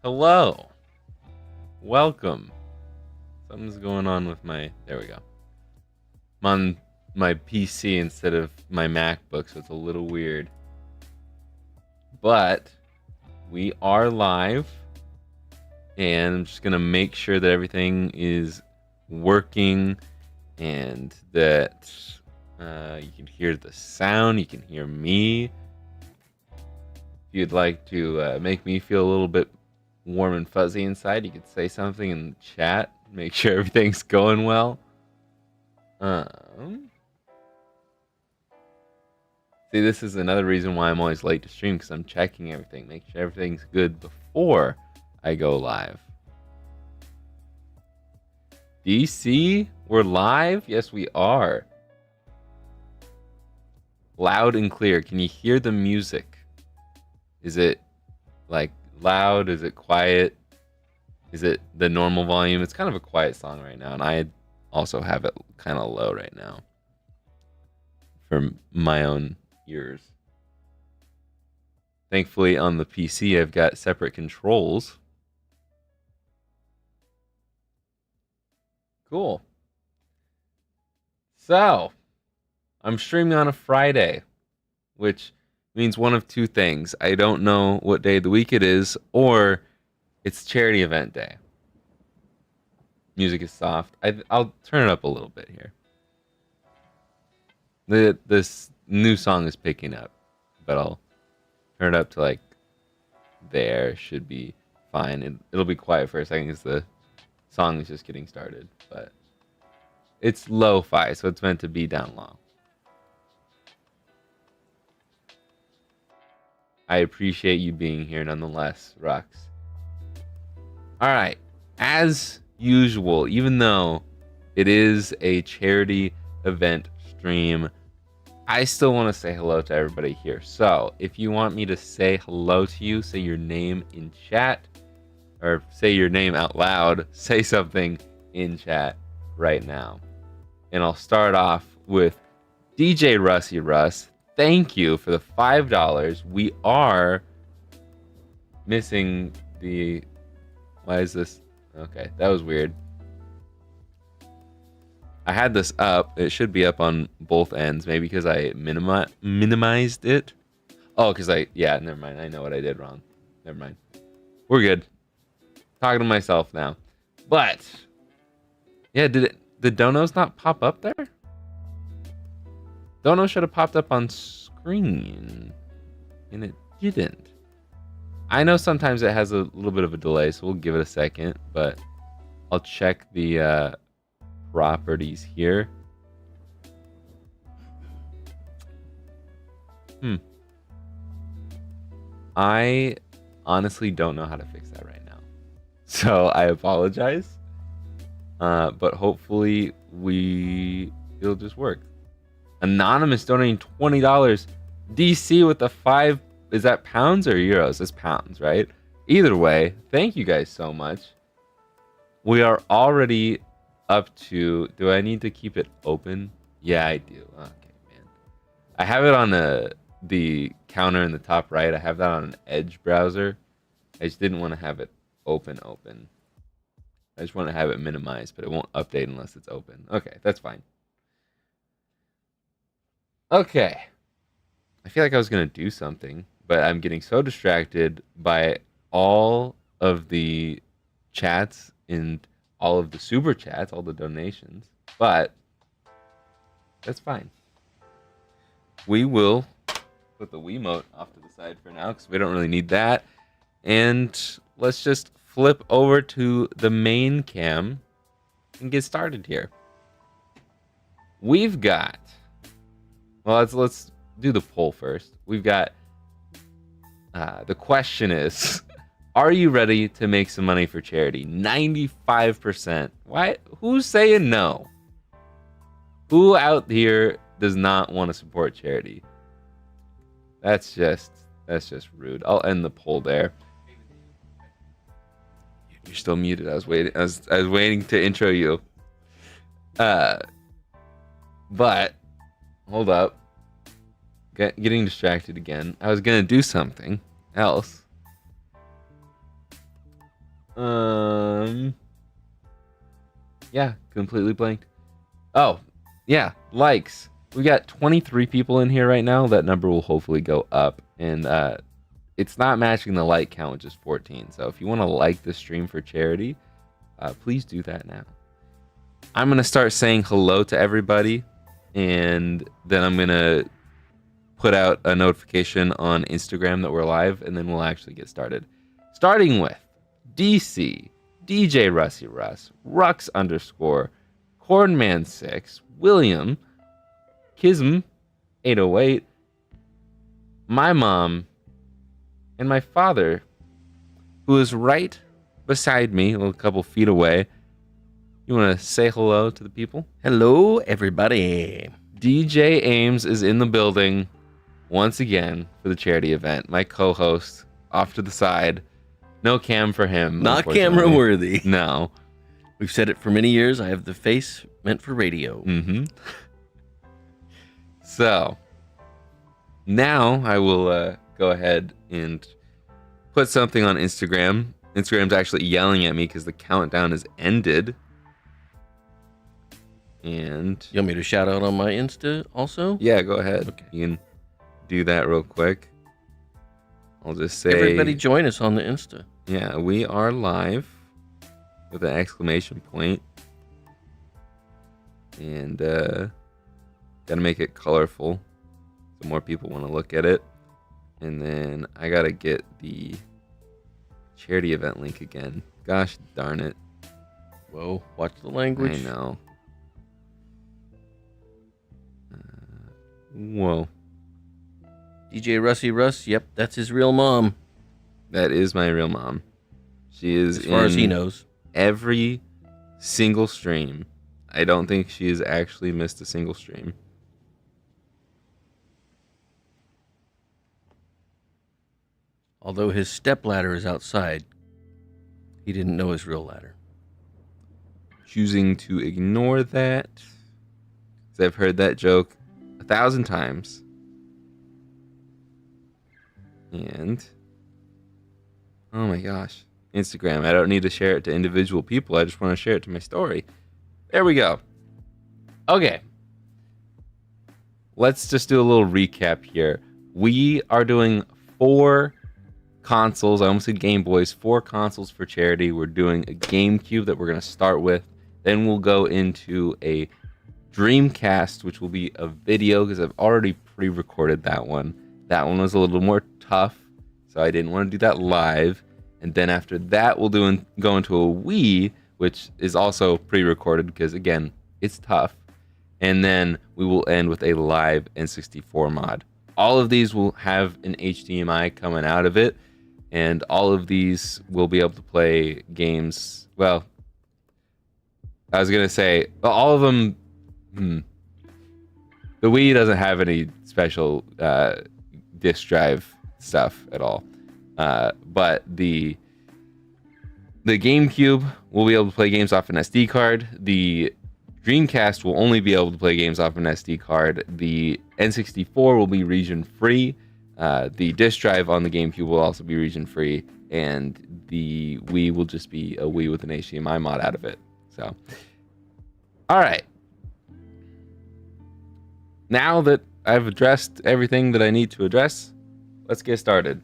Hello. Welcome. Something's going on with my... There we go. I'm on my PC instead of my MacBook, so it's a little weird. But we are live, and I'm just going to make sure that everything is working and that you can hear the sound, you can hear me. If you'd like to make me feel a little bit warm and fuzzy inside, you could say something in the chat, make sure everything's going well. See, this is another reason why I'm always late to stream, because I'm checking everything, make sure everything's good before I go live. DC, we're live? Yes, we are. Loud and clear. Can you hear the music? Is it like loud? Is it quiet? Is it the normal volume? It's kind of a quiet song right now, and I also have it kind of low right now for my own ears. Thankfully, on the PC, I've got separate controls. Cool. So, I'm streaming on a Friday, which means one of two things. I don't know what day of the week it is, or it's charity event day. Music is soft. I'll turn it up a little bit here. This new song is picking up, but I'll turn it up to like there. Should be fine. It'll be quiet for a second because the song is just getting started, but it's lo-fi, so it's meant to be down low. I appreciate you being here nonetheless, Rux. Alright, as usual, even though it is a charity event stream, I still want to say hello to everybody here. So, if you want me to say hello to you, say your name in chat, or say your name out loud, say something in chat right now. And I'll start off with DJ Russy Russ. Thank you for the $5. We are missing the... Why is this? Okay, that was weird. I had this up. It should be up on both ends. Maybe because I minimized it. Oh, because yeah, never mind. I know what I did wrong. Never mind. We're good. Talking to myself now. But, yeah, did Donos not pop up there? Dono should have popped up on screen, and it didn't. I know sometimes it has a little bit of a delay, so we'll give it a second, but I'll check the properties here. I honestly don't know how to fix that right now, so I apologize. But hopefully it'll just work. Anonymous donating $20. DC with the 5. Is that pounds or euros? It's pounds, right? Either way, thank you guys so much. We are already up to... Do I need to keep it open? Yeah, I do. Okay, man. I have it on the counter in the top right. I have that on an Edge browser. I just didn't want to have it open. I just want to have it minimized, but it won't update unless it's open. Okay, that's fine. Okay. I feel like I was going to do something, but I'm getting so distracted by all of the chats and all of the super chats, all the donations. But that's fine. We will put the Wiimote off to the side for now because we don't really need that. And let's just flip over to the main cam and get started here. We've got... Well, let's do the poll first. We've got... the question is, are you ready to make some money for charity? 95%. Why? Who's saying no? Who out here does not want to support charity? That's just rude. I'll end the poll there. You're still muted. I was waiting. I was waiting to intro you. But hold up. Getting distracted again. I was gonna do something else. Yeah, completely blanked. Oh, yeah, likes. We got 23 people in here right now. That number will hopefully go up. And it's not matching the like count, which is 14. So if you want to like the stream for charity, please do that now. I'm going to start saying hello to everybody. And then I'm going to put out a notification on Instagram that we're live. And then we'll actually get started. Starting with DC, DJ Rusty Russ, Rux _ Cornman6, William, Kism 808, my mom, and my father, who is right beside me, a couple feet away. You want to say hello to the people? Hello, everybody. DJ Ames is in the building once again for the charity event. My co-host off to the side. No cam for him. Not camera worthy. No. We've said it for many years. I have the face meant for radio. Mm-hmm. So, now I will go ahead and put something on Instagram. Instagram's actually yelling at me because the countdown has ended. And you want me to shout out on my Insta also? Yeah, go ahead. Okay. You can do that real quick. I'll just say... Everybody join us on the Insta. Yeah, we are live with an exclamation point. And gotta make it colorful so more people want to look at it. And then I gotta get the charity event link again. Gosh darn it. Whoa, watch the language. I know. Whoa. DJ Rusty Russ, yep, that's his real mom. That is my real mom. She is, as far as he knows, every single stream. I don't think she has actually missed a single stream. Although his stepladder is outside, he didn't know his real ladder. Choosing to ignore that, because I've heard that joke 1,000 times. And oh my gosh, Instagram. I don't need to share it to individual people. I just want to share it to my story. There we go. Okay. Let's just do a little recap here. We are doing 4 consoles. I almost said Game Boys. 4 consoles for charity. We're doing a GameCube that we're going to start with. Then we'll go into a Dreamcast, which will be a video because I've already pre-recorded that one. That one was a little more tough, so I didn't want to do that live. And then after that, we'll go into a Wii, which is also pre-recorded because, again, it's tough. And then we will end with a live N64 mod. All of these will have an HDMI coming out of it, and all of these will be able to play games. Well, I was going to say, all of them... The Wii doesn't have any special disk drive stuff at all. But the GameCube will be able to play games off an SD card. The Dreamcast will only be able to play games off an SD card. The N64 will be region free. The disk drive on the GameCube will also be region free. And the Wii will just be a Wii with an HDMI mod out of it. So, all right. Now that I've addressed everything that I need to address, let's get started.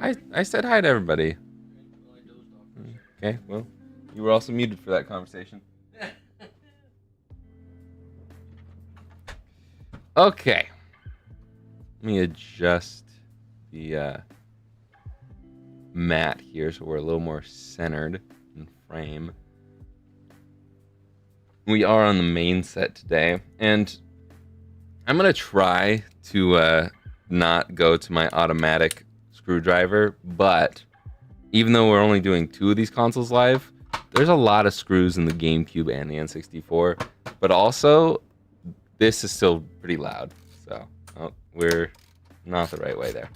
I said hi to everybody. Okay, well, you were also muted for that conversation. Okay. Let me adjust the mat here so we're a little more centered in frame. We are on the main set today, and I'm going to try to not go to my automatic screwdriver, but even though we're only doing 2 of these consoles live, there's a lot of screws in the GameCube and the N64, but also this is still pretty loud, so we're not the right way there.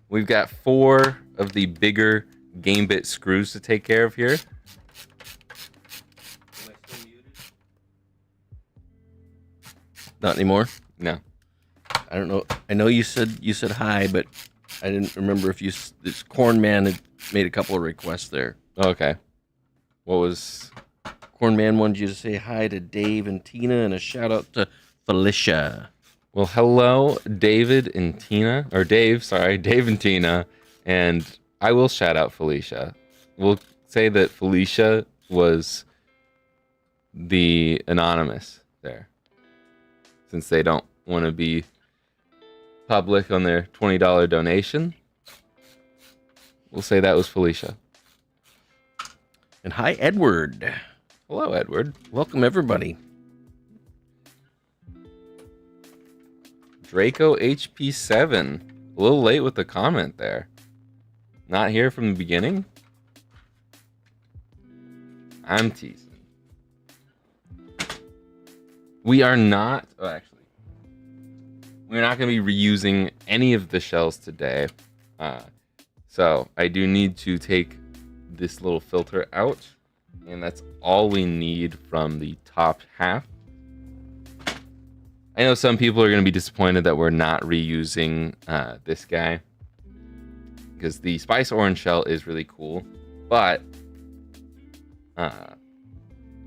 We've got 4 of the bigger game bit screws to take care of here. Not anymore? No. I don't know. I know you said hi, but I didn't remember if this Corn Man had made a couple of requests there. Okay. What was... Corn Man wanted you to say hi to Dave and Tina and a shout out to Felicia. Well, hello, David and Tina. Or Dave, sorry. Dave and Tina. And I will shout out Felicia. We'll say that Felicia was the anonymous there, since they don't want to be public on their $20 donation. We'll say that was Felicia. And hi, Edward. Hello, Edward. Welcome, everybody. Draco HP7. A little late with the comment there. Not here from the beginning? I'm teasing. We are not... Oh, actually. We're not going to be reusing any of the shells today. So I do need to take this little filter out. And that's all we need from the top half. I know some people are going to be disappointed that we're not reusing this guy, because the spice orange shell is really cool, but I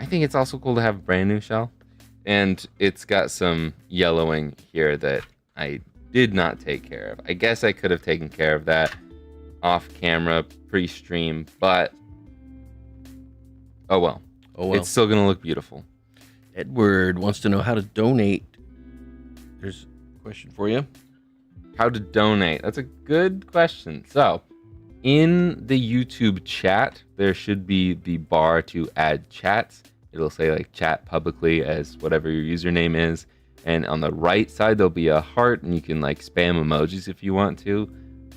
think it's also cool to have a brand new shell, and it's got some yellowing here that I did not take care of. I guess I could have taken care of that off camera pre-stream, but oh well. It's still going to look beautiful. Edward wants to know how to donate. There's a question for you. How to donate? That's a good question. So, in the YouTube chat, there should be the bar to add chats. It'll say like chat publicly as whatever your username is. And on the right side, there'll be a heart, and you can like spam emojis if you want to.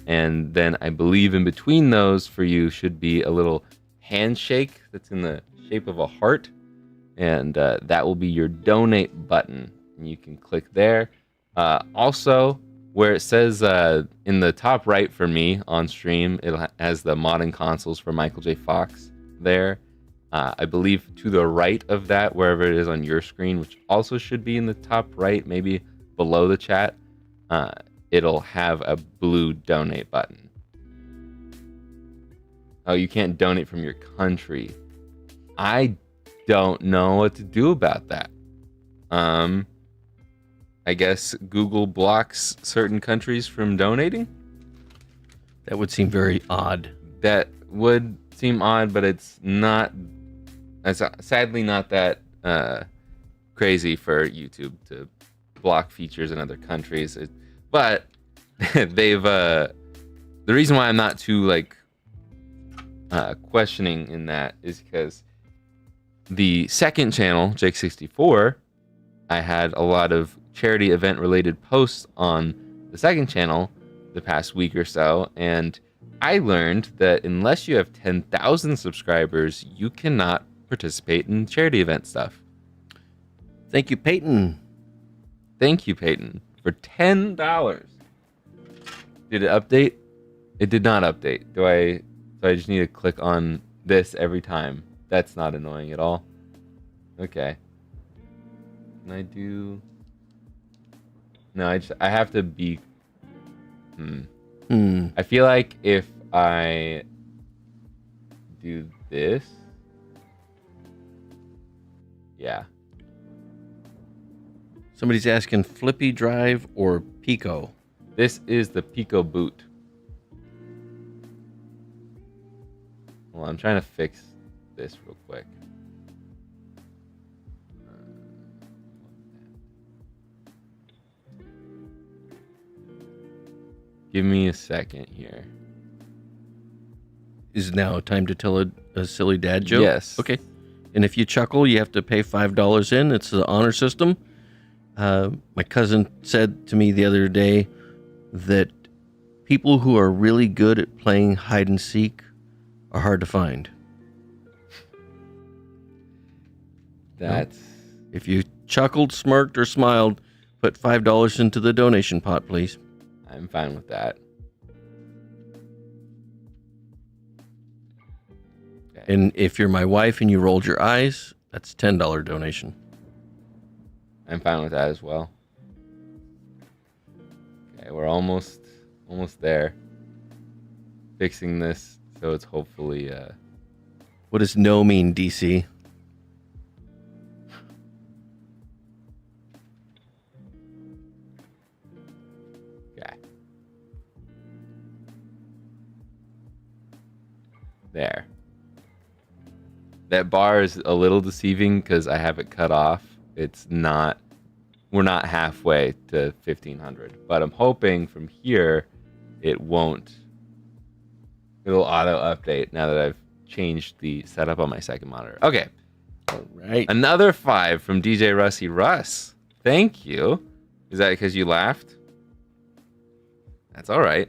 And then I believe in between those for you should be a little handshake that's in the shape of a heart. And that will be your donate button. And you can click there. Also, where it says in the top right for me on stream, it has the modding consoles for Michael J. Fox there. I believe to the right of that, wherever it is on your screen, which also should be in the top right, maybe below the chat, it'll have a blue donate button. Oh, you can't donate from your country. I don't know what to do about that. I guess Google blocks certain countries from donating? That would seem very odd. That would seem odd, but it's not... It's sadly not that crazy for YouTube to block features in other countries. But they've... the reason why I'm not too, like, questioning in that is because the second channel, Jake64, I had a lot of charity event related posts on the second channel the past week or so, and I learned that unless you have 10,000 subscribers, you cannot participate in charity event stuff. Thank you, Peyton. Thank you, Peyton, for $10. Did it update? It did not update. So I just need to click on this every time. That's not annoying at all. Okay. Can I do... No, I have to be... I feel like if I do this... Yeah. Somebody's asking Flippy Drive or Pico. This is the PicoBoot. Well, I'm trying to fix this real quick. Give me a second here. Is it now time to tell a silly dad joke? Yes. Okay. And if you chuckle, you have to pay $5 in. It's the honor system. My cousin said to me the other day that people who are really good at playing hide and seek are hard to find. That's... If you chuckled, smirked, or smiled, put $5 into the donation pot, please. I'm fine with that. Okay. And if you're my wife and you rolled your eyes, that's a $10 donation. I'm fine with that as well. Okay, we're almost almost there. Fixing this so it's hopefully What does no mean, DC? okay. There. That bar is a little deceiving because I have it cut off. It's not, we're not halfway to 1500, but I'm hoping from here it won't, it'll auto update now that I've changed the setup on my second monitor. Okay. All right. Another 5 from DJ Rusty Russ. Thank you. Is that because you laughed? That's all right.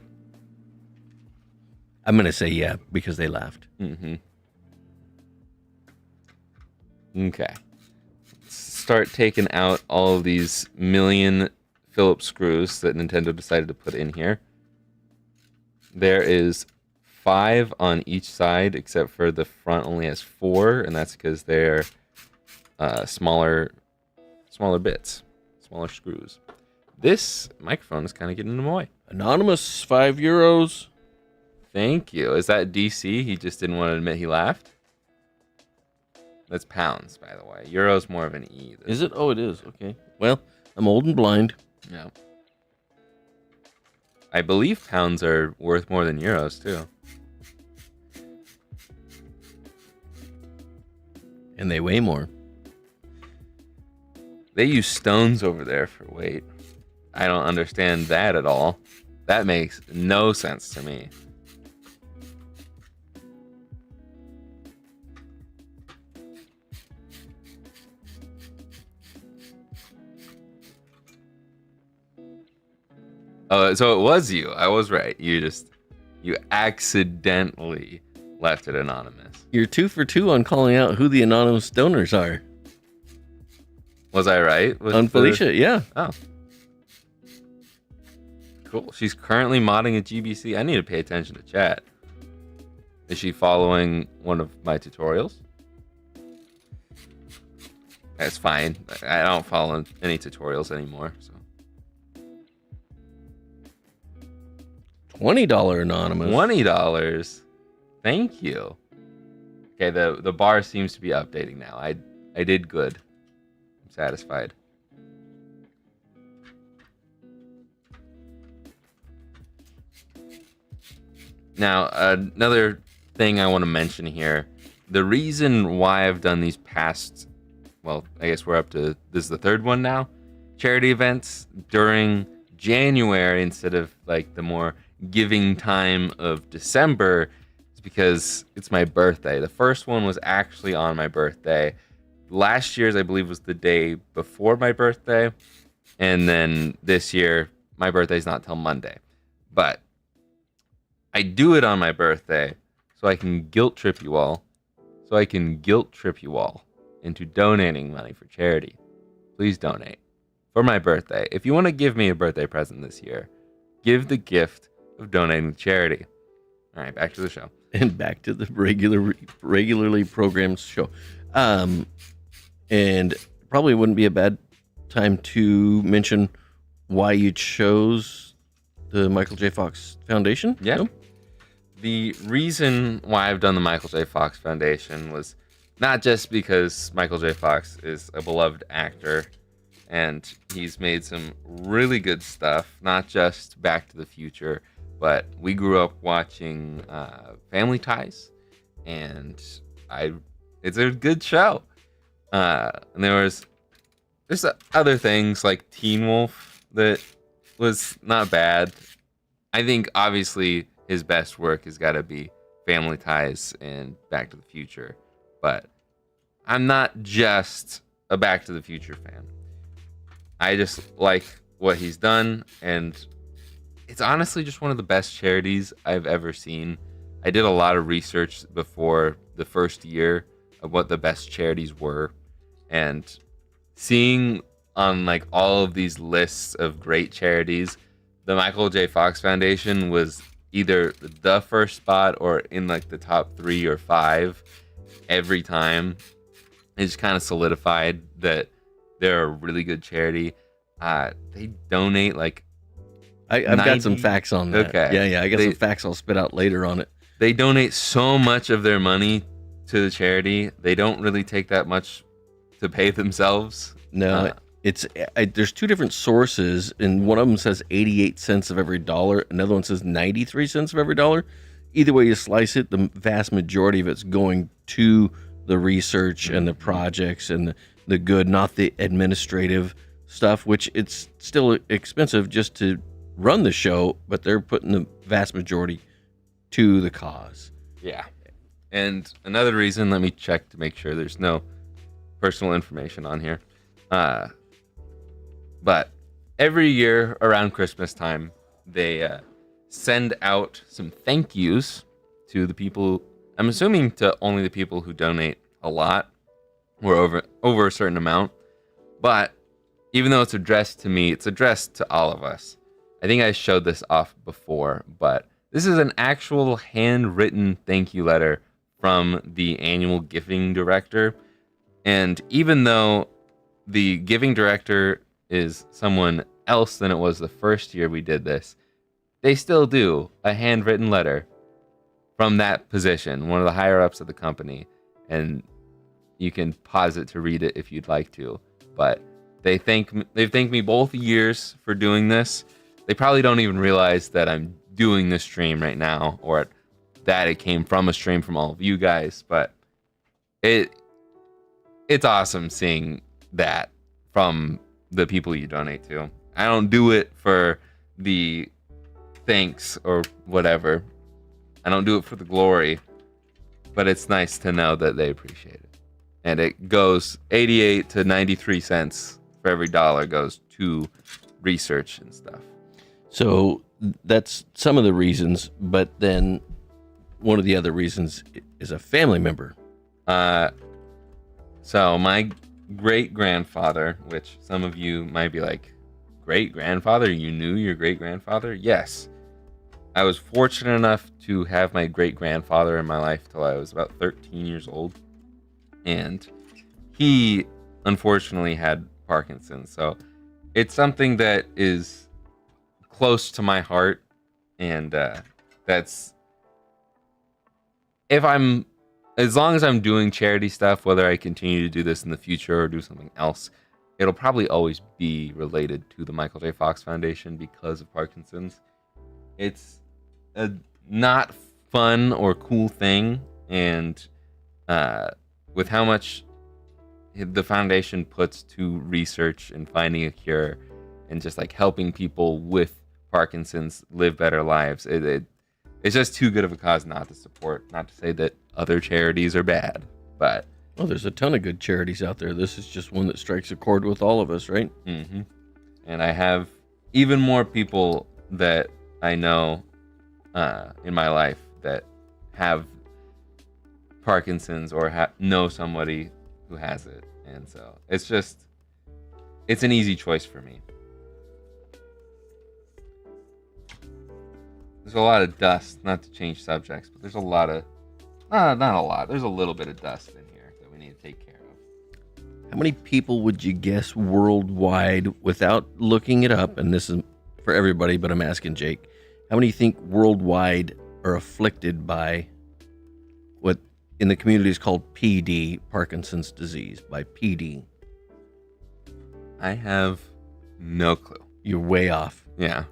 I'm going to say yeah, because they laughed. Mm-hmm. Okay. Let's start taking out all of these million Phillips screws that Nintendo decided to put in here. There is 5 on each side, except for the front only has 4, and that's because they're smaller bits, smaller screws. This microphone is kind of getting in the way. Anonymous, €5. Thank you. Is that DC? He just didn't want to admit he laughed? That's pounds, by the way. Euro's more of an E. Is it? Oh, it is. Okay. Well, I'm old and blind. Yeah. I believe pounds are worth more than euros, too. And they weigh more. They use stones over there for weight. I don't understand that at all. That makes no sense to me. Oh, so it was you. I was right. You accidentally left it anonymous. You're 2 for 2 on calling out who the anonymous donors are. Was I right? On Felicia, yeah. Oh. Cool. She's currently modding a GBC. I need to pay attention to chat. Is she following one of my tutorials? That's fine. I don't follow any tutorials anymore, so. $20 anonymous. $20. Thank you. Okay, the bar seems to be updating now. I did good. I'm satisfied. Now, another thing I want to mention here. The reason why I've done these past, well, I guess we're up to, this is the 3rd one now, charity events during January instead of like the more giving time of December, is because it's my birthday. The first one was actually on my birthday. Last year's, I believe, was the day before my birthday. And then this year, my birthday's not till Monday. But I do it on my birthday so I can guilt trip you all. Into donating money for charity. Please donate for my birthday. If you want to give me a birthday present this year, give the gift of donating to charity. All right, back to the show. And back to the regularly programmed show. And probably wouldn't be a bad time to mention why you chose the Michael J. Fox Foundation. Yeah. No? The reason why I've done the Michael J. Fox Foundation was not just because Michael J. Fox is a beloved actor and he's made some really good stuff, not just Back to the Future, but we grew up watching Family Ties, and it's a good show. And there's other things like Teen Wolf that was not bad. I think obviously his best work has got to be Family Ties and Back to the Future, but I'm not just a Back to the Future fan. I just like what he's done, and it's honestly just one of the best charities I've ever seen. I did a lot of research before the first year of what the best charities were, and seeing on like all of these lists of great charities, the Michael J. Fox Foundation was either the first spot or in like the top 3 or 5 every time. It just kind of solidified that they're a really good charity. They donate like I've got some 90? facts on that. Okay. Yeah. I got some facts I'll spit out later on it. They donate so much of their money to the charity. They don't really take that much to pay themselves. No, there's two different sources, and one of them says 88 cents of every dollar. Another one says 93 cents of every dollar. Either way you slice it, the vast majority of it's going to the research and the projects and the good, not the administrative stuff, which it's still expensive just to run the show, but they're putting the vast majority to the cause. Yeah. And another reason, let me check to make sure there's no personal information on here. But every year around Christmas time, they send out some thank yous to the people. I'm assuming to only the people who donate a lot or over a certain amount. But even though it's addressed to me, it's addressed to all of us. I think I showed this off before, but this is an actual handwritten thank you letter from the annual giving director. And even though the giving director is someone else than it was the first year we did this, they still do a handwritten letter from that position, one of the higher ups of the company. And you can pause it to read it if you'd like to. But they've thanked me both years for doing this. They probably don't even realize that I'm doing this stream right now, or that it came from a stream from all of you guys. But it's awesome seeing that from the people you donate to. I don't do it for the thanks or whatever. I don't do it for the glory, but it's nice to know that they appreciate it. And it goes 88 to 93 cents for every dollar goes to research and stuff. So that's some of the reasons, but then one of the other reasons is a family member. So my great-grandfather, which some of you might be like, great-grandfather? You knew your great-grandfather? Yes. I was fortunate enough to have my great-grandfather in my life till I was about 13 years old. And he, unfortunately, had Parkinson's. So it's something that is close to my heart. And that's... As long as I'm doing charity stuff, whether I continue to do this in the future or do something else, it'll probably always be related to the Michael J. Fox Foundation because of Parkinson's. It's a not fun or cool thing, and with how much the foundation puts to research and finding a cure and just like helping people with Parkinson's live better lives, it's just too good of a cause not to support. Not to say that other charities are bad, but... Well, there's a ton of good charities out there. This is just one that strikes a chord with all of us, right? Mm-hmm. And I have even more people that I know in my life that have Parkinson's or know somebody who has it. And so it's an easy choice for me. There's a lot of dust, not to change subjects, but there's a lot of, not a lot, there's a little bit of dust in here that we need to take care of. How many people would you guess worldwide, without looking it up, and this is for everybody, but I'm asking Jake, how many think worldwide are afflicted by what in the community is called PD, Parkinson's disease, by PD? I have no clue. You're way off. Yeah.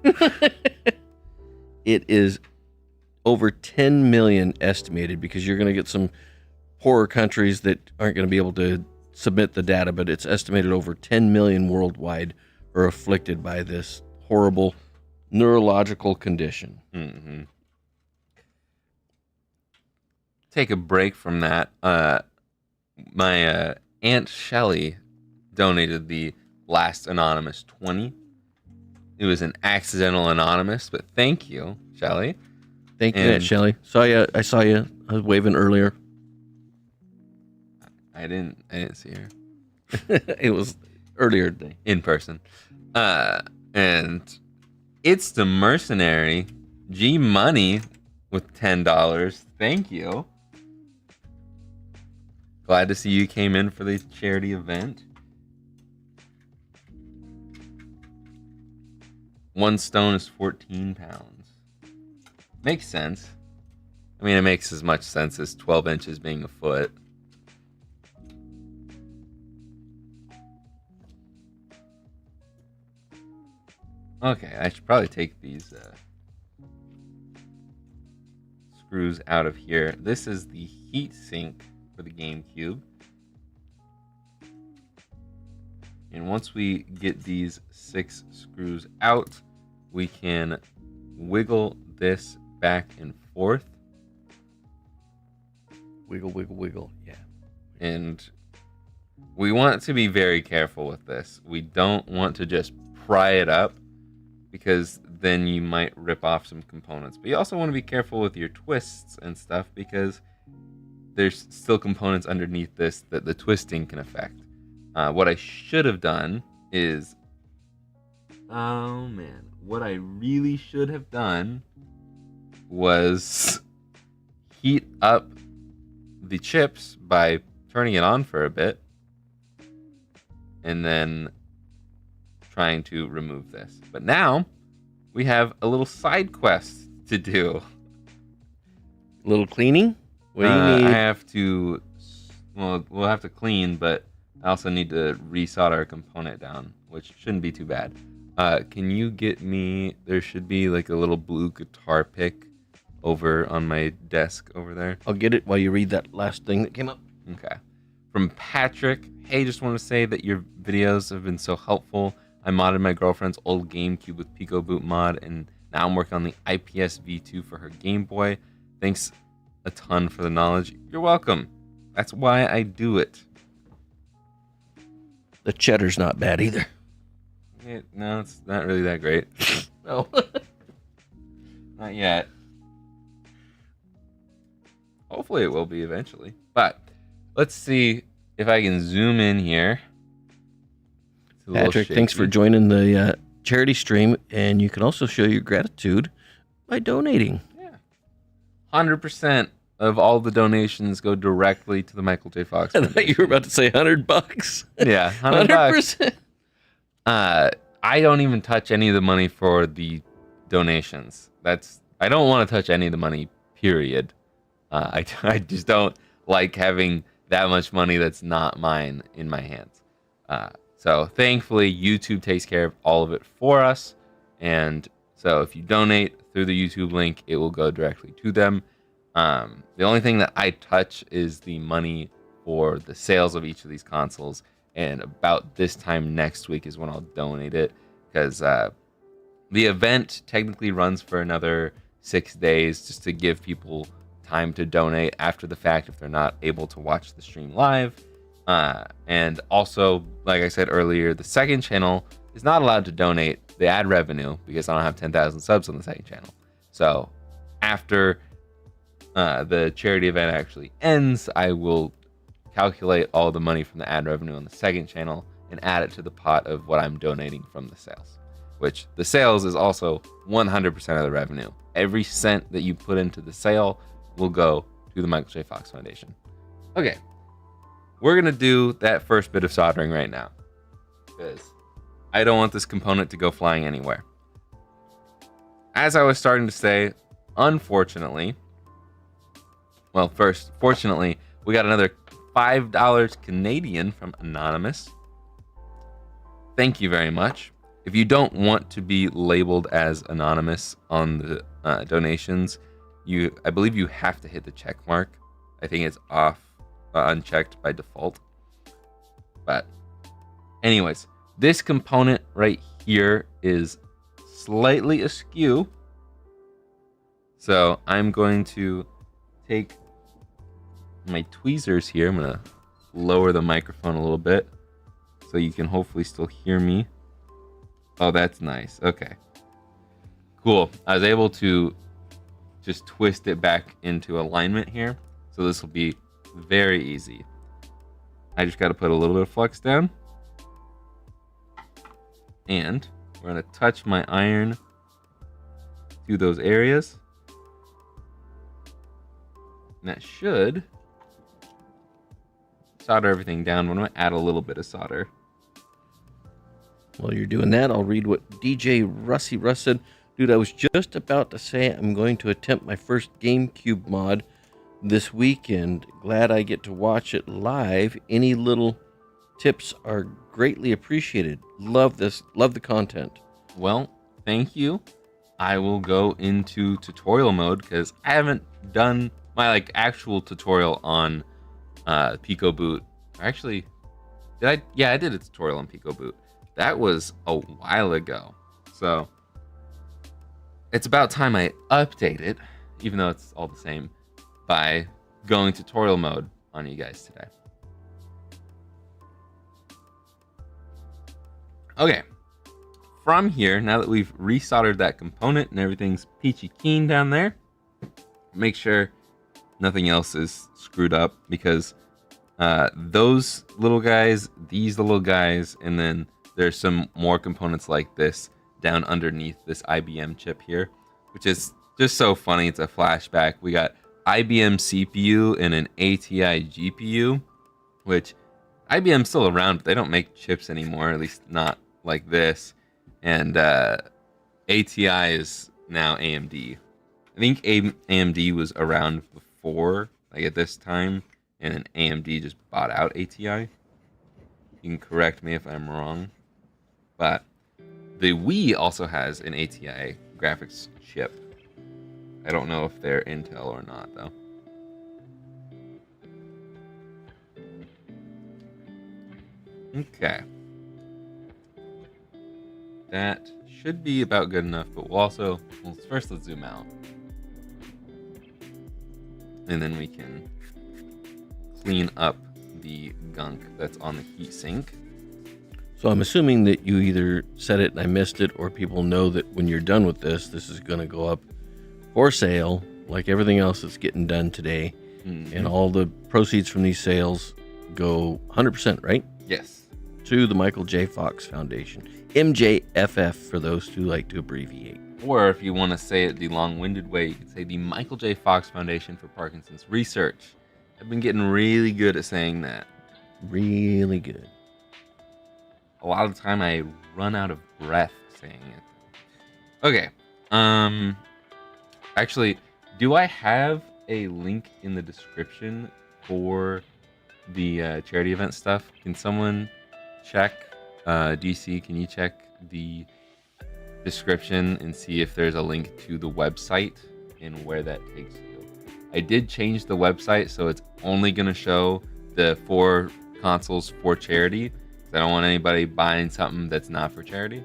It is over 10 million estimated, because you're going to get some poorer countries that aren't going to be able to submit the data, but it's estimated over 10 million worldwide are afflicted by this horrible neurological condition. Mm-hmm. Take a break from that. My Aunt Shelley donated the last anonymous 20. It was an accidental anonymous, but thank you, Shelley. Thank you, Aunt Shelley. I saw you. I was waving earlier. I didn't see her. It was earlier today. In person. And it's the mercenary G Money with $10. Thank you. Glad to see you came in for the charity event. 1 stone is 14 pounds. Makes sense. I mean, it makes as much sense as 12 inches being a foot. Okay, I should probably take these screws out of here. This is the heat sink for the GameCube. And once we get these 6 screws out, we can wiggle this back and forth. Wiggle, wiggle, wiggle. Yeah. And we want to be very careful with this. We don't want to just pry it up, because then you might rip off some components. But you also want to be careful with your twists and stuff, because there's still components underneath this that the twisting can affect. What I should have done is... Oh, man. What I really should have done was heat up the chips by turning it on for a bit and then trying to remove this. But now we have a little side quest to do. A little cleaning? What do you need? I have to... Well, we'll have to clean, but I also need to resolder a component down, which shouldn't be too bad. Can you get me... There should be like a little blue guitar pick over on my desk over there. I'll get it while you read that last thing that came up. Okay. From Patrick. Hey, just want to say that your videos have been so helpful. I modded my girlfriend's old GameCube with PicoBoot mod, and now I'm working on the IPS V2 for her Game Boy. Thanks a ton for the knowledge. You're welcome. That's why I do it. The cheddar's not bad either. No, it's not really that great. No. Not yet. Hopefully it will be eventually. But let's see if I can zoom in here. Patrick, thanks for joining the charity stream, and you can also show your gratitude by donating. Yeah. 100% of all the donations go directly to the Michael J. Fox I thought you were about to say $100. Yeah, $100. I don't even touch any of the money for the donations. I don't want to touch any of the money, period. I just don't like having that much money that's not mine in my hands. So thankfully, YouTube takes care of all of it for us. And so if you donate through the YouTube link, it will go directly to them. The only thing that I touch is the money for the sales of each of these consoles. And about this time next week is when I'll donate it, because the event technically runs for another 6 days, just to give people time to donate after the fact if they're not able to watch the stream live. And also, like I said earlier, the second channel is not allowed to donate the ad revenue because I don't have 10,000 subs on the second channel. So after the charity event actually ends, I will calculate all the money from the ad revenue on the second channel and add it to the pot of what I'm donating from the sales, which the sales is also 100% of the revenue. Every cent that you put into the sale will go to the Michael J. Fox Foundation. Okay, we're gonna do that first bit of soldering right now, because I don't want this component to go flying anywhere. As I was starting to say, unfortunately, well, first, fortunately, we got another $5 Canadian from Anonymous. Thank you very much. If you don't want to be labeled as anonymous on the donations, I believe you have to hit the check mark. I think it's off, unchecked by default. But anyways, this component right here is slightly askew. So I'm going to take my tweezers here. I'm going to lower the microphone a little bit so you can hopefully still hear me. Oh, that's nice. Okay. Cool. I was able to just twist it back into alignment here. So this will be very easy. I just got to put a little bit of flux down. And we're going to touch my iron to those areas. And that should solder everything down. I'm going to add a little bit of solder. While you're doing that, I'll read what DJ Rusty Russ said. Dude, I was just about to say I'm going to attempt my first GameCube mod this weekend. Glad I get to watch it live. Any little tips are greatly appreciated. Love this. Love the content. Well, thank you. I will go into tutorial mode because I haven't done my actual tutorial on PicoBoot. Actually, did I? Yeah, I did a tutorial on PicoBoot. That was a while ago. So it's about time I update it, even though it's all the same, by going tutorial mode on you guys today. Okay. From here, now that we've resoldered that component and everything's peachy keen down there, make sure nothing else is screwed up, because those little guys, these little guys, and then there's some more components like this down underneath this IBM chip here, which is just so funny. It's a flashback. We got IBM CPU and an ATI GPU, which IBM's still around, but they don't make chips anymore, at least not like this. And ATI is now AMD. I think AMD was around before, at this time, and then AMD just bought out ATI. You can correct me if I'm wrong. But the Wii also has an ATI graphics chip. I don't know if they're Intel or not, though. Okay. That should be about good enough, but first let's zoom out. And then we can clean up the gunk that's on the heatsink. So I'm assuming that you either said it and I missed it, or people know that when you're done with this is going to go up for sale, like everything else that's getting done today. Mm-hmm. And all the proceeds from these sales go 100%, right? Yes. To the Michael J. Fox Foundation. MJFF for those who like to abbreviate. Or if you want to say it the long-winded way, you could say the Michael J. Fox Foundation for Parkinson's Research. I've been getting really good at saying that. Really good. A lot of the time I run out of breath saying it. Okay. Actually, do I have a link in the description for the charity event stuff? Can someone check? DC, can you check the description and see if there's a link to the website and where that takes you? I did change the website, so it's only going to show the 4 consoles for charity. I don't want anybody buying something that's not for charity.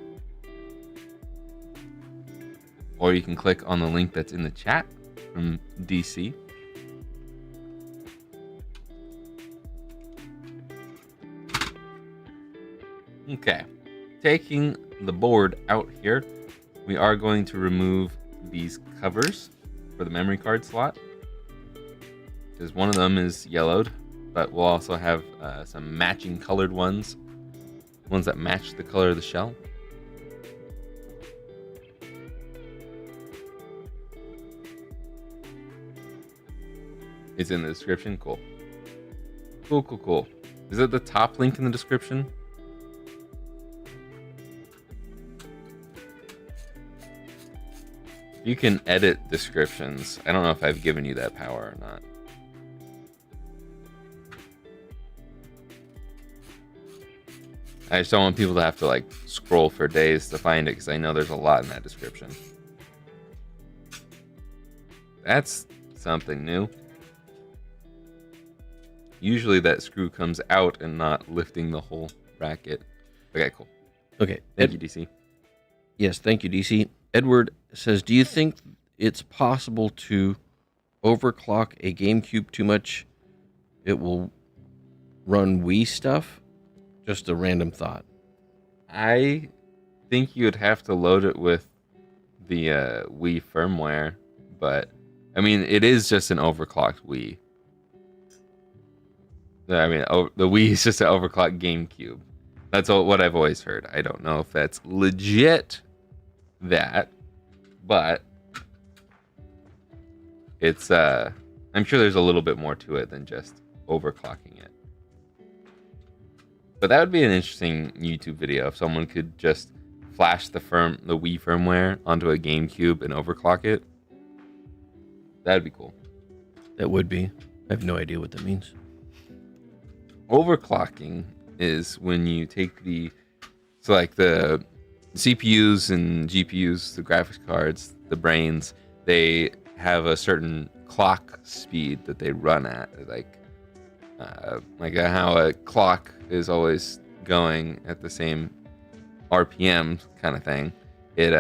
Or you can click on the link that's in the chat from DC. Okay, taking the board out here, we are going to remove these covers for the memory card slot, because one of them is yellowed, but we'll also have some matching colored ones that match the color of the shell. It's in the description. Cool. Cool. Is it the top link in the description? You can edit descriptions. I don't know if I've given you that power or not. I just don't want people to have to scroll for days to find it, because I know there's a lot in that description. That's something new. Usually that screw comes out and not lifting the whole bracket. Okay, cool. Okay. Thank you, DC. Yes, thank you, DC. Edward says, do you think it's possible to overclock a GameCube too much? It will run Wii stuff? Just a random thought. I think you'd have to load it with the Wii firmware, but I mean, it is just an overclocked Wii. I mean, the Wii is just an overclocked GameCube. That's what I've always heard. I don't know if that's legit, but it's I'm sure there's a little bit more to it than just overclocking it. But that would be an interesting YouTube video if someone could just flash the Wii firmware onto a GameCube and overclock it. That'd be cool. That would be. I have no idea what that means. Overclocking is when you take the CPUs and GPUs, the graphics cards, the brains, they have a certain clock speed that they run at, like how a clock is always going at the same RPM kind of thing. It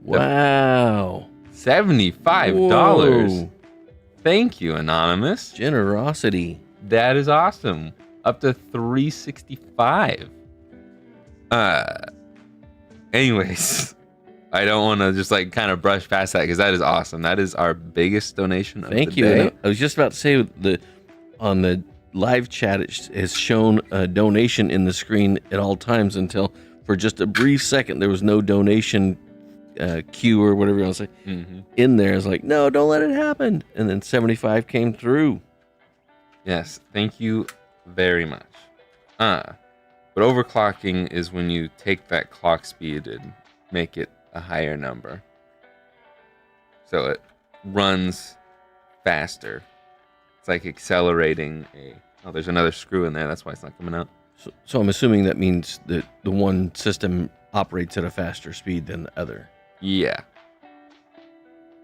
wow, $75. Thank you, Anonymous. Generosity. That is awesome. Up to $365. Anyways, I don't want to just like kind of brush past that because that is awesome. That is our biggest donation of Thank the you. day. I was just about to say on the live chat it has shown a donation in the screen at all times until for just a brief second there was no donation queue or whatever you want to say in there. It's like, no, don't let it happen. And then 75 came through. Yes, thank you very much. But overclocking is when you take that clock speed and make it a higher number. So it runs faster. It's like accelerating oh, there's another screw in there. That's why it's not coming out. So I'm assuming that means that the one system operates at a faster speed than the other. Yeah.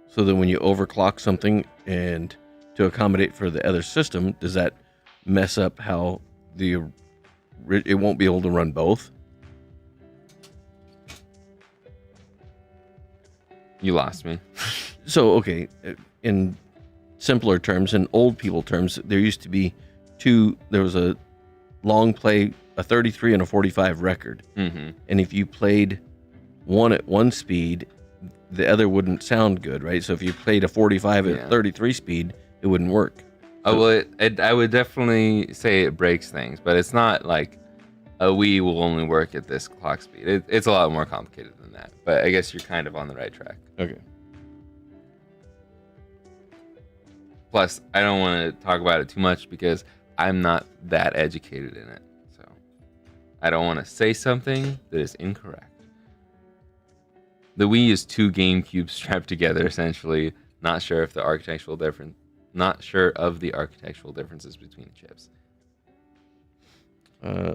So that when you overclock something and to accommodate for the other system, does that mess up how it won't be able to run both? You lost me. So, okay, in simpler terms, in old people terms, there used to be there was a long play, a 33 and a 45 record. Mm-hmm. And if you played one at one speed, the other wouldn't sound good, right? So if you played a 45 at 33 speed, it wouldn't work. Oh, well, I would definitely say it breaks things, but it's not like a Wii will only work at this clock speed. It's a lot more complicated than that, but I guess you're kind of on the right track. Okay. Plus, I don't want to talk about it too much because I'm not that educated in it. So I don't want to say something that is incorrect. The Wii is two GameCubes strapped together, essentially. Not sure of the architectural difference between the chips.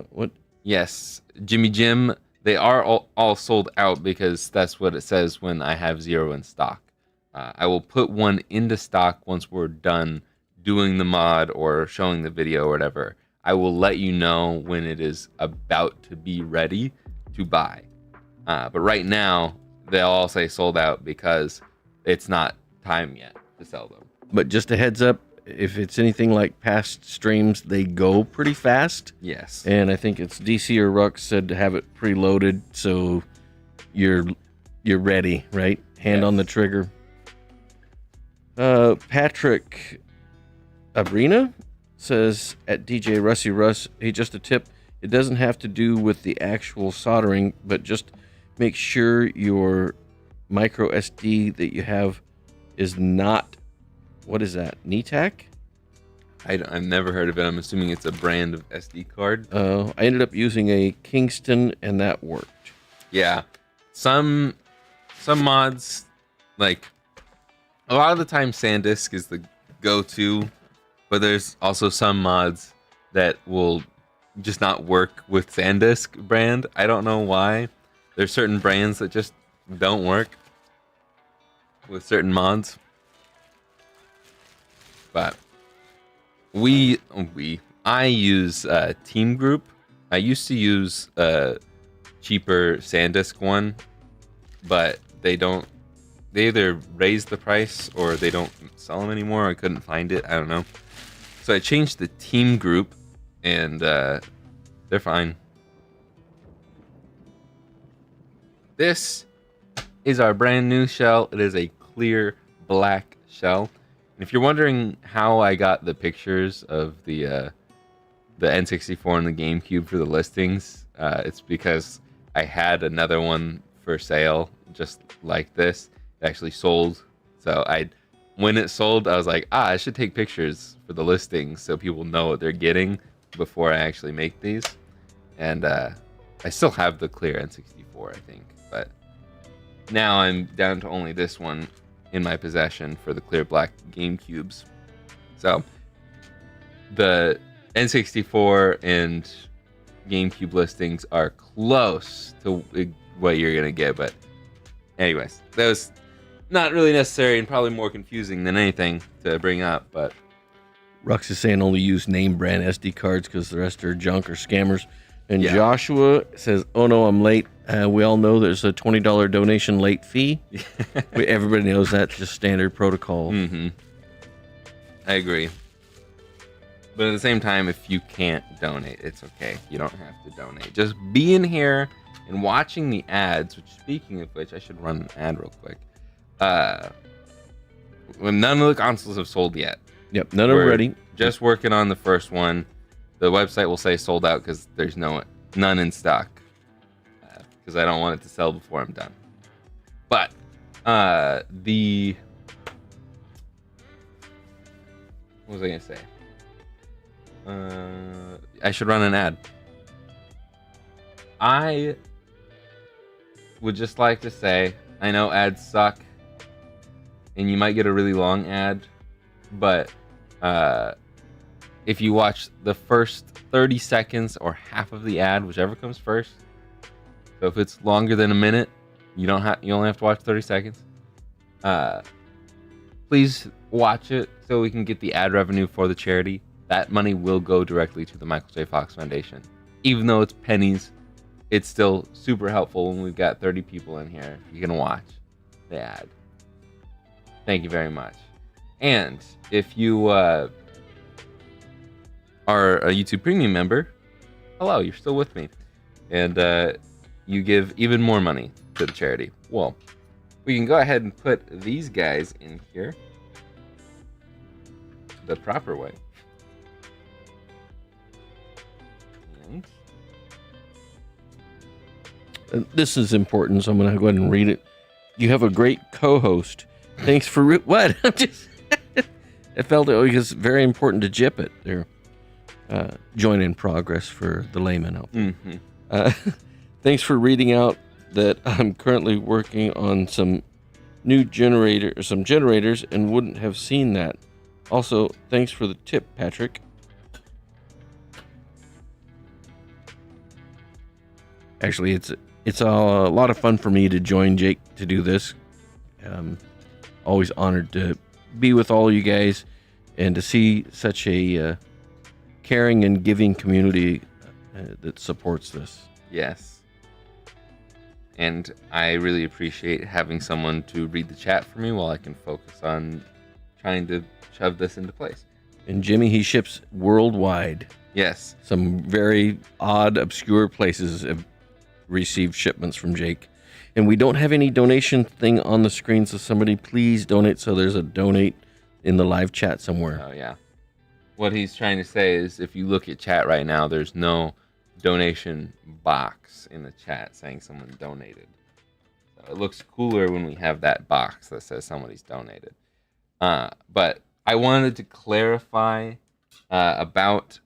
What? Yes, Jimmy Jim, they are all sold out because that's what it says when I have 0 in stock. I will put one into stock once we're done doing the mod or showing the video or whatever. I will let you know when it is about to be ready to buy. But right now, they'll all say sold out because it's not time yet to sell them. But just a heads up, if it's anything like past streams, they go pretty fast. Yes. And I think it's DC or Rux said to have it preloaded so you're ready, right? Hand on the trigger. Patrick Abrina says at DJ Rusty Russ, hey, just a tip. It doesn't have to do with the actual soldering, but just make sure your micro SD that you have is not, what is that, NETAC? I've never heard of it. I'm assuming it's a brand of SD card. I ended up using a Kingston, and that worked. Yeah. Some mods, like, a lot of the time SanDisk is the go-to, but there's also some mods that will just not work with SanDisk brand. I don't know why. There's certain brands that just don't work with certain mods. But I use Team Group. I used to use a cheaper SanDisk one, but they either raise the price or they don't sell them anymore. I couldn't find it. I don't know. So I changed the Team Group, and they're fine. This is our brand new shell. It is a clear black shell. And if you're wondering how I got the pictures of the N64 and the GameCube for the listings, it's because I had another one for sale just like this. It actually sold. So when it sold, I was like, I should take pictures for the listings so people know what they're getting before I actually make these. And I still have the clear N64, I think. But now I'm down to only this one in my possession for the clear black GameCubes. So the N64 and GameCube listings are close to what you're going to get. But anyways, that was not really necessary and probably more confusing than anything to bring up. But Rux is saying only use name brand SD cards because the rest are junk or scammers. And Yeah. Joshua says, oh no, I'm late. We all know there's a $20 donation late fee. Everybody knows that's just standard protocol. Mm-hmm. I agree. But at the same time, if you can't donate, it's okay. You don't have to donate. Just being here and watching the ads, which, speaking of which, I should run an ad real quick. When none of the consoles have sold yet. Yep, none are ready. Just working on the first one. The website will say sold out because there's none in stock. Because I don't want it to sell before I'm done. But what was I gonna say? I should run an ad. I would just like to say, I know ads suck, and you might get a really long ad, but if you watch the first 30 seconds or half of the ad, whichever comes first, so if it's longer than a minute, you only have to watch 30 seconds. Please watch it so we can get the ad revenue for the charity. That money will go directly to the Michael J. Fox Foundation. Even though it's pennies, it's still super helpful when we've got 30 people in here. You can watch the ad. Thank you very much. And if you are a YouTube Premium member, hello, you're still with me. And you give even more money to the charity. Well, we can go ahead and put these guys in here the proper way. And this is important, so I'm going to go ahead and read it. You have a great co-host. Thanks for what? I'm just I felt it was very important to jip it there. Join in progress for the layman out there. Mm-hmm. Thanks for reading out that I'm currently working on some generators and wouldn't have seen that. Also, thanks for the tip, Patrick. Actually, it's a lot of fun for me to join Jake to do this. Always honored to be with all you guys and to see such a caring and giving community that supports this. Yes. And I really appreciate having someone to read the chat for me while I can focus on trying to shove this into place. And Jimmy, he ships worldwide. Yes. Some very odd, obscure places have received shipments from Jake. And we don't have any donation thing on the screen, so somebody please donate. So there's a donate in the live chat somewhere. Oh, yeah. What he's trying to say is if you look at chat right now, there's no donation box in the chat saying someone donated. So it looks cooler when we have that box that says somebody's donated. But I wanted to clarify about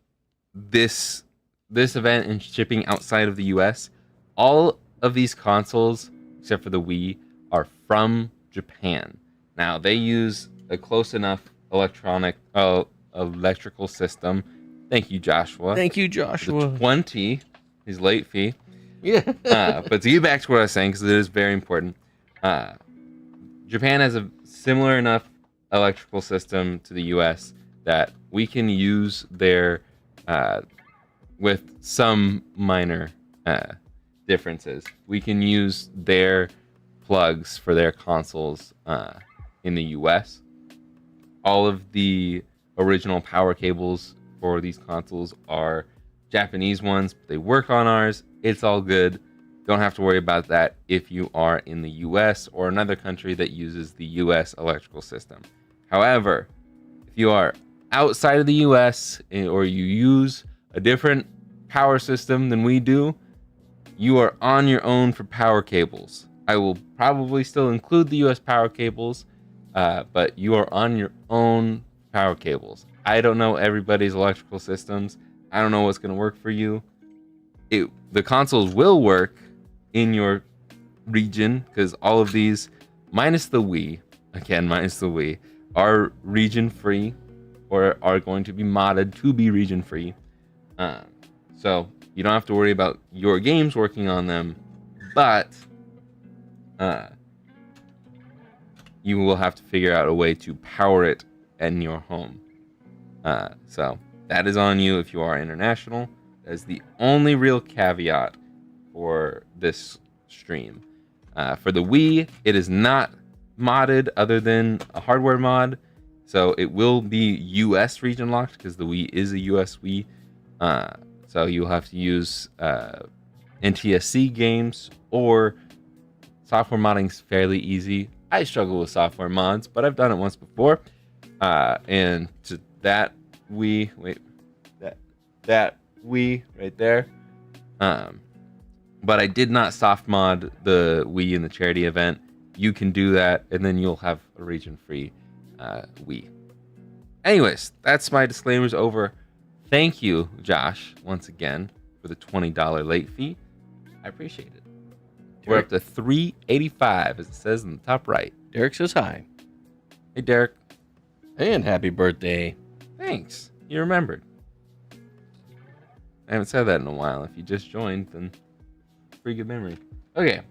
this event and shipping outside of the US. All of these consoles, except for the Wii, are from Japan. Now, they use a close enough electrical system. Thank you, Joshua. Thank you, Joshua. The 20, his late fee. Yeah. But to get back to what I was saying, because it is very important, Japan has a similar enough electrical system to the US that we can use their, with some minor differences, we can use their plugs for their consoles in the US. All of the original power cables for these consoles are Japanese ones. They work on ours. It's all good. Don't have to worry about that if you are in the US or another country that uses the US electrical system. However, if you are outside of the US or you use a different power system than we do, you are on your own for power cables. I will probably still include the US power cables, but you are on your own power cables. I don't know everybody's electrical systems. I don't know what's going to work for you. The consoles will work in your region because all of these, minus the Wii, are region free or are going to be modded to be region free. So you don't have to worry about your games working on them, but you will have to figure out a way to power it in your home. So that is on you if you are international. That is the only real caveat for this stream. For the Wii, it is not modded other than a hardware mod. So it will be US region locked because the Wii is a US Wii. So you'll have to use NTSC games, or software modding's fairly easy. I struggle with software mods, but I've done it once before. And to that Wii, that Wii right there. But I did not soft mod the Wii in the charity event. You can do that, and then you'll have a region-free Wii. Anyways, that's my disclaimers over. Thank you, Josh, once again, for the $20 late fee. I appreciate it. We're up to $3.85, as it says in the top right. Derek says hi. Hey, Derek. And happy birthday. Thanks. You remembered. I haven't said that in a while. If you just joined, then pretty good memory. Okay.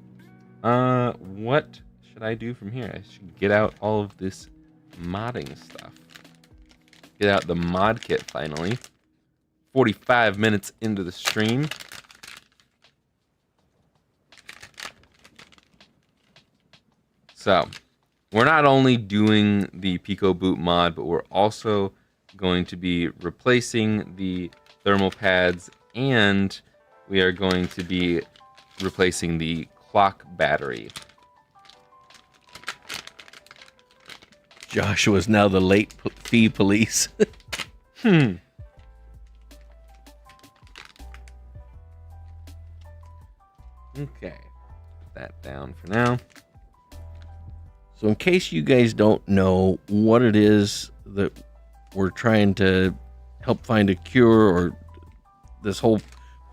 What should I do from here? I should get out all of this modding stuff. Get out the mod kit finally. 45 minutes into the stream. So, we're not only doing the PicoBoot mod, but we're also going to be replacing the thermal pads, and we are going to be replacing the clock battery. Joshua is now the late fee police. Okay. Put that down for now. So in case you guys don't know what it is that we're trying to help find a cure, or this whole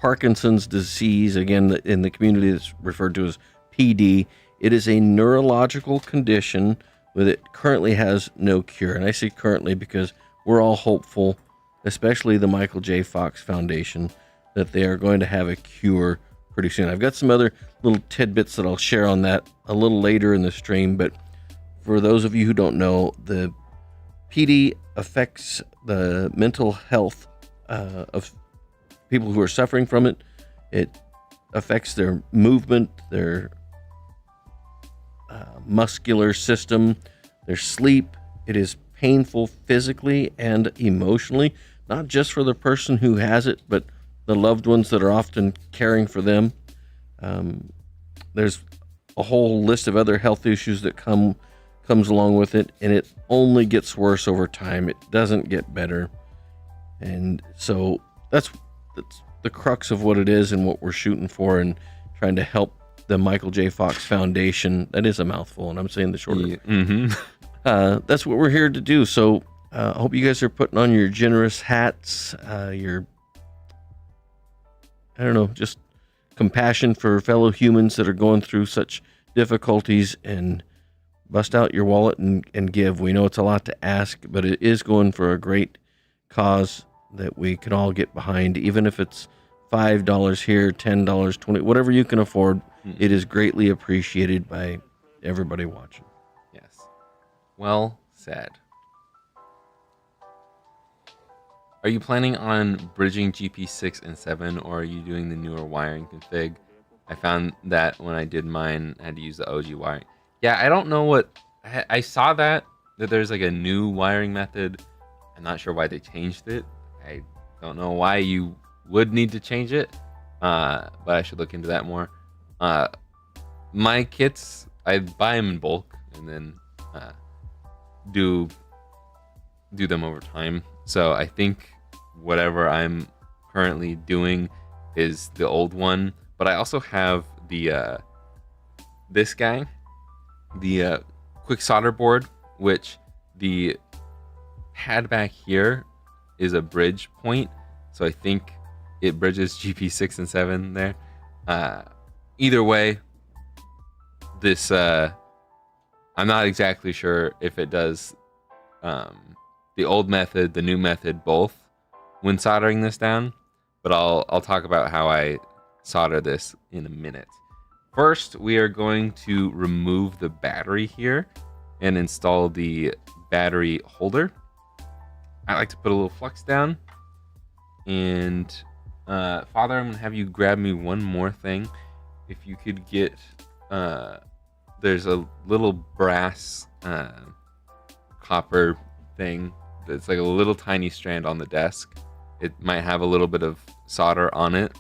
Parkinson's disease, again, in the community that's referred to as PD, it is a neurological condition that it currently has no cure. And I say currently because we're all hopeful, especially the Michael J. Fox Foundation, that they are going to have a cure pretty soon. I've got some other little tidbits that I'll share on that a little later in the stream, but for those of you who don't know, the PD affects the mental health of people who are suffering from it. It affects their movement, their muscular system, their sleep. It is painful physically and emotionally, not just for the person who has it, but the loved ones that are often caring for them. There's a whole list of other health issues that comes along with it, and it only gets worse over time. It doesn't get better. And so that's the crux of what it is and what we're shooting for, and trying to help the Michael J. Fox Foundation. That is a mouthful, and I'm saying the shorter. Yeah. That's what we're here to do. So I hope you guys are putting on your generous hats, your, I don't know, just compassion for fellow humans that are going through such difficulties, and bust out your wallet and give. We know it's a lot to ask, but it is going for a great cause that we can all get behind, even if it's $5 here, $10, $20, whatever you can afford. It is greatly appreciated by everybody watching. Yes. Well said. Are you planning on bridging GP6 and 7, or are you doing the newer wiring config? I found that when I did mine, I had to use the OG wiring. Yeah, I don't know what... I saw that there's like a new wiring method. I'm not sure why they changed it. I don't know why you would need to change it, but I should look into that more. My kits, I buy them in bulk and then do them over time. So I think whatever I'm currently doing is the old one, but I also have the this guy, the quick solder board, which the pad back here is a bridge point. So I think it bridges GP6 and 7 there. Either way, this I'm not exactly sure if it does the old method, the new method, both when soldering this down. But I'll talk about how I solder this in a minute. First, we are going to remove the battery here and install the battery holder. I like to put a little flux down. And Father, I'm gonna have you grab me one more thing. If you could get, there's a little brass copper thing that's like a little tiny strand on the desk. It might have a little bit of solder on it.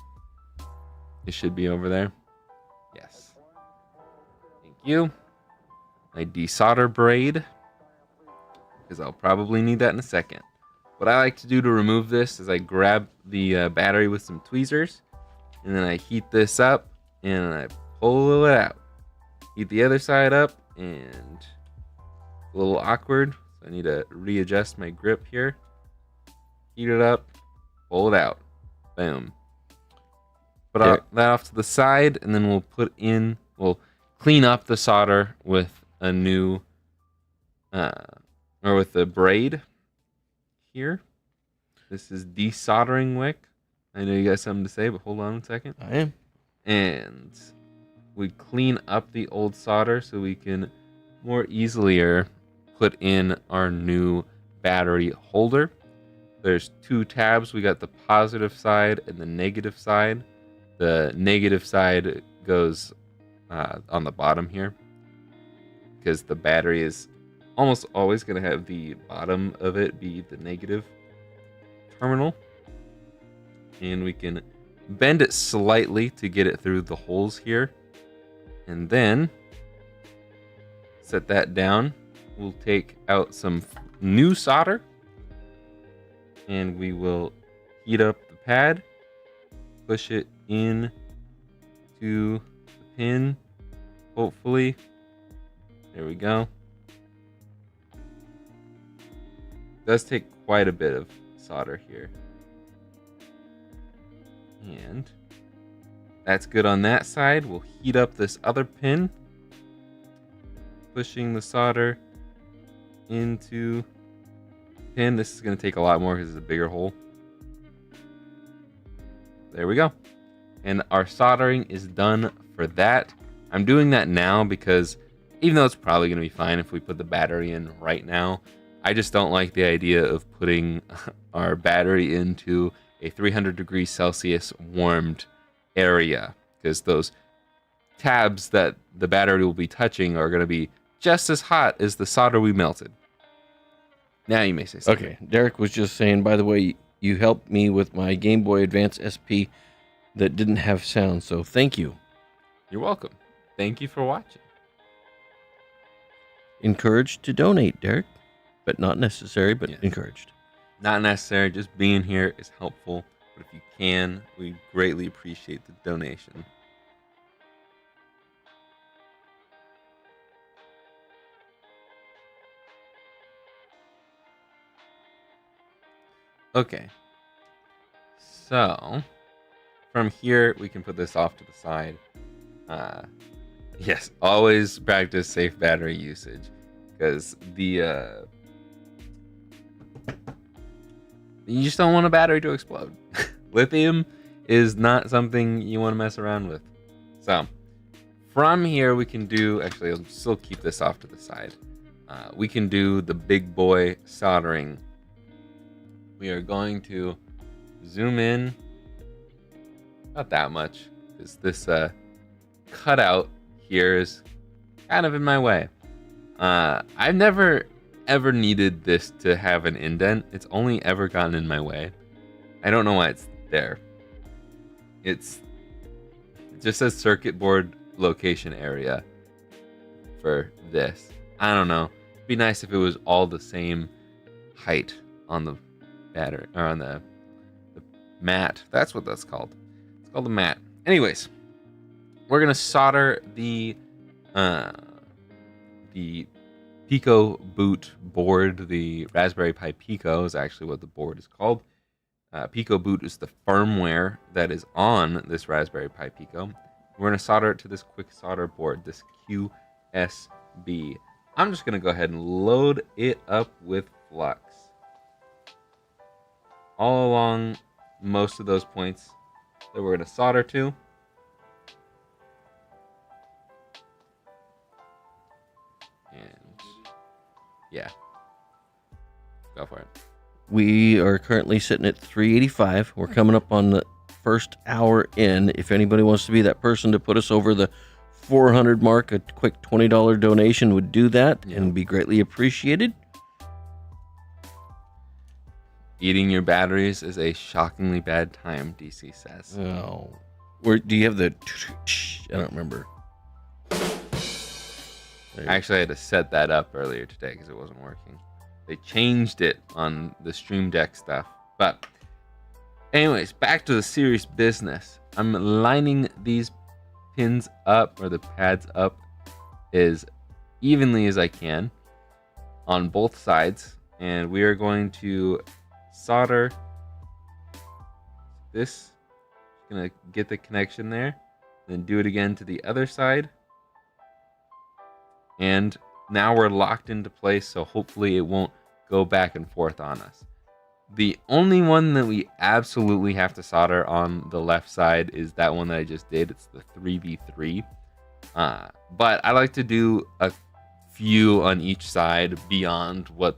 It should be over there. Yes. Thank you. My desolder braid, because I'll probably need that in a second. What I like to do to remove this is I grab the battery with some tweezers, and then I heat this up, and I pull it out. Heat the other side up, and a little awkward, so I need to readjust my grip here. Heat it up, pull it out. Boom. Put that off to the side, and then we'll clean up the solder with a new, or with the braid here. This is desoldering wick. I know you got something to say, but hold on a second. I am. And we clean up the old solder so we can more easily put in our new battery holder. There's two tabs. We got the positive side and the negative side. The negative side goes on the bottom here, because the battery is almost always going to have the bottom of it be the negative terminal. And we can bend it slightly to get it through the holes here. And then set that down. We'll take out some new solder, and we will heat up the pad, push it in to the pin, hopefully. There we go. Does take quite a bit of solder here. And that's good on that side. We'll heat up this other pin, pushing the solder into the pin. This is going to take a lot more because it's a bigger hole. There we go. And our soldering is done for that. I'm doing that now because even though it's probably going to be fine if we put the battery in right now, I just don't like the idea of putting our battery into a 300 degrees Celsius warmed area, because those tabs that the battery will be touching are going to be just as hot as the solder we melted. Now you may say something. Okay, Derek was just saying, by the way, you helped me with my Game Boy Advance SP that didn't have sound, so thank you. You're welcome. Thank you for watching. Encouraged to donate, Derek, but not necessary, but Yes. encouraged. Not necessary, just being here is helpful. But if you can, we greatly appreciate the donation. Okay. So, from here, we can put this off to the side. Yes, always practice safe battery usage, because you just don't want a battery to explode. Lithium is not something you want to mess around with. So, from here we can do, actually I'll still keep this off to the side. We can do the big boy soldering. We are going to zoom in, not that much, because this cutout here is kind of in my way. I've never ever needed this to have an indent. It's only ever gotten in my way. I don't know why it's there. It just says circuit board location area for this. I don't know. It'd be nice if it was all the same height on the battery, or on the mat. That's what that's called. It's called the mat. Anyways, we're gonna solder the PicoBoot board. The Raspberry Pi Pico is actually what the board is called. PicoBoot is the firmware that is on this Raspberry Pi Pico. We're going to solder it to this quick solder board, this QSB. I'm just going to go ahead and load it up with flux all along most of those points that we're going to solder to. And yeah, go for it. We are currently sitting at 385. We're coming up on the first hour in. If anybody wants to be that person to put us over the 400 mark, a quick $20 donation would do that and be greatly appreciated. Eating your batteries is a shockingly bad time, DC says. Oh, where do you have the? I don't remember. Actually, I had to set that up earlier today because it wasn't working. They changed it on the Stream Deck stuff. But anyways, back to the serious business. I'm lining these pins up, or the pads up, as evenly as I can on both sides. And we are going to solder this. Gonna get the connection there. Then do it again to the other side. And now we're locked into place, so hopefully it won't go back and forth on us. The only one that we absolutely have to solder on the left side is that one that I just did. It's the 3v3. But I like to do a few on each side beyond what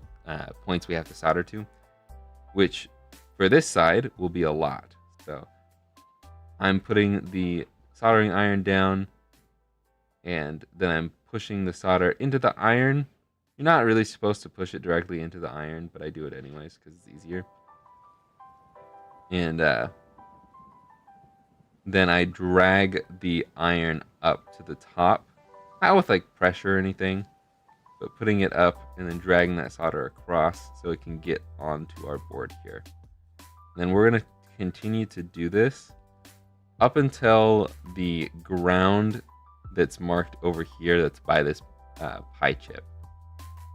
points we have to solder to, which for this side will be a lot. So I'm putting the soldering iron down, and then I'm pushing the solder into the iron. You're not really supposed to push it directly into the iron, but I do it anyways because it's easier. And then I drag the iron up to the top, not with like pressure or anything, but putting it up and then dragging that solder across so it can get onto our board here. And then we're going to continue to do this up until the ground that's marked over here that's by this Pi chip,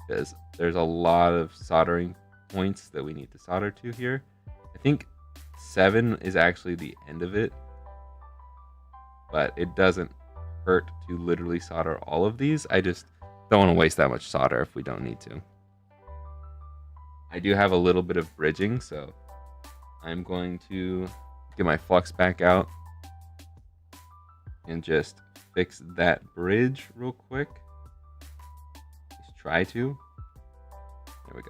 because there's a lot of soldering points that we need to solder to here. I think 7 is actually the end of it, but it doesn't hurt to literally solder all of these. I just don't want to waste that much solder if we don't need to. I do have a little bit of bridging, so I'm going to get my flux back out and just fix that bridge real quick. Just try to. There we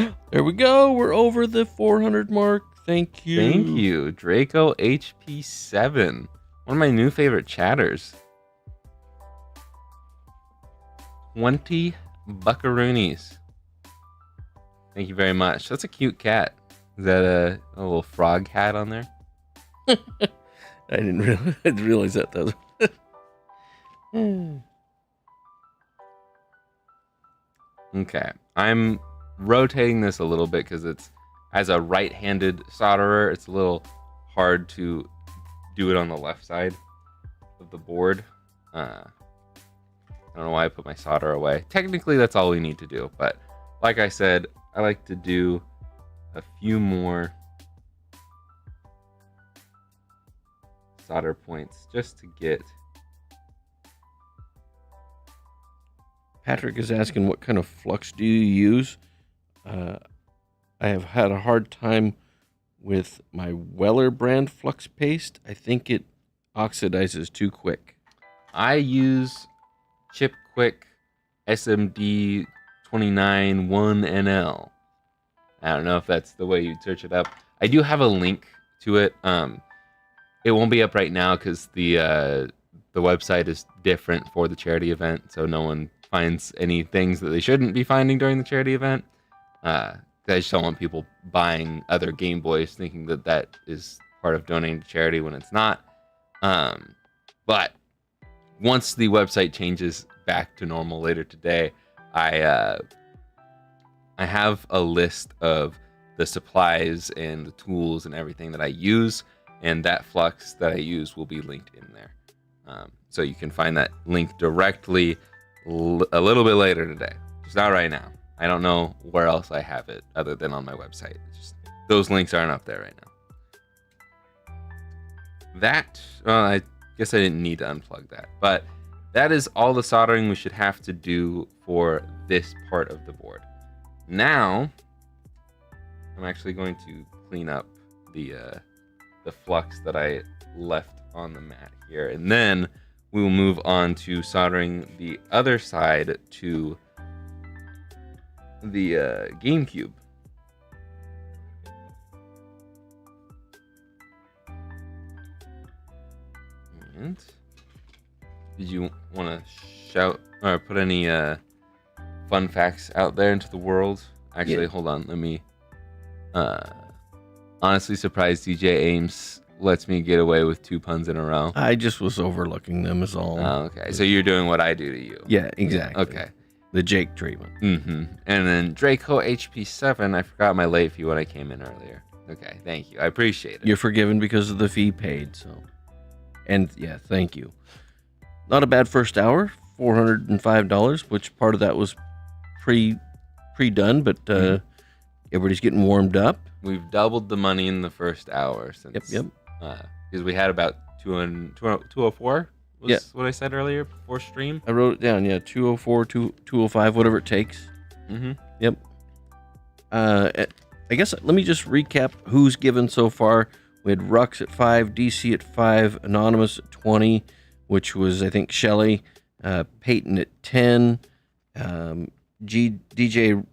go. There we go. We're over the 400 mark. Thank you. Thank you, Draco HP7. One of my new favorite chatters. 20 buckaroonies. Thank you very much. That's a cute cat. Is that a little frog hat on there? I didn't realize that though. Okay, I'm rotating this a little bit because it's, as a right-handed solderer, it's a little hard to do it on the left side of the board. I don't know why I put my solder away. Technically, that's all we need to do, but like I said, I like to do a few more solder points just to get. Patrick is asking, what kind of flux do you use? I have had a hard time with my Weller brand flux paste. I think it oxidizes too quick. I use Chip Quick SMD 29 1NL. I don't know if that's the way you'd search it up. I do have a link to it. It won't be up right now because the website is different for the charity event, so no one finds any things that they shouldn't be finding during the charity event. I just don't want people buying other Game Boys thinking that that is part of donating to charity when it's not. But once the website changes back to normal later today, I have a list of the supplies and the tools and everything that I use, and that flux that I use will be linked in there. So you can find that link directly a little bit later today. Just not right now. I don't know where else I have it other than on my website. It's just those links aren't up there right now. I guess I didn't need to unplug that, but that is all the soldering we should have to do for this part of the board. Now, I'm actually going to clean up the flux that I left on the mat here, and then we will move on to soldering the other side to the GameCube. And did you want to shout or put any fun facts out there into the world? Actually, hold on. Let me. Honestly, surprised DJ Ames lets me get away with 2 puns in a row. I just was overlooking them is all. Oh, okay. So you're doing what I do to you. Yeah, exactly. Okay. The Jake treatment. Mm-hmm. And then Draco HP7. I forgot my late fee when I came in earlier. Okay, thank you. I appreciate it. You're forgiven because of the fee paid. So, and yeah, thank you. Not a bad first hour. $405, which part of that was pre-done, but everybody's getting warmed up. We've doubled the money in the first hour since. Yep. Because we had about 204 was what I said earlier before stream. I wrote it down. Yeah, 204, 205, whatever it takes. Mm-hmm. Yep. I guess let me just recap who's given so far. We had Rux at 5, DC at 5, Anonymous at 20, which was I think Shelly, Peyton at 10, DJ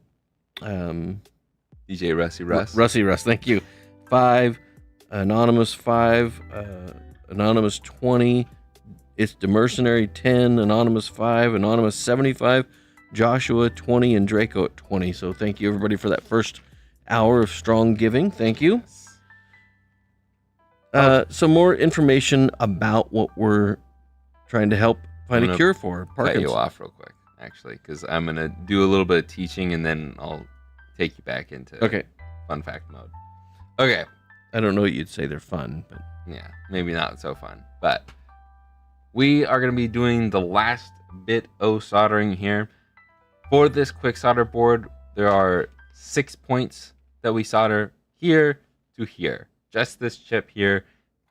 Rusty Russ. Rusty Russ, thank you. 5, Anonymous 5, Anonymous 20, It's the Mercenary 10, Anonymous 5, Anonymous 75, Joshua 20, and Draco at 20. So thank you everybody for that first hour of strong giving. Thank you. Some more information about what we're trying to help find a cure for. Cut you off real quick, actually, because I'm going to do a little bit of teaching and then I'll take you back into fun fact mode. Okay. I don't know what you'd say they're fun, but yeah, maybe not so fun. But we are going to be doing the last bit of soldering here. For this quick solder board, there are 6 points that we solder here to here. Just this chip here.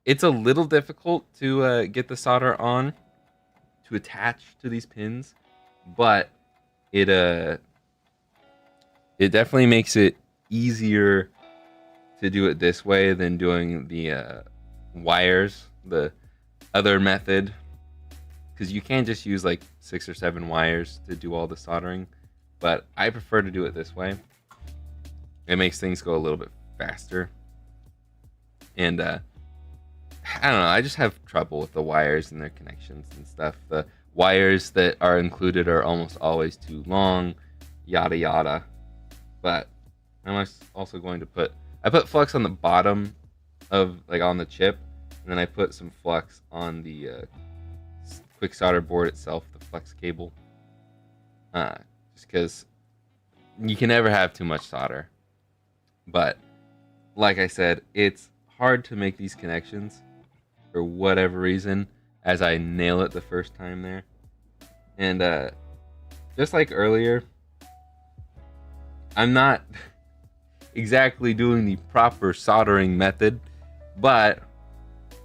It's a little difficult to get the solder on to attach to these pins, but it definitely makes it easier to do it this way than doing the wires, the other method, because you can just use like 6 or 7 wires to do all the soldering, but I prefer to do it this way. It makes things go a little bit faster. And I don't know, I just have trouble with the wires and their connections and stuff. The wires that are included are almost always too long, yada yada. But I'm also going to I put flux on the bottom of, like, on the chip, and then I put some flux on the quick solder board itself, the flex cable. Just because you can never have too much solder. But like I said, it's hard to make these connections for whatever reason, as I nail it the first time there. And just like earlier, I'm not exactly doing the proper soldering method, but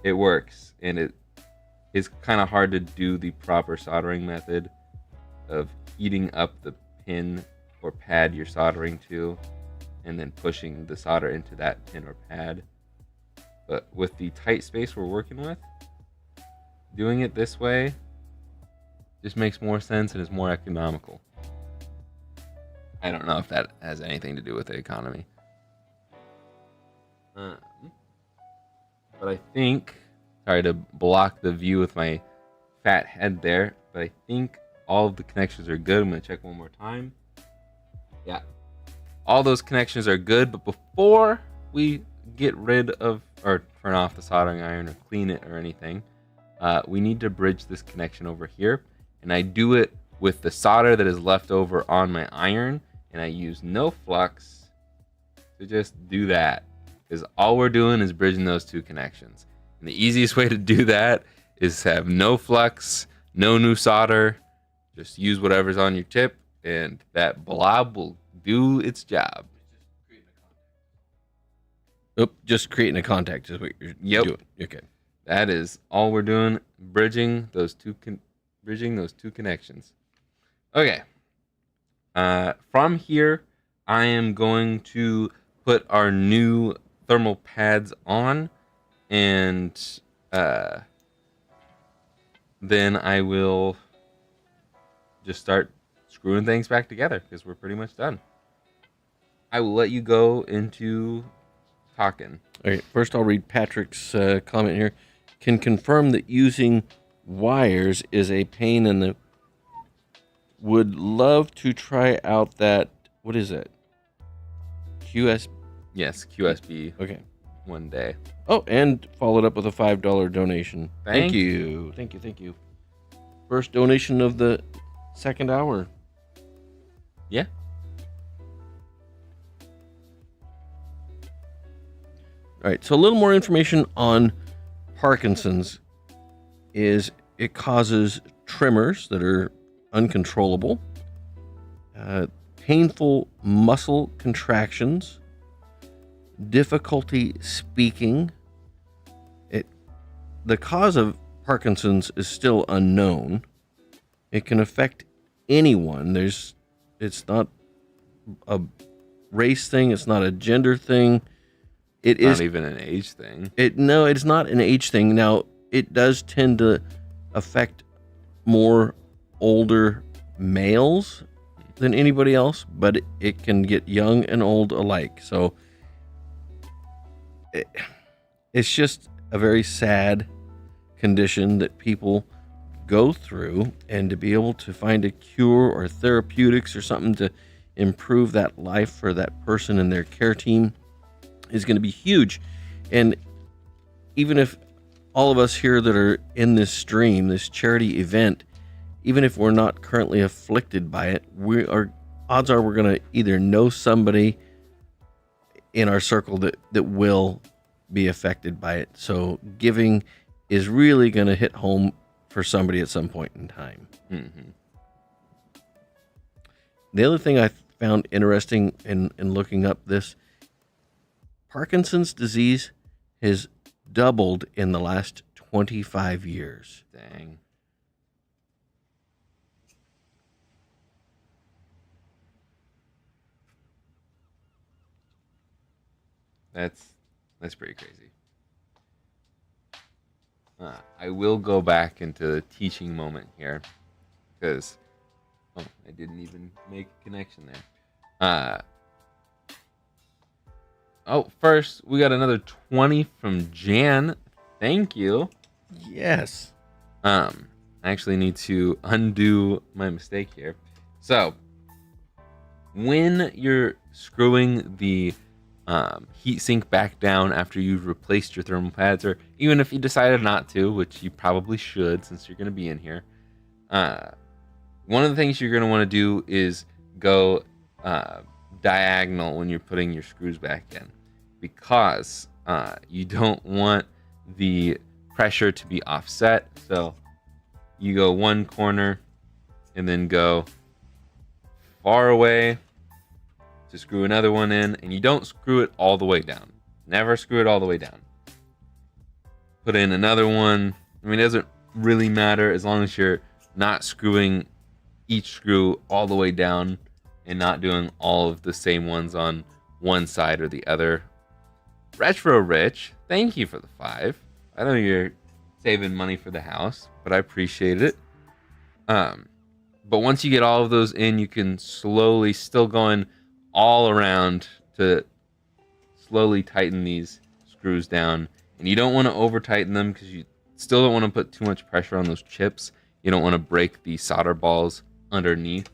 it works. And it is kind of hard to do the proper soldering method of heating up the pin or pad you're soldering to and then pushing the solder into that pin or pad. But with the tight space we're working with, doing it this way just makes more sense and is more economical. I don't know if that has anything to do with the economy. But I think, sorry to block the view with my fat head there, but I think all of the connections are good. I'm going to check one more time. Yeah. All those connections are good, but before we get rid of or turn off the soldering iron or clean it or anything, we need to bridge this connection over here. And I do it with the solder that is left over on my iron, and I use no flux to just do that, because all we're doing is bridging those two connections. And the easiest way to do that is to have no flux, no new solder, just use whatever's on your tip, and that blob will do its job. Oh, just creating a contact is what you're doing. Okay. That is all we're doing. Bridging those two connections. Okay. From here, I am going to put our new thermal pads on, and then I will just start screwing things back together because we're pretty much done. I will let you go into talking. Okay, first I'll read Patrick's comment here. Can confirm that using wires is a pain in the... Would love to try out that... What is it? QS... Yes, QSB. Okay. One day. Oh, and followed up with a $5 donation. Thank you. Thank you. First donation of the second hour. Yeah. All right, so a little more information on Parkinson's is it causes tremors that are uncontrollable, painful muscle contractions, difficulty speaking. The cause of Parkinson's is still unknown. It can affect anyone. It's not a race thing. It's not a gender thing. It is not even an age thing. No, it's not an age thing. Now, it does tend to affect more older males than anybody else, but it can get young and old alike. So it's just a very sad condition that people go through, and to be able to find a cure or therapeutics or something to improve that life for that person and their care team is going to be huge. And even if all of us here that are in this stream, this charity event, even if we're not currently afflicted by it, odds are we're going to either know somebody in our circle that will be affected by it. So giving is really going to hit home for somebody at some point in time. Mm-hmm. The other thing I found interesting in looking up this, Parkinson's disease has doubled in the last 25 years. Dang. That's pretty crazy. I will go back into the teaching moment here because I didn't even make a connection there. First, we got another 20 from Jan. Thank you. Yes. I actually need to undo my mistake here. So, when you're screwing the heatsink back down after you've replaced your thermal pads, or even if you decided not to, which you probably should since you're going to be in here, one of the things you're going to want to do is go diagonal when you're putting your screws back in, because you don't want the pressure to be offset. So you go one corner and then go far away to screw another one in, and you don't screw it all the way down. Never screw it all the way down. Put in another one. I mean, it doesn't really matter as long as you're not screwing each screw all the way down and not doing all of the same ones on one side or the other. Retro Rich, thank you for the 5. I know you're saving money for the house, but I appreciate it. But once you get all of those in, you can slowly, still going all around to slowly tighten these screws down. And you don't want to over tighten them because you still don't want to put too much pressure on those chips. You don't want to break the solder balls underneath.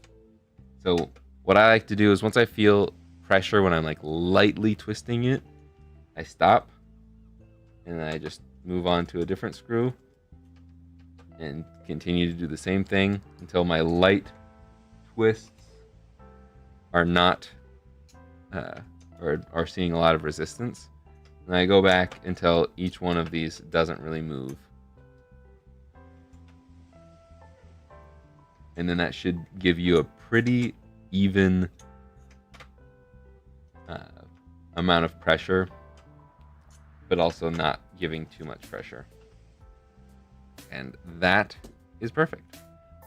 So what I like to do is once I feel pressure, when I'm like lightly twisting it, I stop and then I just move on to a different screw and continue to do the same thing until my light twists are not or are seeing a lot of resistance. And I go back until each one of these doesn't really move. And then that should give you a pretty even amount of pressure but also not giving too much pressure. And that is perfect.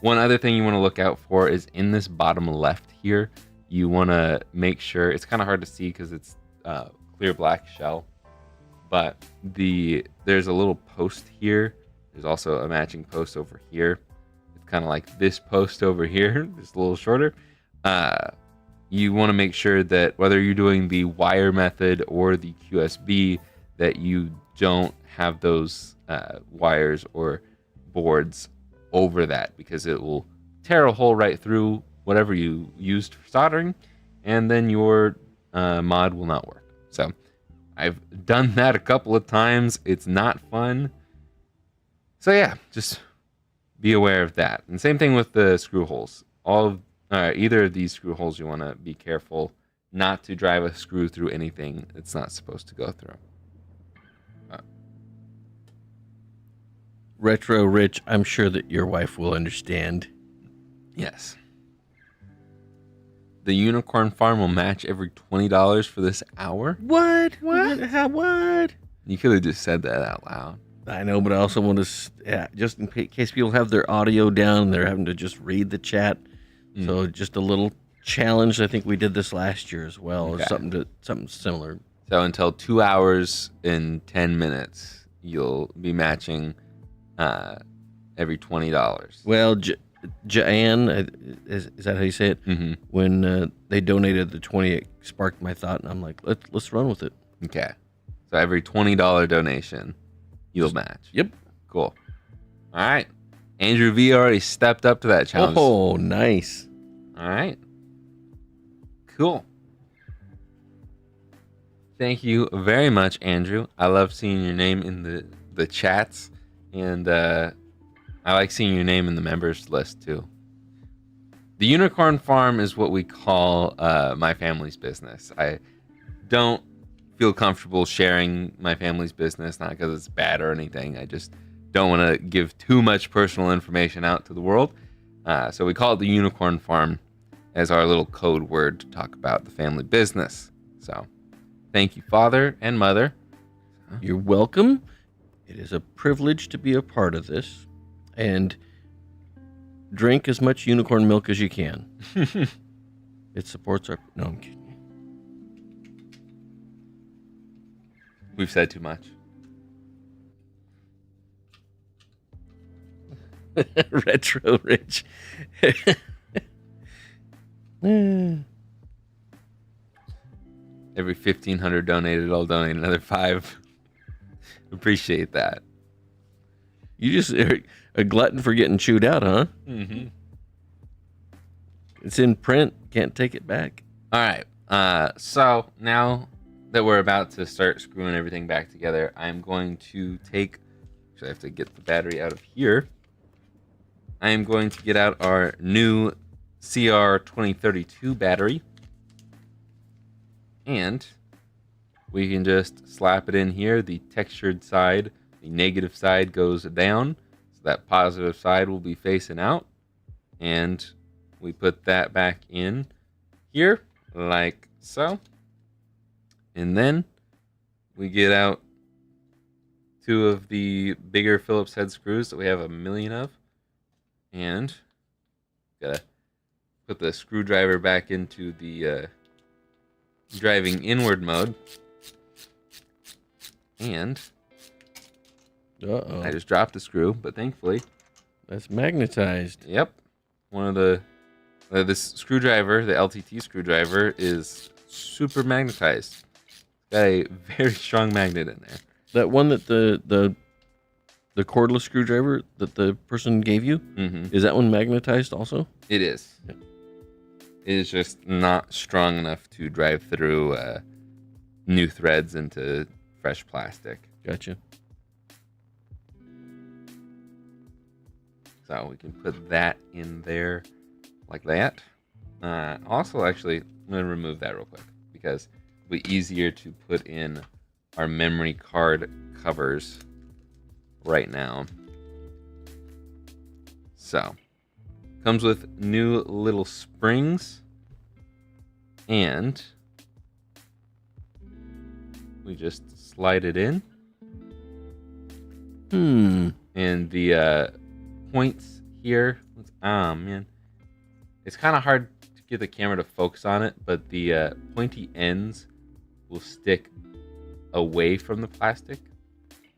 One other thing you want to look out for is in this bottom left here, you want to make sure, it's kind of hard to see because it's clear black shell, but there's a little post here. There's also a matching post over here. It's kind of like this post over here, just a little shorter. You want to make sure that whether you're doing the wire method or the QSB, that you don't have those wires or boards over that, because it will tear a hole right through whatever you used for soldering, and then your mod will not work. So I've done that a couple of times. It's not fun. So yeah, just be aware of that. And same thing with the screw holes. Either of these screw holes, you want to be careful not to drive a screw through anything it's not supposed to go through. Retro Rich, I'm sure that your wife will understand. Yes. The Unicorn Farm will match every $20 for this hour. What? What? You could have just said that out loud. I know, but I also want to, just in case people have their audio down, they're having to just read the chat. So just a little challenge. I think we did this last year as well, or something similar. So until 2 hours and 10 minutes, you'll be matching every $20. Well, Jan, is that how you say it? Mm-hmm. When they donated the 20, it sparked my thought, and I'm like, let's run with it. Okay. So every $20 donation, you'll match. Yep. Cool. All right. Andrew V already stepped up to that challenge. Oh, nice. All right. Cool. Thank you very much, Andrew. I love seeing your name in the chats, and I like seeing your name in the members list too. The Unicorn Farm is what we call my family's business. I don't feel comfortable sharing my family's business, not because it's bad or anything. I just don't want to give too much personal information out to the world. So we call it the Unicorn Farm as our little code word to talk about the family business. So thank you, Father and Mother. You're welcome. It is a privilege to be a part of this. And drink as much unicorn milk as you can. It supports our... No, I'm kidding. We've said too much. Retro Rich. Every 1,500 donated, I'll donate another 5. Appreciate that. You just are a glutton for getting chewed out, huh? Mm-hmm. It's in print. Can't take it back. All right. So now that we're about to start screwing everything back together, I'm going to take... Actually, I have to get the battery out of here. I am going to get out our new CR2032 battery. And we can just slap it in here. The textured side, the negative side goes down. So that positive side will be facing out. And we put that back in here like so. And then we get out 2 of the bigger Phillips head screws that we have a million of. And gotta put the screwdriver back into the driving inward mode. And I just dropped the screw, but thankfully that's magnetized. Yep. One of the this screwdriver, the LTT screwdriver, is super magnetized. Got a very strong magnet in there. That one that the cordless screwdriver that the person gave you, is that one magnetized also? It is. Yeah. It is just not strong enough to drive through new threads into fresh plastic. Gotcha. So we can put that in there like that. Also, actually, I'm going to remove that real quick because it'll be easier to put in our memory card covers right now. So, comes with new little springs, and we just slide it in Hmm. And the points here, oh man, it's kind of hard to get the camera to focus on it, but the pointy ends will stick away from the plastic,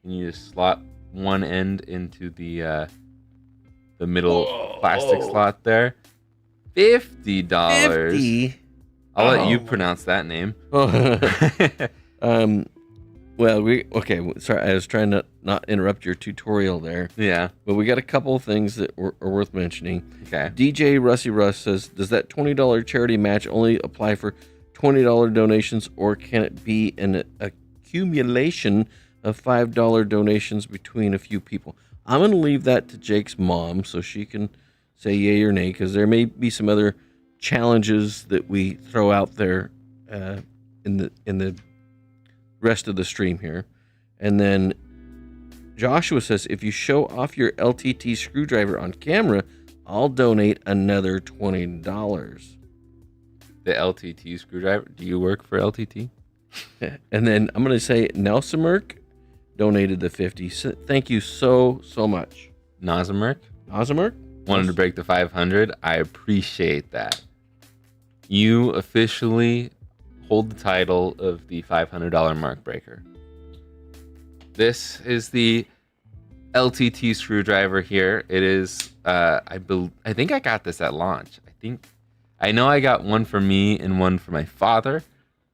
and you just slot one end into the middle plastic slot there. $50. 50. I'll let you pronounce that name. Okay. Sorry, I was trying to not interrupt your tutorial there. Yeah. But we got a couple of things that are worth mentioning. Okay. DJ Rusty Russ says, does that $20 charity match only apply for $20 donations, or can it be an accumulation of $5 donations between a few people? I'm going to leave that to Jake's mom so she can say yay or nay, because there may be some other challenges that we throw out there in the rest of the stream here. And then Joshua says, if you show off your LTT screwdriver on camera, I'll donate another $20. The LTT screwdriver? Do you work for LTT? And then I'm going to say Nelsamerk donated the 50. Thank you so much. Nazamerk? Wanted to break the 500. I appreciate that. You officially hold the title of the $500 mark breaker. This is the LTT screwdriver here. It is, I think I got this at launch. I know I got one for me and one for my father,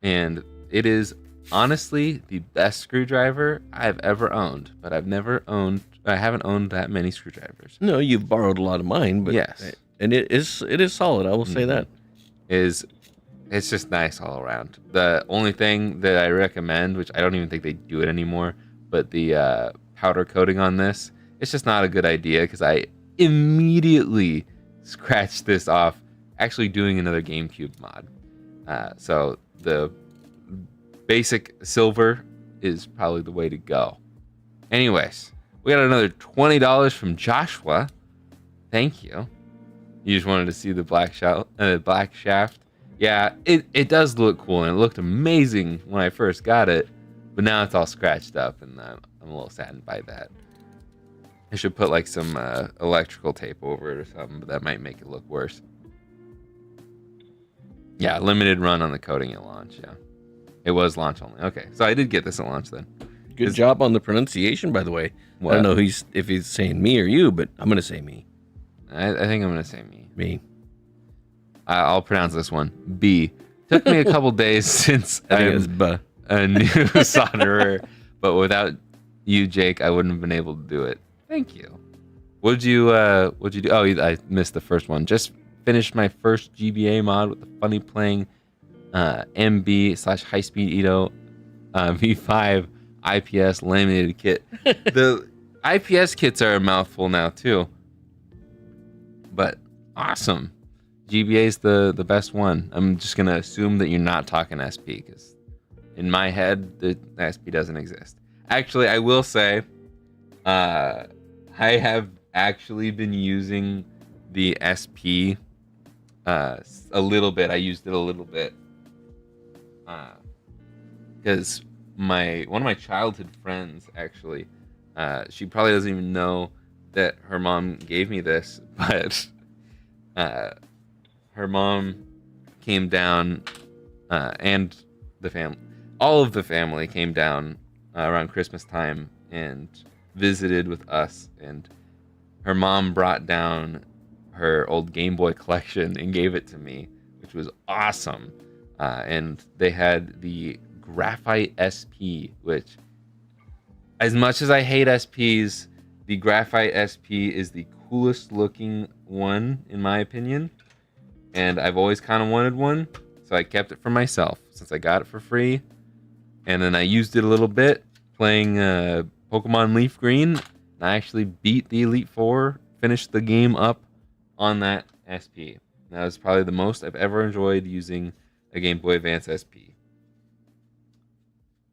and it is honestly the best screwdriver I've ever owned, but I haven't owned that many screwdrivers. No, you've borrowed a lot of mine, but yes, and it is solid. I will say that. It's just nice all around. The only thing that I recommend, which I don't even think they do it anymore, but the powder coating on this, it's just not a good idea, because I immediately scratched this off actually doing another GameCube mod. So the basic silver is probably the way to go. Anyways, we got another $20 from Joshua. Thank you. You just wanted to see the black shaft. Yeah, it does look cool, and it looked amazing when I first got it, but now it's all scratched up, and I'm a little saddened by that. I should put like some electrical tape over it or something, but that might make it look worse. Yeah, limited run on the coating at launch, yeah. It was launch only. Okay, so I did get this at launch then. Good job on the pronunciation, by the way. What? I don't know if he's saying me or you, but I'm going to say me. I think I'm going to say me. Me. I'll pronounce this one. B. Took me a couple days since I'm a new solderer, but without you, Jake, I wouldn't have been able to do it. Thank you. What'd you do? Oh, I missed the first one. Just finished my first GBA mod with the funny playing MB/high-speed Edo V5 IPS laminated kit. The IPS kits are a mouthful now too, but awesome. GBA is the best one. I'm just gonna assume that you're not talking SP, because in my head the SP doesn't exist. Actually, I will say, I have actually been using the SP a little bit. I used it a little bit because one of my childhood friends, actually, she probably doesn't even know that her mom gave me this, but her mom came down, and all of the family came down around Christmas time and visited with us, and her mom brought down her old Game Boy collection and gave it to me, which was awesome. And they had the Graphite SP, which, as much as I hate SPs, the Graphite SP is the coolest looking one in my opinion, and I've always kind of wanted one, so I kept it for myself since I got it for free. And then I used it a little bit playing Pokemon Leaf Green, and I actually beat the Elite Four, finished the game up on that SP. That was probably the most I've ever enjoyed using a Game Boy Advance SP.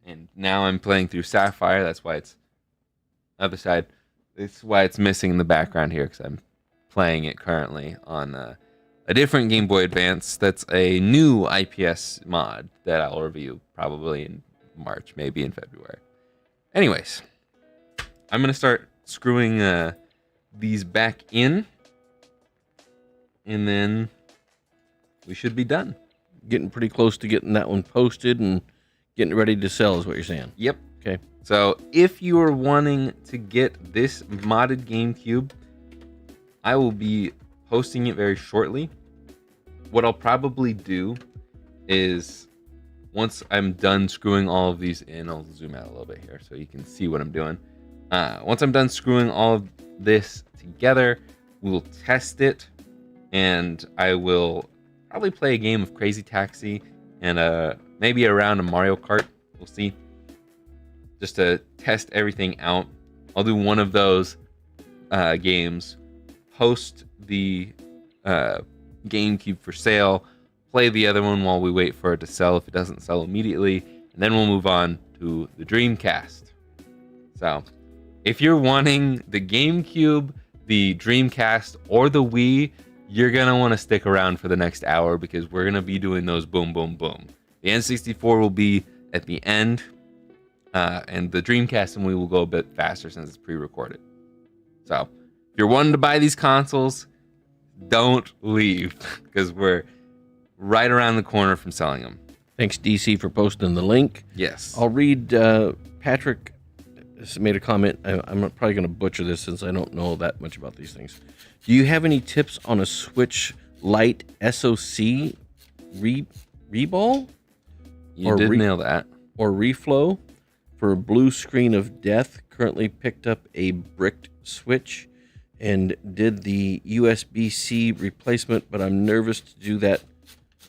And now I'm playing through Sapphire. That's why it's other side. That's why it's missing in the background here, because I'm playing it currently on a different Game Boy Advance. That's a new IPS mod that I'll review probably in March, maybe in February. Anyways, I'm gonna start screwing these back in, and then we should be done. Getting pretty close to getting that one posted and getting ready to sell is what you're saying. Yep. Okay. So if you are wanting to get this modded GameCube, I will be posting it very shortly. What I'll probably do is, once I'm done screwing all of these in, I'll zoom out a little bit here so you can see what I'm doing. Once I'm done screwing all of this together, we'll test it, and I will probably play a game of Crazy Taxi and maybe a round of Mario Kart. We'll see. Just to test everything out. I'll do one of those games, post the GameCube for sale, play the other one while we wait for it to sell if it doesn't sell immediately, and then we'll move on to the Dreamcast. So, if you're wanting the GameCube, the Dreamcast, or the Wii, you're going to want to stick around for the next hour because we're going to be doing those boom, boom, boom. The N64 will be at the end, and the Dreamcast and Wii will go a bit faster since it's pre-recorded. So, if you're wanting to buy these consoles, don't leave because we're right around the corner from selling them. Thanks, DC, for posting the link. Yes. I'll read. Patrick made a comment. I'm probably going to butcher this since I don't know that much about these things. Do you have any tips on a Switch Lite SoC reball? You did nail that. Or reflow for a blue screen of death? Currently picked up a bricked Switch and did the USB-C replacement, but I'm nervous to do that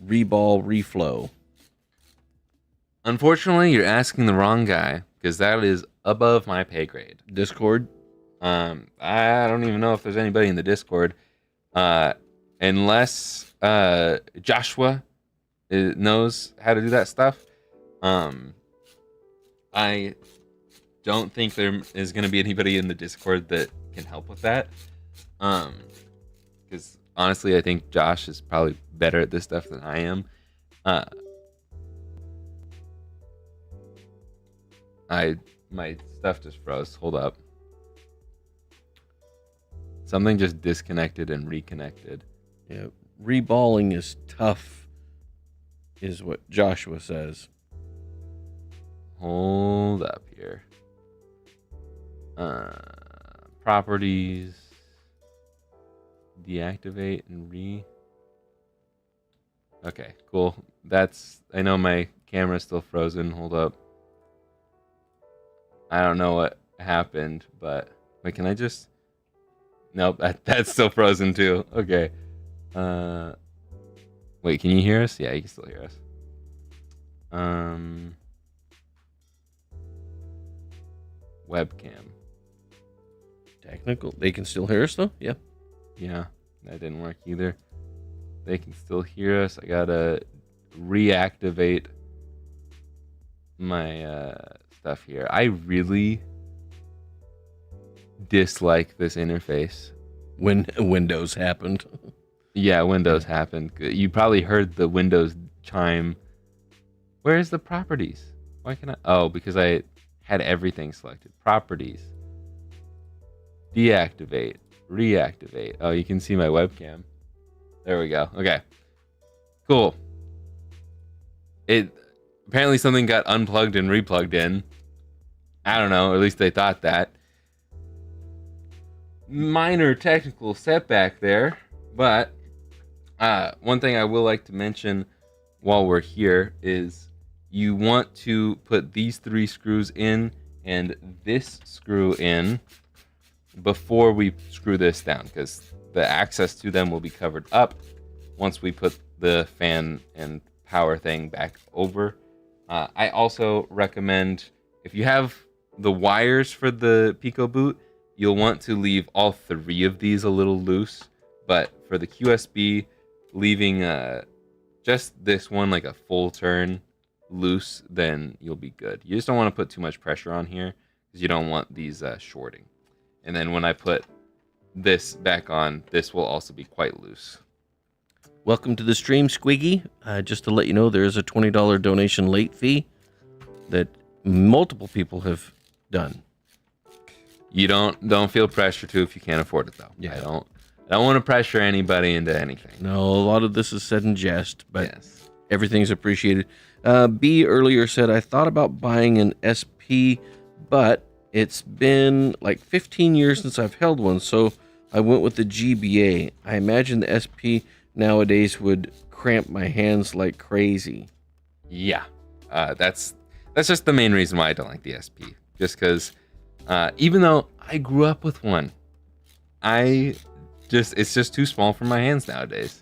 reball reflow. Unfortunately, you're asking the wrong guy because that is above my pay grade. Discord? I don't even know if there's anybody in the Discord, unless Joshua knows how to do that stuff. I don't think there is going to be anybody in the Discord that can help with that. Because honestly, I think Josh is probably better at this stuff than I am. My stuff just froze. Hold up. Something just disconnected and reconnected. Yeah, reballing is tough, is what Joshua says. Hold up here. Properties. Deactivate and re. Okay, cool. I know my camera's still frozen. Hold up. I don't know what happened, but wait, can I just? Nope, that's still frozen too. Okay. Wait, can you hear us? Yeah, you can still hear us. Webcam. Technical. They can still hear us though? Yeah. Yeah, that didn't work either. They can still hear us. I gotta reactivate my stuff here. I really dislike this interface. When Windows happened. Yeah, Windows happened. You probably heard the Windows chime. Where's the properties? Why can I? Oh, because I had everything selected. Properties. Deactivate. Reactivate. Oh, you can see my webcam. There we go. Okay. Cool. Apparently something got unplugged and replugged in. I don't know. At least they thought that. Minor technical setback there. But one thing I will like to mention while we're here is you want to put these 3 screws in and this screw in before we screw this down, because the access to them will be covered up once we put the fan and power thing back over. I also recommend, if you have the wires for the PicoBoot, you'll want to leave all 3 of these a little loose, but for the QSB, leaving just this one like a full turn loose, then you'll be good. You just don't want to put too much pressure on here because you don't want these shorting. And then when I put this back on, this will also be quite loose. Welcome to the stream, Squiggy. Just to let you know, there is a $20 donation late fee that multiple people have done. You don't feel pressure to if you can't afford it though. Yeah. I don't want to pressure anybody into anything. No, a lot of this is said in jest, but Yes. everything's appreciated. B earlier said, I thought about buying an SP, but it's been like 15 years since I've held one, so I went with the GBA. I imagine the SP nowadays would cramp my hands like crazy. Yeah. That's just the main reason why I don't like the SP. Just because even though I grew up with one, it's just too small for my hands nowadays.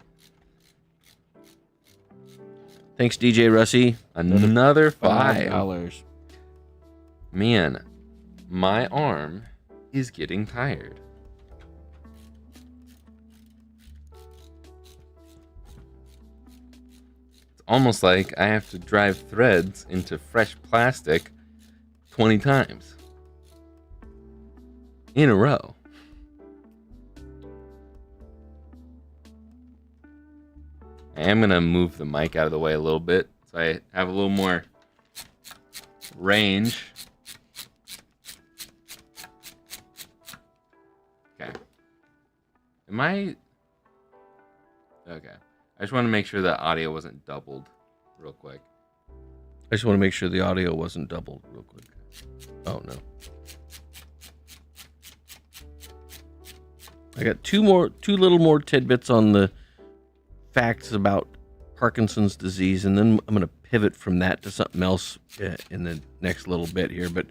Thanks, DJ Russie. Another $5. $5. Man, my arm is getting tired. It's almost like I have to drive threads into fresh plastic 20 times in a row. I am going to move the mic out of the way a little bit so I have a little more range. Okay. Okay. I just want to make sure the audio wasn't doubled real quick. I just want to make sure the audio wasn't doubled real quick. Oh, no. I got two little more tidbits on the facts about Parkinson's disease, and then I'm going to pivot from that to something else in the next little bit here. But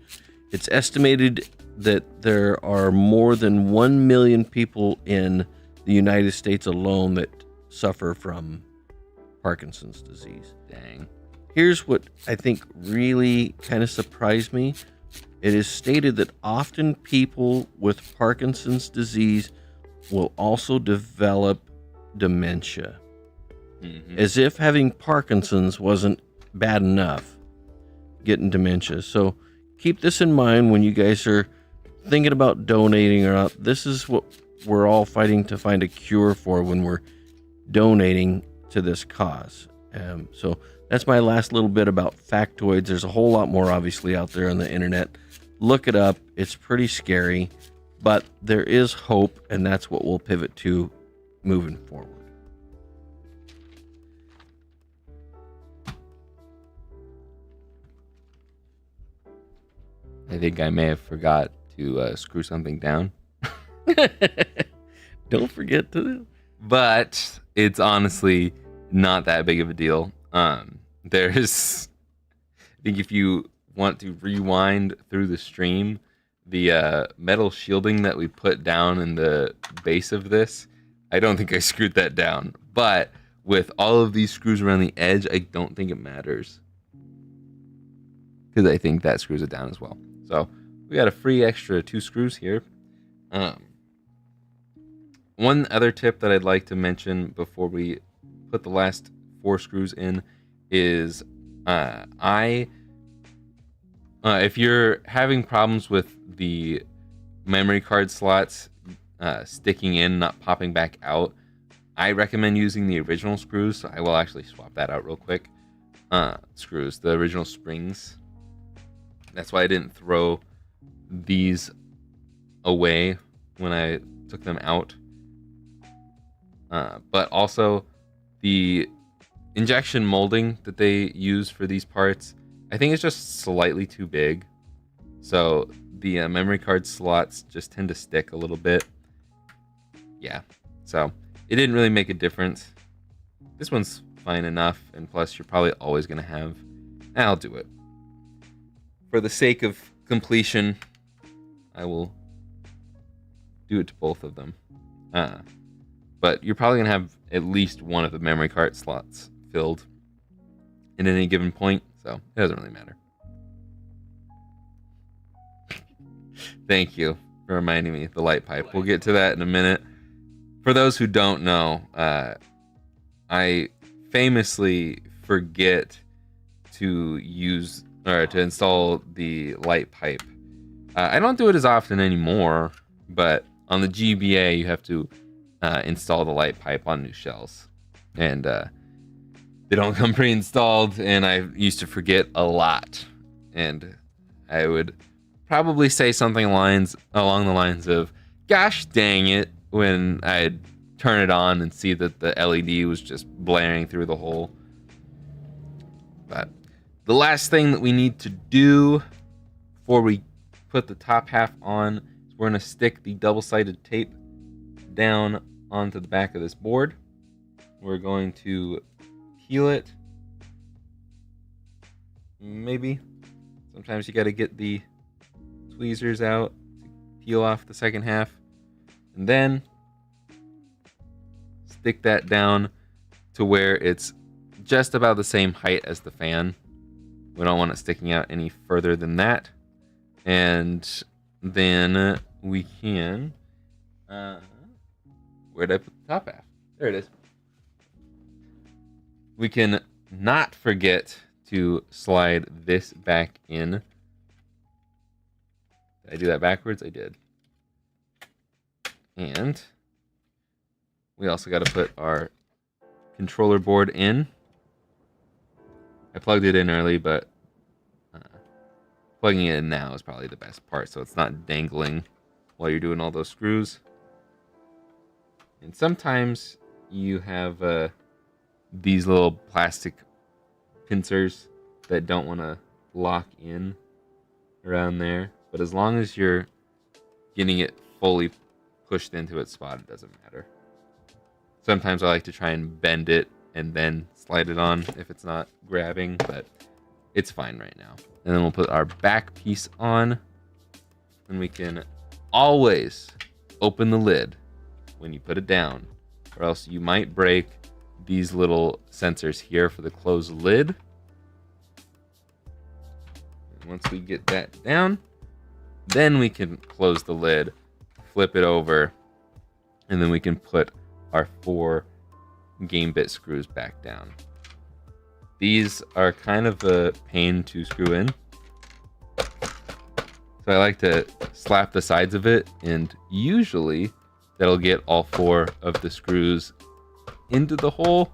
it's estimated that there are more than 1 million people in the United States alone that suffer from Parkinson's disease. Dang. Here's what I think really kind of surprised me. It is stated that often people with Parkinson's disease will also develop dementia. Mm-hmm. As if having Parkinson's wasn't bad enough, getting dementia. So keep this in mind when you guys are thinking about donating or not. This is what we're all fighting to find a cure for when we're donating to this cause. So that's my last little bit about factoids. There's a whole lot more obviously out there on the internet. Look it up. It's pretty scary, but there is hope, and that's what we'll pivot to moving forward. I think I may have forgot to screw something down. Don't forget to. But it's honestly not that big of a deal. There's, I think if you want to rewind through the stream, the metal shielding that we put down in the base of this, I don't think I screwed that down. But with all of these screws around the edge, I don't think it matters, because I think that screws it down as well. So we got a free extra 2 screws here. One other tip that I'd like to mention before we put the last 4 screws in is if you're having problems with the memory card slots sticking in, not popping back out, I recommend using the original screws. So I will actually swap that out real quick. Screws, the original springs. That's why I didn't throw these away when I took them out. But also the injection molding that they use for these parts, I think it's just slightly too big. So the memory card slots just tend to stick a little bit. Yeah, so it didn't really make a difference. This one's fine enough, and plus you're probably always going to have... I'll do it. For the sake of completion, I will do it to both of them. But you're probably going to have at least one of the memory card slots filled at any given point, so it doesn't really matter. Thank you for reminding me of the light pipe. We'll get to that in a minute. For those who don't know, I famously forget to use or to install the light pipe. I don't do it as often anymore, but on the GBA you have to install the light pipe on new shells, and they don't come pre-installed, and I used to forget a lot, and I would probably say something along the lines of, gosh dang it, when I'd turn it on and see that the LED was just blaring through the hole. But the last thing that we need to do before we put the top half on is we're going to stick the double-sided tape down onto the back of this board. We're going to peel it. Maybe. Sometimes you got to get the tweezers out to peel off the second half. And then stick that down to where it's just about the same height as the fan. We don't want it sticking out any further than that. And then we can... where'd I put the top half? There it is. We can not forget to slide this back in. Did I do that backwards? I did. And we also got to put our controller board in. I plugged it in early, but plugging it in now is probably the best part, so it's not dangling while you're doing all those screws. And sometimes you have these little plastic pincers that don't want to lock in around there, but as long as you're getting it fully pushed into its spot, it doesn't matter. Sometimes I like to try and bend it and then slide it on if it's not grabbing, but it's fine right now. And then we'll put our back piece on, and we can always open the lid when you put it down, or else you might break these little sensors here for the closed lid. And once we get that down, then we can close the lid, flip it over, and then we can put our 4 game bit screws back down. These are kind of a pain to screw in, so I like to slap the sides of it, and usually that'll get all 4 of the screws into the hole.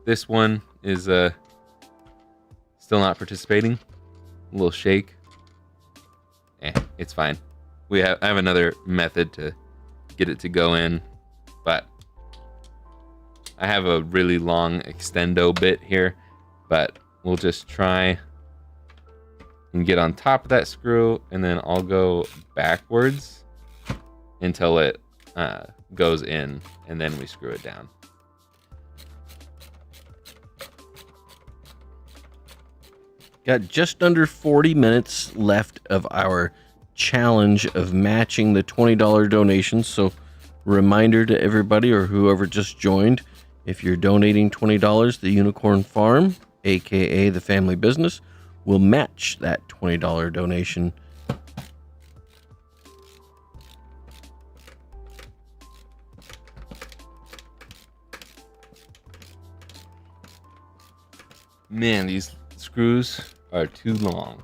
This one is still not participating. A little shake. It's fine. I have another method to get it to go in, but I have a really long extendo bit here, but we'll just try and get on top of that screw, and then I'll go backwards until it goes in, and then we screw it down. Got just under 40 minutes left of our challenge of matching the $20 donations. So reminder to everybody or whoever just joined, if you're donating $20, the Unicorn Farm, aka the family business, will match that $20 donation. Man, these screws are too long.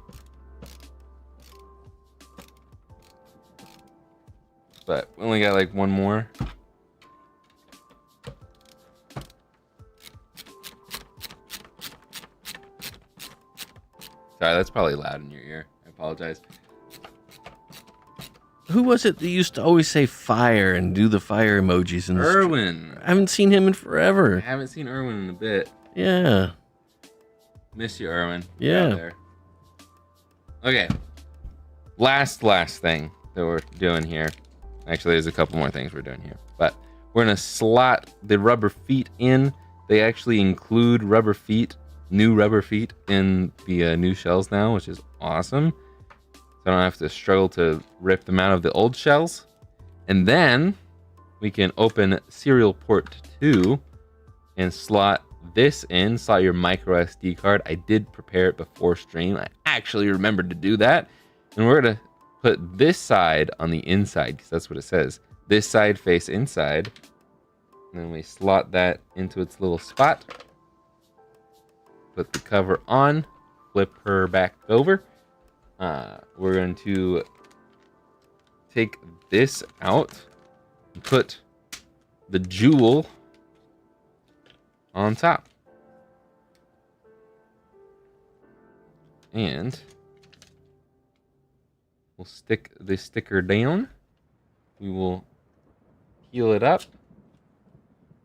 But we only got like one more. Sorry, that's probably loud in your ear. I apologize. Who was it that used to always say fire and do the fire emojis? In Erwin. I haven't seen him in forever. I haven't seen Erwin in a bit. Yeah. Miss you, Erwin. Yeah. There. Okay. Last thing that we're doing here. Actually, there's a couple more things we're doing here. But we're going to slot the rubber feet in. They actually include rubber feet, new rubber feet in the new shells now, which is awesome. So I don't have to struggle to rip them out of the old shells. And then we can open serial port 2 and slot this in, slot your micro SD card. I did prepare it before stream. I actually remembered to do that. And we're going to put this side on the inside, because that's what it says. This side face inside. And then we slot that into its little spot. Put the cover on. Flip her back over. We're going to take this out and put the jewel on top. And We'll stick the sticker down. We will peel it up.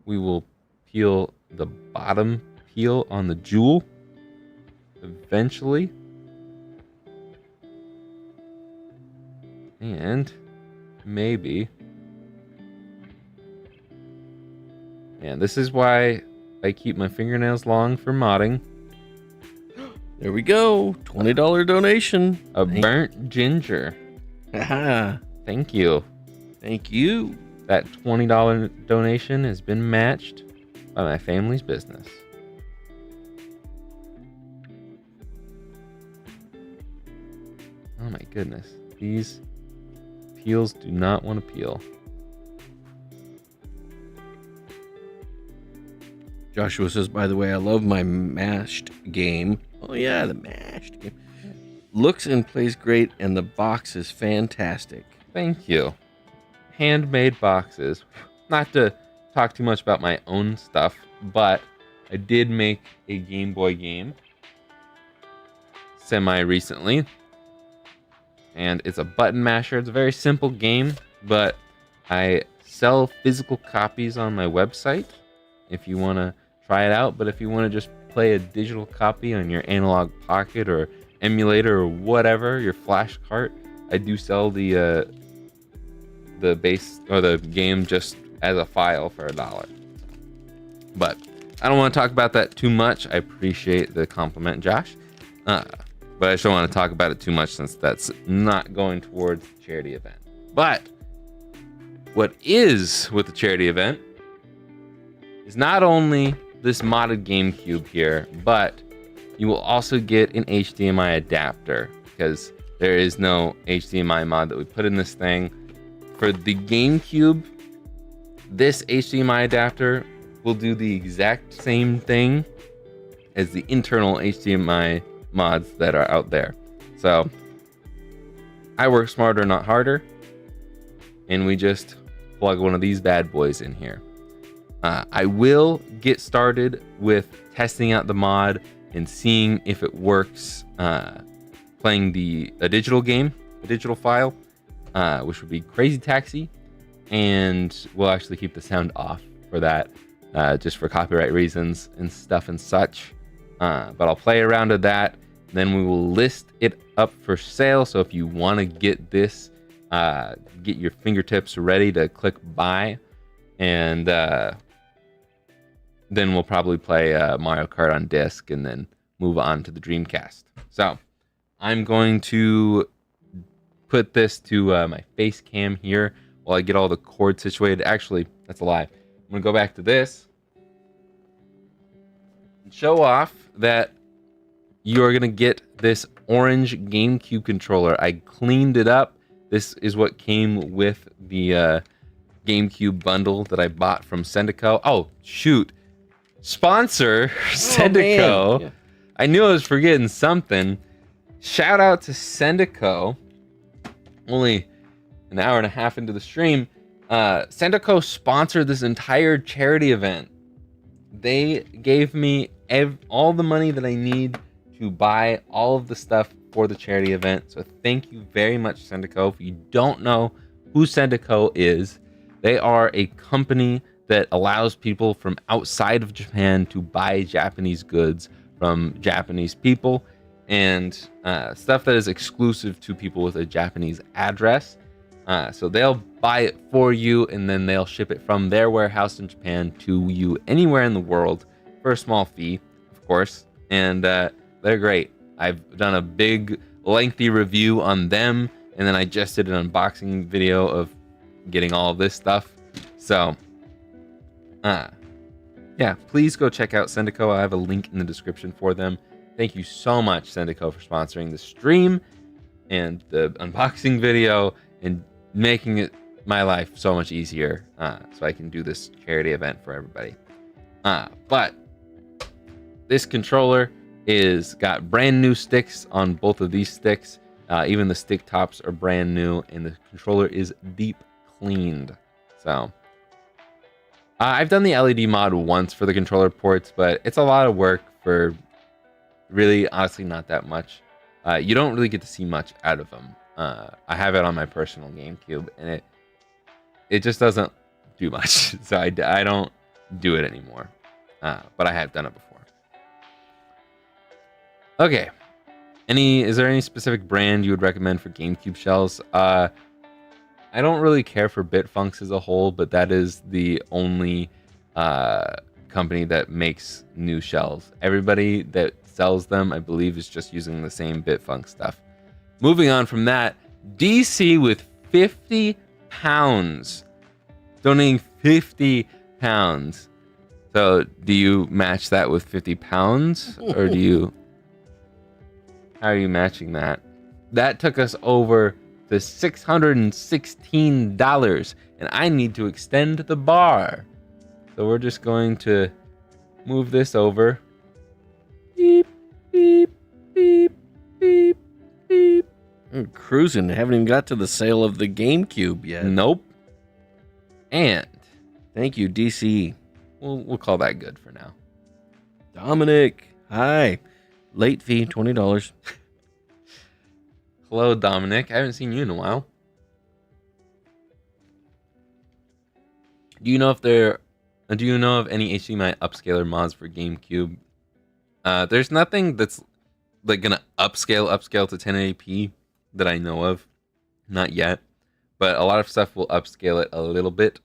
We will peel the bottom peel on the jewel eventually. And maybe. And this is why I keep my fingernails long for modding. There we go. $20 donation. A burnt ginger. Haha. Thank you. Thank you. That $20 donation has been matched by my family's business. Oh my goodness. These peels do not want to peel. Joshua says, by the way, I love my mashed game. Oh yeah, the mashed game. Looks and plays great, and the box is fantastic. Thank you. Handmade boxes. Not to talk too much about my own stuff, but I did make a Game Boy game semi-recently. And it's a button masher. It's a very simple game, but I sell physical copies on my website if you want to try it out. But if you want to just play a digital copy on your analog pocket or emulator or whatever, your flash cart, I do sell the base or the game just as a file for $1. But I don't want to talk about that too much. I appreciate the compliment, Josh. But I just don't want to talk about it too much since that's not going towards the charity event. But what is with the charity event is not only this modded GameCube here, but you will also get an HDMI adapter because there is no HDMI mod that we put in this thing. For the GameCube, this HDMI adapter will do the exact same thing as the internal HDMI mods that are out there. So I work smarter, not harder, and we just plug one of these bad boys in here. I will get started with testing out the mod and seeing if it works playing a digital game, a digital file, which would be Crazy Taxi, and we'll actually keep the sound off for that, just for copyright reasons and stuff and such. But I'll play around with that. Then we will list it up for sale. So if you want to get this, get your fingertips ready to click buy, and then we'll probably play Mario Kart on disc and then move on to the Dreamcast. So I'm going to put this to my face cam here while I get all the cords situated. Actually, that's a lie. I'm going to go back to this and show off that you're going to get this orange GameCube controller. I cleaned it up. This is what came with the GameCube bundle that I bought from Sendico. Oh, shoot. Sponsor, Sendico. Yeah. I knew I was forgetting something. Shout out to Sendico. Only an hour and a half into the stream. Sendico sponsored this entire charity event. They gave me all the money that I need to buy all of the stuff for the charity event. So thank you very much, Sendico. If you don't know who Sendico is, they are a company that allows people from outside of Japan to buy Japanese goods from Japanese people and stuff that is exclusive to people with a Japanese address. So they'll buy it for you and then they'll ship it from their warehouse in Japan to you anywhere in the world for a small fee, of course. And they're great. I've done a big, lengthy review on them, and then I just did an unboxing video of getting all of this stuff. So, yeah, please go check out Sendico. I have a link in the description for them. Thank you so much, Sendico, for sponsoring the stream and the unboxing video and making it my life so much easier so I can do this charity event for everybody. But this controller is got brand new sticks on both of these sticks. Even the stick tops are brand new, and the controller is deep cleaned. So I've done the LED mod once for the controller ports, but it's a lot of work for really, honestly, not that much. You don't really get to see much out of them. I have it on my personal GameCube, and it just doesn't do much. So I don't do it anymore. But I have done it before. Okay. Is there any specific brand you would recommend for GameCube shells? I don't really care for Bitfunks as a whole, but that is the only company that makes new shells. Everybody that sells them, I believe, is just using the same Bitfunk stuff. Moving on from that, DC with 50 pounds. Donating 50 pounds. So do you match that with 50 pounds? Or do you... How are you matching that? That took us over to $616, and I need to extend the bar. So we're just going to move this over. Beep, beep, beep, beep, beep. I'm cruising. Haven't even got to the sale of the GameCube yet. Nope. And thank you, DC. We'll call that good for now. Dominic, hi. Late fee, $20. Hello, Dominic. I haven't seen you in a while. Do you know of any HDMI upscaler mods for GameCube? There's nothing that's like gonna upscale to 1080p that I know of, not yet. But a lot of stuff will upscale it a little bit.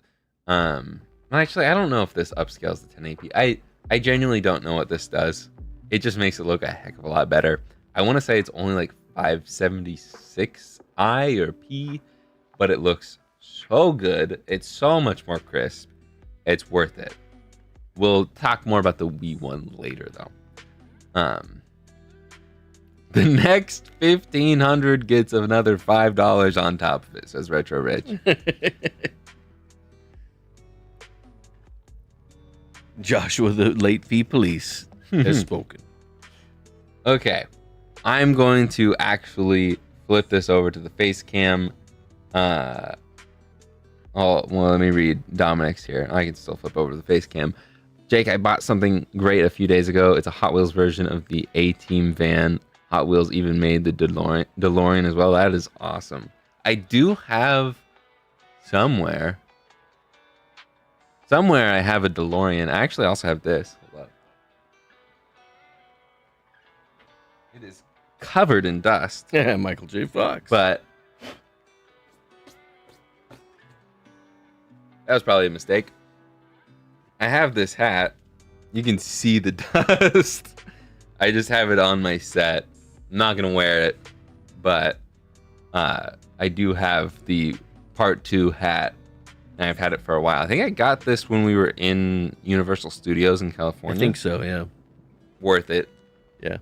Actually, I don't know if this upscales to 1080p. I genuinely don't know what this does. It just makes it look a heck of a lot better. I want to say it's only like 576i or p, but it looks so good. It's so much more crisp. It's worth it. We'll talk more about the Wii one later, though. The next 1,500 gets another $5 on top of it, says Retro Rich. Joshua, the late fee police, has spoken. Okay, I'm going to actually flip this over to the face cam. Well, let me read Dominic's here. I can still flip over to the face cam. Jake, I bought something great a few days ago. It's a Hot Wheels version of the A-Team van. Hot Wheels even made the DeLorean as well. That is awesome. I do have somewhere I have a DeLorean. I actually also have this. Hold up. It is covered in dust. Yeah, Michael J. Fox. But that was probably a mistake. I have this hat. You can see the dust. I just have it on my set. I'm not going to wear it, but I do have the Part 2 hat, and I've had it for a while. I think I got this when we were in Universal Studios in California. I think so, yeah. Worth it. Yeah.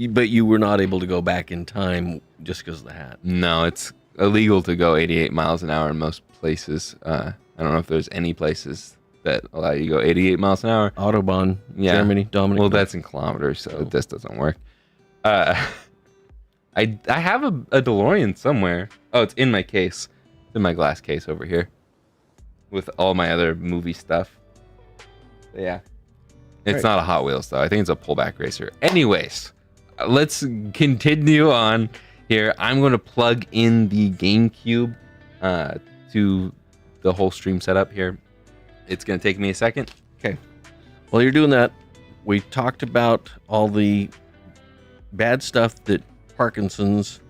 But you were not able to go back in time just because of the hat. No, it's illegal to go 88 miles an hour in most places. I don't know if there's any places that allow you to go 88 miles an hour. Autobahn, yeah. Germany, Dominic. Well, that's in kilometers, so this doesn't work. I have a DeLorean somewhere. Oh, it's in my case. It's in my glass case over here with all my other movie stuff. But yeah. It's not a Hot Wheels, though. I think it's a pullback racer. Anyways, let's continue on here. I'm going to plug in the GameCube to the whole stream setup here. It's going to take me a second. Okay. While you're doing that, we talked about all the bad stuff that Parkinson's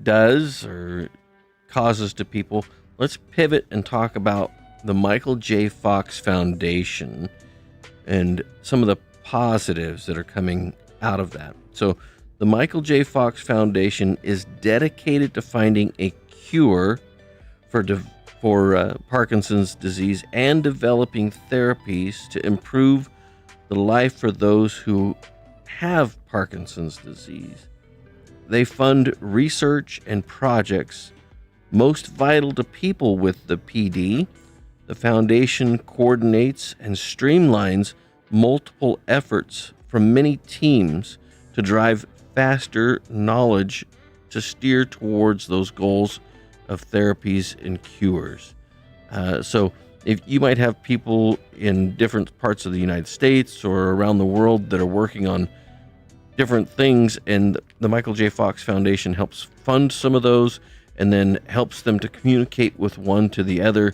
does or causes to people. Let's pivot and talk about the Michael J. Fox Foundation and some of the positives that are coming out of that. So the Michael J. Fox Foundation is dedicated to finding a cure for Parkinson's disease and developing therapies to improve the life for those who have Parkinson's disease. They fund research and projects most vital to people with the PD. The foundation coordinates and streamlines multiple efforts from many teams to drive faster knowledge to steer towards those goals of therapies and cures. So if you might have people in different parts of the United States or around the world that are working on different things, and the Michael J. Fox Foundation helps fund some of those, and then helps them to communicate with one to the other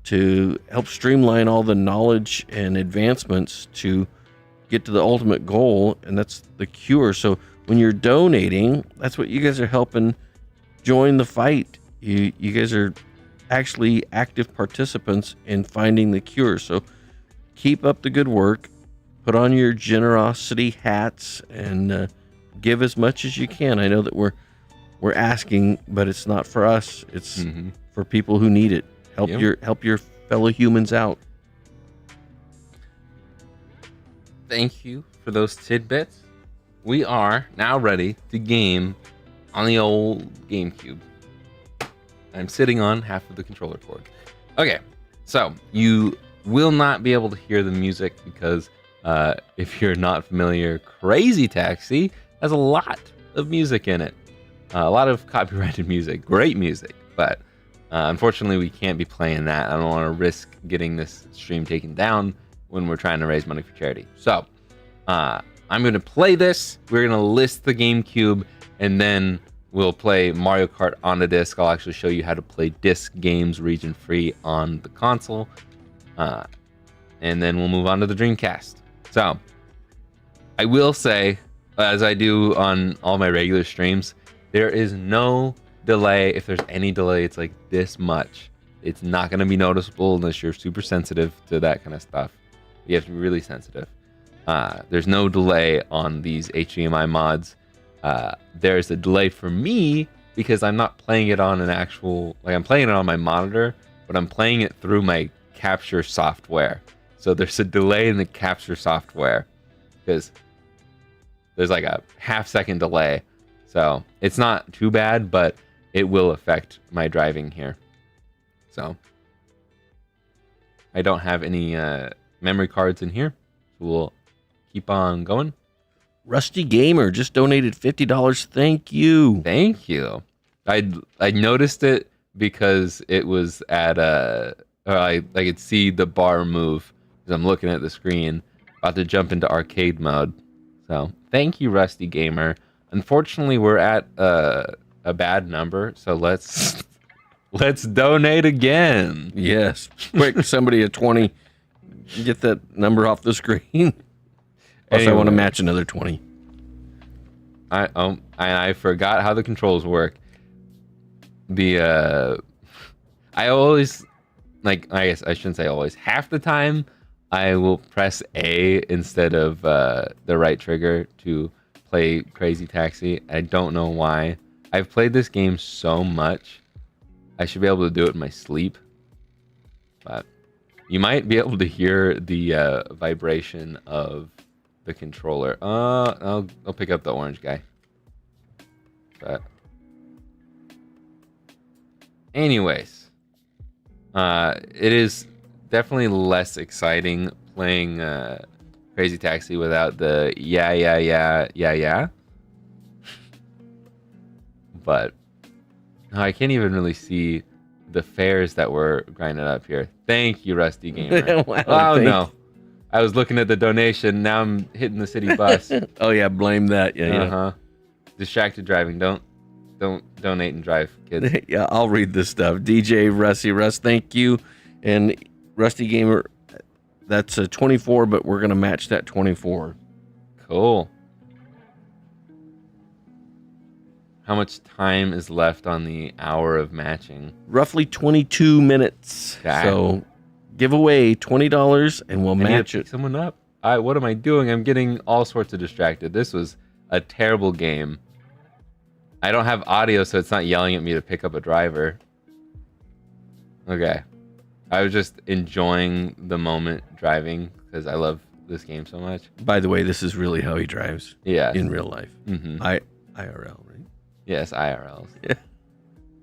to help streamline all the knowledge and advancements to get to the ultimate goal, and that's the cure. So when you're donating, that's what you guys are helping join the fight. You guys are actually active participants in finding the cure. So keep up the good work. Put on your generosity hats and give as much as you can. I know that we're asking, but it's not for us. It's for people who need it. Help your fellow humans out. Thank you for those tidbits. We are now ready to game on the old GameCube. I'm sitting on half of the controller cord. Okay, so you will not be able to hear the music because if you're not familiar, Crazy Taxi has a lot of music in it. A lot of copyrighted music, great music, but unfortunately we can't be playing that. I don't want to risk getting this stream taken down when we're trying to raise money for charity. So I'm going to play this. We're going to list the GameCube, and then we'll play Mario Kart on a disc. I'll actually show you how to play disc games region-free on the console. And then we'll move on to the Dreamcast. So I will say, as I do on all my regular streams, there is no delay. If there's any delay, it's like this much. It's not going to be noticeable unless you're super sensitive to that kind of stuff. You have to be really sensitive. There's no delay on these HDMI mods. There's a delay for me because I'm not playing it on an actual, like I'm playing it on my monitor, but I'm playing it through my capture software. So there's a delay in the capture software because there's like a half-second delay. So it's not too bad, but it will affect my driving here. So I don't have any memory cards in here. So we'll keep on going. Rusty Gamer just donated $50. Thank you. Thank you. I noticed it because it was at I could see the bar move as I'm looking at the screen. About to jump into arcade mode. So thank you, Rusty Gamer. Unfortunately, we're at a bad number, so let's donate again. Yes, quick! Somebody at 20, get that number off the screen. Also, I want to match another 20. I forgot how the controls work. I always, like, I guess I shouldn't say always. Half the time, I will press A instead of the right trigger to play Crazy Taxi. I don't know why. I've played this game so much. I should be able to do it in my sleep. But you might be able to hear the vibration of the controller. I'll pick up the orange guy. But anyways, it is definitely less exciting playing Crazy Taxi without the yeah. But I can't even really see the fares that were grinding up here. Thank you, Rusty Gamer. Wow, oh no, I was looking at the donation. Now I'm hitting the city bus. Oh yeah, blame that. Yeah. Distracted driving. Don't donate and drive, kids. Yeah, I'll read this stuff. DJ Rusty Russ, thank you. And Rusty Gamer, that's a 24, but we're gonna match that 24. Cool. How much time is left on the hour of matching? Roughly 22 minutes. Okay. So give away $20 and we'll match it. Pick someone up. What am I doing? I'm getting all sorts of distracted. This was a terrible game. I don't have audio, so it's not yelling at me to pick up a driver. Okay. I was just enjoying the moment driving because I love this game so much. By the way, this is really how he drives. Yeah. In real life. Mm-hmm. IRL, right? Yes, IRLs. Yeah.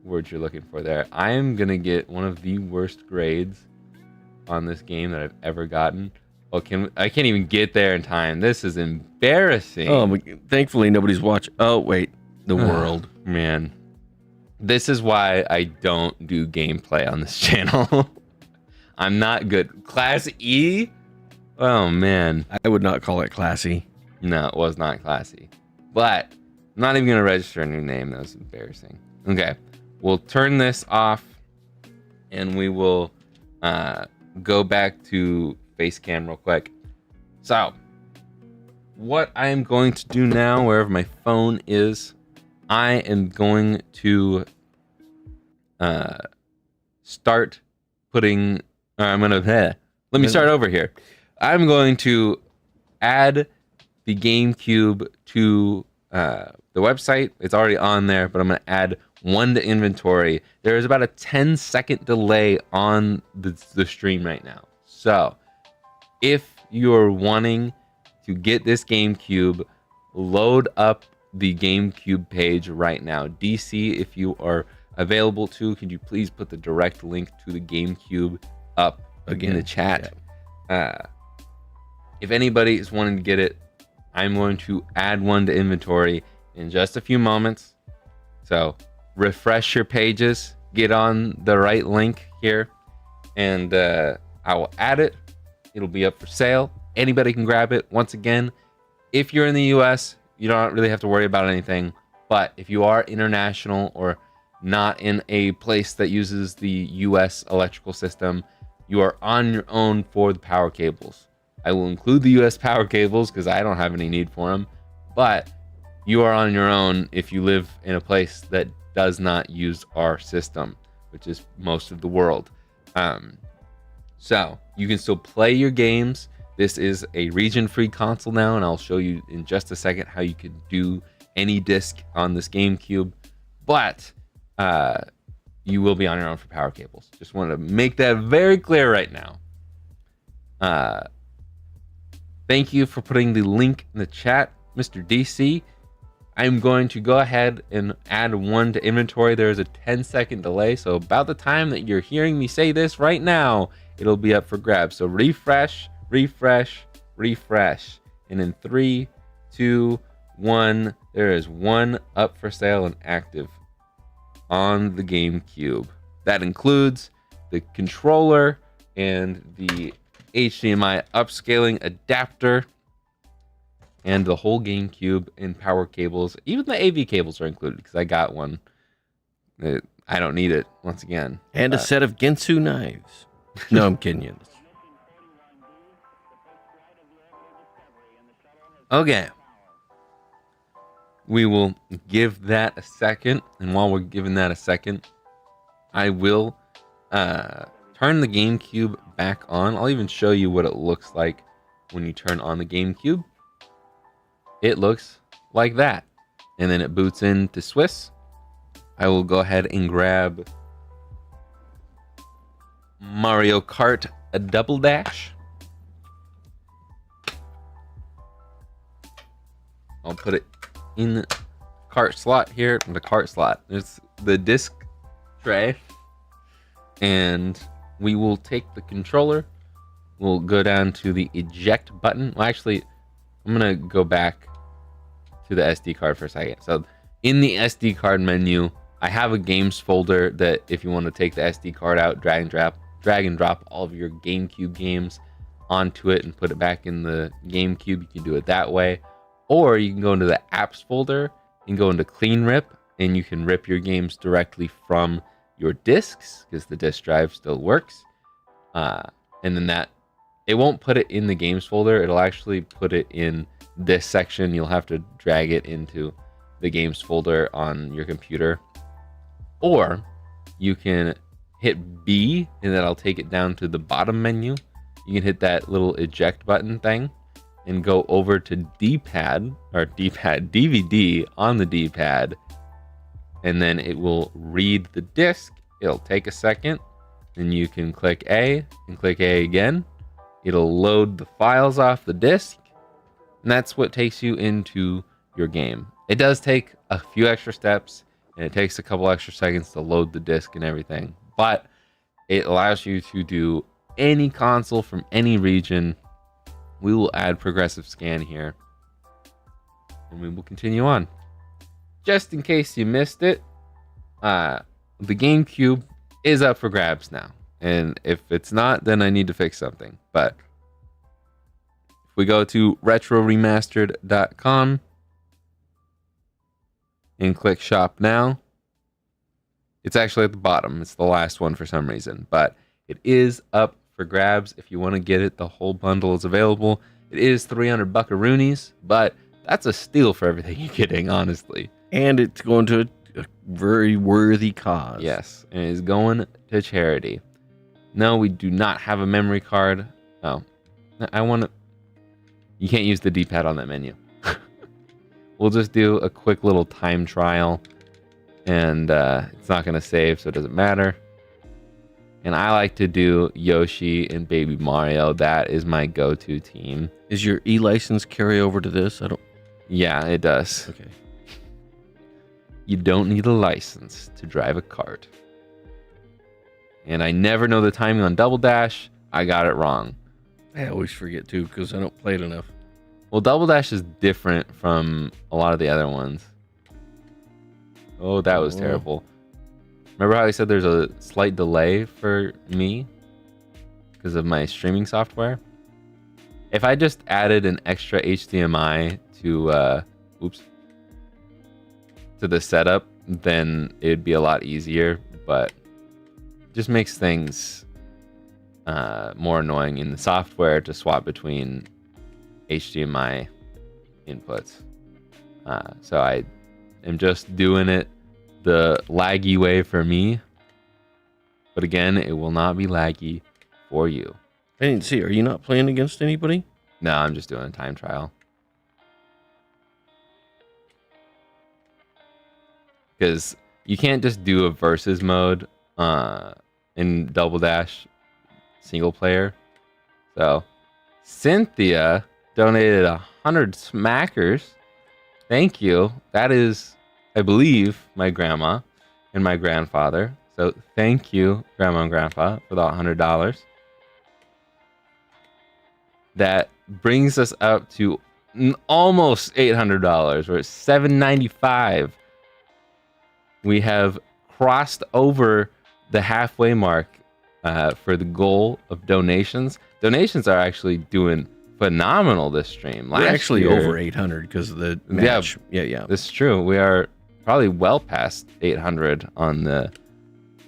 Word you're looking for there. I'm going to get one of the worst grades on this game that I've ever gotten. Oh, I can't even get there in time. This is embarrassing. Oh, thankfully nobody's watching. Oh, wait. The world. Man. This is why I don't do gameplay on this channel. I'm not good. Class E? Oh, man. I would not call it classy. No, it was not classy. But I'm not even going to register a new name. That was embarrassing. Okay. We'll turn this off and we will go back to face cam real quick. So, what I am going to do now, wherever my phone is, I am going to start putting. I'm gonna. Let me start over here. I'm going to add the GameCube to the website. It's already on there, but I'm gonna add one to inventory. There is about a 10-second delay on the stream right now. So, if you're wanting to get this GameCube, load up the GameCube page right now. DC, if you are available to, could you please put the direct link to the GameCube up in the chat? Yeah. If anybody is wanting to get it, I'm going to add one to inventory in just a few moments. So refresh your pages, get on the right link here, and I will add it. It'll be up for sale. Anybody can grab it. Once again, if you're in the US, you don't really have to worry about anything. But if you are international or not in a place that uses the US electrical system, you are on your own for the power cables. I will include the US power cables because I don't have any need for them. But you are on your own if you live in a place that does not use our system, which is most of the world. So you can still play your games. This is a region-free console now, and I'll show you in just a second how you can do any disc on this GameCube. But you will be on your own for power cables. Just want to make that very clear right now. Thank you for putting the link in the chat, Mr. DC. I'm going to go ahead and add one to inventory. There is a 10-second delay, so about the time that you're hearing me say this right now, it'll be up for grabs. So refresh, refresh, refresh. And in 3, 2, 1, there is one up for sale and active on the GameCube. That includes the controller and the HDMI upscaling adapter and the whole GameCube and power cables. Even the AV cables are included because I got one. I don't need it, once again. And a set of Ginsu knives. No, I'm kidding you. Okay. We will give that a second. And while we're giving that a second, I will turn the GameCube back on. I'll even show you what it looks like when you turn on the GameCube. It looks like that. And then it boots into Swiss. I will go ahead and grab Mario Kart a Double Dash. I'll put it in the cart slot here. The cart slot. There's the disc tray. And we will take the controller. We'll go down to the eject button. Well, actually, I'm going to go back to the SD card for a second. So in the SD card menu, I have a games folder that if you want to take the SD card out, drag and drop all of your GameCube games onto it and put it back in the GameCube, you can do it that way. Or you can go into the apps folder and go into clean rip, and you can rip your games directly from your discs because the disk drive still works. And then that, it won't put it in the games folder. It'll actually put it in this section. You'll have to drag it into the games folder on your computer. Or you can hit B and that'll take it down to the bottom menu. You can hit that little eject button thing and go over to D-pad or DVD on the D-pad. And then it will read the disc. It'll take a second. Then you can click A and click A again. It'll load the files off the disc. And that's what takes you into your game. It does take a few extra steps, and it takes a couple extra seconds to load the disc and everything. But it allows you to do any console from any region. We will add progressive scan here. And we will continue on. Just in case you missed it, the GameCube is up for grabs now. And if it's not, then I need to fix something. But if we go to retroremastered.com and click shop now, it's actually at the bottom. It's the last one for some reason, but it is up for grabs. If you want to get it, the whole bundle is available. It is 300 buckaroonies, but that's a steal for everything you're getting, honestly. And it's going to a very worthy cause. Yes, and it is going to charity. No, we do not have a memory card. Oh, I want to... You can't use the D-pad on that menu. We'll just do a quick little time trial, and it's not going to save, so it doesn't matter. And I like to do Yoshi and Baby Mario. That is my go-to team. Is your e-license carry over to this? Yeah, it does. Okay. You don't need a license to drive a kart. And I never know the timing on Double Dash. I got it wrong. I always forget too because I don't play it enough. Well, Double Dash is different from a lot of the other ones. Oh, that was terrible. Remember how I said there's a slight delay for me because of my streaming software? If I just added an extra HDMI to the setup, then it'd be a lot easier, but it just makes things more annoying in the software to swap between HDMI inputs. So I am just doing it the laggy way for me, but again, it will not be laggy for you. I didn't see. Are you not playing against anybody? No, I'm just doing a time trial. Because you can't just do a versus mode in Double Dash single player. So Cynthia donated 100 smackers. Thank you. That is, I believe, my grandma and my grandfather. So thank you, Grandma and Grandpa, for the $100. That brings us up to almost $800. We're at $795. We have crossed over the halfway mark for the goal of donations. Donations are actually doing phenomenal this stream. We're actually over 800 because of the match. Yeah. This is true. We are probably well past 800 on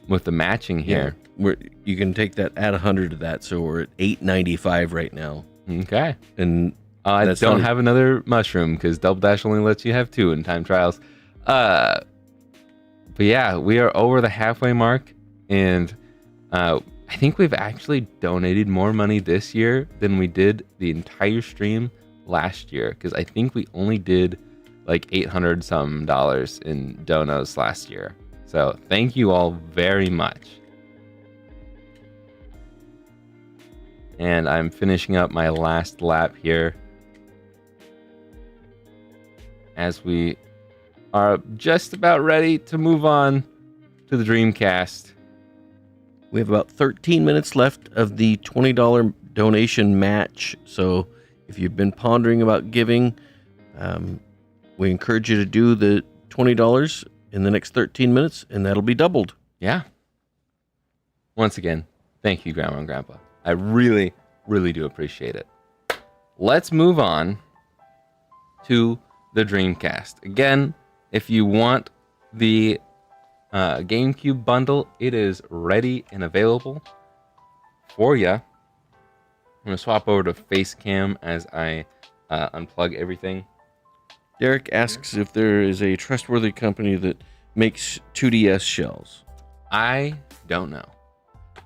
with the matching here. Yeah. You can take that, add 100 to that, so we're at 895 right now. Okay. And I don't have another mushroom because Double Dash only lets you have 2 in time trials. But yeah, we are over the halfway mark, and I think we've actually donated more money this year than we did the entire stream last year, because I think we only did like $800 some in donos last year. So thank you all very much. And I'm finishing up my last lap here as we are just about ready to move on to the Dreamcast. We have about 13 minutes left of the $20 donation match. So if you've been pondering about giving, we encourage you to do the $20 in the next 13 minutes, and that'll be doubled. Yeah. Once again, thank you, Grandma and Grandpa. I really, really do appreciate it. Let's move on to the Dreamcast. Again, if you want the GameCube bundle, it is ready and available for you. I'm going to swap over to Facecam as I unplug everything. Derek asks if there is a trustworthy company that makes 2DS shells. I don't know.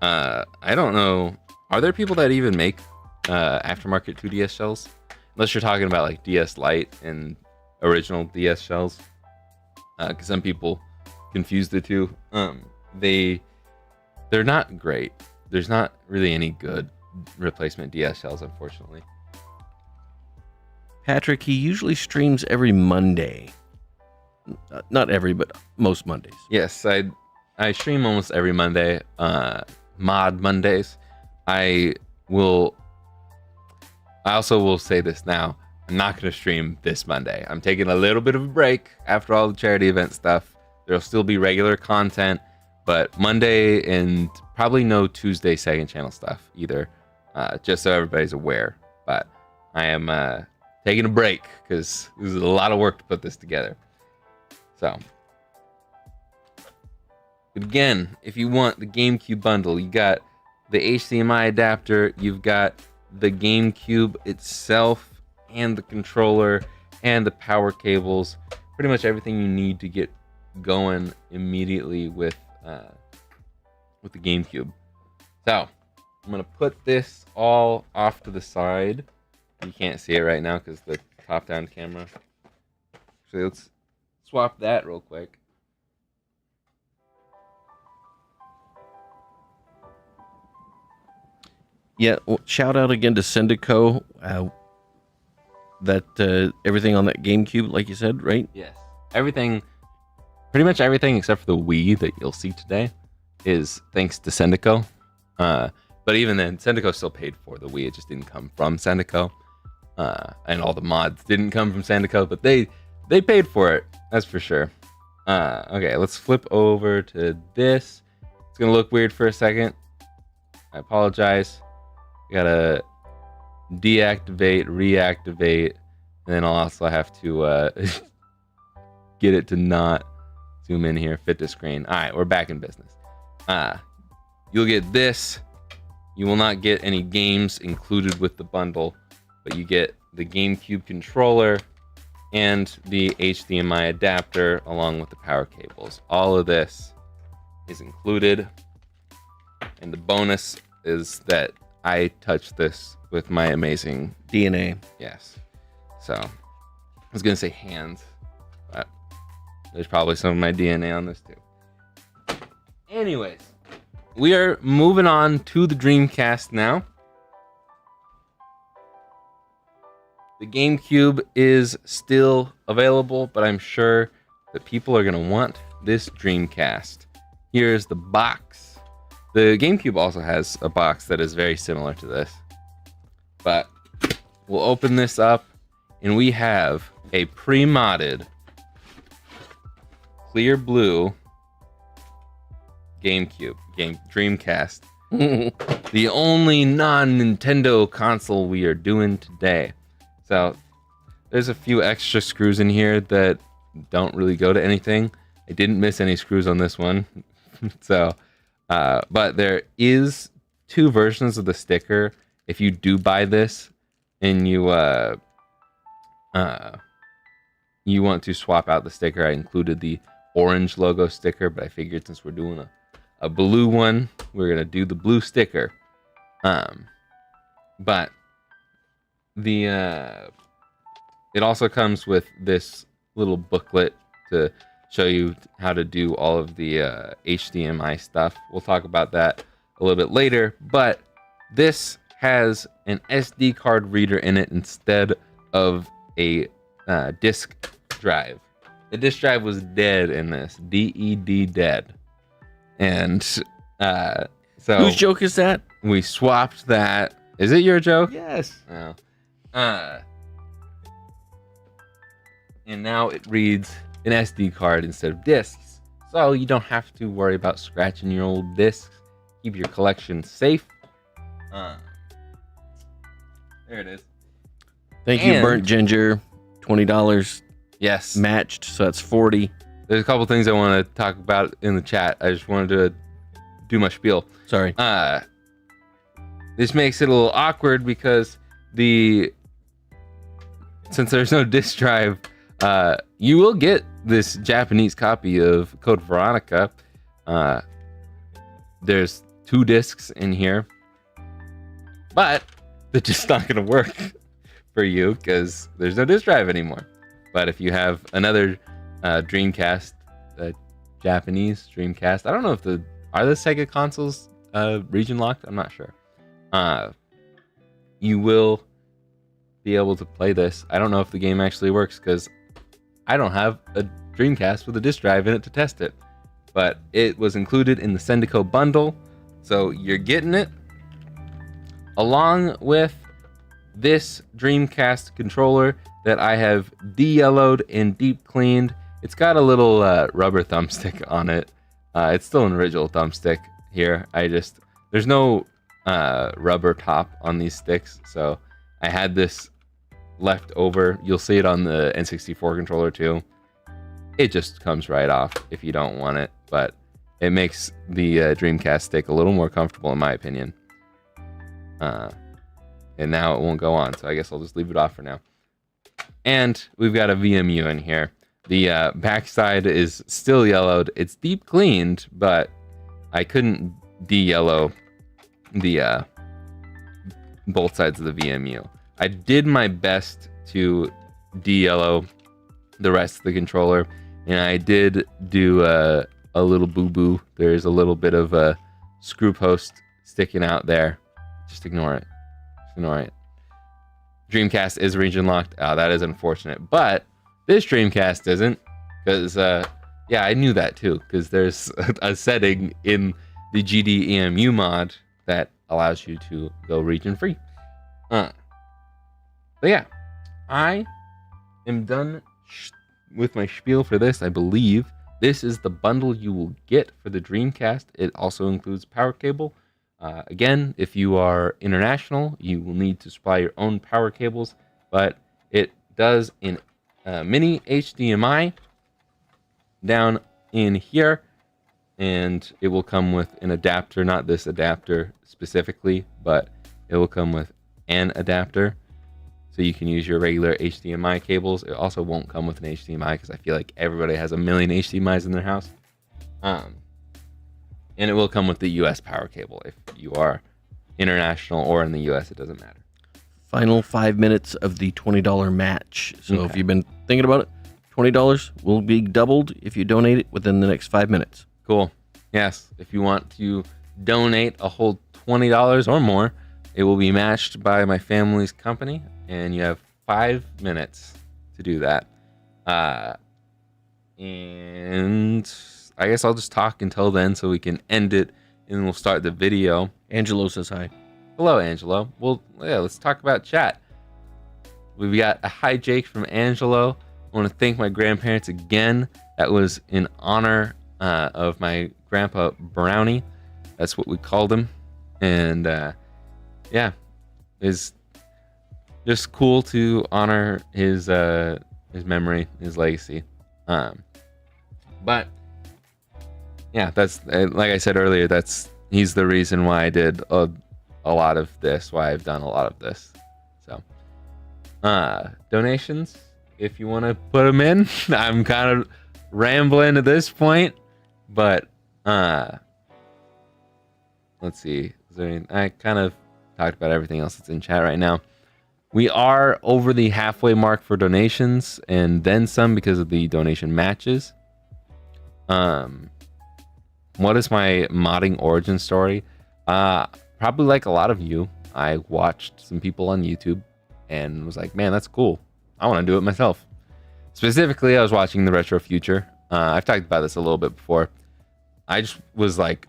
I don't know. Are there people that even make aftermarket 2DS shells? Unless you're talking about like DS Lite and original DS shells. Because some people confuse the two. They're not great. There's not really any good replacement DS shells, unfortunately. Patrick, he usually streams every Monday. Not every, but most Mondays. Yes, I stream almost every Monday. Mod Mondays. I also will say this now. I'm not going to stream this Monday. I'm taking a little bit of a break after all the charity event stuff. There'll still be regular content, but Monday and probably no Tuesday second channel stuff either, just so everybody's aware. But I am taking a break because this is a lot of work to put this together. So, but again, if you want the GameCube bundle, you got the HDMI adapter, you've got the GameCube itself, and the controller, and the power cables. Pretty much everything you need to get going immediately with the GameCube. So, I'm gonna put this all off to the side. You can't see it right now because the top-down camera. Actually, let's swap that real quick. Yeah, well, shout out again to Syndico. That everything on that GameCube, like you said, right? Yes. Everything, pretty much everything except for the Wii that you'll see today is thanks to Syndico. But even then, Syndico still paid for the Wii. It just didn't come from Syndico. And all the mods didn't come from Syndico, but they paid for it. That's for sure. Okay, let's flip over to this. It's going to look weird for a second. I apologize. We gotta deactivate, reactivate, and then I'll also have to get it to not zoom in here, fit to screen. All right, we're back in business. You'll get this. You will not get any games included with the bundle, but you get the GameCube controller and the HDMI adapter along with the power cables. All of this is included, and the bonus is that I touched this with my amazing DNA. Yes. So, I was going to say hands, but there's probably some of my DNA on this too. Anyways, we are moving on to the Dreamcast now. The GameCube is still available, but I'm sure that people are going to want this Dreamcast. Here's the box. The GameCube also has a box that is very similar to this. But we'll open this up, and we have a pre-modded clear blue Dreamcast. The only non-Nintendo console we are doing today. So there's a few extra screws in here that don't really go to anything. I didn't miss any screws on this one. So, but there is 2 versions of the sticker. If you do buy this and you want to swap out the sticker, I included the orange logo sticker, but I figured since we're doing a blue one, we're gonna do the blue sticker. But the it also comes with this little booklet to show you how to do all of the HDMI stuff. We'll talk about that a little bit later, but this has an SD card reader in it instead of a disk drive. The disk drive was dead in this, DED dead. And so whose joke is that? We swapped that. Is it your joke? Yes. Oh. And now it reads an SD card instead of discs. So you don't have to worry about scratching your old discs. Keep your collection safe. There it is. Thank you, Burnt Ginger. $20. Yes. Matched, so that's $40. There's a couple things I want to talk about in the chat. I just wanted to do my spiel. Sorry. This makes it a little awkward because since there's no disk drive, you will get this Japanese copy of Code Veronica. There's 2 discs in here, but they're just not going to work for you because there's no disk drive anymore. But if you have another Dreamcast, Japanese Dreamcast, I don't know if are the Sega consoles region locked? I'm not sure. You will be able to play this. I don't know if the game actually works because I don't have a Dreamcast with a disk drive in it to test it. But it was included in the Syndico bundle, so you're getting it along with this Dreamcast controller that I have de-yellowed and deep cleaned. It's got a little rubber thumbstick on it. It's still an original thumbstick here. There's no rubber top on these sticks, so I had this left over. You'll see it on the N64 controller too. It just comes right off if you don't want it, but it makes the Dreamcast stick a little more comfortable in my opinion. And now it won't go on, so I guess I'll just leave it off for now. And we've got a VMU in here. The backside is still yellowed. It's deep cleaned, but I couldn't de-yellow the both sides of the VMU. I did my best to de-yellow the rest of the controller, and I did do a little boo-boo. There's a little bit of a screw post sticking out there. Just ignore it. Just ignore it. Dreamcast is region locked. Oh, that is unfortunate. But this Dreamcast isn't, because yeah, I knew that too, because there's a setting in the GDEMU mod that allows you to go region free. But yeah, I am done with my spiel for this. I believe this is the bundle you will get for the Dreamcast. It also includes power cable. Again, if you are international, you will need to supply your own power cables, but it does in mini HDMI down in here, and it will come with an adapter, not this adapter specifically, but it will come with an adapter, so you can use your regular HDMI cables. It also won't come with an HDMI because I feel like everybody has a million HDMIs in their house. And it will come with the US power cable if you are international or in the US, it doesn't matter. Final 5 minutes of the $20 match. So if you've been thinking about it, $20 will be doubled if you donate it within the next 5 minutes. Cool. Yes, if you want to donate a whole $20 or more, it will be matched by my family's company, and you have 5 minutes to do that. And I guess I'll just talk until then so we can end it, and we'll start the video. Angelo says hi. Hello, Angelo. Well, yeah, let's talk about chat. We've got a hi, Jake, from Angelo. I want to thank my grandparents again. That was in honor of my grandpa Brownie. That's what we called him. And yeah, it's just cool to honor his memory, his legacy. But yeah, that's like I said earlier. He's the reason why I did a lot of this. Why I've done a lot of this. So, donations, if you want to put them in. I'm kind of rambling at this point, but let's see. I kind of talked about everything else that's in chat right now. We are over the halfway mark for donations, and then some because of the donation matches. What is my modding origin story? Probably like a lot of you, I watched some people on YouTube and was like, man, that's cool. I want to do it myself. Specifically, I was watching the Retro Future. I've talked about this a little bit before. I just was like,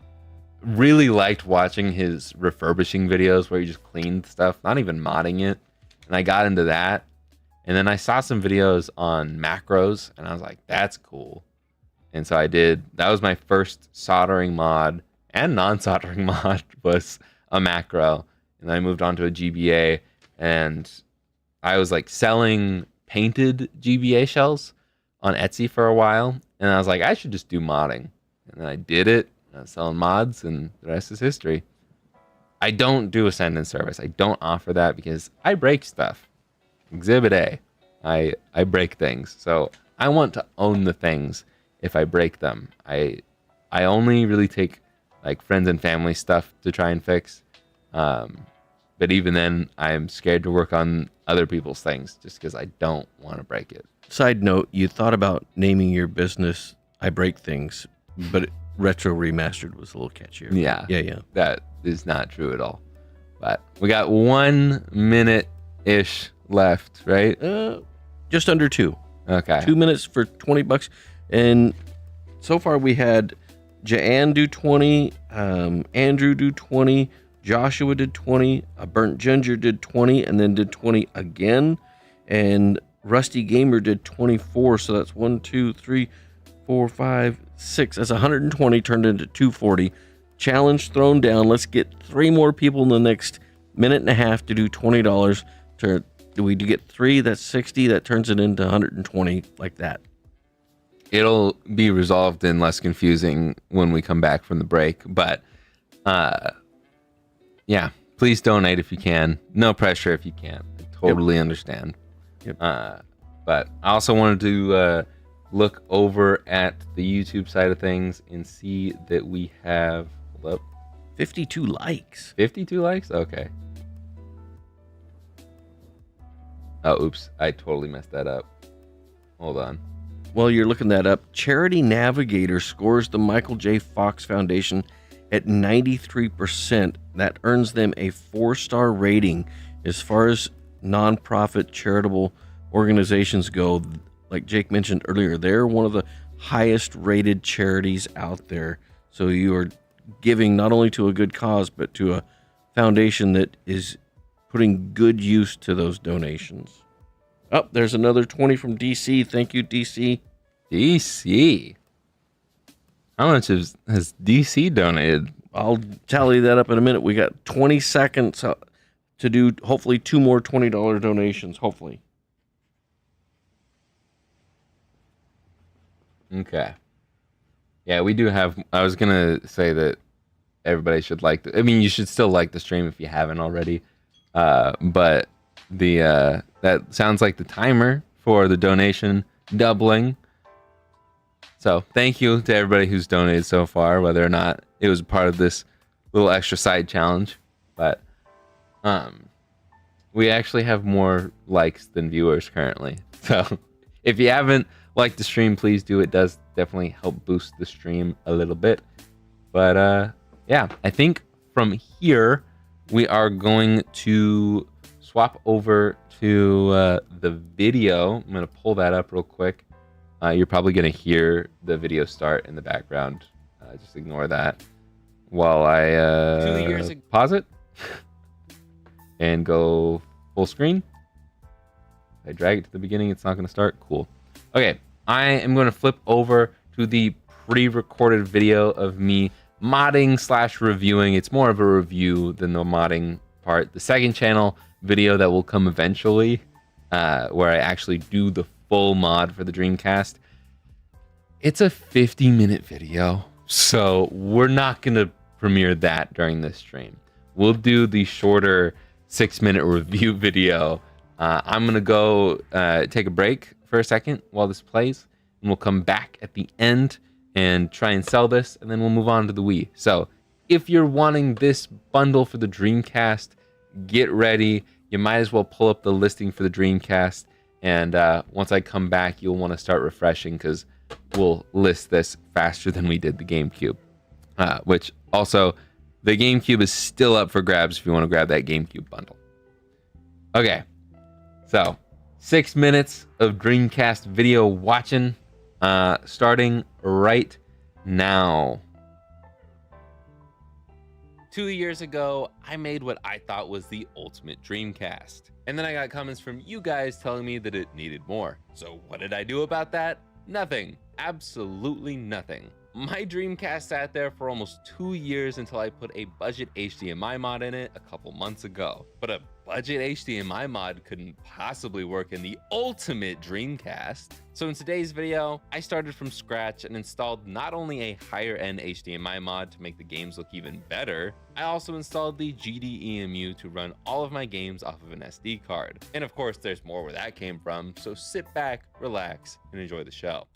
really liked watching his refurbishing videos where he just cleaned stuff, not even modding it. And I got into that. And then I saw some videos on macros and I was like, that's cool. And so I did. That was my first soldering mod and non-soldering mod was a macro. And then I moved on to a GBA, and I was like selling painted GBA shells on Etsy for a while. And I was like, I should just do modding. And then I did it. I was selling mods, and the rest is history. I don't do a send-in service. I don't offer that because I break stuff. Exhibit A. I break things. So I want to own the things. If I break them, I only really take like friends and family stuff to try and fix. But even then, I'm scared to work on other people's things just because I don't want to break it. Side note, you thought about naming your business I Break Things, but Retro Remastered was a little catchier. Yeah. Yeah. That is not true at all. But we got 1 minute-ish left, right? Just under 2. Okay. 2 minutes for $20. And so far we had Jaan do 20, Andrew do 20, Joshua did 20, a Burnt Ginger did 20, and then did 20 again, and Rusty Gamer did 24. So that's 1, 2, 3, 4, 5, 6. That's 120 turned into 240. Challenge thrown down. Let's get 3 more people in the next minute and a half to do $20 to we do get 3, that's 60. That turns it into 120, like that. It'll be resolved and less confusing when we come back from the break. But yeah, please donate if you can. No pressure if you can't. I totally understand. Yep. But I also wanted to look over at the YouTube side of things and see that we have 52 likes. 52 likes? Okay. Oh, oops. I totally messed that up. Hold on. While you're looking that up, Charity Navigator scores the Michael J. Fox Foundation at 93%. That earns them a 4-star rating. As far as nonprofit charitable organizations go, like Jake mentioned earlier, they're one of the highest rated charities out there. So you are giving not only to a good cause, but to a foundation that is putting good use to those donations. Oh, there's another 20 from DC. Thank you, DC. DC? How much has DC donated? I'll tally that up in a minute. We got 20 seconds to do, hopefully, 2 more $20 donations, hopefully. Okay. Yeah, we do have... I was going to say that everybody should like... I mean, you should still like the stream if you haven't already. But that sounds like the timer for the donation doubling. So thank you to everybody who's donated so far, whether or not it was part of this little extra side challenge. But we actually have more likes than viewers currently. So if you haven't liked the stream, please do. It does definitely help boost the stream a little bit. But yeah, I think from here we are going to swap over to the video. I'm going to pull that up real quick. You're probably going to hear the video start in the background. Just ignore that while I pause it and go full screen. I drag it to the beginning. It's not going to start. Cool. Okay. I am going to flip over to the pre-recorded video of me modding / reviewing. It's more of a review than the modding part. The second channel video that will come eventually, where I actually do the full mod for the Dreamcast. It's a 50-minute video, so we're not going to premiere that during this stream. We'll do the shorter 6-minute review video. I'm going to go take a break for a second while this plays, and we'll come back at the end and try and sell this, and then we'll move on to the Wii. So if you're wanting this bundle for the Dreamcast, get ready. You might as well pull up the listing for the Dreamcast, and once I come back, you'll want to start refreshing because we'll list this faster than we did the GameCube. Which also, the GameCube is still up for grabs if you want to grab that GameCube bundle. Okay, so 6 minutes of Dreamcast video watching, starting right now. 2 years ago, I made what I thought was the ultimate Dreamcast. And then I got comments from you guys telling me that it needed more. So what did I do about that? Nothing. Absolutely nothing. My Dreamcast sat there for almost 2 years until I put a budget HDMI mod in it a couple months ago. But a budget HDMI mod couldn't possibly work in the ultimate Dreamcast. So in today's video, I started from scratch and installed not only a higher end HDMI mod to make the games look even better, I also installed the GDEMU to run all of my games off of an SD card. And of course, there's more where that came from, so sit back, relax, and enjoy the show.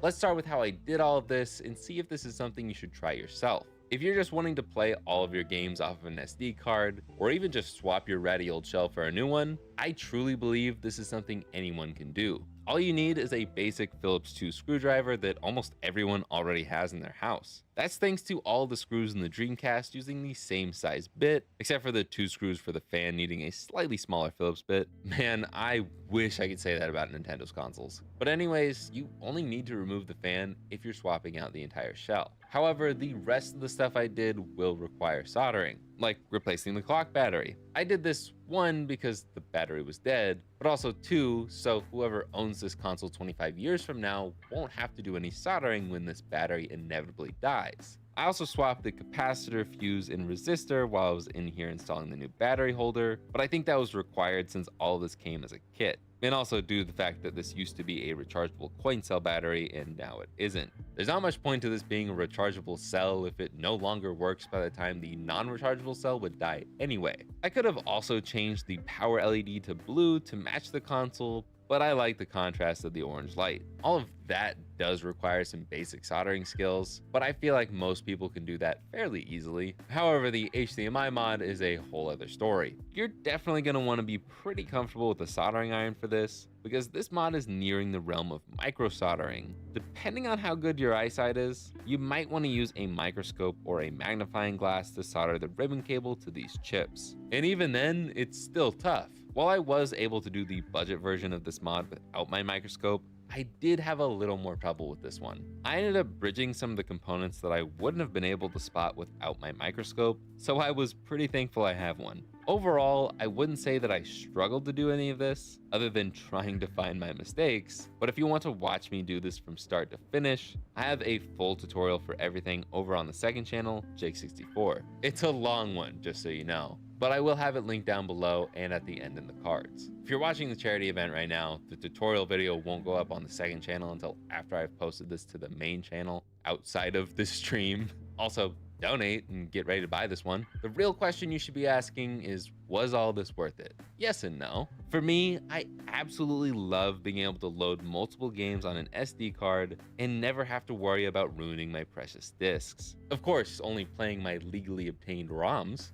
Let's start with how I did all of this and see if this is something you should try yourself. If you're just wanting to play all of your games off of an SD card, or even just swap your ratty old shell for a new one, I truly believe this is something anyone can do. All you need is a basic Phillips 2 screwdriver that almost everyone already has in their house. That's thanks to all the screws in the Dreamcast using the same size bit, except for the 2 screws for the fan needing a slightly smaller Phillips bit. Man, I wish I could say that about Nintendo's consoles. But anyways, you only need to remove the fan if you're swapping out the entire shell. However, the rest of the stuff I did will require soldering, like replacing the clock battery. I did this 1, because the battery was dead, but also 2, so whoever owns this console 25 years from now won't have to do any soldering when this battery inevitably dies. I also swapped the capacitor, fuse, and resistor while I was in here installing the new battery holder, but I think that was required since all of this came as a kit. And also due to the fact that this used to be a rechargeable coin cell battery and now it isn't. There's not much point to this being a rechargeable cell if it no longer works by the time the non-rechargeable cell would die anyway. I could have also changed the power LED to blue to match the console, but I like the contrast of the orange light. All of that does require some basic soldering skills, but I feel like most people can do that fairly easily. However, the HDMI mod is a whole other story. You're definitely going to want to be pretty comfortable with the soldering iron for this, because this mod is nearing the realm of micro soldering. Depending on how good your eyesight is, you might want to use a microscope or a magnifying glass to solder the ribbon cable to these chips. And even then, it's still tough. While I was able to do the budget version of this mod without my microscope, I did have a little more trouble with this one. I ended up bridging some of the components that I wouldn't have been able to spot without my microscope, so I was pretty thankful I have one. Overall, I wouldn't say that I struggled to do any of this, other than trying to find my mistakes, but if you want to watch me do this from start to finish, I have a full tutorial for everything over on the second channel, Jake64. It's a long one, just so you know, but I will have it linked down below and at the end in the cards. If you're watching the charity event right now, the tutorial video won't go up on the second channel until after I've posted this to the main channel outside of the stream. Also, donate and get ready to buy this one. The real question you should be asking is, was all this worth it? Yes and no. For me, I absolutely love being able to load multiple games on an SD card and never have to worry about ruining my precious discs. Of course, only playing my legally obtained ROMs.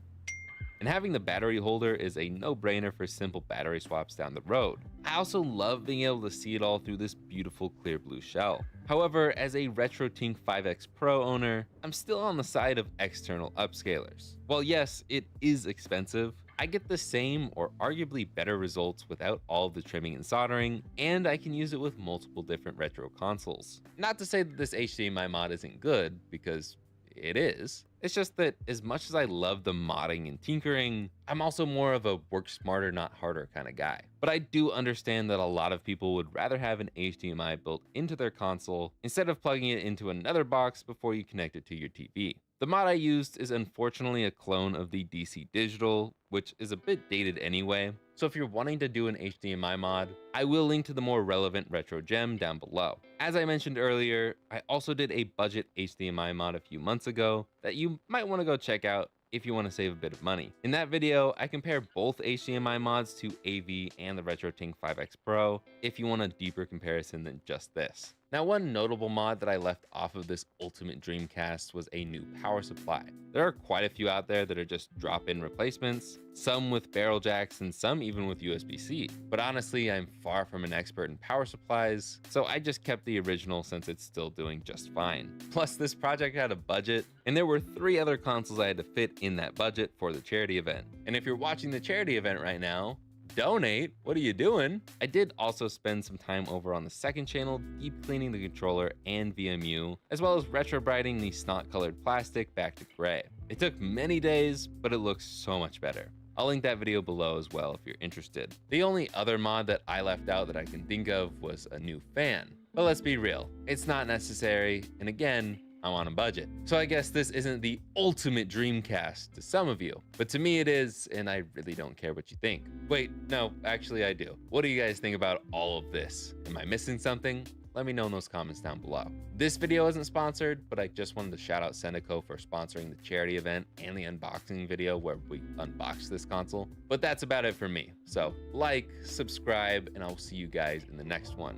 And having the battery holder is a no-brainer for simple battery swaps down the road. I also love being able to see it all through this beautiful clear blue shell. However, as a RetroTink 5X Pro owner, I'm still on the side of external upscalers. While yes, it is expensive, I get the same or arguably better results without all of the trimming and soldering, and I can use it with multiple different retro consoles. Not to say that this HDMI mod isn't good, because it is. It's just that as much as I love the modding and tinkering, I'm also more of a work smarter, not harder kind of guy. But I do understand that a lot of people would rather have an HDMI built into their console instead of plugging it into another box before you connect it to your TV. The mod I used is unfortunately a clone of the DC Digital, which is a bit dated anyway. So if you're wanting to do an HDMI mod, I will link to the more relevant retro gem down below. As I mentioned earlier, I also did a budget HDMI mod a few months ago that you might want to go check out if you want to save a bit of money. In that video, I compare both HDMI mods to AV and the RetroTink 5X Pro if you want a deeper comparison than just this. Now, one notable mod that I left off of this ultimate Dreamcast was a new power supply. There are quite a few out there that are just drop-in replacements, some with barrel jacks and some even with USB-C. But honestly, I'm far from an expert in power supplies, so I just kept the original since it's still doing just fine. Plus, this project had a budget, and there were 3 other consoles I had to fit in that budget for the charity event. And if you're watching the charity event right now, donate. What are you doing? I did also spend some time over on the second channel deep cleaning the controller and VMU, as well as retrobrighting the snot colored plastic back to gray. It took many days, but it looks so much better. I'll link that video below as well if you're interested. The only other mod that I left out that I can think of was a new fan. But let's be real, it's not necessary, and again, I'm on a budget. So I guess this isn't the ultimate Dreamcast to some of you, but to me it is, and I really don't care what you think. Wait, no, actually I do. What do you guys think about all of this? Am I missing something? Let me know in those comments down below. This video isn't sponsored, but I just wanted to shout out Sendico for sponsoring the charity event and the unboxing video where we unboxed this console. But that's about it for me. So like, subscribe, and I'll see you guys in the next one.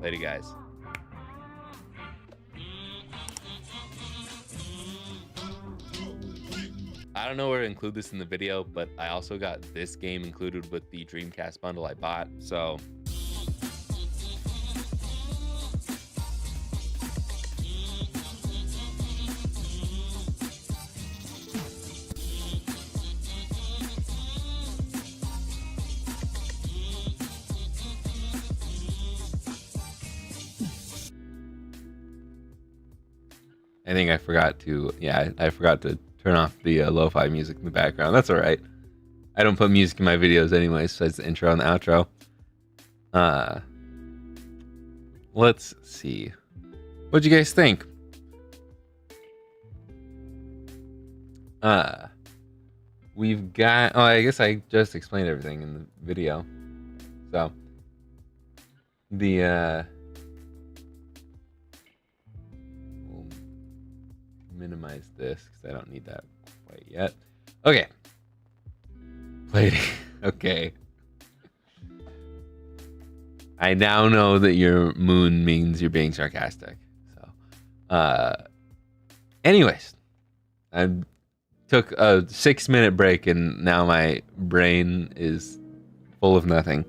Later, guys. I don't know where to include this in the video, but I also got this game included with the Dreamcast bundle I bought, so. I think I forgot to, I forgot to turn off the lo-fi music in the background. That's all right. I don't put music in my videos anyway, so it's the intro and the outro. Let's see. What'd you guys think? We've got. Oh, I guess I just explained everything in the video. So the we'll minimize this because I don't need that quite yet. Okay. Plating. Okay. I now know that your moon means you're being sarcastic. So, anyways, I took a 6-minute break and now my brain is full of nothing.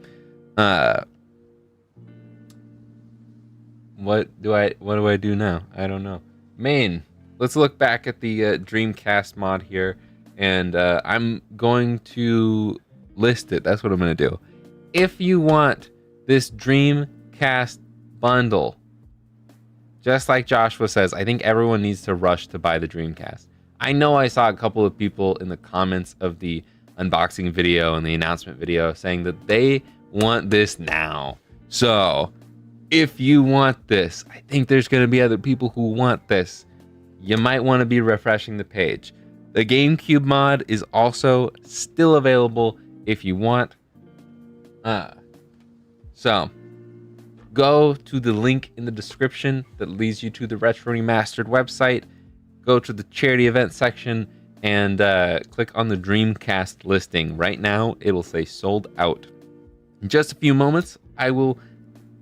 What do I do now? I don't know. Main. Let's look back at the Dreamcast mod here, and I'm going to list it. That's what I'm going to do. If you want this Dreamcast bundle, just like Joshua says, I think everyone needs to rush to buy the Dreamcast. I know I saw a couple of people in the comments of the unboxing video and the announcement video saying that they want this now. So if you want this, I think there's going to be other people who want this. You might want to be refreshing the page. The GameCube mod is also still available if you want. So go to the link in the description that leads you to the Retro Remastered website. Go to the charity event section and click on the Dreamcast listing. Right now, it will say sold out. In just a few moments, I will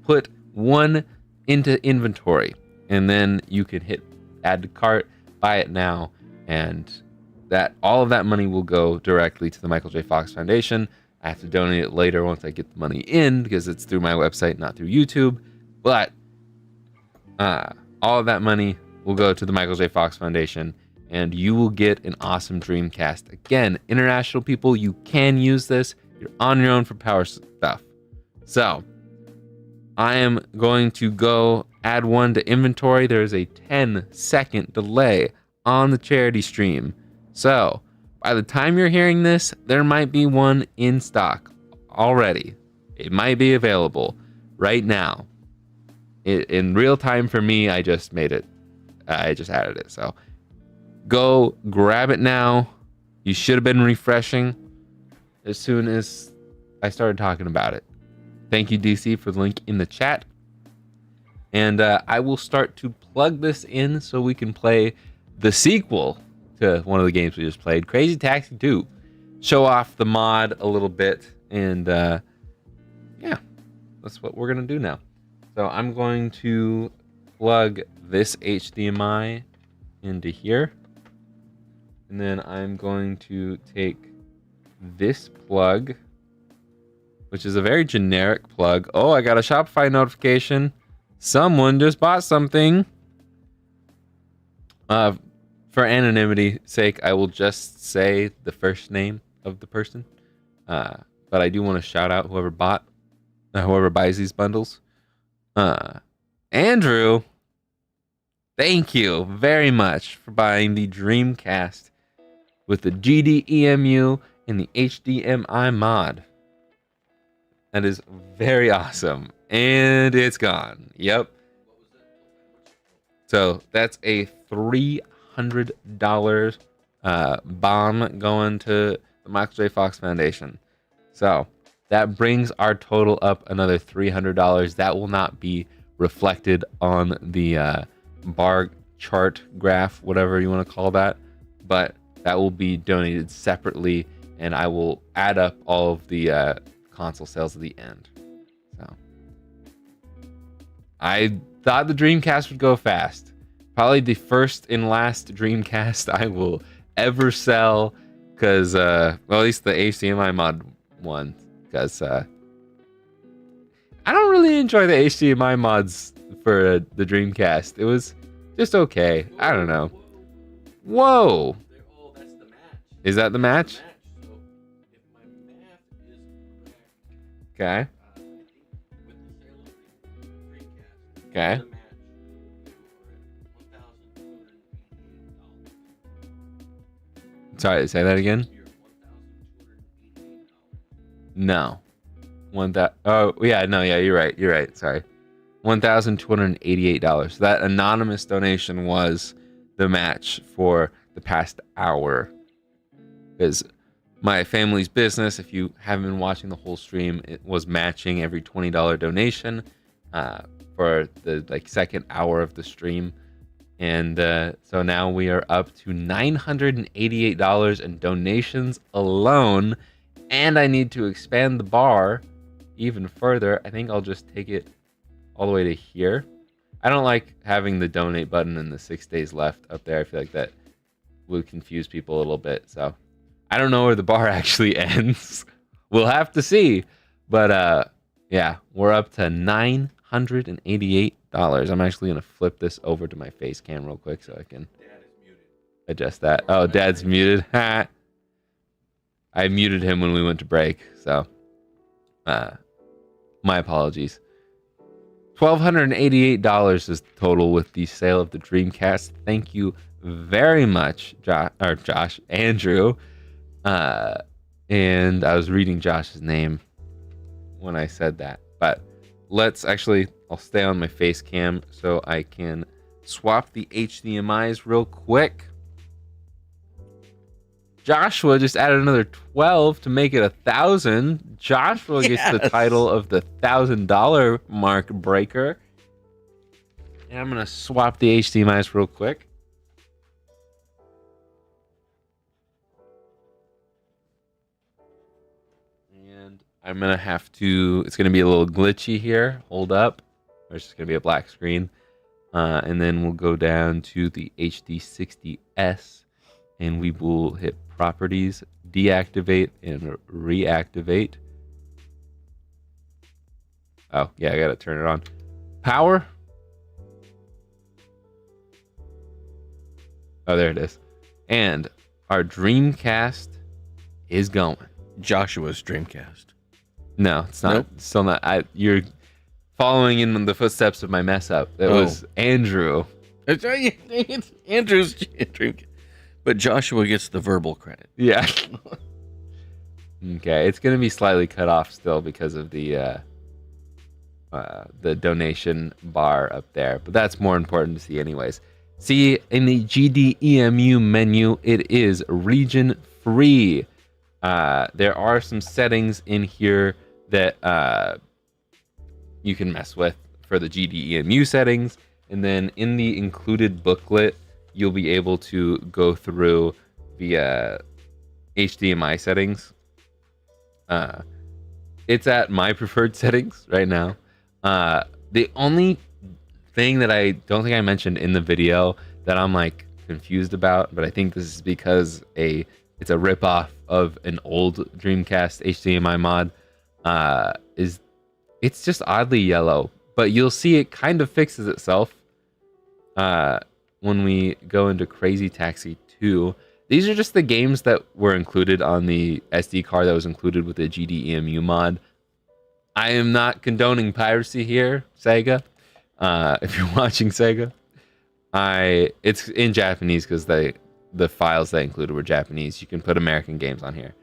put one into inventory, and then you can hit add to cart, buy it now, and that all of that money will go directly to the Michael J. Fox Foundation. I have to donate it later once I get the money in because it's through my website, not through YouTube. But all of that money will go to the Michael J. Fox Foundation, and you will get an awesome Dreamcast. Again, international people, you can use this. You're on your own for power stuff. So I am going to go add one to inventory. There is a 10-second delay on the charity stream. So by the time you're hearing this, there might be one in stock already. It might be available right now. In real time for me, I just made it. I just added it. So go grab it now. You should have been refreshing as soon as I started talking about it. Thank you, DC, for the link in the chat. And I will start to plug this in so we can play the sequel to one of the games we just played, Crazy Taxi 2. Show off the mod a little bit, and yeah, that's what we're gonna do now. So I'm going to plug this HDMI into here, and then I'm going to take this plug, which is a very generic plug. Oh, I got a Shopify notification. Someone just bought something. For anonymity sake, I will just say the first name of the person. But I do want to shout out whoever buys these bundles. Andrew, thank you very much for buying the Dreamcast with the GDEMU and the HDMI mod. That is very awesome. And it's gone. Yep. So that's a $300 bomb going to the Michael J. Fox Foundation. So that brings our total up another $300. That will not be reflected on the bar chart graph, whatever you want to call that, but that will be donated separately, and I will add up all of the console sales at the end. So I thought the Dreamcast would go fast. Probably the first and last Dreamcast I will ever sell, because well, at least the HDMI mod one, because I don't really enjoy the HDMI mods for the Dreamcast. It was just okay. I don't know. Whoa! Oh, that's the match. Is that the match? So if my math is correct, Okay. with the sale of the Dreamcast, Okay. the match, you are at $1,288. Sorry, say that again. You're at $1,288. No. Oh yeah, no, yeah, you're right. You're right. Sorry. $1,288. That anonymous donation was the match for the past hour. Because my family's business, if you haven't been watching the whole stream, it was matching every $20 donation for the second hour of the stream. And so now we are up to $988 in donations alone. And I need to expand the bar even further. I think I'll just take it all the way to here. I don't like having the donate button and the 6 days left up there. I feel like that would confuse people a little bit. So I don't know where the bar actually ends. We'll have to see. But yeah, we're up to $988. I'm actually going to flip this over to my face cam real quick so I can adjust that. Oh, Dad's muted. I muted him when we went to break. So my apologies. $1,288 is the total with the sale of the Dreamcast. Thank you very much, Andrew. And I was reading Josh's name when I said that. But let's actually, I'll stay on my face cam so I can swap the HDMIs real quick. Joshua just added another 12 to make it 1,000. Joshua gets the title of the $1,000 mark breaker. And I'm going to swap the HDMIs real quick. And I'm going to have to, it's going to be a little glitchy here. Hold up. There's just going to be a black screen. And then we'll go down to the HD60S. And we will hit properties, deactivate, and reactivate. Oh, yeah, I gotta turn it on. Power. Oh, there it is. And our Dreamcast is going. Joshua's Dreamcast. No, it's not. Nope. Still not. You're following in the footsteps of my mess up. It was Andrew. It's Andrew's Dreamcast. But Joshua gets the verbal credit. Yeah. Okay, it's going to be slightly cut off still because of the donation bar up there. But that's more important to see anyways. See, in the GDEMU menu, it is region free. There are some settings in here that you can mess with for the GDEMU settings. And then in the included booklet, you'll be able to go through the HDMI settings. It's at my preferred settings right now. The only thing that I don't think I mentioned in the video that I'm like confused about, but I think this is because it's a ripoff of an old Dreamcast HDMI mod, is it's just oddly yellow, but you'll see it kind of fixes itself. When we go into Crazy Taxi 2, these are just the games that were included on the SD card that was included with the GDEMU mod. I am not condoning piracy here, Sega. If you're watching Sega, it's in Japanese because the files they included were Japanese. You can put American games on here.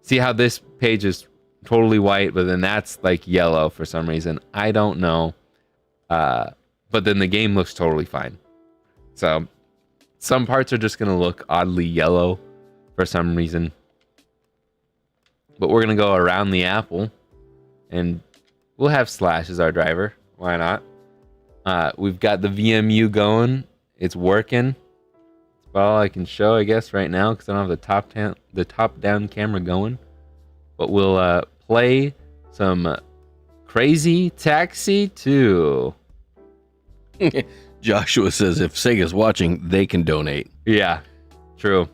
See how this page is totally white, but then that's like yellow for some reason. I don't know. But then the game looks totally fine. So some parts are just going to look oddly yellow for some reason. But we're going to go around the apple. And we'll have Slash as our driver. Why not? We've got the VMU going. It's working. That's about all I can show, I guess, right now. Because I don't have the top-down camera going. But we'll play some Crazy Taxi 2. Joshua says if Sega's watching, they can donate. Yeah, true.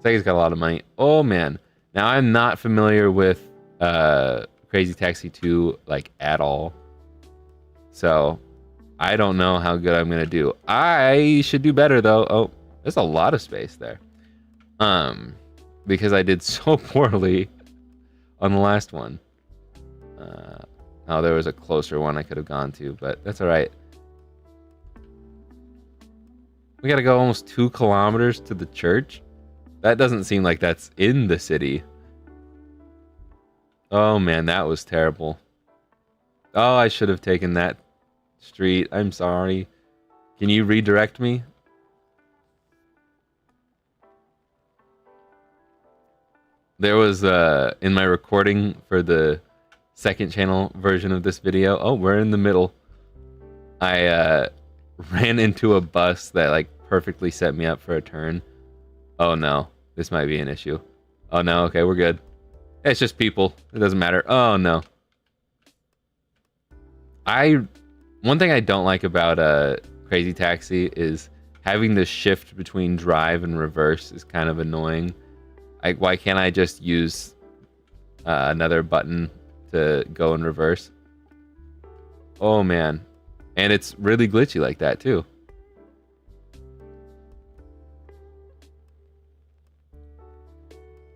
Sega's got a lot of money. Oh, man. Now, I'm not familiar with Crazy Taxi 2, like, at all. So, I don't know how good I'm going to do. I should do better, though. Oh, there's a lot of space there. Because I did so poorly on the last one. Oh, there was a closer one I could have gone to, but that's all right. We got to go almost 2 kilometers to the church. That doesn't seem like that's in the city. Oh, man, that was terrible. Oh, I should have taken that street. I'm sorry. Can you redirect me? There was in my recording for the second channel version of this video. Oh, we're in the middle. I ran into a bus that like perfectly set me up for a turn. Oh no, this might be an issue. Oh no, okay, we're good. It's just people. It doesn't matter. Oh no. One thing I don't like about Crazy Taxi is having the shift between drive and reverse is kind of annoying. Like, why can't I just use another button to go in reverse? Oh man. And it's really glitchy like that too.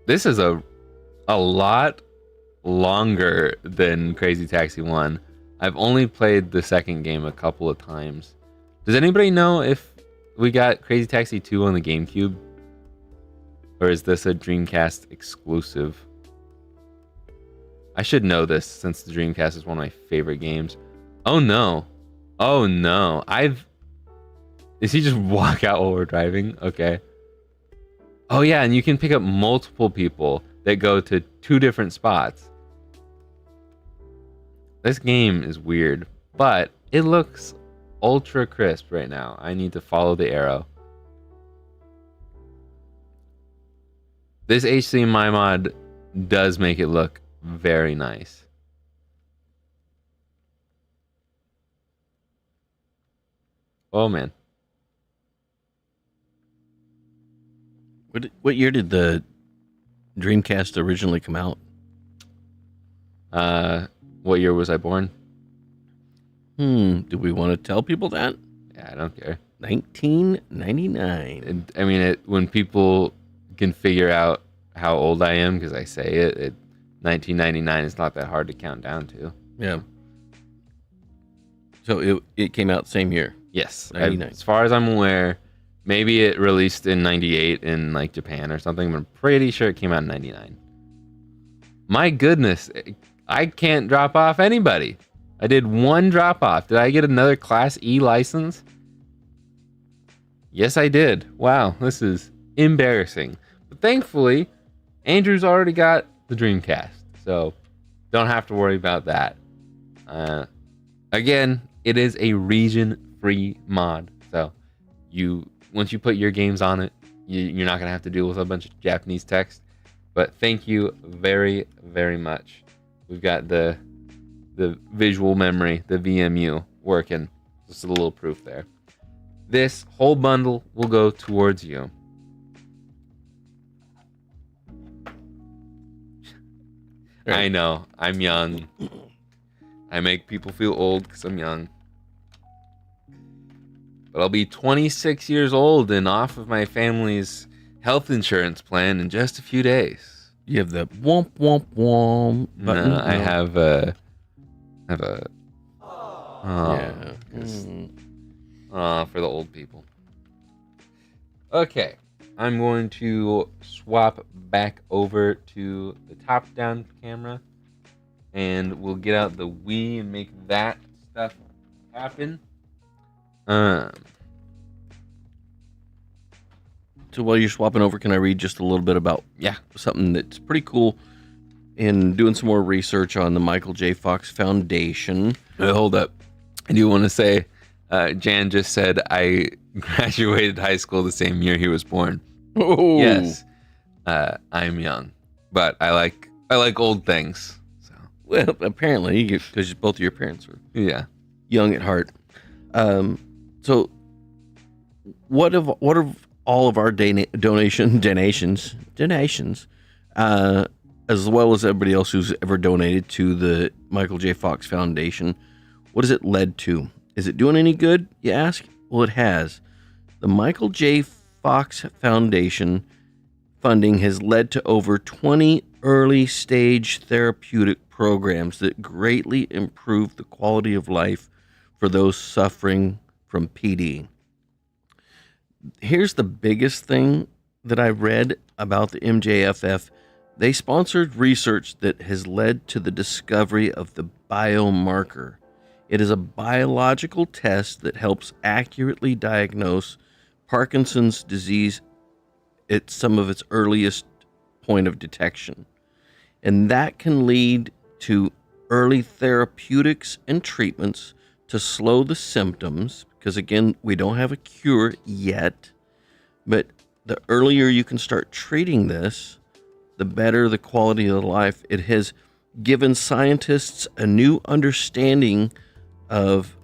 This is a lot longer than Crazy Taxi 1. I've only played the second game a couple of times. Does anybody know if we got Crazy Taxi 2 on the GameCube? Or is this a Dreamcast exclusive? I should know this since the Dreamcast is one of my favorite games. Oh no. Oh no. Is he just walk out while we're driving? Okay. Oh yeah, and you can pick up multiple people that go to 2 different spots. This game is weird, but it looks ultra crisp right now. I need to follow the arrow. This HDMI mod does make it look very nice. Oh man. What year did the Dreamcast originally come out? What year was I born? Do we want to tell people that? Yeah, I don't care. 1999. I mean, when people can figure out how old I am because I say it, 1999 is not that hard to count down to. Yeah. So it came out same year. Yes. 99. As far as I'm aware, maybe it released in 98 in like Japan or something, but I'm pretty sure it came out in 99. My goodness, I can't drop off anybody. I did one drop off. Did I get another Class E license? Yes, I did. Wow, this is embarrassing. But thankfully, Andrew's already got the Dreamcast, so don't have to worry about that. Again, it is a region-free mod, so once you put your games on it, you're not gonna have to deal with a bunch of Japanese text. But thank you very, very much. We've got the visual memory, the VMU, working. Just a little proof there. This whole bundle will go towards you. Right. I know, I'm young. I make people feel old because I'm young. But I'll be 26 years old and off of my family's health insurance plan in just a few days. You have the womp womp womp button. No, I have a. For the old people. Okay, I'm going to swap back over to the top-down camera, and we'll get out the Wii and make that stuff happen. So while you're swapping over, can I read just a little bit about something that's pretty cool? In doing some more research on the Michael J. Fox Foundation. Hold up. I do want to say, Jan just said I graduated high school the same year he was born. Oh. Yes. I'm young, but I like old things. So. Well, apparently, because both of your parents were young at heart. So what of all of our donations, as well as everybody else who's ever donated to the Michael J. Fox Foundation, what has it led to? Is it doing any good, you ask? Well, it has. The Michael J. Fox Foundation funding has led to over 20 early-stage therapeutic programs that greatly improve the quality of life for those suffering from PD. Here's the biggest thing that I read about the MJFF. They sponsored research that has led to the discovery of the biomarker. It is a biological test that helps accurately diagnose Parkinson's disease at some of its earliest point of detection. And that can lead to early therapeutics and treatments to slow the symptoms, because again, we don't have a cure yet, but the earlier you can start treating this, the better the quality of life. It has given scientists a new understanding of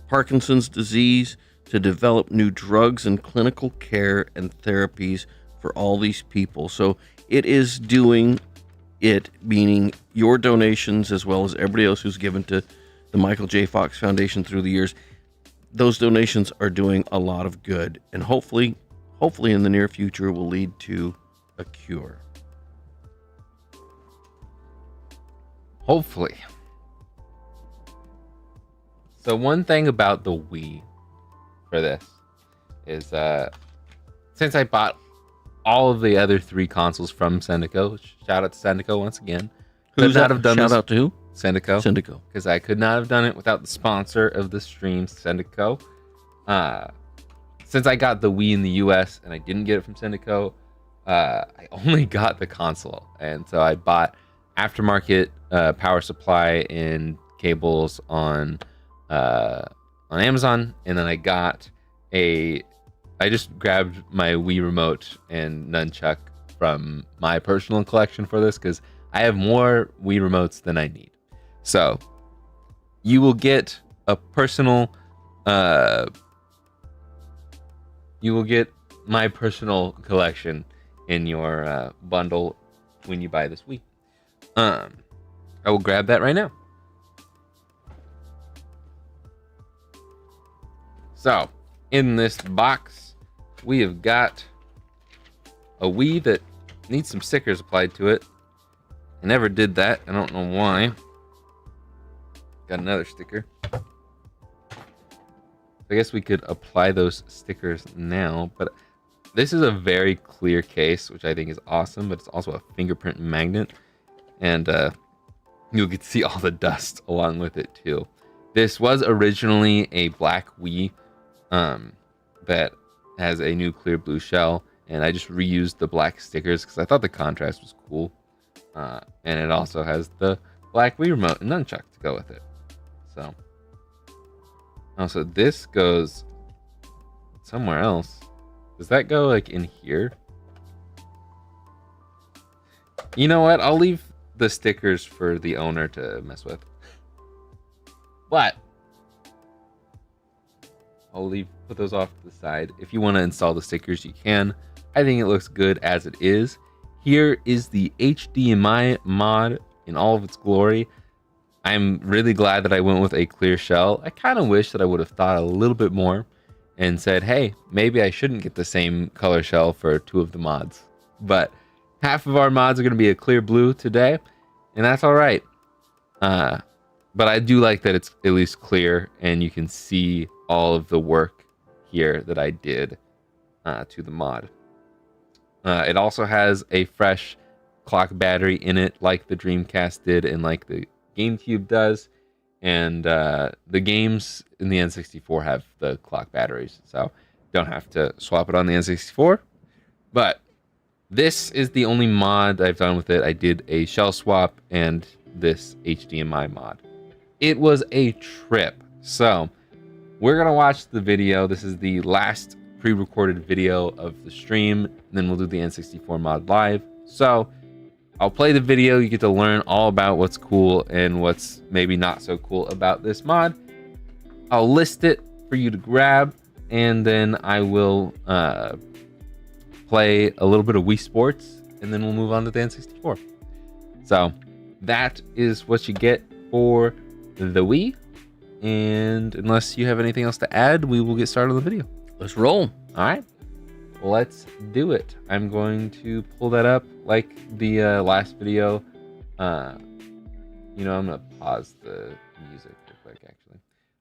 Parkinson's disease to develop new drugs and clinical care and therapies for all these people. So it is doing it, meaning your donations as well as everybody else who's given to the Michael J. Fox Foundation through the years. Those donations are doing a lot of good, and hopefully in the near future will lead to a cure. Hopefully. So one thing about the Wii for this is since I bought all of the other 3 consoles from Sendico, shout out to Sendico once again. Who's that? Shout out to who? Sendico. Sendico. Because I could not have done it without the sponsor of the stream, Sendico. Since I got the Wii in the US and I didn't get it from Sendico, I only got the console. And so I bought aftermarket power supply and cables on Amazon, and then I just grabbed my Wii remote and nunchuck from my personal collection for this, because I have more Wii remotes than I need. So you will get a personal you will get my personal collection in your bundle when you buy this Wii. I will grab that right now. So, in this box, we have got a Wii that needs some stickers applied to it. I never did that. I don't know why. Got another sticker. I guess we could apply those stickers now, but this is a very clear case, which I think is awesome, but it's also a fingerprint magnet, and you'll get to see all the dust along with it too. This was originally a black Wii that has a new clear blue shell, and I just reused the black stickers because I thought the contrast was cool, and it also has the black Wii remote and nunchuck to go with it. So also this goes somewhere else. Does that go like in here? You know what, I'll leave the stickers for the owner to mess with, but I'll put those off to the side. If you want to install the stickers, you can. I think it looks good as it is. Here is the HDMI mod in all of its glory. I'm really glad that I went with a clear shell. I kind of wish that I would have thought a little bit more and said, hey, maybe I shouldn't get the same color shell for 2 of the mods. But half of our mods are going to be a clear blue today, and that's all right. But I do like that it's at least clear, and you can see all of the work here that I did to the mod. It also has a fresh clock battery in it, like the Dreamcast did and like the GameCube does. And the games in the N64 have the clock batteries, so don't have to swap it on the N64. But this is the only mod I've done with it. I did a shell swap and this HDMI mod. It was a trip. So we're gonna watch the video. This is the last pre-recorded video of the stream, and then we'll do the N64 mod live. So I'll play the video. You get to learn all about what's cool and what's maybe not so cool about this mod. I'll list it for you to grab, and then I will play a little bit of Wii Sports, and then we'll move on to the N64. So that is what you get for the Wii. And unless you have anything else to add, we will get started on the video. Let's roll. All right, let's do it. I'm going to pull that up like the last video. I'm gonna pause the music real quick, actually.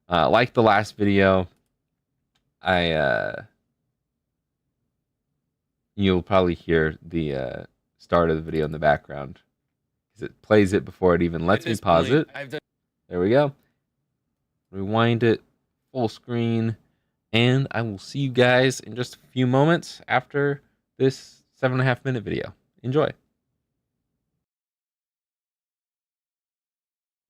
Like the last video, you'll probably hear the start of the video in the background because it plays it before it even lets me pause it. There we go. Rewind it full screen, and I will see you guys in just a few moments after this 7.5 minute video. Enjoy.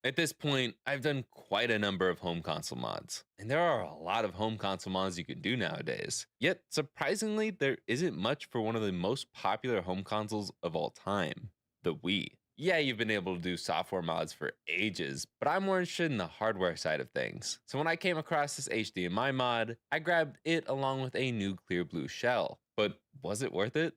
At this point, I've done quite a number of home console mods, and there are a lot of home console mods you can do nowadays. Yet, surprisingly, there isn't much for one of the most popular home consoles of all time, the Wii. Yeah, you've been able to do software mods for ages, but I'm more interested in the hardware side of things. So when I came across this HDMI mod, I grabbed it along with a new clear blue shell. But was it worth it?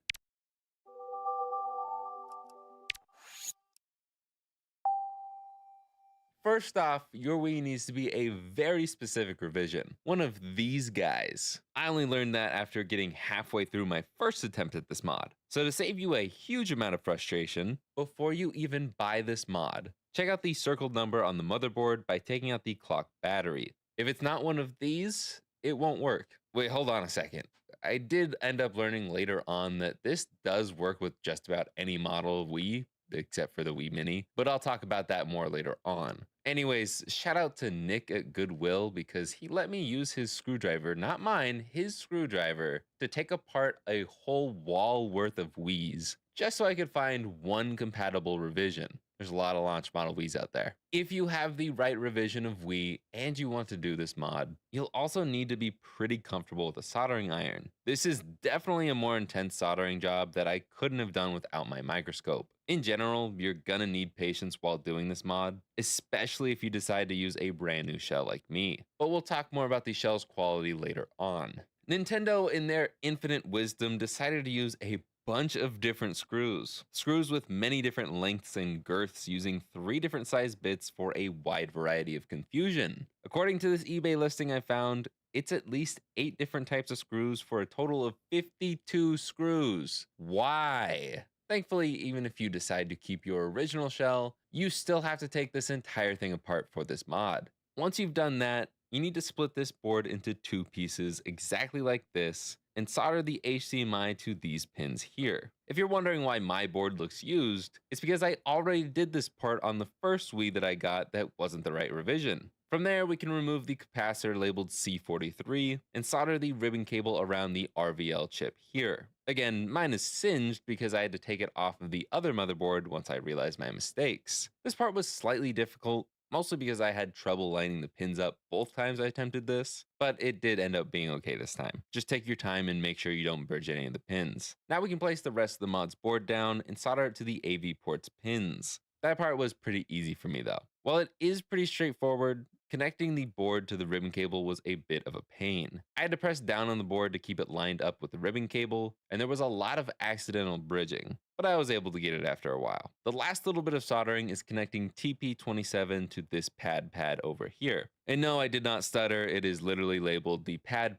First off, your Wii needs to be a very specific revision. One of these guys. I only learned that after getting halfway through my first attempt at this mod. So to save you a huge amount of frustration, before you even buy this mod, check out the circled number on the motherboard by taking out the clock battery. If it's not one of these, it won't work. Wait, hold on a second. I did end up learning later on that this does work with just about any model of Wii, except for the Wii Mini, but I'll talk about that more later on. Anyways, shout out to Nick at Goodwill because he let me use his screwdriver, not mine, his screwdriver, to take apart a whole wall worth of Wiis, just so I could find one compatible revision. There's a lot of launch model Wiis out there. If you have the right revision of Wii and you want to do this mod, you'll also need to be pretty comfortable with a soldering iron. This is definitely a more intense soldering job that I couldn't have done without my microscope. In general, you're gonna need patience while doing this mod, especially if you decide to use a brand new shell like me. But we'll talk more about the shell's quality later on. Nintendo, in their infinite wisdom, decided to use a bunch of different screws. Screws with many different lengths and girths using 3 different size bits for a wide variety of confusion. According to this eBay listing I found, it's at least 8 different types of screws for a total of 52 screws. Why? Thankfully, even if you decide to keep your original shell, you still have to take this entire thing apart for this mod. Once you've done that, you need to split this board into 2 pieces exactly like this and solder the HDMI to these pins here. If you're wondering why my board looks used, it's because I already did this part on the first Wii that I got that wasn't the right revision. From there, we can remove the capacitor labeled C43 and solder the ribbon cable around the RVL chip here. Again, mine is singed because I had to take it off of the other motherboard once I realized my mistakes. This part was slightly difficult, mostly because I had trouble lining the pins up both times I attempted this, but it did end up being okay this time. Just take your time and make sure you don't bridge any of the pins. Now we can place the rest of the mod's board down and solder it to the AV port's pins. That part was pretty easy for me though. While it is pretty straightforward, connecting the board to the ribbon cable was a bit of a pain. I had to press down on the board to keep it lined up with the ribbon cable, and there was a lot of accidental bridging, but I was able to get it after a while. The last little bit of soldering is connecting TP27 to this pad over here. And no, I did not stutter, it is literally labeled the pad.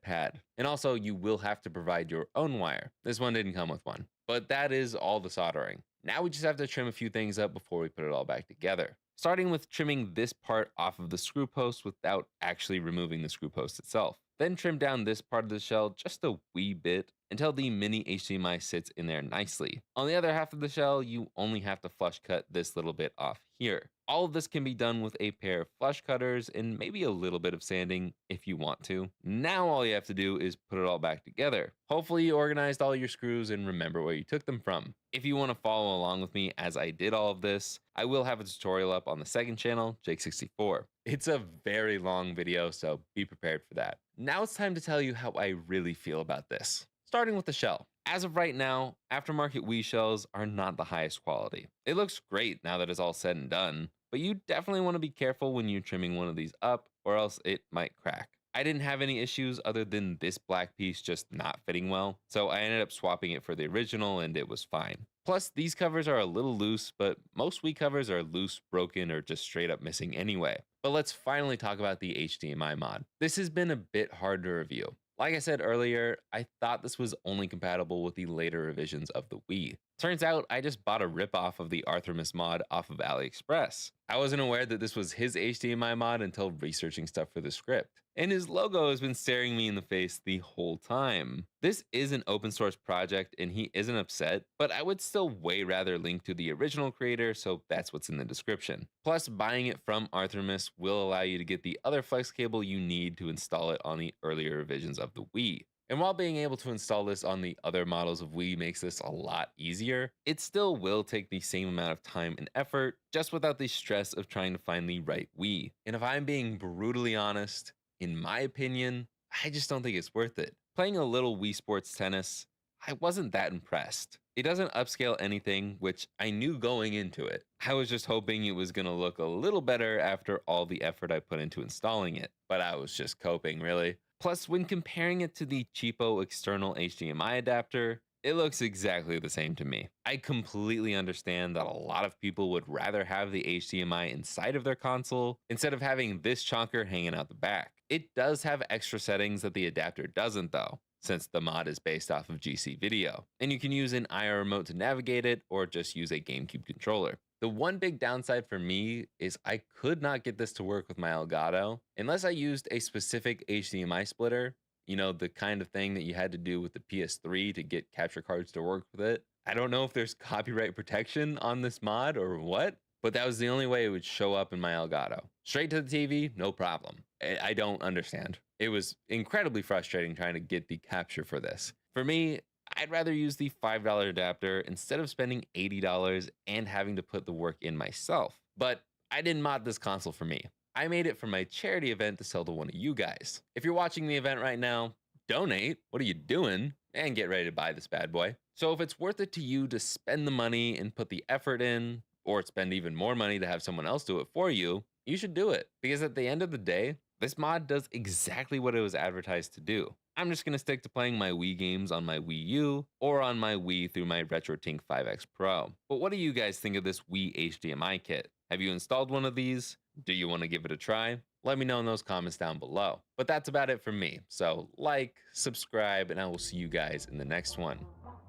And also, you will have to provide your own wire. This one didn't come with one. But that is all the soldering. Now we just have to trim a few things up before we put it all back together. Starting with trimming this part off of the screw post without actually removing the screw post itself. Then trim down this part of the shell just a wee bit until the mini HDMI sits in there nicely. On the other half of the shell, you only have to flush cut this little bit off here. All of this can be done with a pair of flush cutters and maybe a little bit of sanding if you want to. Now all you have to do is put it all back together. Hopefully you organized all your screws and remember where you took them from. If you want to follow along with me as I did all of this, I will have a tutorial up on the second channel, Jake64. It's a very long video, so be prepared for that. Now it's time to tell you how I really feel about this. Starting with the shell. As of right now, aftermarket Wii shells are not the highest quality. It looks great now that it's all said and done, but you definitely want to be careful when you're trimming one of these up or else it might crack. I didn't have any issues other than this black piece just not fitting well, so I ended up swapping it for the original and it was fine. Plus, these covers are a little loose, but most Wii covers are loose, broken, or just straight up missing anyway. But let's finally talk about the HDMI mod. This has been a bit hard to review. Like I said earlier, I thought this was only compatible with the later revisions of the Wii. Turns out I just bought a ripoff of the Arthremis mod off of AliExpress. I wasn't aware that this was his HDMI mod until researching stuff for the script. And his logo has been staring me in the face the whole time. This is an open source project and he isn't upset, but I would still way rather link to the original creator, so that's what's in the description. Plus, buying it from Arthremis will allow you to get the other flex cable you need to install it on the earlier revisions of the Wii. And while being able to install this on the other models of Wii makes this a lot easier, it still will take the same amount of time and effort, just without the stress of trying to find the right Wii. And if I'm being brutally honest, in my opinion, I just don't think it's worth it. Playing a little Wii Sports Tennis, I wasn't that impressed. It doesn't upscale anything, which I knew going into it. I was just hoping it was gonna look a little better after all the effort I put into installing it, but I was just coping, really. Plus, when comparing it to the cheapo external HDMI adapter, it looks exactly the same to me. I completely understand that a lot of people would rather have the HDMI inside of their console instead of having this chonker hanging out the back. It does have extra settings that the adapter doesn't though, since the mod is based off of GC Video, and you can use an IR remote to navigate it or just use a GameCube controller. The one big downside for me is I could not get this to work with my Elgato unless I used a specific HDMI splitter, you know, the kind of thing that you had to do with the PS3 to get capture cards to work with it. I don't know if there's copyright protection on this mod or what, but that was the only way it would show up in my Elgato. Straight to the TV, no problem. I don't understand. It was incredibly frustrating trying to get the capture for this. For me, I'd rather use the $5 adapter instead of spending $80 and having to put the work in myself. But I didn't mod this console for me. I made it for my charity event to sell to one of you guys. If you're watching the event right now, donate. What are you doing? And get ready to buy this bad boy. So if it's worth it to you to spend the money and put the effort in, or spend even more money to have someone else do it for you, you should do it. Because at the end of the day, this mod does exactly what it was advertised to do. I'm just going to stick to playing my Wii games on my Wii U or on my Wii through my RetroTink 5X Pro. But what do you guys think of this Wii HDMI kit? Have you installed one of these? Do you want to give it a try? Let me know in those comments down below. But that's about it for me. So like, subscribe, and I will see you guys in the next one.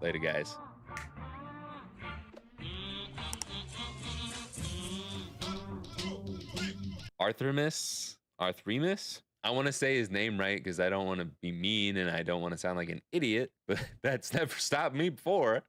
Later, guys. Arthremus? I want to say his name right because I don't want to be mean and I don't want to sound like an idiot, but that's never stopped me before.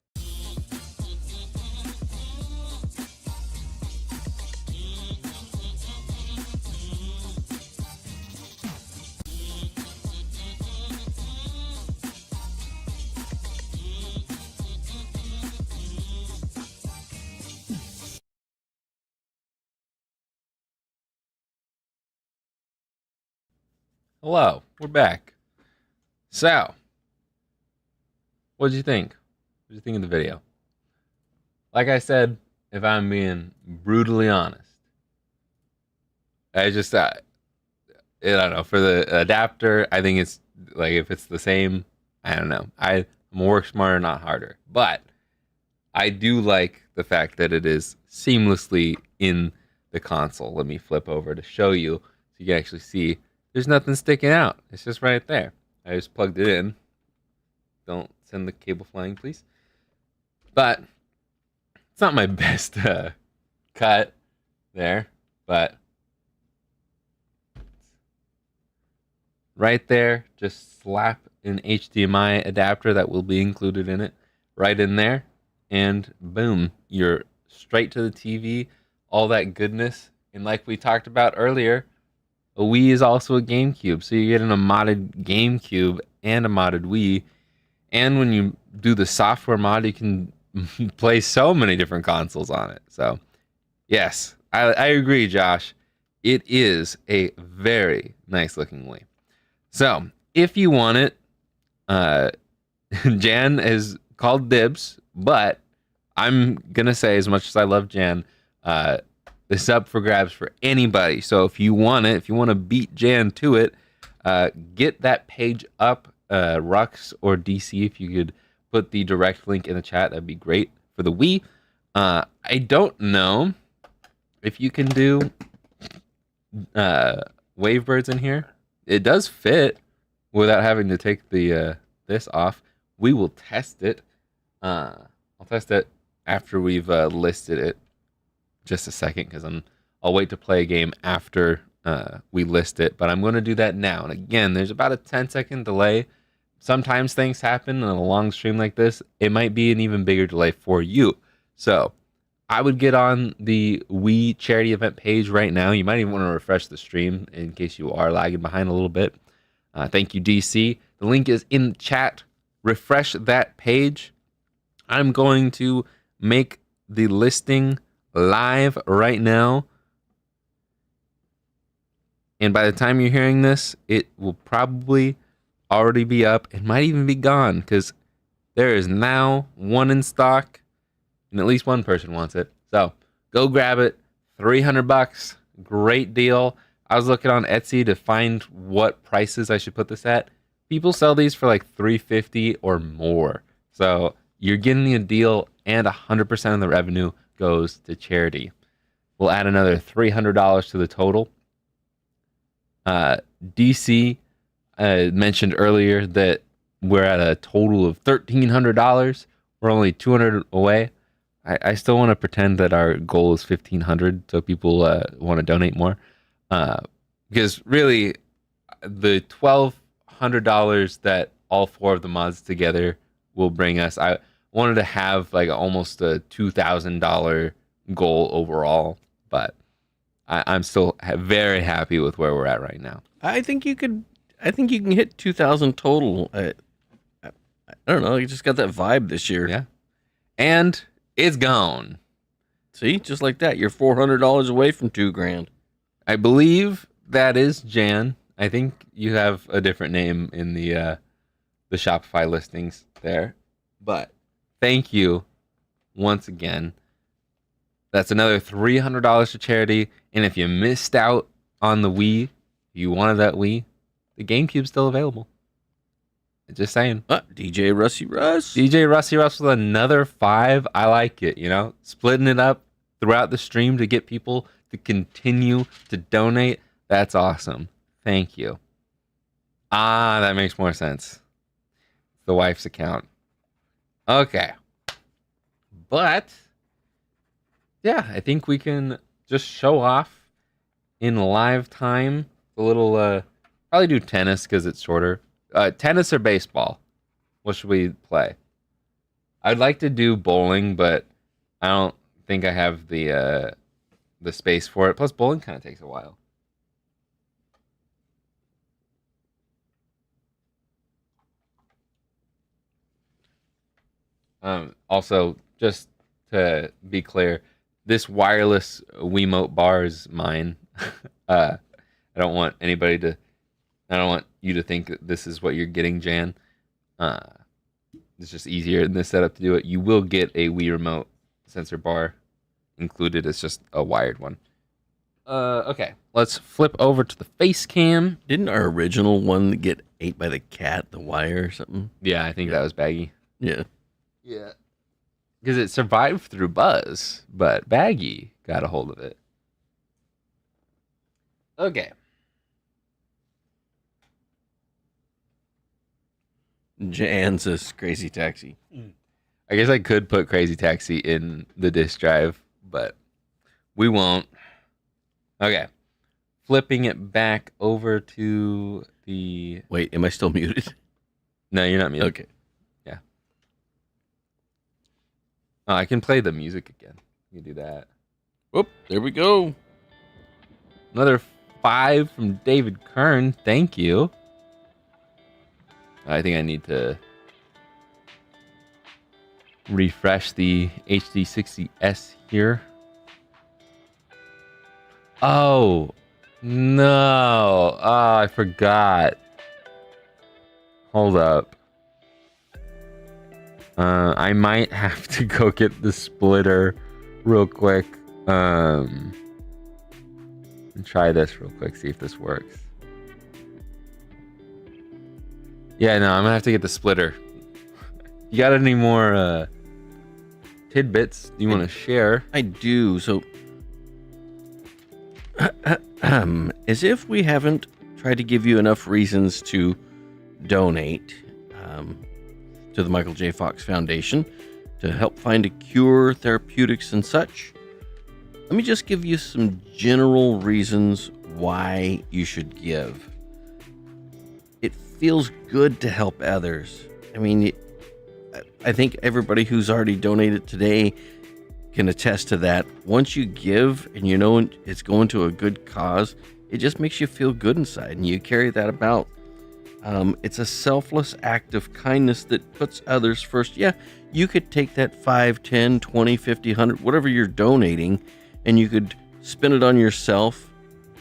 Hello, we're back. So, what did you think? What did you think of the video? Like I said, if I'm being brutally honest, I just I don't know, for the adapter, I think it's like if it's the same, I don't know. I'm work smarter, not harder. But I do like the fact that it is seamlessly in the console. Let me flip over to show you so you can actually see. There's nothing sticking out. It's just right there. I just plugged it in. Don't send the cable flying, please. But it's not my best cut there. But right there, just slap an HDMI adapter that will be included in it right in there. And boom, you're straight to the TV. All that goodness. And like we talked about earlier, a Wii is also a GameCube, so you're getting a modded GameCube and a modded Wii. And when you do the software mod, you can play so many different consoles on it. So, yes, I agree, Josh. It is a very nice looking Wii. So, if you want it, Jan has called dibs, but I'm going to say, as much as I love Jan, this is up for grabs for anybody. So if you want it, if you want to beat Jan to it, get that page up, Rux or DC. If you could put the direct link in the chat, that'd be great for the Wii. I don't know if you can do Wavebirds in here. It does fit without having to take the this off. We will test it. I'll test it after we've listed it. Just a second, because I'll wait to play a game after we list it, but I'm going to do that now. And again, there's about a 10-second delay. Sometimes things happen in a long stream like this. It might be an even bigger delay for you. So I would get on the Wii charity event page right now. You might even want to refresh the stream in case you are lagging behind a little bit. Thank you, DC. The link is in chat. Refresh that page. I'm going to make the listing live right now. And by the time you're hearing this, it will probably already be up. It might even be gone because there is now one in stock and at least one person wants it. So go grab it. $300. Great deal. I was looking on Etsy to find what prices I should put this at. People sell these for like $350 or more. So you're getting a deal and 100% of the revenue goes to charity. We'll add another $300 to the total. DC mentioned earlier that we're at a total of $1,300. We're only $200 away. I still want to pretend that our goal is $1,500 so people want to donate more. Because really, the $1,200 that all four of the mods together will bring us, I wanted to have like almost a $2,000 goal overall, but I'm still very happy with where we're at right now. I think you can hit 2,000 total. I don't know. You just got that vibe this year. Yeah, and it's gone. See, just like that, you're $400 away from $2,000. I believe that is Jan. I think you have a different name in the Shopify listings there, but thank you once again. That's another $300 to charity. And if you missed out on the Wii, you wanted that Wii, the GameCube's still available. Just saying. DJ Rusty Russ. DJ Rusty Russ with another 5. I like it, splitting it up throughout the stream to get people to continue to donate. That's awesome. Thank you. That makes more sense. The wife's account. Okay. But yeah, I think we can just show off in live time. A little, probably do tennis because it's shorter. Tennis or baseball? What should we play? I'd like to do bowling, but I don't think I have the space for it. Plus, bowling kind of takes a while. Also, just to be clear, this wireless Wiimote bar is mine. I don't want you to think that this is what you're getting, Jan. It's just easier in this setup to do it. You will get a Wii remote sensor bar included. It's just a wired one. Okay, let's flip over to the face cam. Didn't our original one get ate by the cat, the wire or something? Yeah, I think that was Baggy. Yeah. Yeah. Because it survived through Buzz, but Baggy got a hold of it. Okay. Jan says Crazy Taxi. I guess I could put Crazy Taxi in the disk drive, but we won't. Okay. Flipping it back over to the... Wait, am I still muted? No, you're not muted. Okay. Yeah. Oh, I can play the music again. You can do that. Whoop, there we go. Another 5 from David Kern. Thank you. I think I need to refresh the HD60S here. Oh, no. Oh, I forgot. Hold up. I might have to go get the splitter real quick. And try this real quick, see if this works. Yeah, no, I'm gonna have to get the splitter. You got any more tidbits you want to share? I do. So, as if we haven't tried to give you enough reasons to donate to the Michael J. Fox Foundation to help find a cure, therapeutics, and such, let me just give you some general reasons why you should give. It feels good to help others. I mean, I think everybody who's already donated today can attest to that. Once you give and you know it's going to a good cause, it just makes you feel good inside, and you carry that about. It's a selfless act of kindness that puts others first. Yeah, you could take that 5, 10, 20, 50, 100, whatever you're donating, and you could spend it on yourself.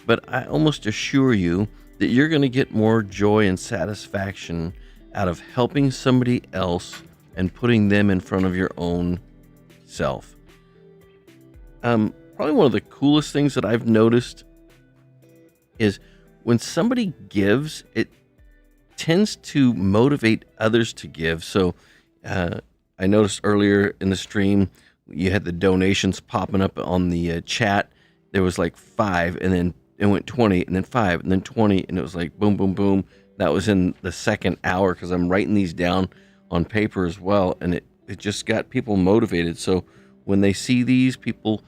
But I almost assure you that you're going to get more joy and satisfaction out of helping somebody else and putting them in front of your own self. Probably one of the coolest things that I've noticed is when somebody gives, it tends to motivate others to give. So I noticed earlier in the stream, you had the donations popping up on the chat. There was like 5, and then it went 20, and then 5, and then 20, and it was like boom, boom, boom. That was in the second hour because I'm writing these down on paper as well, and it just got people motivated. So when they see these, people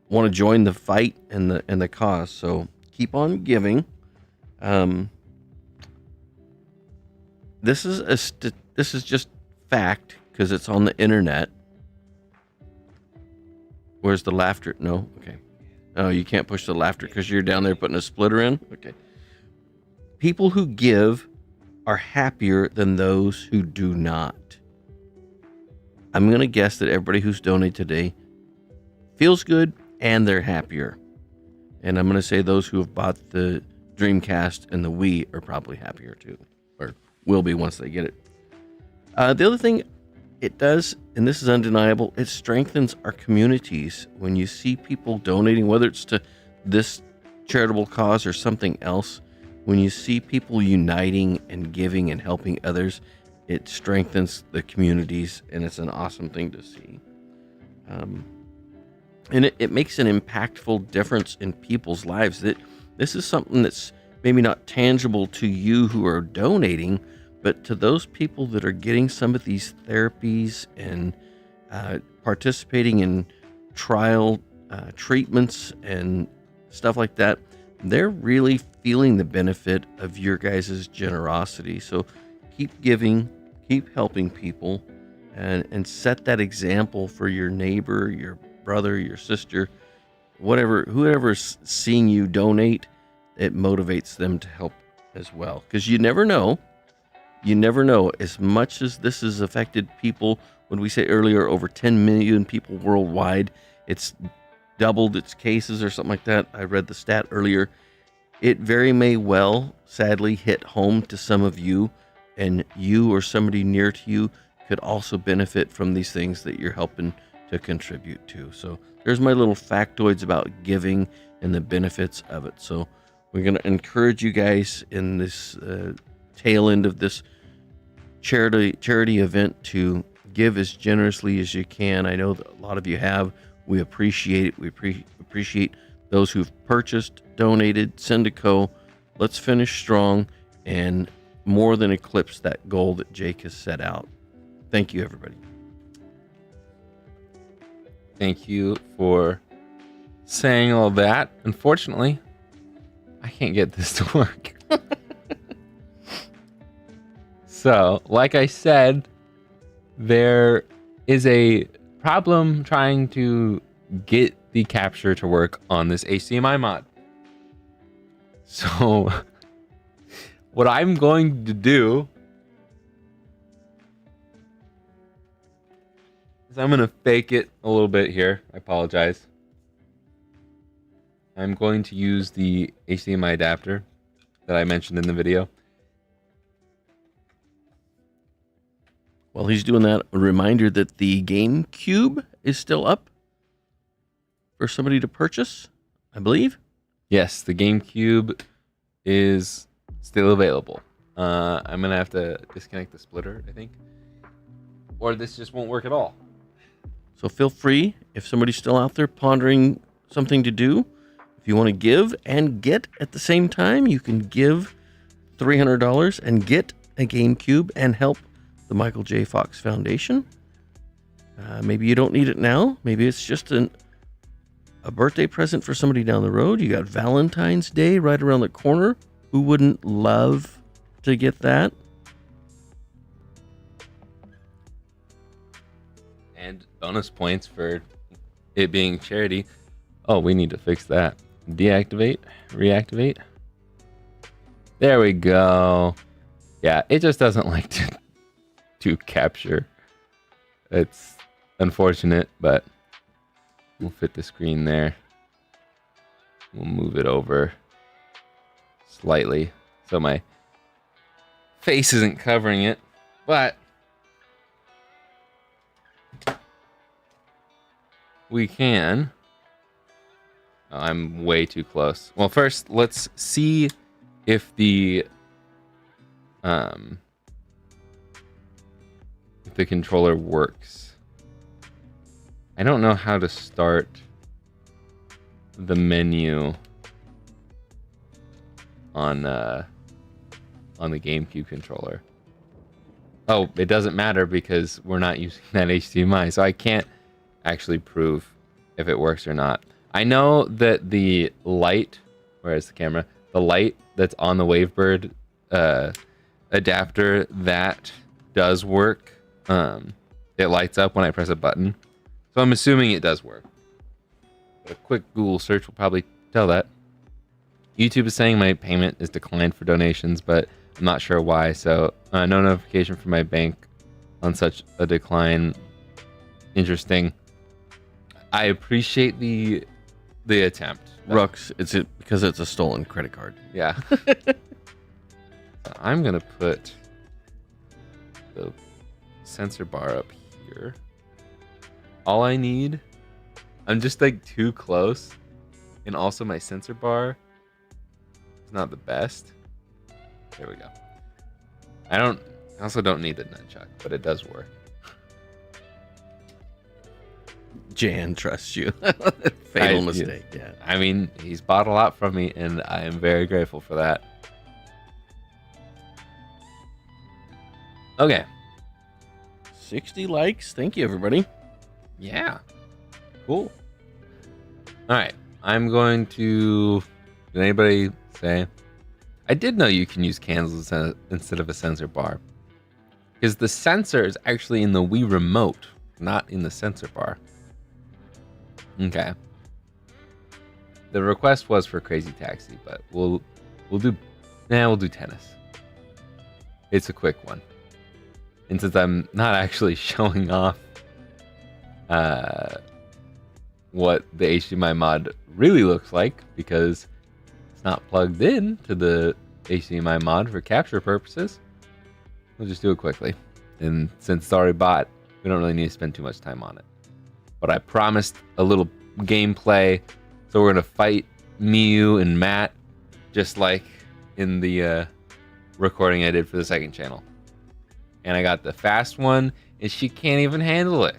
want to join the fight and the cause. So keep on giving. This is just fact because it's on the internet. Where's the laughter? No? Okay. Oh, you can't push the laughter because you're down there putting a splitter in? Okay. People who give are happier than those who do not. I'm going to guess that everybody who's donated today feels good and they're happier. And I'm going to say those who have bought the Dreamcast and the Wii are probably happier too, or will be once they get it. The other thing it does, and this is undeniable, it strengthens our communities. When you see people donating, whether it's to this charitable cause or something else, when you see people uniting and giving and helping others, it strengthens the communities, and it's an awesome thing to see. And it makes an impactful difference in people's lives. That this is something that's maybe not tangible to you who are donating, but to those people that are getting some of these therapies and participating in trial treatments and stuff like that, they're really feeling the benefit of your guys' generosity. So keep giving, keep helping people, and set that example for your neighbor, your brother, your sister, whoever's seeing you donate. It motivates them to help as well, because you never know. As much as this has affected people, when we say earlier over 10 million people worldwide, it's doubled its cases or something like that. I read the stat earlier. It very may well, sadly, hit home to some of you, and you or somebody near to you could also benefit from these things that you're helping to contribute to. So there's my little factoids about giving and the benefits of it. So we're going to encourage you guys in this tail end of this charity event to give as generously as you can. I know that a lot of you have. We appreciate it. We appreciate those who've purchased, donated, send a co. Let's finish strong and more than eclipse that goal that Jake has set out. Thank you, everybody. Thank you for saying all that. Unfortunately, I can't get this to work. So, like I said, there is a problem trying to get the capture to work on this HDMI mod. So, what I'm going to do is I'm going to fake it a little bit here. I apologize. I'm going to use the HDMI adapter that I mentioned in the video. While he's doing that, a reminder that the GameCube is still up for somebody to purchase, I believe. Yes, the GameCube is still available. I'm going to have to disconnect the splitter, I think. Or this just won't work at all. So feel free, if somebody's still out there pondering something to do, if you want to give and get at the same time, you can give $300 and get a GameCube and help the Michael J. Fox Foundation. Maybe you don't need it now. Maybe it's just a birthday present for somebody down the road. You got Valentine's Day right around the corner. Who wouldn't love to get that? And bonus points for it being charity. Oh, we need to fix that. Deactivate, reactivate. There we go. Yeah, it just doesn't like to capture. It's unfortunate, but we'll fit the screen there. We'll move it over slightly so my face isn't covering it, but we can. Oh, I'm way too close. Well, first let's see if the controller works. I don't know how to start the menu on the GameCube controller. Oh, it doesn't matter because we're not using that HDMI, so I can't actually prove if it works or not. I know that the light, where's the camera? The light that's on the Wavebird adapter, that does work. It lights up when I press a button. So I'm assuming it does work. But a quick Google search will probably tell that. YouTube is saying my payment is declined for donations, but I'm not sure why. So no notification from my bank on such a decline. Interesting. I appreciate the attempt. Rooks, because it's a stolen credit card. Yeah. So I'm gonna put the sensor bar up here. All I need, I'm just like too close, and also my sensor bar is not the best. There we go. I also don't need the nunchuck, but it does work. Jan trusts you. Fatal mistake. Yeah. I mean, he's bought a lot from me, and I am very grateful for that. Okay. 60 likes. Thank you, everybody. Yeah. Cool. All right. I'm going to... Did anybody say? I did know you can use candles instead of a sensor bar. Because the sensor is actually in the Wii remote, not in the sensor bar. Okay. The request was for Crazy Taxi, but we'll do tennis. It's a quick one. And since I'm not actually showing off what the HDMI mod really looks like, because it's not plugged in to the HDMI mod for capture purposes, we'll just do it quickly. And since it's already bought, we don't really need to spend too much time on it. But I promised a little gameplay, so we're gonna fight Miu and Matt, just like in the recording I did for the second channel. And I got the fast one, and she can't even handle it.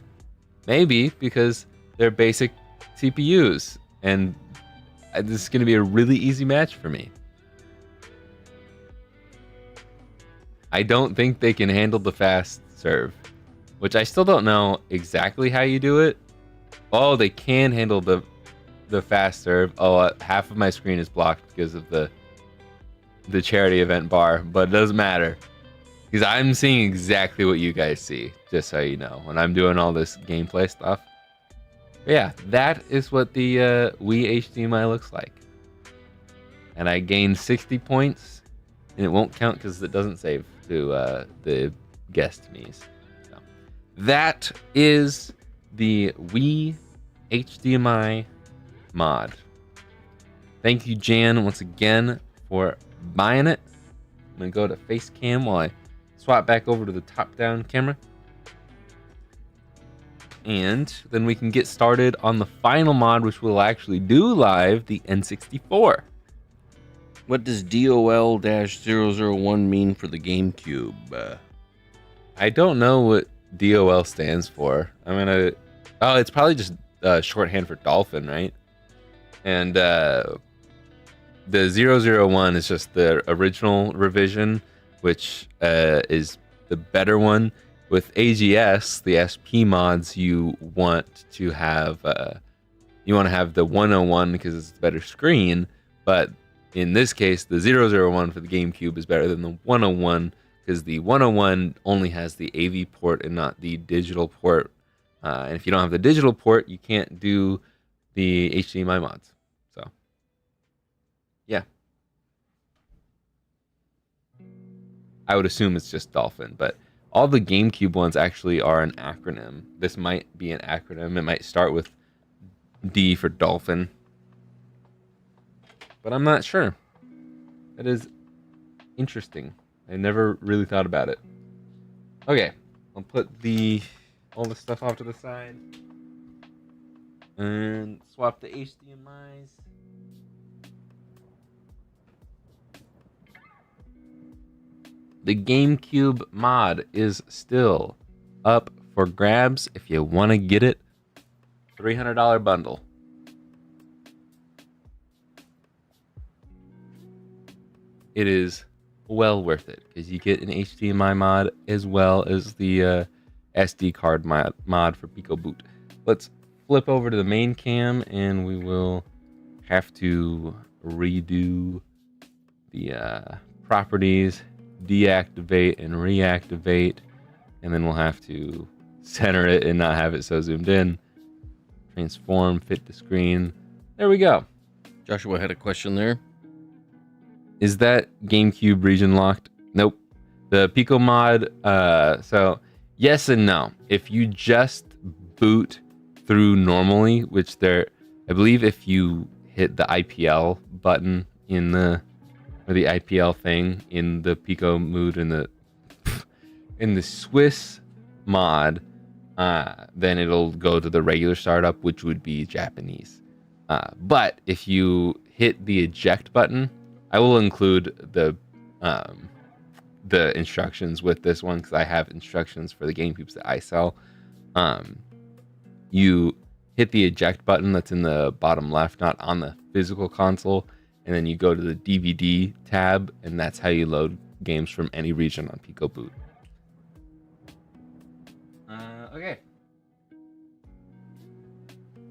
Maybe because they're basic CPUs, and this is gonna be a really easy match for me. I don't think they can handle the fast serve, which I still don't know exactly how you do it. Oh, they can handle the fast serve. Oh, half of my screen is blocked because of the charity event bar, but it doesn't matter because I'm seeing exactly what you guys see, just so you know, when I'm doing all this gameplay stuff. But yeah, that is what the Wii HDMI looks like. And I gained 60 points, and it won't count because it doesn't save to the guest me's. So that is the Wii HDMI mod. Thank you, Jan, once again for buying it. I'm gonna go to face cam while I swap back over to the top-down camera. And then we can get started on the final mod, which we'll actually do live, the N64. What does DOL-001 mean for the GameCube? I don't know what DOL stands for. Oh, it's probably just shorthand for dolphin, right? And the 001 is just the original revision, which is the better one. With AGS, the SP mods, you want to have the 101 because it's a better screen, but in this case, the 001 for the GameCube is better than the 101 because the 101 only has the AV port and not the digital port. And if you don't have the digital port, you can't do the HDMI mods. So, yeah. I would assume it's just Dolphin, but all the GameCube ones actually are an acronym. This might be an acronym. It might start with D for Dolphin, but I'm not sure. That is interesting. I never really thought about it. Okay, I'll put all the stuff off to the side and swap the HDMIs. The GameCube mod is still up for grabs if you want to get it. $300 bundle. It is well worth it because you get an HDMI mod as well as the SD card mod for PicoBoot. Let's flip over to the main cam and we will have to redo the properties, deactivate and reactivate, and then we'll have to center it and not have it so zoomed in. Transform, fit the screen. There we go. Joshua had a question there. Is that GameCube region locked? Nope. The Pico mod, so yes and no. If you just boot through normally, which I believe if you hit the IPL button or the IPL thing in the PicoBoot in the Swiss mod, then it'll go to the regular startup, which would be Japanese. But if you hit the eject button, I will include the instructions with this one because I have instructions for the GameCubes that I sell. You hit the eject button that's in the bottom left, not on the physical console, and then you go to the DVD tab, and that's how you load games from any region on PicoBoot. Okay.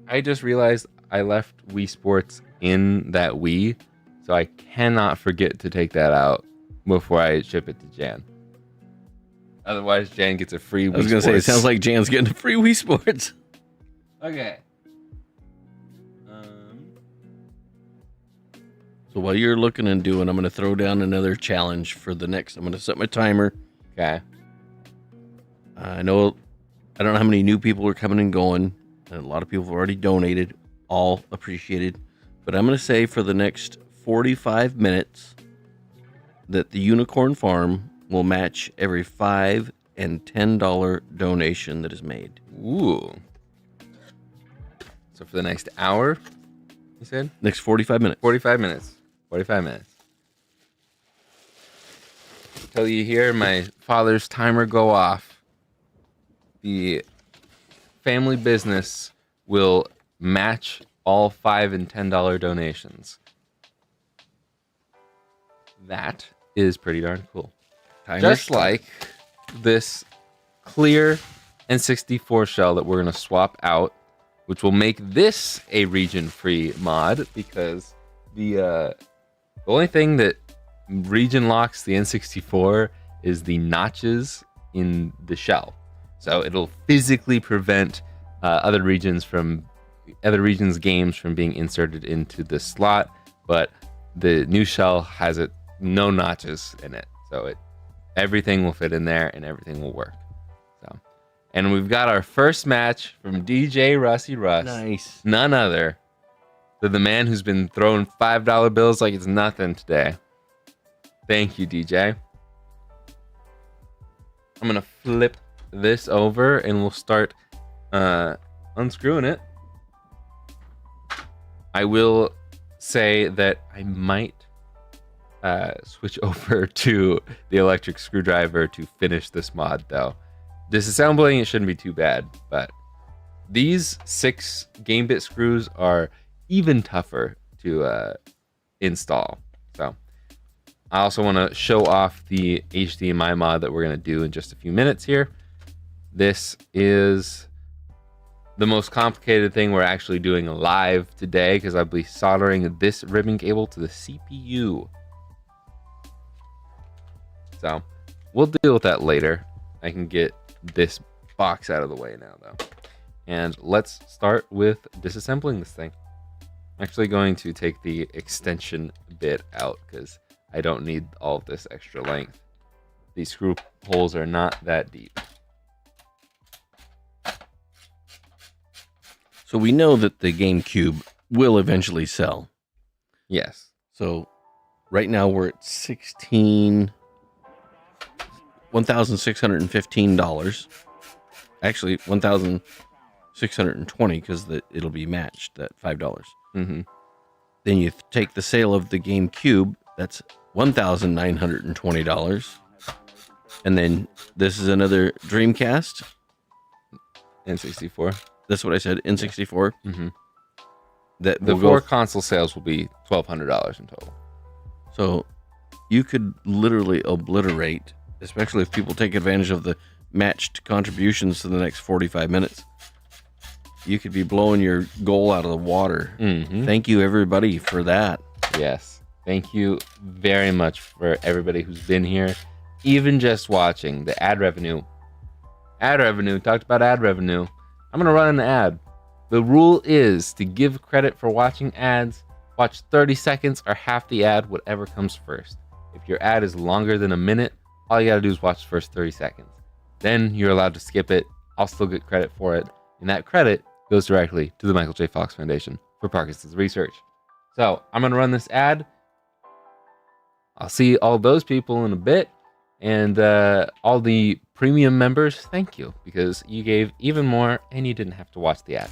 I just realized I left Wii Sports in that Wii, so I cannot forget to take that out before I ship it to Jan. Otherwise, Jan gets a free Wii Sports. I was going to say, it sounds like Jan's getting a free Wii Sports. Okay. So while you're looking and doing, I'm going to throw down another challenge for the next. I'm going to set my timer. Okay. I don't know how many new people are coming and going, and a lot of people have already donated. All appreciated. But I'm going to say for the next 45 minutes that the Unicorn Farm will match every $5 and $10 donation that is made. Ooh. So for the next hour, you said? Next 45 minutes. 45 minutes. 45 minutes. Until you hear my father's timer go off, the family business will match all $5 and $10 donations. That is pretty darn cool. Just like this clear N64 shell that we're going to swap out, which will make this a region-free mod, because the only thing that region locks the N64 is the notches in the shell. So it'll physically prevent other regions' games from being inserted into the slot, but the new shell has no notches in it, so everything will fit in there and everything will work. So, and we've got our first match from DJ Rusty Russ. Nice. None other than the man who's been throwing $5 bills like it's nothing today. Thank you, DJ. I'm gonna flip this over and we'll start unscrewing it. I will say that I might switch over to the electric screwdriver to finish this mod, though. Disassembling it shouldn't be too bad, but these 6 game bit screws are even tougher to install. So I also want to show off the HDMI mod that we're going to do in just a few minutes here. This is the most complicated thing we're actually doing live today, because I'll be soldering this ribbon cable to the CPU. So we'll deal with that later. I can get this box out of the way now, though. And let's start with disassembling this thing. I'm actually going to take the extension bit out because I don't need all of this extra length. These screw holes are not that deep. So we know that the GameCube will eventually sell. Yes. So right now we're at $1,615. Actually, $1,620 because it'll be matched at $5. Mm-hmm. Then you take the sale of the GameCube. That's $1,920. And then this is another Dreamcast. N64. That's what I said. N64. Mm-hmm. That the will four go. console sales will be $1,200 in total. So you could literally obliterate, especially if people take advantage of the matched contributions to the next 45 minutes. You could be blowing your goal out of the water. Mm-hmm. Thank you, everybody, for that. Yes. Thank you very much for everybody who's been here. Even just watching the ad revenue. Ad revenue. Talked about ad revenue. I'm going to run an ad. The rule is to give credit for watching ads. Watch 30 seconds or half the ad, whatever comes first. If your ad is longer than a minute, all you got to do is watch the first 30 seconds. Then you're allowed to skip it. I'll still get credit for it. And that credit goes directly to the Michael J. Fox Foundation for Parkinson's research. So I'm going to run this ad. I'll see all those people in a bit. And all the premium members, thank you. Because you gave even more and you didn't have to watch the ad.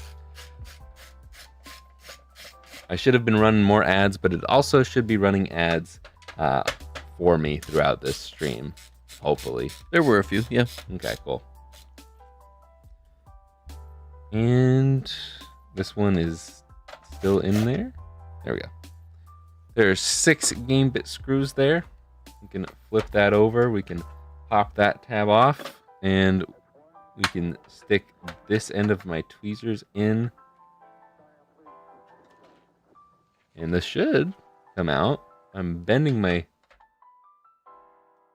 I should have been running more ads, but it also should be running ads for me throughout this stream. Hopefully. There were a few, yeah. Okay, cool. And this one is still in there. There we go. There's 6 game bit screws there. We can flip that over. We can pop that tab off. And we can stick this end of my tweezers in. And this should come out. I'm bending my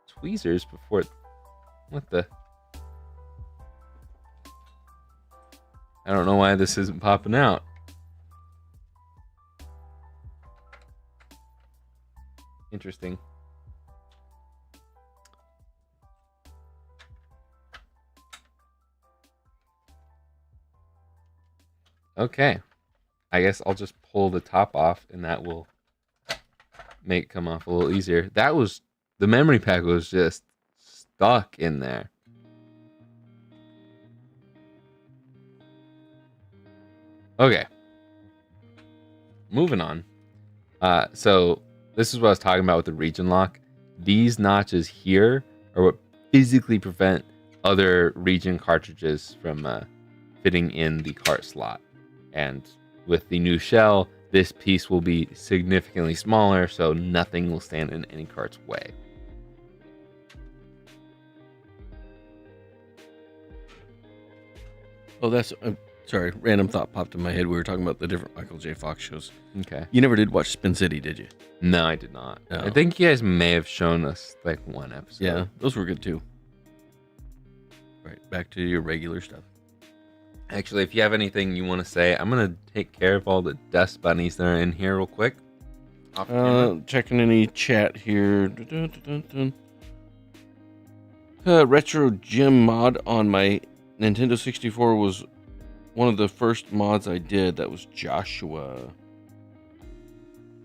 tweezers before it... What the... I don't know why this isn't popping out. Interesting. Okay. I guess I'll just pull the top off and that will make it come off a little easier. That was... The memory pack was just stuck in there. Okay. Moving on. So this is what I was talking about with the region lock. These notches here are what physically prevent other region cartridges from fitting in the cart slot. And with the new shell, this piece will be significantly smaller, so nothing will stand in any cart's way. Oh, that's... sorry, random thought popped in my head. We were talking about the different Michael J. Fox shows. Okay. You never did watch Spin City, did you? No, I did not. No. I think you guys may have shown us like one episode. Yeah, those were good too. All right, back to your regular stuff. Actually, if you have anything you want to say, I'm going to take care of all the dust bunnies that are in here real quick. Checking any chat here. Retro Gym mod on my Nintendo 64 was one of the first mods I did. That was Joshua.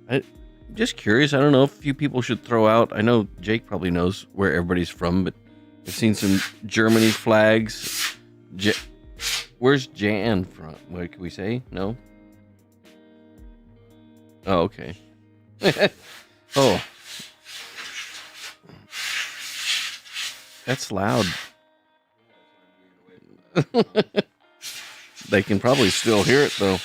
I'm just curious. I don't know if a few people should throw out. I know Jake probably knows where everybody's from, but I've seen some Germany flags. Where's Jan from? What can we say? No? Oh, okay. Oh. That's loud. They can probably still hear it, though.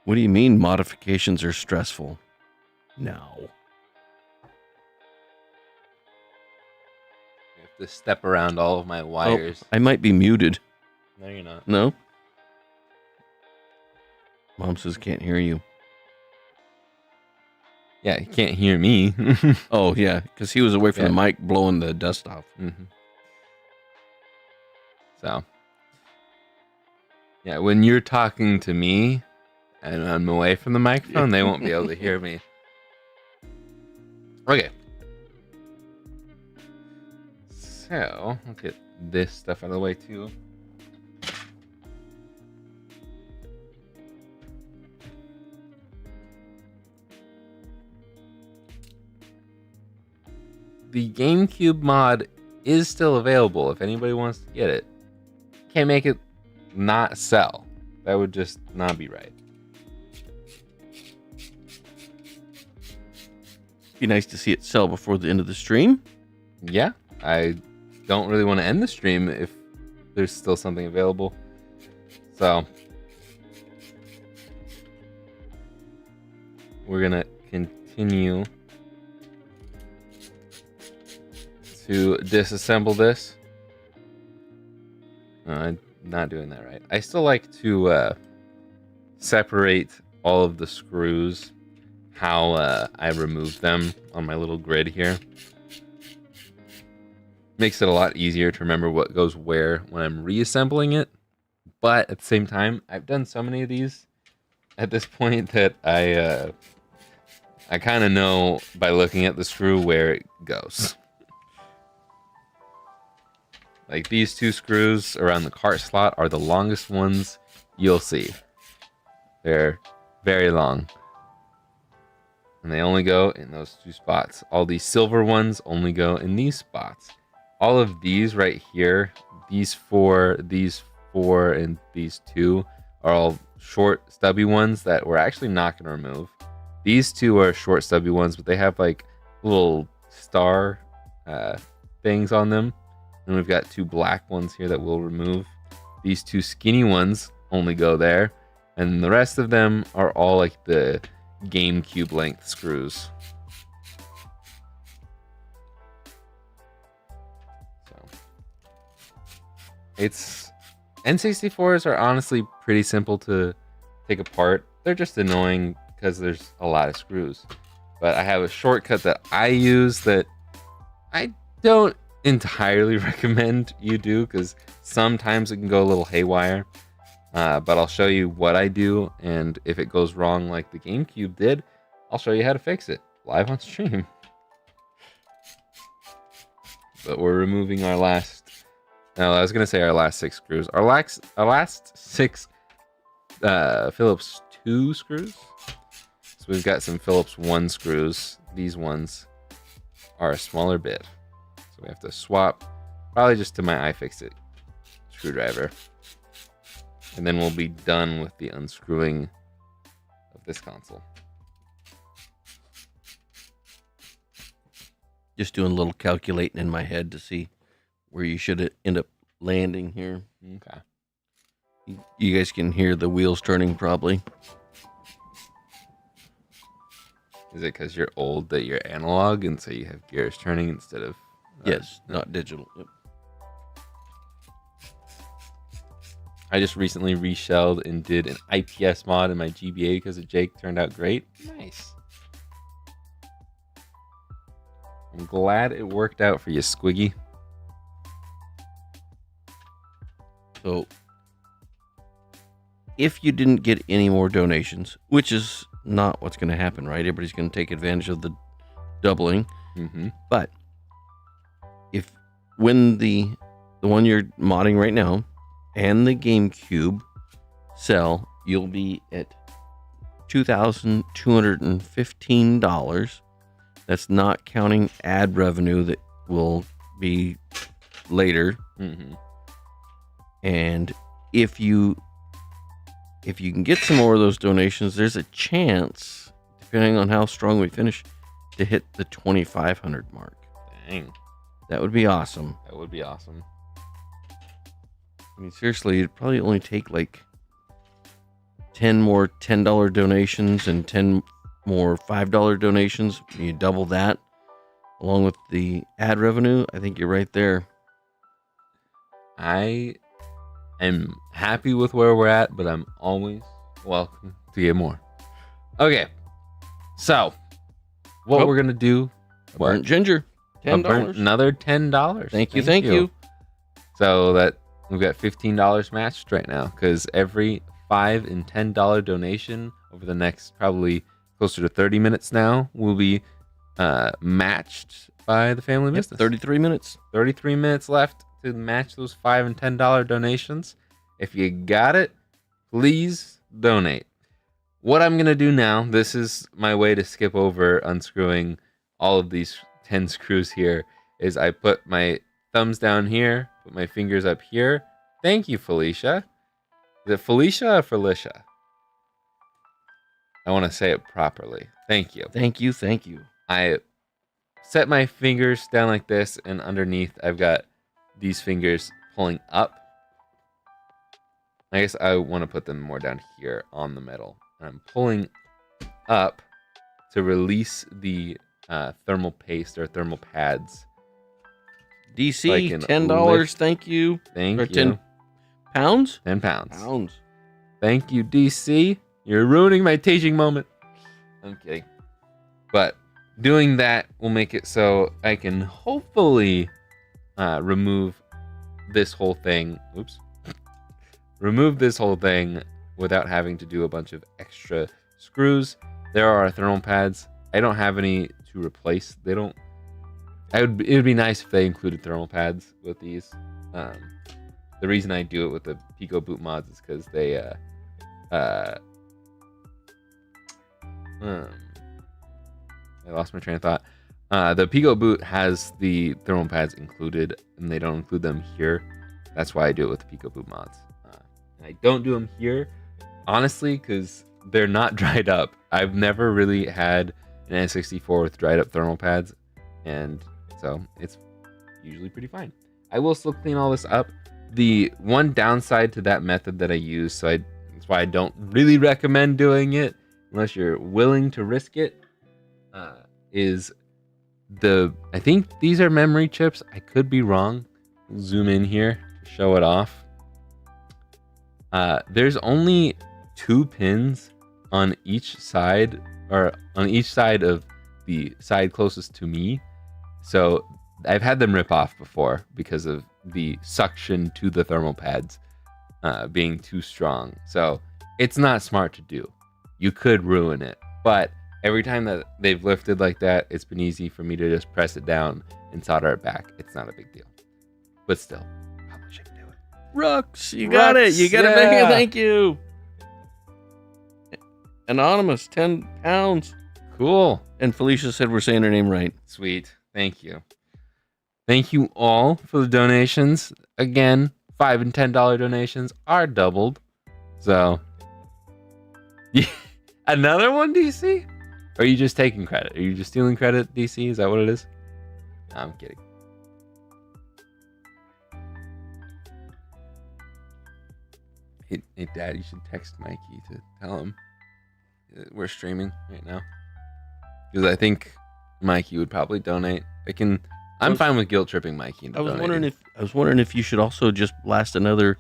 What do you mean modifications are stressful? No. I have to step around all of my wires. Oh, I might be muted. No, you're not. No? Mom says can't hear you. Yeah, you can't hear me. Oh, yeah, because he was away from the mic blowing the dust off. Mm-hmm. So, yeah, when you're talking to me, And I'm away from the microphone. They won't be able to hear me. Okay. So, let's get this stuff out of the way too. The GameCube mod is still available if anybody wants to get it. Can't make it not sell. That would just not be right. Be nice to see it sell before the end of the stream. Yeah, I don't really want to end the stream if there's still something available. So we're gonna continue to disassemble this. I'm not doing that right. I still like to separate all of the screws, how I remove them on my little grid here. Makes it a lot easier to remember what goes where when I'm reassembling it. But at the same time, I've done so many of these at this point that I kind of know by looking at the screw where it goes. Like these two screws around the cart slot are the longest ones you'll see. They're very long. And they only go in those two spots. All these silver ones only go in these spots. All of these right here, these four, and these two are all short, stubby ones that we're actually not going to remove. These two are short, stubby ones, but they have like little star things on them. And we've got two black ones here that we'll remove. These two skinny ones only go there. And the rest of them are all like the GameCube length screws. So it's N64s are honestly pretty simple to take apart. They're just annoying because there's a lot of screws. But I have a shortcut that I use that I don't entirely recommend you do because sometimes it can go a little haywire. But I'll show you what I do, and if it goes wrong like the GameCube did, I'll show you how to fix it live on stream. But we're removing our last... No, I was going to say our last 6 screws. Our last 6 Phillips 2 screws. So we've got some Phillips 1 screws. These ones are a smaller bit. So we have to swap, probably just to my iFixit screwdriver. And then we'll be done with the unscrewing of this console. Just doing a little calculating in my head to see where you should end up landing here. Okay. You guys can hear the wheels turning probably. Is it because you're old that you're analog and so you have gears turning instead of... Yes, not digital. Yep. I just recently reshelled and did an IPS mod in my GBA because of Jake. Turned out great. Nice. I'm glad it worked out for you, Squiggy. So, if you didn't get any more donations, which is not what's going to happen, right? Everybody's going to take advantage of the doubling. Mm-hmm. But when the one you're modding right now and the GameCube sell, you'll be at $2,215. That's not counting ad revenue that will be later. Mm-hmm. And if you can get some more of those donations, there's a chance, depending on how strong we finish, to hit the 2,500 mark. Dang. That would be awesome. That would be awesome. I mean, seriously, it'd probably only take like 10 more $10 donations and 10 more $5 donations. You double that along with the ad revenue. I think you're right there. I am happy with where we're at, but I'm always welcome to get more. Okay. So, what we're going to do... Burnt ginger. $10. Another $10. Thank you. So that we've got $15 matched right now because every $5 and $10 donation over the next probably closer to 30 minutes now will be matched by the family business. 33 minutes. 33 minutes left to match those $5 and $10 donations. If you got it, please donate. What I'm going to do now, this is my way to skip over unscrewing all of these 10 screws here, is I put my thumbs down here, put my fingers up here. Thank you, Felicia. Is it Felicia or Felicia? I want to say it properly. Thank you. Thank you. Thank you. I set my fingers down like this, and underneath I've got these fingers pulling up. I guess I want to put them more down here on the metal. And I'm pulling up to release the thermal paste or thermal pads. DC, So I can $10. lift. Thank you. Thank Or you. 10 pounds? 10 pounds. Pounds. Thank you, DC. You're ruining my teaching moment. I'm kidding. But doing that will make it so I can hopefully remove this whole thing. Oops. Remove this whole thing without having to do a bunch of extra screws. There are thermal pads. I don't have any to replace. They don't. It would be nice if they included thermal pads with these. The reason I do it with the PicoBoot mods is because they I lost my train of thought. The PicoBoot has the thermal pads included, and they don't include them here. That's why I do it with the PicoBoot mods. And I don't do them here, honestly, because they're not dried up. I've never really had an N64 with dried up thermal pads, and so it's usually pretty fine. I will still clean all this up. The one downside to that method that I use, that's why I don't really recommend doing it unless you're willing to risk it, is I think these are memory chips. I could be wrong. We'll zoom in here to show it off. There's only 2 pins on each side, or on each side of the side closest to me. So I've had them rip off before because of the suction to the thermal pads being too strong. So it's not smart to do. You could ruin it, but every time that they've lifted like that, it's been easy for me to just press it down and solder it back. It's not a big deal, but still, probably shouldn't do it. Rux, you got it. You got to make it. Thank you. Anonymous, 10 pounds. Cool. And Felicia said we're saying her name right. Sweet. Thank you. Thank you all for the donations. Again, $5 and $10 donations are doubled. So, yeah. Another one, DC? Or are you just taking credit? Are you just stealing credit, DC? Is that what it is? No, I'm kidding. Hey, Dad, you should text Mikey to tell him we're streaming right now. Because I think Mikey would probably donate. I'm fine with guilt tripping Mikey into donating. I was wondering if you should also just blast another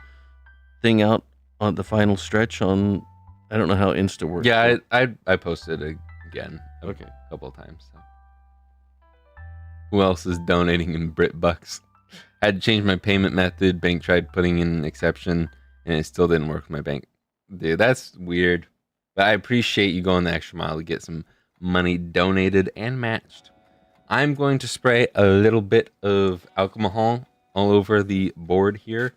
thing out on the final stretch on. I don't know how Insta works. Yeah, I posted again. Okay, a couple of times. So. Who else is donating in Brit bucks? I had to change my payment method. Bank tried putting in an exception, and it still didn't work with my bank. Dude, that's weird. But I appreciate you going the extra mile to get some money donated and matched. I'm going to spray a little bit of alcohol all over the board here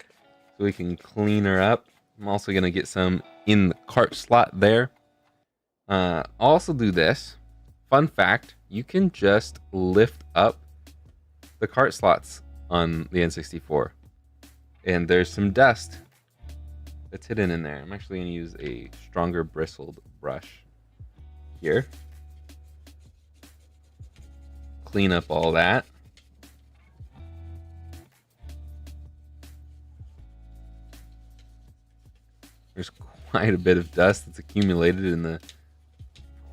so we can clean her up. I'm also going to get some in the cart slot there. I'll also do this. Fun fact, you can just lift up the cart slots on the N64. And there's some dust that's hidden in there. I'm actually going to use a stronger bristled brush here. Clean up all that. There's quite a bit of dust that's accumulated in the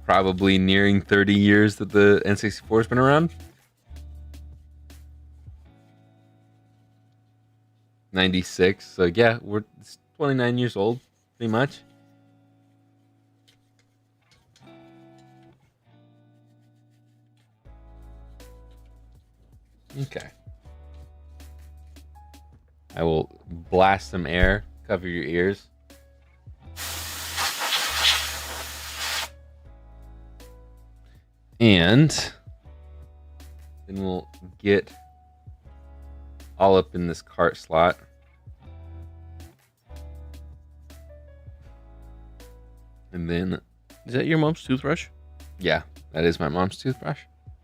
probably nearing 30 years that the N64 has been around. 96, so yeah, it's 29 years old, pretty much. Okay. I will blast some air, cover your ears. And then we'll get all up in this cart slot. And then... Is that your mom's toothbrush? Yeah, that is my mom's toothbrush.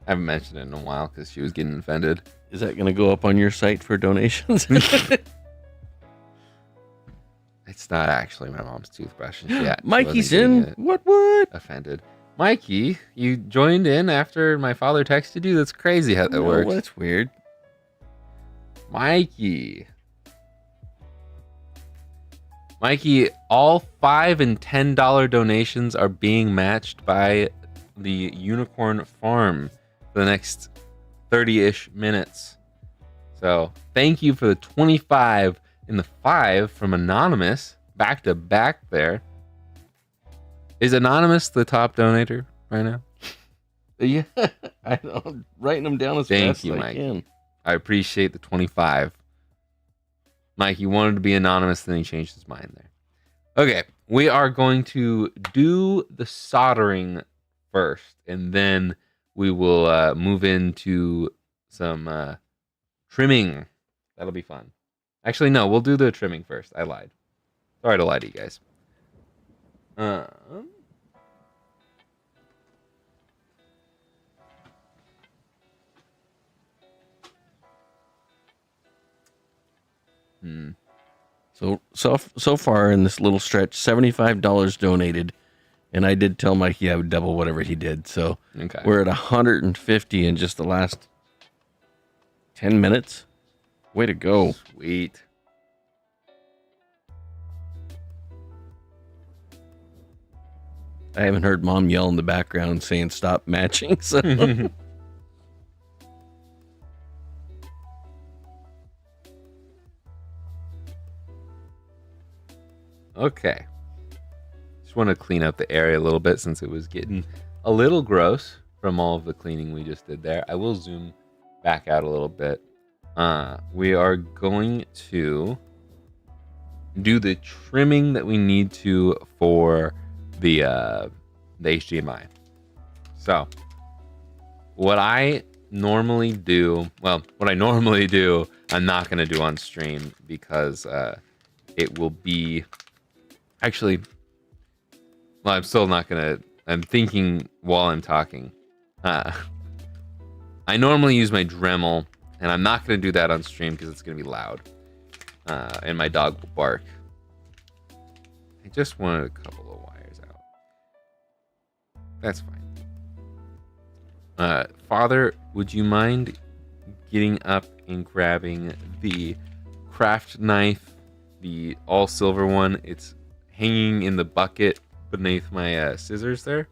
I haven't mentioned it in a while because she was getting offended. Is that going to go up on your site for donations? It's not actually my mom's toothbrush. Mikey's in. What? Offended. Mikey, you joined in after my father texted you? That's crazy how that works. That's weird. Mikey, all $5 and $10 donations are being matched by the Unicorn Farm for the next 30-ish minutes. So thank you for the 25 and the 5 from Anonymous, back to back there. Is Anonymous the top donator right now? Yeah, I'm writing them down as fast as I can. I appreciate the 25. Mike, he wanted to be anonymous, then he changed his mind there. Okay, we are going to do the soldering first, and then we will move into some trimming. That'll be fun. Actually, no, we'll do the trimming first. I lied. Sorry to lie to you guys. So far in this little stretch, $75 donated, and I did tell Mikey I would double whatever he did. So okay. We're at 150 in just the last 10 minutes. Way to go! Sweet. I haven't heard Mom yell in the background saying stop matching. So. Okay. Just want to clean up the area a little bit since it was getting a little gross from all of the cleaning we just did there. I will zoom back out a little bit. We are going to do the trimming that we need to for the HDMI. So what I normally do, I'm not going to do on stream because it will be actually, well, I'm still not going to, I'm thinking while I'm talking. I normally use my Dremel, and I'm not going to do that on stream because it's going to be loud. And my dog will bark. I just wanted a couple of wires out. That's fine. Father, would you mind getting up and grabbing the craft knife, the all silver one? It's hanging in the bucket beneath my scissors there.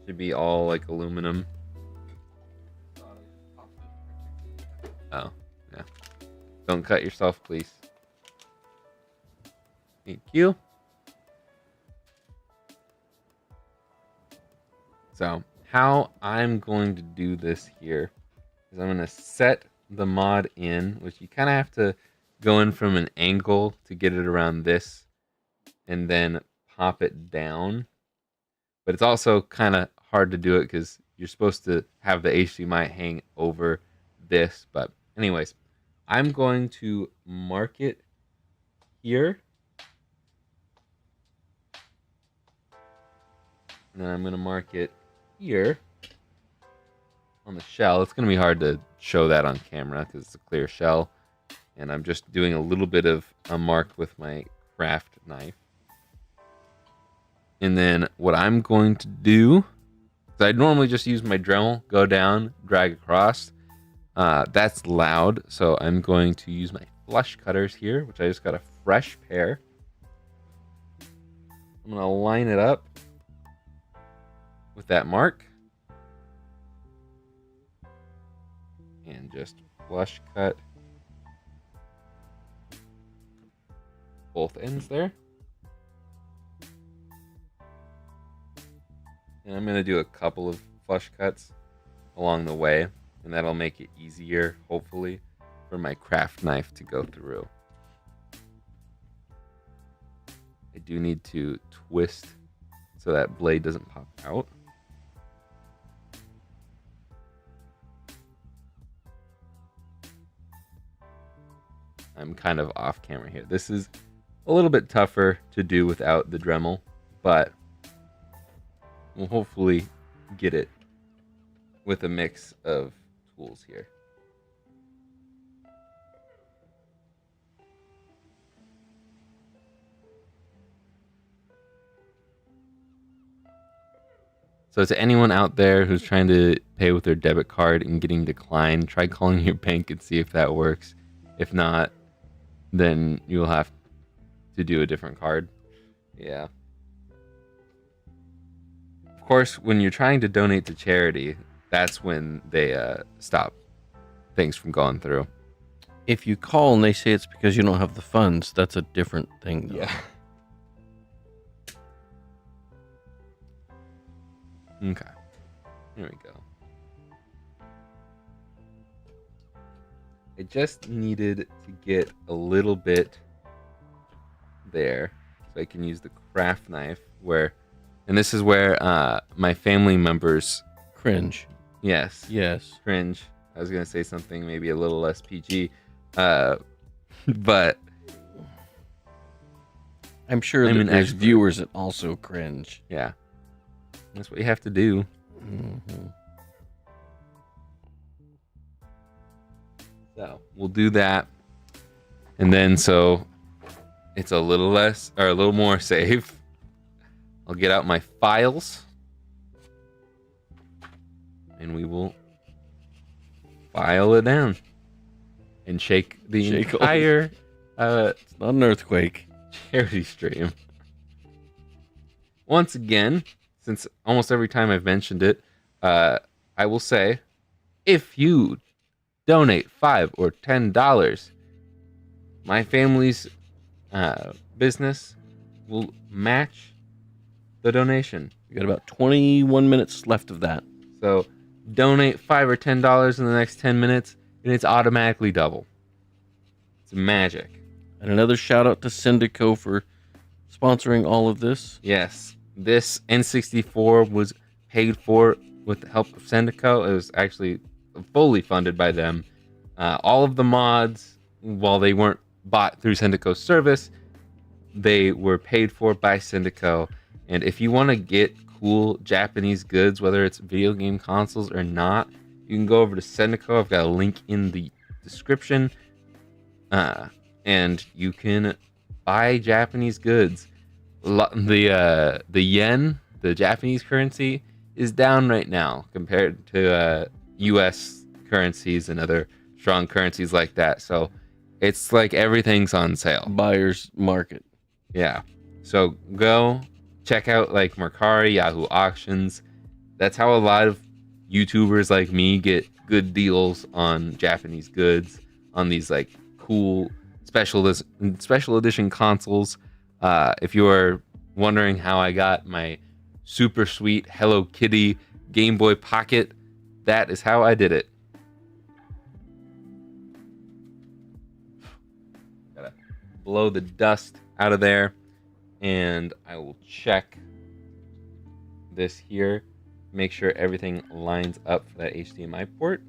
Should be all like aluminum. Oh, yeah. Don't cut yourself, please. Thank you. So, how I'm going to do this here is I'm going to set the mod in, which you kind of have to go in from an angle to get it around this, and then pop it down. But it's also kind of hard to do it because you're supposed to have the HDMI hang over this. But anyways, I'm going to mark it here. And then I'm going to mark it here on the shell. It's going to be hard to show that on camera because it's a clear shell. And I'm just doing a little bit of a mark with my craft knife. And then what I'm going to do, because I normally just use my Dremel, go down, drag across. That's loud, so I'm going to use my flush cutters here, which I just got a fresh pair. I'm going to line it up with that mark. And just flush cut both ends there. And I'm going to do a couple of flush cuts along the way, and that'll make it easier, hopefully, for my craft knife to go through. I do need to twist so that blade doesn't pop out. I'm kind of off camera here. This is a little bit tougher to do without the Dremel, but we'll hopefully get it with a mix of tools here. So to anyone out there who's trying to pay with their debit card and getting declined, try calling your bank and see if that works. If not, then you'll have to do a different card. Yeah. Of course, when you're trying to donate to charity, that's when they stop things from going through. If you call and they say it's because you don't have the funds, that's a different thing, though. Yeah. Okay. Here we go. I just needed to get a little bit there so I can use the craft knife and this is where my family members Cringe. Yes. Cringe. I was going to say something maybe a little less PG, but I'm sure that there's viewers that also cringe. Yeah. That's what you have to do. Mm-hmm. So we'll do that. And then so it's a little less or a little more safe. I'll get out my files. And we will file it down. And shake the entire it's not an earthquake. Charity stream. Once again, since almost every time I've mentioned it, I will say, if you donate $5 or $10, my family's business will match the donation. We got about 21 minutes left of that. So donate $5 or $10 in the next 10 minutes, and it's automatically double. It's magic. And another shout out to Syndico for sponsoring all of this. Yes. This N64 was paid for with the help of Syndico. It was actually fully funded by them. All of the mods, while they weren't bought through Syndico's service, they were paid for by Syndico. And if you want to get cool Japanese goods, whether it's video game consoles or not, you can go over to Syndico. I've got a link in the description. And you can buy Japanese goods. The yen, the Japanese currency, is down right now compared to U.S. currencies and other strong currencies like that. So it's like everything's on sale. Buyer's market. Yeah. So go check out like Mercari, Yahoo Auctions. That's how a lot of YouTubers like me get good deals on Japanese goods, on these like cool special edition consoles. If you are wondering how I got my super sweet Hello Kitty Game Boy Pocket, that is how I did it. Gotta blow the dust out of there, and I will check this here, make sure everything lines up for that HDMI port.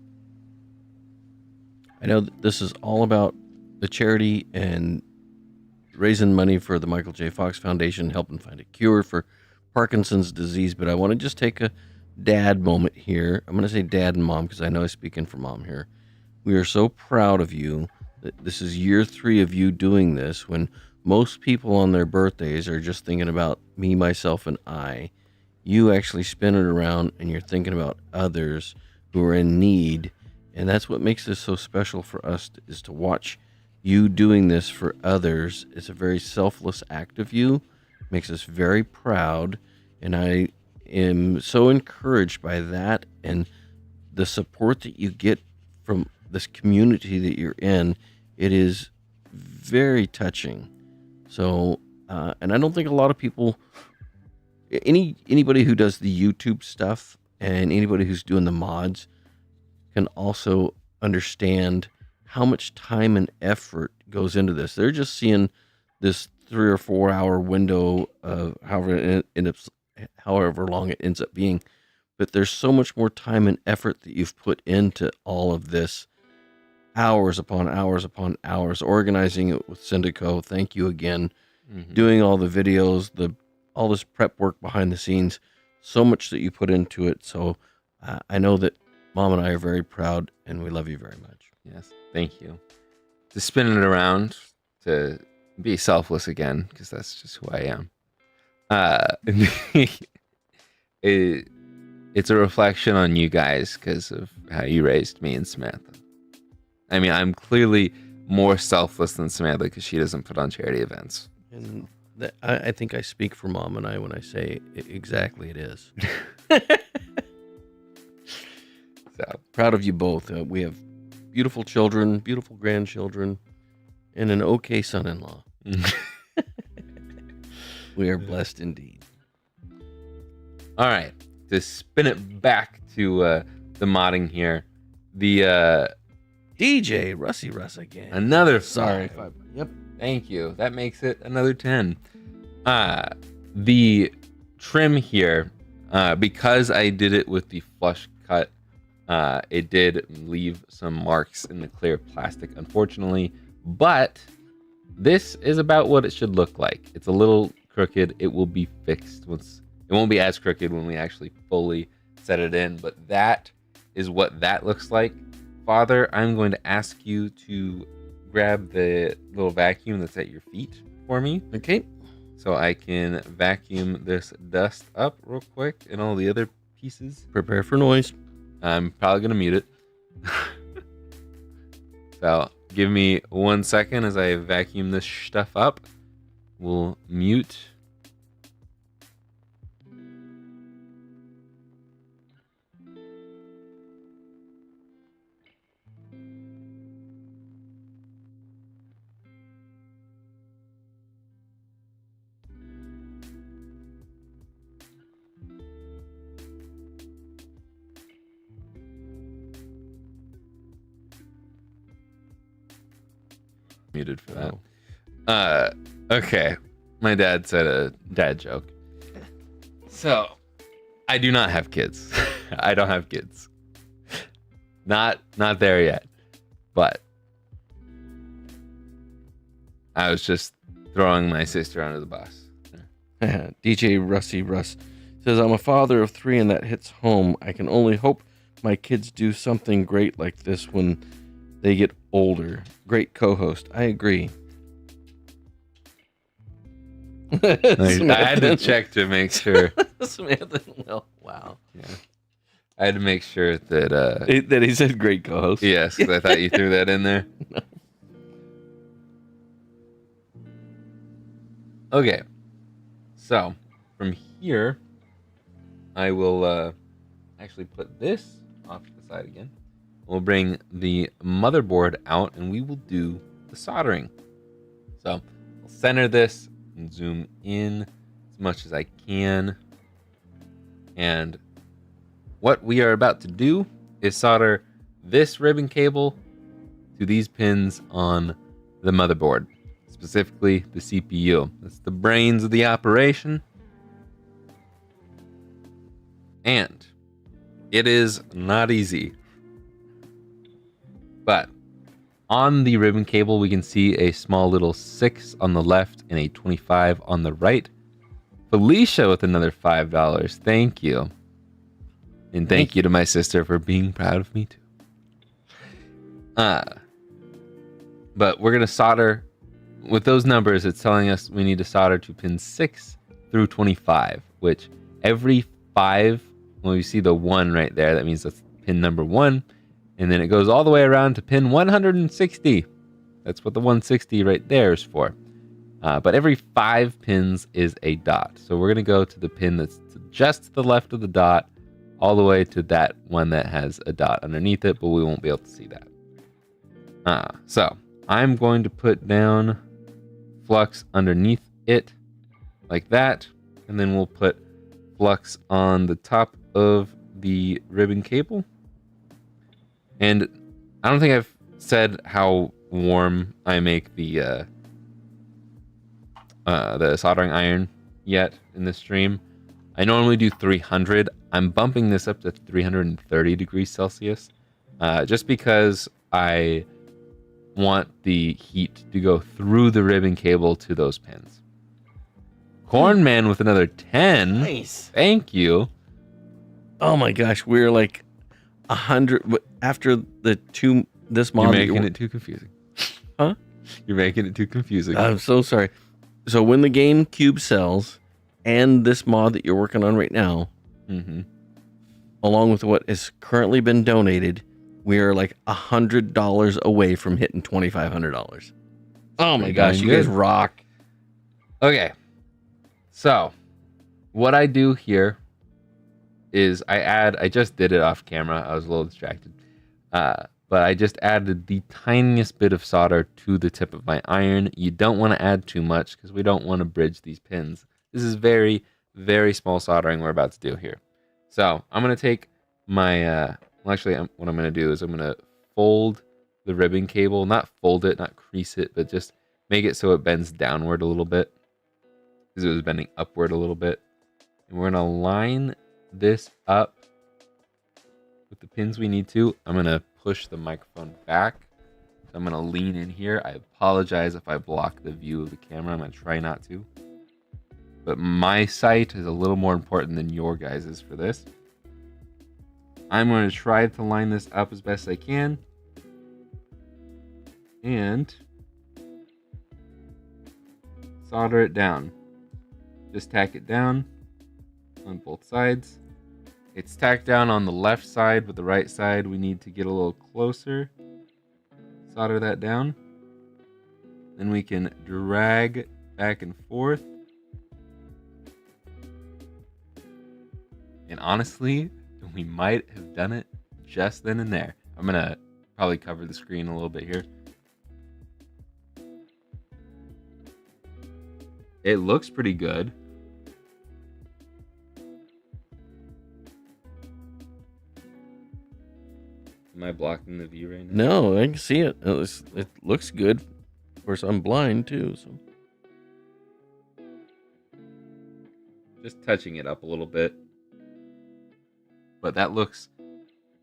I know that this is all about the charity and raising money for the Michael J. Fox Foundation, helping find a cure for Parkinson's disease. But I want to just take a dad moment here. I'm going to say dad and mom because I know I speak in for mom here. We are so proud of you. This is year 3 of you doing this when most people on their birthdays are just thinking about me, myself, and I. You actually spin it around and you're thinking about others who are in need. And that's what makes this so special for us, is to watch you doing this for others. It's a very selfless act of you. Makes us very proud. And I am so encouraged by that and the support that you get from this community that you're in. It is very touching. So, and I don't think a lot of people, anybody who does the YouTube stuff and anybody who's doing the mods can also understand how much time and effort goes into this. They're just seeing this 3 or 4 hour window of however it however long it ends up being. But there's so much more time and effort that you've put into all of this. Hours upon hours upon hours, organizing it with Syndico. Thank you again. Doing all the videos, all this prep work behind the scenes. So much that you put into it. So I know that Mom and I are very proud, and we love you very much. Yes, thank you. To spin it around, to be selfless again, because that's just who I am. It's a reflection on you guys because of how you raised me and Samantha. I mean, I'm clearly more selfless than Samantha because she doesn't put on charity events. And I think I speak for Mom and I when I say exactly it is. So proud of you both. We have beautiful children, beautiful grandchildren, and an okay son-in-law. We are blessed indeed. All right, to spin it back to the modding here, the DJ Rusty Russ again. Another Sorry. 5. Yep. Thank you. That makes it another 10. The trim here, because I did it with the flush cut, it did leave some marks in the clear plastic, unfortunately. But this is about what it should look like. It's a little crooked. It will be fixed once. It won't be as crooked when we actually fully set it in. But that is what that looks like. Father, I'm going to ask you to grab the little vacuum that's at your feet for me. Okay. So I can vacuum this dust up real quick and all the other pieces. Prepare for noise. I'm probably going to mute it. So give me 1 second as I vacuum this stuff up. We'll mute. Muted for that. Okay. My dad said a dad joke. So, I do not have kids. I don't have kids. Not there yet. But I was just throwing my sister under the bus. DJ Rusty Russ says, I'm a father of 3 and that hits home. I can only hope my kids do something great like this when they get older. Great co-host. I agree. I had to check to make sure. Samantha, well, wow. Yeah. I had to make sure that that he said great co-host. Yes, because I thought you threw that in there. No. Okay. So, from here, I will actually put this off to the side again. We'll bring the motherboard out and we will do the soldering. So, I'll center this and zoom in as much as I can. And what we are about to do is solder this ribbon cable to these pins on the motherboard, specifically the CPU. That's the brains of the operation. And it is not easy. But on the ribbon cable, we can see a small little 6 on the left and a 25 on the right. Felicia with another $5. Thank you. And thank you to my sister for being proud of me too. But we're going to solder. With those numbers, it's telling us we need to solder to pins 6 through 25, which every 5, when we see the 1 right there, that means that's pin number 1. And then it goes all the way around to pin 160. That's what the 160 right there is for. But every 5 pins is a dot. So we're going to go to the pin that's just to the left of the dot, all the way to that one that has a dot underneath it, but we won't be able to see that. So I'm going to put down flux underneath it like that. And then we'll put flux on the top of the ribbon cable. And I don't think I've said how warm I make the soldering iron yet in this stream. I normally do 300. I'm bumping this up to 330 degrees Celsius, just because I want the heat to go through the ribbon cable to those pins. Corn Man with another 10. Nice. Thank you. Oh my gosh, we're like 100 after this mod. You're making it too confusing. Huh? You're making it too confusing. I'm so sorry. So when the GameCube sells, and this mod that you're working on right now, along with what has currently been donated, we are like $100 away from hitting $2,500. Oh my gosh, you guys rock. Okay, so what I do here is I just did it off camera. I was a little distracted. But I just added the tiniest bit of solder to the tip of my iron. You don't want to add too much because we don't want to bridge these pins. This is very, very small soldering we're about to do here. So I'm going to take my, what I'm going to do is I'm going to fold the ribbon cable, not fold it, not crease it, but just make it so it bends downward a little bit because it was bending upward a little bit. And we're going to line this up with the pins we need to. I'm going to push the microphone back. So I'm going to lean in here. I apologize if I block the view of the camera. I'm going to try not to. But my sight is a little more important than your guys's for this. I'm going to try to line this up as best I can. And solder it down. Just tack it down on both sides. It's tacked down on the left side, but the right side we need to get a little closer. Solder that down. Then we can drag back and forth. And honestly, we might have done it just then and there. I'm going to probably cover the screen a little bit here. It looks pretty good. Am I blocking the view right now? No, I can see it. It looks good. Of course, I'm blind too, so. Just touching it up a little bit. But that looks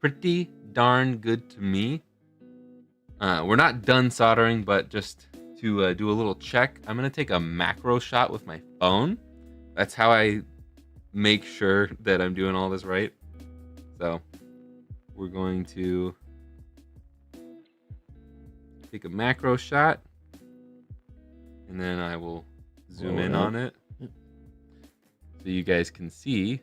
pretty darn good to me. We're not done soldering, but just to do a little check, I'm going to take a macro shot with my phone. That's how I make sure that I'm doing all this right. So we're going to take a macro shot, and then I will zoom in on it so you guys can see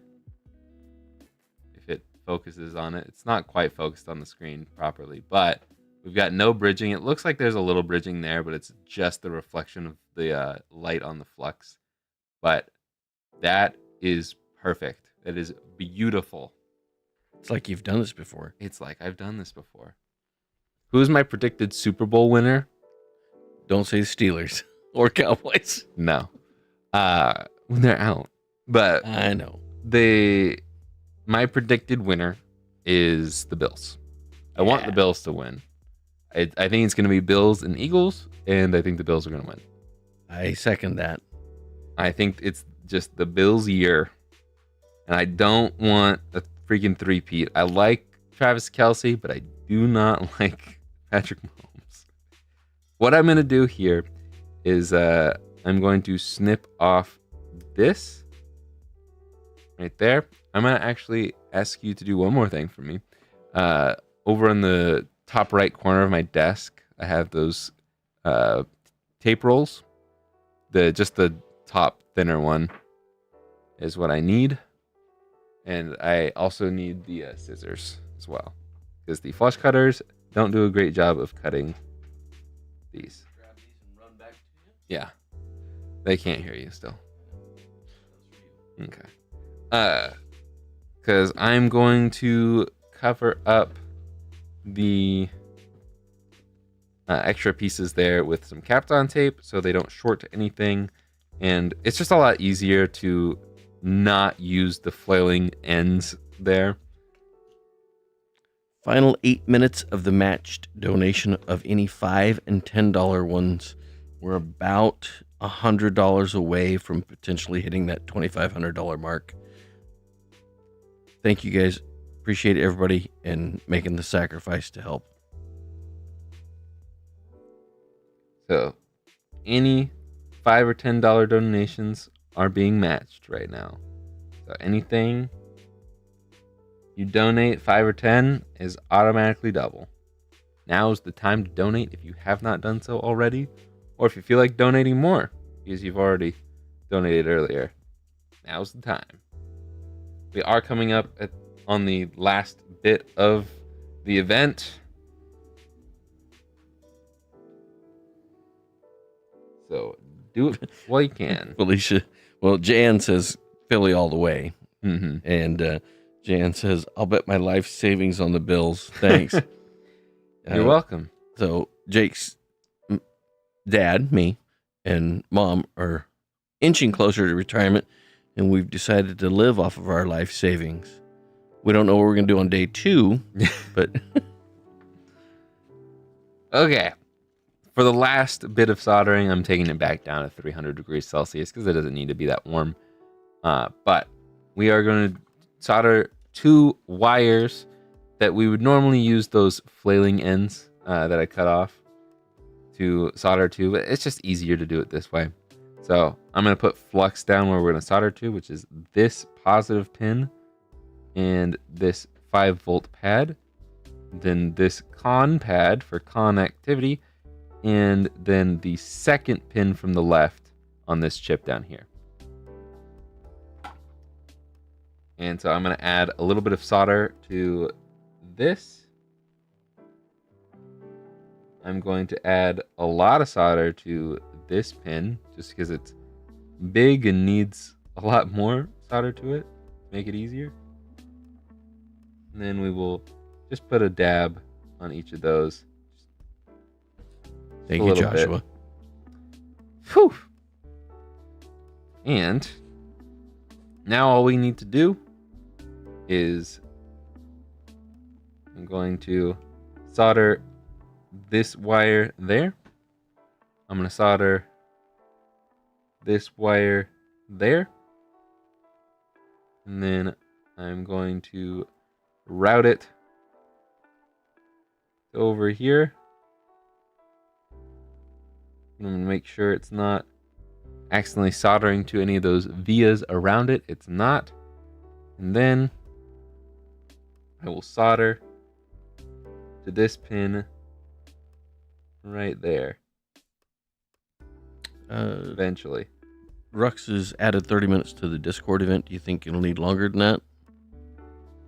if it focuses on it. It's not quite focused on the screen properly, but we've got no bridging. It looks like there's a little bridging there, but it's just the reflection of the light on the flux. But that is perfect. That is beautiful. It's like you've done this before. It's like I've done this before. Who's my predicted Super Bowl winner? Don't say Steelers or Cowboys. No. When they're out. But I know. My predicted winner is the Bills. I want the Bills to win. I think it's going to be Bills and Eagles, and I think the Bills are going to win. I second that. I think it's just the Bills' year, and I don't want a freaking three-peat. I like Travis Kelce, but I do not like Patrick Mahomes. What I'm going to do here is I'm going to snip off this right there. I'm going to actually ask you to do one more thing for me. Over in the top right corner of my desk, I have those tape rolls. Just the top thinner one is what I need. And I also need the scissors as well, because the flush cutters don't do a great job of cutting these. Grab these and run back to you? Yeah. They can't hear you still. Okay. Because I'm going to cover up the extra pieces there with some Kapton tape so they don't short anything. And it's just a lot easier to not use the flailing ends there. Final 8 minutes of the matched donation of any $5 and $10 ones. We're about $100 away from potentially hitting that $2,500 mark. thank you guys. Appreciate everybody and making the sacrifice to help. So, any $5 or $10 donations are being matched right now. So anything you donate, 5 or 10, is automatically double. Now is the time to donate if you have not done so already, or if you feel like donating more because you've already donated earlier. Now's the time. We are coming up on the last bit of the event. So do it while you can. Felicia, well, Jan says Philly all the way. Mm-hmm. And Jan says, I'll bet my life savings on the bills. Thanks. You're welcome. So Jake's dad, me, and mom are inching closer to retirement, and we've decided to live off of our life savings. We don't know what we're going to do on day 2, but... Okay. For the last bit of soldering, I'm taking it back down to 300 degrees Celsius because it doesn't need to be that warm. But we are going to solder 2 wires that we would normally use those flailing ends that I cut off to solder to, but it's just easier to do it this way. So I'm going to put flux down where we're going to solder to, which is this positive pin and this 5-volt pad. Then this con pad for con activity, and then the second pin from the left on this chip down here. And so I'm going to add a little bit of solder to this. I'm going to add a lot of solder to this pin, just because it's big and needs a lot more solder to it, make it easier. And then we will just put a dab on each of those. Thank you, Joshua. Whew. And now all we need to do is I'm going to solder this wire there. I'm going to solder this wire there. And then I'm going to route it over here. I'm going to make sure it's not accidentally soldering to any of those vias around it. It's not. And then I will solder to this pin right there. Eventually. Rux has added 30 minutes to the Discord event. Do you think it'll need longer than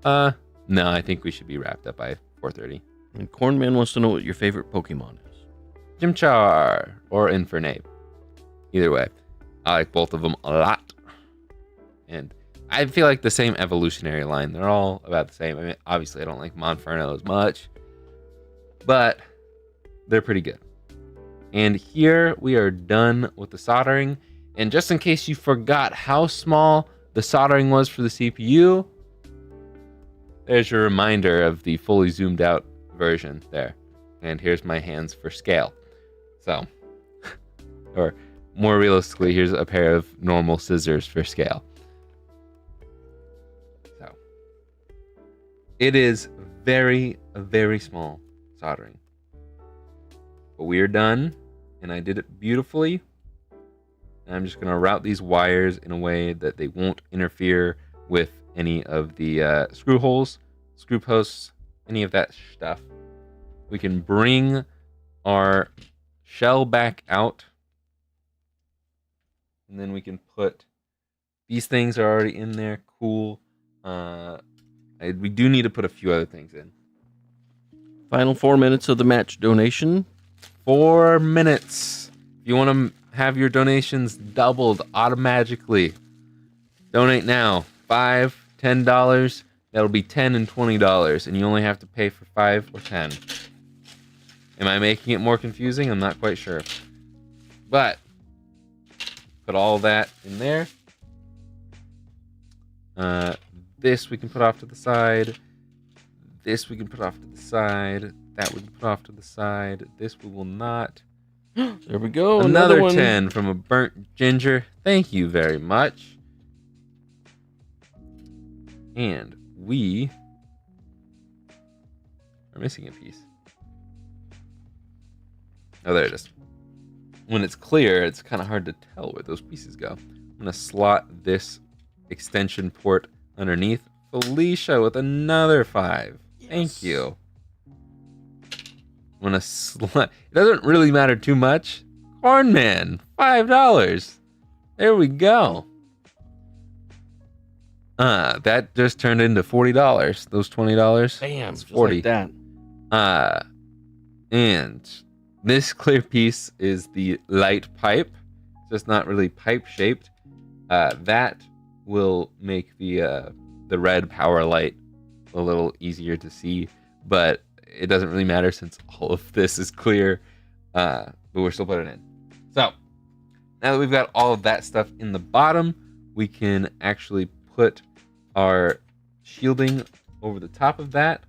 that? No, I think we should be wrapped up by 4:30. And Cornman wants to know what your favorite Pokemon is. Chimchar or Infernape. Either way, I like both of them a lot. And I feel like the same evolutionary line. They're all about the same. I mean, obviously I don't like Monferno as much, but they're pretty good. And here we are done with the soldering. And just in case you forgot how small the soldering was for the CPU, there's your reminder of the fully zoomed out version there. And here's my hands for scale. So, or more realistically, here's a pair of normal scissors for scale. So, it is very, very small soldering. But we are done, and I did it beautifully. And I'm just going to route these wires in a way that they won't interfere with any of the screw holes, screw posts, any of that stuff. We can bring our shell back out, and then we can put these things are already in there. Cool. We do need to put a few other things in. Final 4 minutes of the match donation. 4 minutes. If you want to have your donations doubled automatically, donate now. $5, $10. That'll be $10 and $20, and you only have to pay for 5 or 10. Am I making it more confusing? I'm not quite sure. But put all that in there. This we can put off to the side. This we can put off to the side. That we can put off to the side. This we will not. There we go. Another one. 10 from a burnt ginger. Thank you very much. And we are missing a piece. Oh, there it is. When it's clear, it's kind of hard to tell where those pieces go. I'm going to slot this extension port underneath. Felicia with another 5. Yes. Thank you. I'm going to slot. It doesn't really matter too much. Cornman, $5. There we go. That just turned into $40. Those $20. Bam, it's 40. Just like that. And this clear piece is the light pipe. It's just not really pipe shaped. That will make the red power light a little easier to see, but it doesn't really matter since all of this is clear. But we're still putting it in. So now that we've got all of that stuff in the bottom, we can actually put our shielding over the top of that.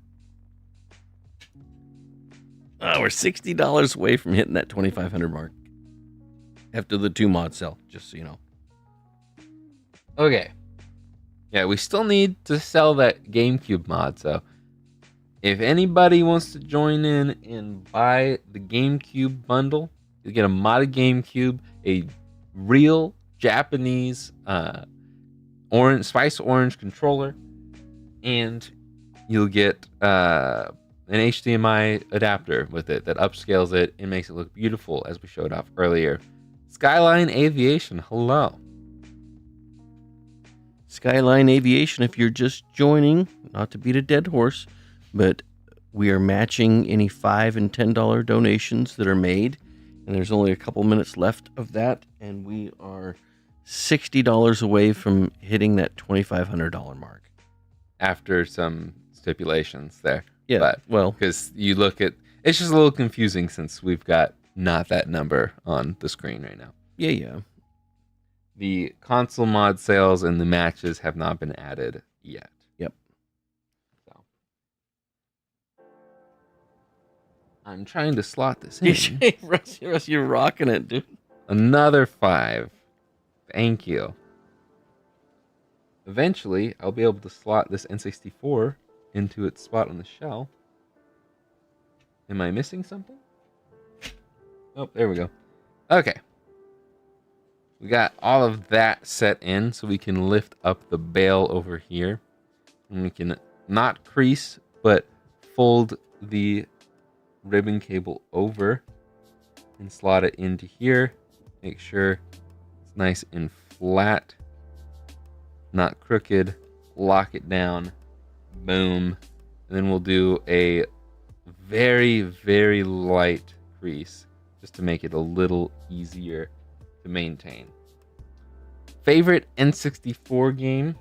We're $60 away from hitting that 2,500 mark after the 2 mod sell, just so you know. Okay. Yeah, we still need to sell that GameCube mod, so if anybody wants to join in and buy the GameCube bundle, you get a modded GameCube, a real Japanese spice orange controller, and you'll get an HDMI adapter with it that upscales it and makes it look beautiful, as we showed off earlier. Skyline Aviation, hello. Skyline Aviation, if you're just joining, not to beat a dead horse, but we are matching any $5 and $10 donations that are made, and there's only a couple minutes left of that, and we are $60 away from hitting that $2,500 mark. After some stipulations there. Yeah, but, well, because you look at, it's just a little confusing since we've got not that number on the screen right now. Yeah. The console mod sales and the matches have not been added yet. Yep. So I'm trying to slot this in. Russ, you're rocking it, dude. Another 5. Thank you. Eventually, I'll be able to slot this N64 into its spot on the shell. Am I missing something? Oh, there we go. Okay. We got all of that set in, so we can lift up the bail over here. And we can not crease, but fold the ribbon cable over and slot it into here. Make sure it's nice and flat, not crooked. Lock it down. Boom. And then we'll do a very, very light crease just to make it a little easier to maintain. Favorite N64 game?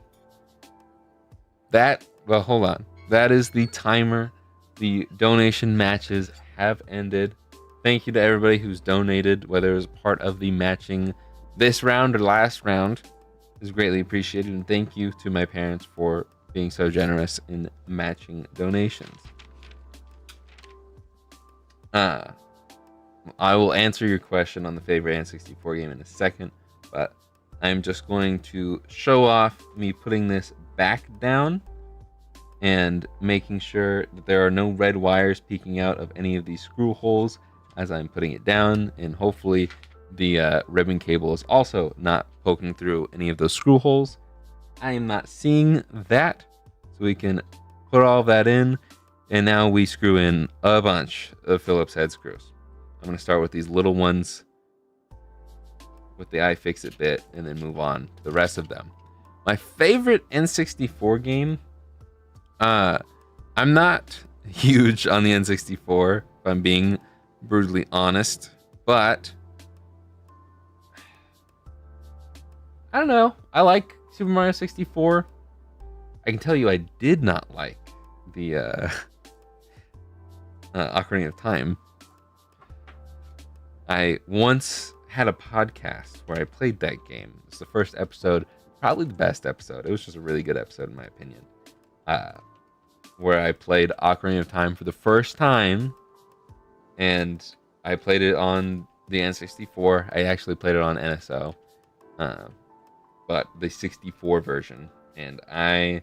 Well, hold on. That is the timer. The donation matches have ended. Thank you to everybody who's donated, whether it was part of the matching this round or last round. Is greatly appreciated. And thank you to my parents for being so generous in matching donations. I will answer your question on the favorite N64 game in a second, but I'm just going to show off me putting this back down and making sure that there are no red wires peeking out of any of these screw holes as I'm putting it down, and hopefully the ribbon cable is also not poking through any of those screw holes. I am not seeing that, so we can put all that in, and now we screw in a bunch of Phillips head screws. I'm going to start with these little ones with the iFixit bit and then move on to the rest of them. My favorite N64 game, I'm not huge on the N64, if I'm being brutally honest, but I don't know. I like Super Mario 64. I can tell you I did not like the Ocarina of Time. I once had a podcast where I played that game. It's the first episode, probably the best episode. It was just a really good episode in my opinion. Where I played Ocarina of Time for the first time, and I played it on the N64. I actually played it on NSO, but the 64 version. And I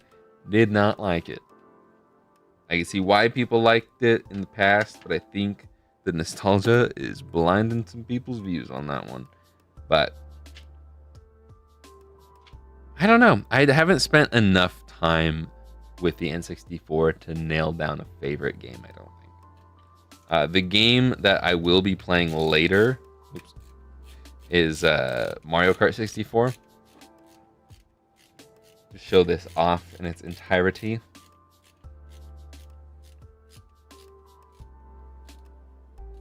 Did not like it. I can see why people liked it in the past, but I think the nostalgia is blinding some people's views on that one. But I don't know. I haven't spent enough time with the N64 to nail down a favorite game, I don't think. The game that I will be playing later is Mario Kart 64. To show this off in its entirety.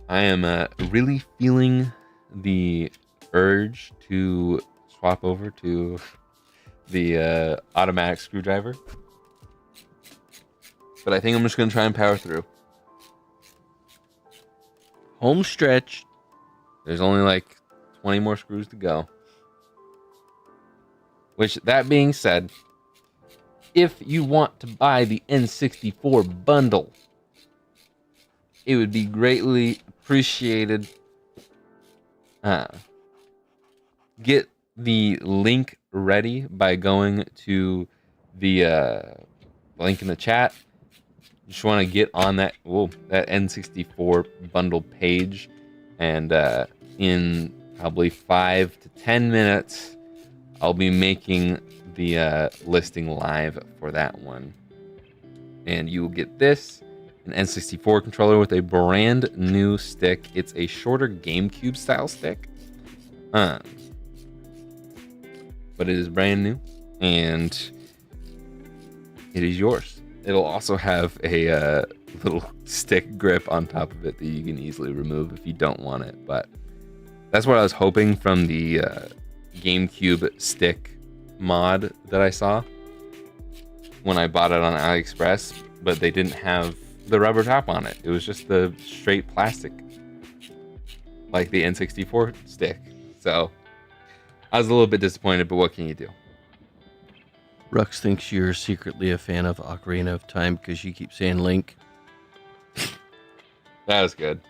I am really feeling the urge to swap over to the automatic screwdriver. But I think I'm just going to try and power through. Home stretch. There's only like 20 more screws to go. Which, that being said, if you want to buy the N64 bundle, it would be greatly appreciated. Get the link ready by going to the link in the chat. Just want to get on that that N64 bundle page, and in probably 5 to 10 minutes, I'll be making the listing live for that one, and you will get this. An N64 controller with a brand new stick. It's a shorter GameCube style stick. But it is brand new and it is yours. It'll also have a little stick grip on top of it that you can easily remove if you don't want it. But that's what I was hoping from the GameCube stick mod that I saw when I bought it on AliExpress, but they didn't have the rubber top on it. It was just the straight plastic, like the N64 stick. So I was a little bit disappointed, but what can you do? Rux thinks you're secretly a fan of Ocarina of Time because you keep saying Link. That was good.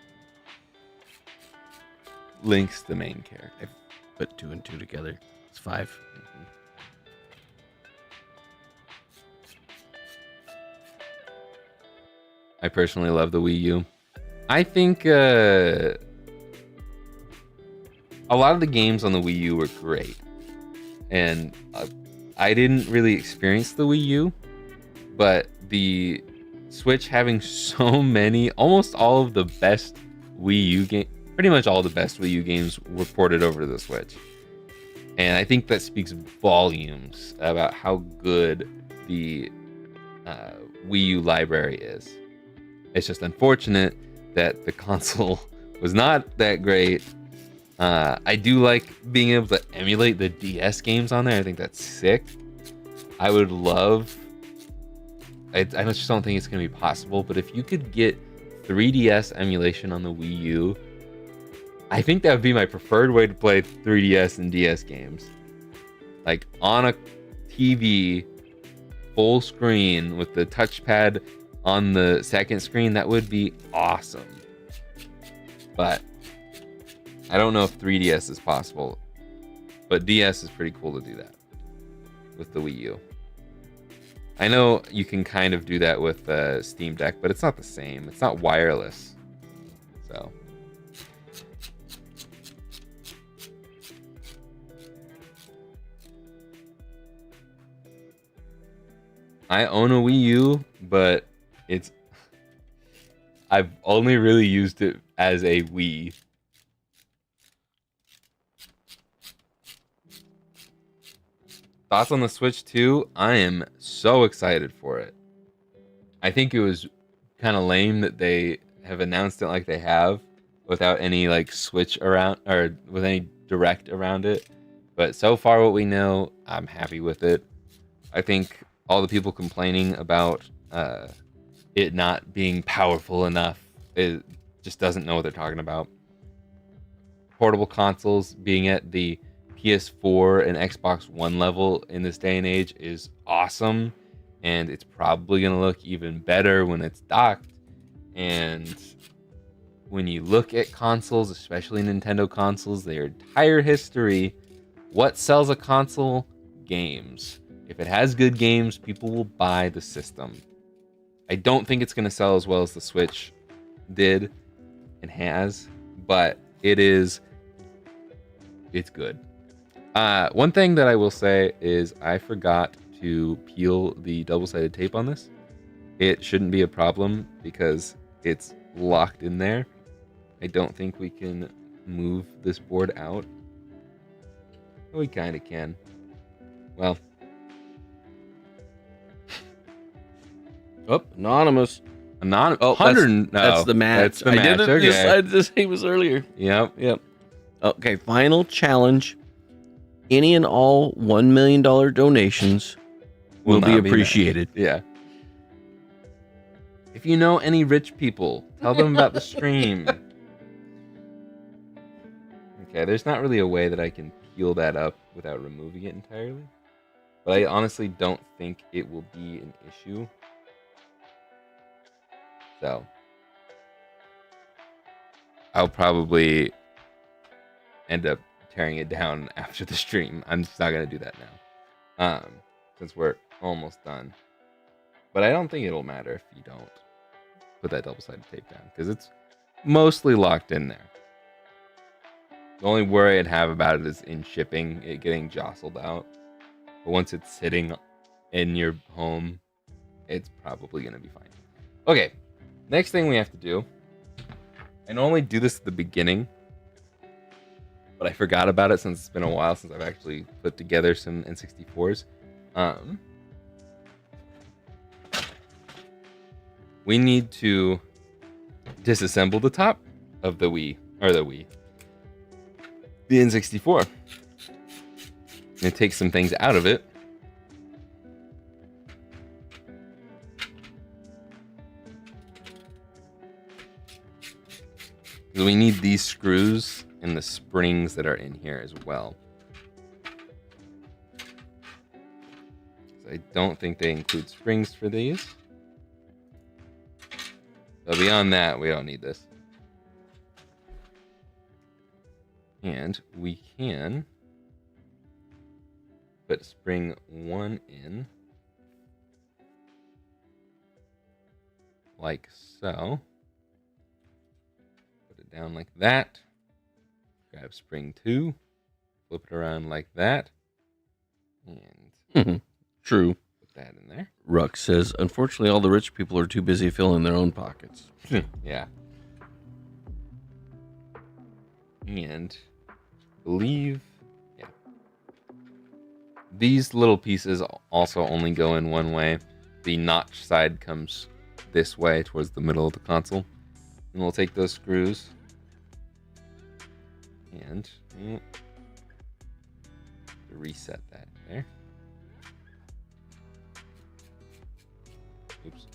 Link's the main character. I put 2 and 2 together. It's 5. I personally love the Wii U. I think a lot of the games on the Wii U were great. And I didn't really experience the Wii U, but the Switch having so many, almost all of the best Wii U games, pretty much all the best Wii U games were ported over to the Switch. And I think that speaks volumes about how good the Wii U library is. It's just unfortunate that the console was not that great. I do like being able to emulate the DS games on there. I think that's sick. I would love... I just don't think it's going to be possible, but if you could get 3DS emulation on the Wii U, I think that would be my preferred way to play 3DS and DS games. Like on a TV, full screen with the touchpad on the second screen, that would be awesome. But I don't know if 3DS is possible, but DS is pretty cool to do that with the Wii U. I know you can kind of do that with Steam Deck, but it's not the same. It's not wireless. So I own a Wii U, but I've only really used it as a Wii. Thoughts on the Switch 2? I am so excited for it. I think it was kind of lame that they have announced it like they have without any like Switch around or with any direct around it. But so far what we know, I'm happy with it. I think all the people complaining about it not being powerful enough, it just doesn't know what they're talking about. Portable consoles being at the PS4 and Xbox One level in this day and age is awesome, and it's probably going to look even better when it's docked. And when you look at consoles, especially Nintendo consoles, their entire history, what sells a console? Games. If it has good games, people will buy the system. I don't think it's going to sell as well as the Switch did and has, but it's good. One thing that I will say is I forgot to peel the double-sided tape on this. It shouldn't be a problem because it's locked in there. I don't think we can move this board out. We kind of can. Well. Oh, anonymous. Oh, 100. That's the match. That's the match. I did the same as earlier. Yep. Okay, final challenge. Any and all $1 million donations will be appreciated. Yeah. If you know any rich people, tell them about the stream. Okay, there's not really a way that I can peel that up without removing it entirely. But I honestly don't think it will be an issue. So I'll probably end up tearing it down after the stream. I'm just not going to do that now. Since we're almost done. But I don't think it'll matter if you don't put that double-sided tape down, because it's mostly locked in there. The only worry I'd have about it is in shipping, it getting jostled out. But once it's sitting in your home, it's probably going to be fine. Okay, next thing we have to do. I normally do this at the beginning, but I forgot about it since it's been a while since I've actually put together some N64s. We need to disassemble the top of the N64. And take some things out of it. We need these screws and the springs that are in here as well. So I don't think they include springs for these. So beyond that, we don't need this. And we can put spring 1 in, like so. Put it down like that. Grab spring 2, flip it around like that, and True. Put that in there. Ruck says, unfortunately, all the rich people are too busy filling their own pockets. Yeah. And believe, yeah. These little pieces also only go in one way. The notch side comes this way towards the middle of the console. And we'll take those screws and reset that there. Oops.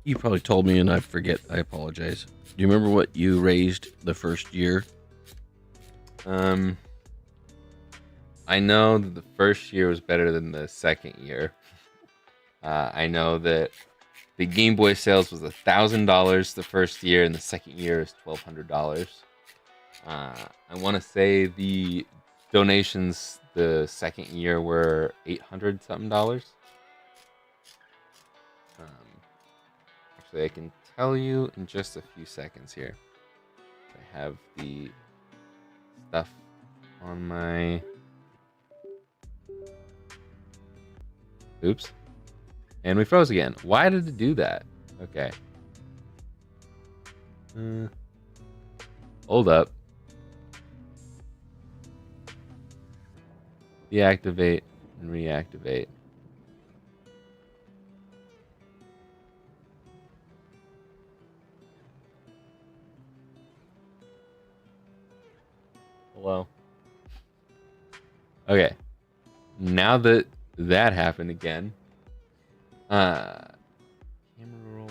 You probably told me and I forget. I apologize. Do you remember what you raised the first year? I know that the first year was better than the second year. I know that the Game Boy sales was $1,000 the first year, and the second year is $1,200. I want to say the donations the second year were $800 something. Actually, I can tell you in just a few seconds here. I have the stuff on my. Oops. And we froze again. Why did it do that? Okay. Hold up. Deactivate and reactivate. Hello. Okay. Now that that happened again. Camera roll.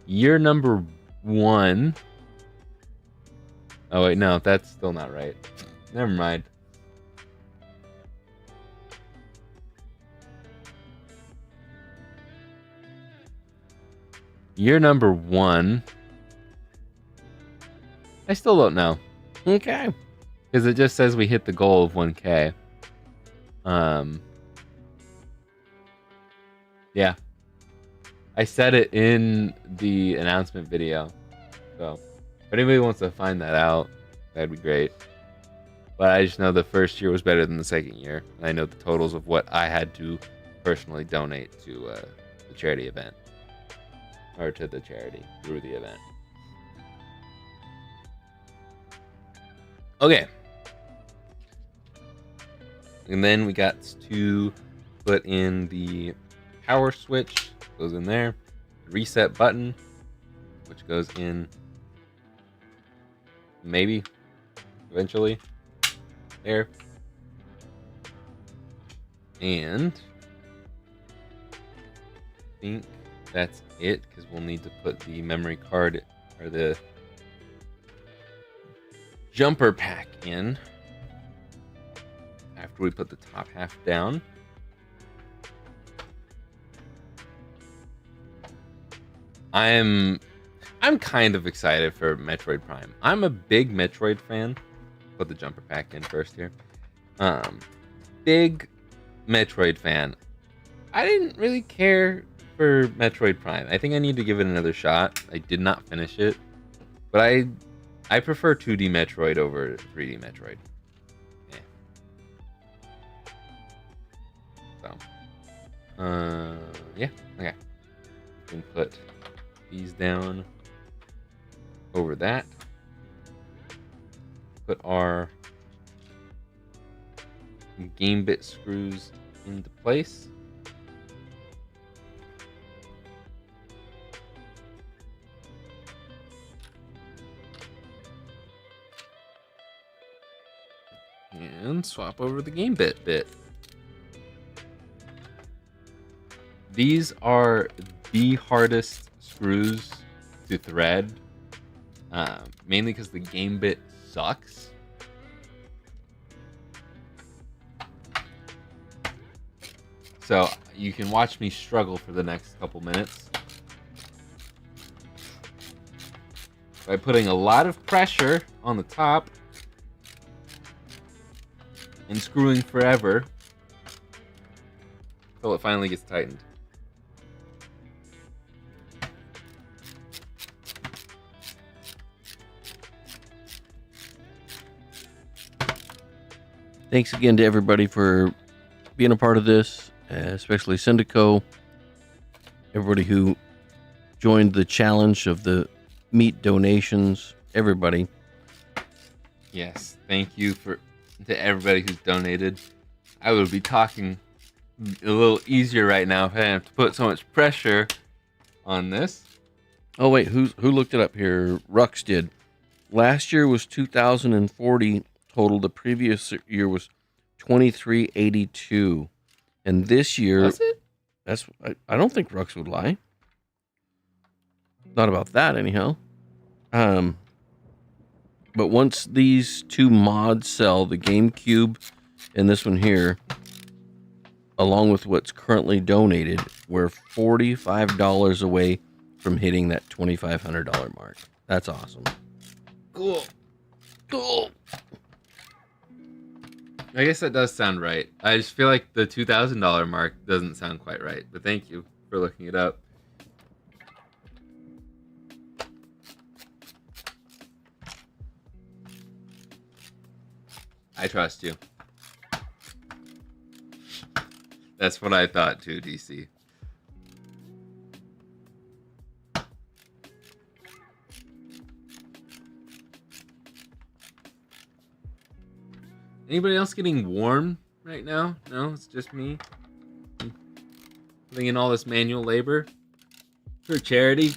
Year number 1. Oh wait, no, that's still not right. Never mind. Year number 1. I still don't know. Okay. Because it just says we hit the goal of 1K. Yeah. I said it in the announcement video. So, if anybody wants to find that out, that'd be great. But I just know the first year was better than the second year. And I know the totals of what I had to personally donate to the charity event. Or to the charity through the event. Okay. And then we got to put in the power switch. Goes in there. Reset button, which goes in maybe eventually there. And I think that's it, because we'll need to put the memory card or the jumper pack in after we put the top half down. I'm kind of excited for Metroid Prime. I'm a big Metroid fan. Put the jumper pack in first here. Big Metroid fan. I didn't really care for Metroid Prime. I think I need to give it another shot. I did not finish it, but I prefer 2D Metroid over 3D Metroid. So, yeah, okay. We can put these down over that. Put our game bit screws into place. And swap over the game bit. These are the hardest screws to thread, mainly because the game bit sucks. So you can watch me struggle for the next couple minutes by putting a lot of pressure on the top and screwing forever until it finally gets tightened. Thanks again to everybody for being a part of this, especially Syndico, everybody who joined the challenge of the meat donations, everybody. Yes, thank you to everybody who's donated. I would be talking a little easier right now if I didn't have to put so much pressure on this. Oh wait, who looked it up here? Rux did. Last year was 2,040 total. The previous year was 2,382, and this year Was it? That's I don't think Rux would lie. Not about that anyhow. But once these two mods sell, the GameCube and this one here, along with what's currently donated, we're $45 away from hitting that $2,500 mark. That's awesome. Cool. I guess that does sound right. I just feel like the $2,000 mark doesn't sound quite right. But thank you for looking it up. I trust you. That's what I thought too, DC. Anybody else getting warm right now? No, it's just me. Putting in all this manual labor for charity.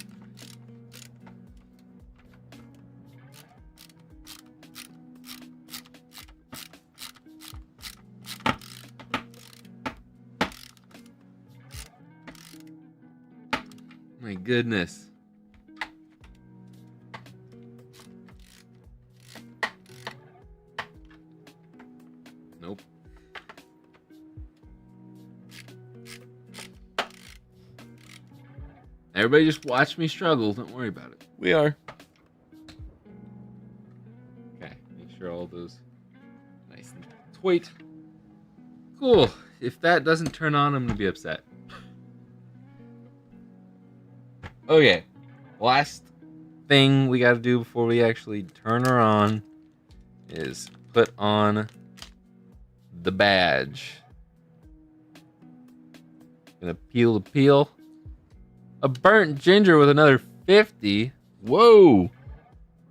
My goodness. Nope. Everybody just watch me struggle. Don't worry about it. We are. Okay, make sure all those nice and tight. Cool. If that doesn't turn on, I'm gonna be upset. Okay, last thing we gotta do before we actually turn her on is put on the badge. Gonna peel the peel. A burnt ginger with another 50. Whoa.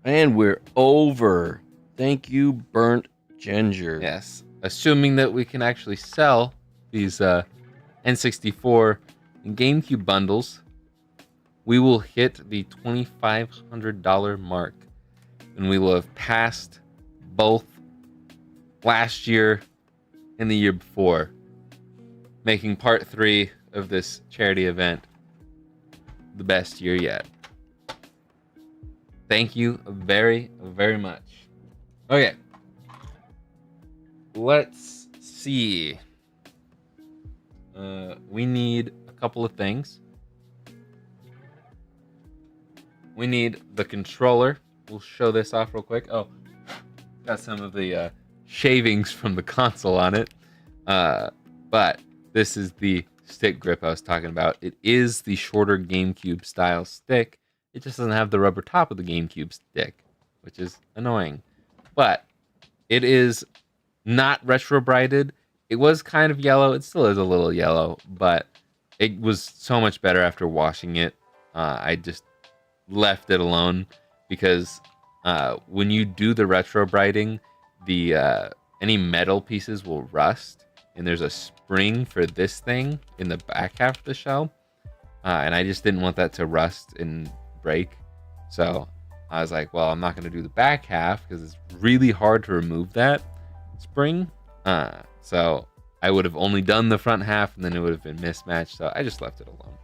And we're over. Thank you, burnt ginger. Yes. Assuming that we can actually sell these N64 and GameCube bundles, we will hit the $2,500 mark. And we will have passed both last year and the year before, making part 3 of this charity event the best year yet. Thank you very, very much. Okay. Let's see. We need a couple of things. We need the controller. We'll show this off real quick. Oh, got some of the shavings from the console on it. But this is the stick grip I was talking about. It is the shorter GameCube style stick. It just doesn't have the rubber top of the GameCube stick, which is annoying. But it is not retro brighted. It was kind of yellow. It still is a little yellow, but it was so much better after washing it. I just left it alone because when you do the retro brighting, the any metal pieces will rust, and there's a spring for this thing in the back half of the shell, and I just didn't want that to rust and break. So I was like, well, I'm not going to do the back half because it's really hard to remove that spring. So I would have only done the front half, and then it would have been mismatched. So I just left it alone.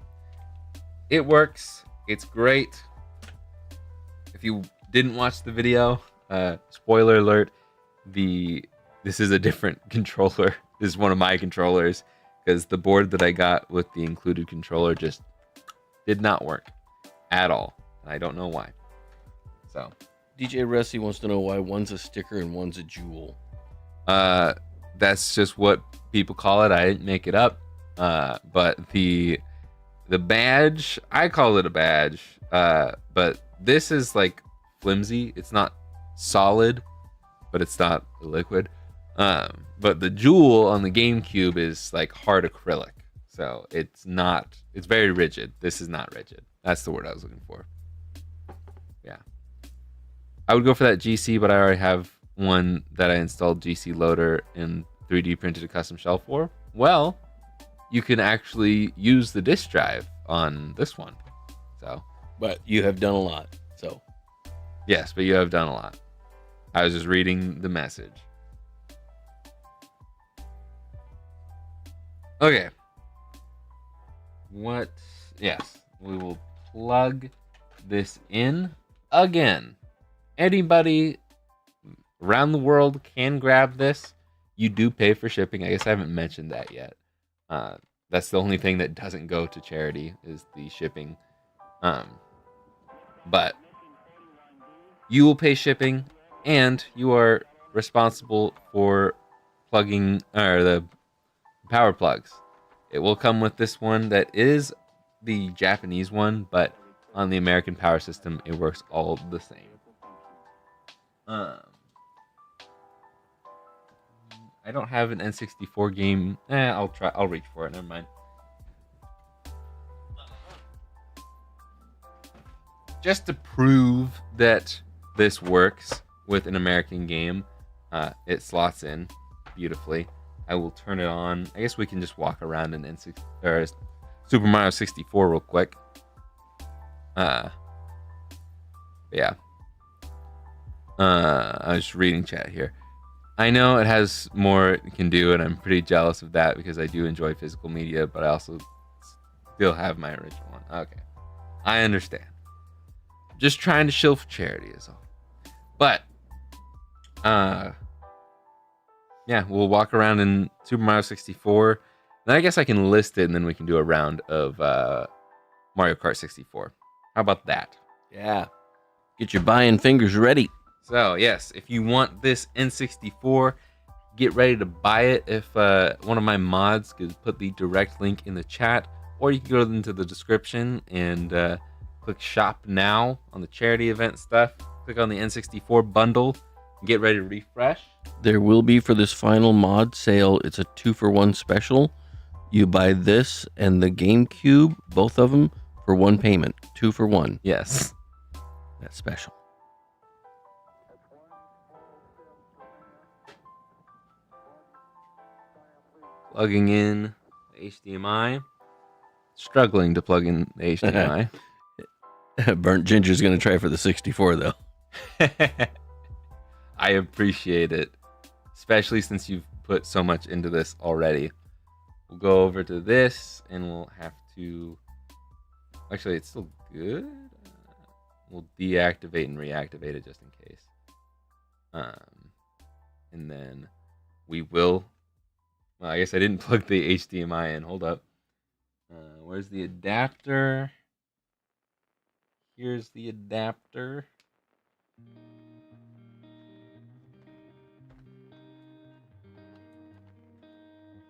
It works. It's great. If you didn't watch the video, spoiler alert, this is a different controller. This is one of my controllers because the board that I got with the included controller just did not work at all. And I don't know why. So DJ Ressi wants to know why one's a sticker and one's a jewel. That's just what people call it. I didn't make it up. But the badge, I call it a badge. But this is like flimsy. It's not solid, but it's not liquid. But the jewel on the GameCube is like hard acrylic. So it's very rigid. This is not rigid. That's the word I was looking for. Yeah. I would go for that GC, but I already have one that I installed GC Loader and 3D printed a custom shell for. Well, you can actually use the disk drive on this one. So, but you have done a lot. So, yes, but you have done a lot. I was just reading the message. Okay. Yes, we will plug this in again. Anybody around the world can grab this. You do pay for shipping. I guess I haven't mentioned that yet. That's the only thing that doesn't go to charity is the shipping. But you will pay shipping, and you are responsible for plugging the power plugs. It will come with this one that is the Japanese one, but on the American power system, it works all the same. I don't have an N64 game. I'll reach for it. Never mind. Just to prove that this works with an American game, it slots in beautifully. I will turn it on. I guess we can just walk around in Super Mario 64 real quick. Yeah. I was reading chat here. I know it has more it can do, and I'm pretty jealous of that because I do enjoy physical media, but I also still have my original one. Okay. I understand. Just trying to shill for charity is all. But, yeah, we'll walk around in Super Mario 64. Then I guess I can list it, and then we can do a round of Mario Kart 64. How about that? Yeah. Get your buying fingers ready. So, yes, if you want this N64, get ready to buy it. If one of my mods could put the direct link in the chat, or you can go into the description and click shop now on the charity event stuff. Click on the N64 bundle and get ready to refresh. There will be, for this final mod sale, it's a 2-for-1 special. You buy this and the GameCube, both of them, for one payment. 2 for 1. Yes. That's special. Plugging in the HDMI. Struggling to plug in the HDMI. Burnt Ginger's going to try for the 64, though. I appreciate it, especially since you've put so much into this already. We'll go over to this, and we'll have to... Actually, it's still good. We'll deactivate and reactivate it just in case. And then we will... Well, I guess I didn't plug the HDMI in. Hold up. Where's the adapter? Here's the adapter.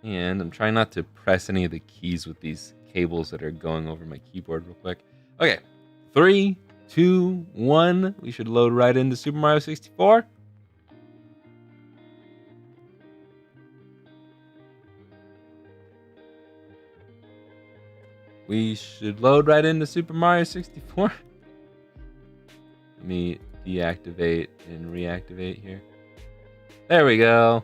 And I'm trying not to press any of the keys with these cables that are going over my keyboard real quick. Okay, 3, 2, 1. We should load right into Super Mario 64. We should load right into Super Mario 64. Let me deactivate and reactivate here. There we go.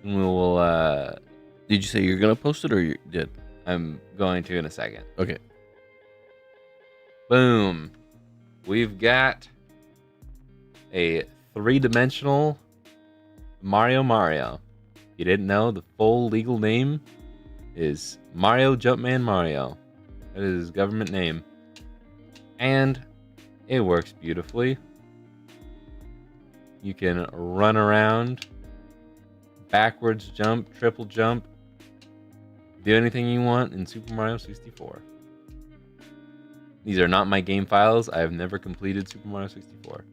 And we will... Did you say you're going to post it, or you did? I'm going to in a second. Okay. Boom. We've got a 3-dimensional Mario. You didn't know, the full legal name is Mario Jumpman Mario. That is his government name. And it works beautifully. You can run around, backwards jump, triple jump, do anything you want in Super Mario 64. These are not my game files. I have never completed Super Mario 64.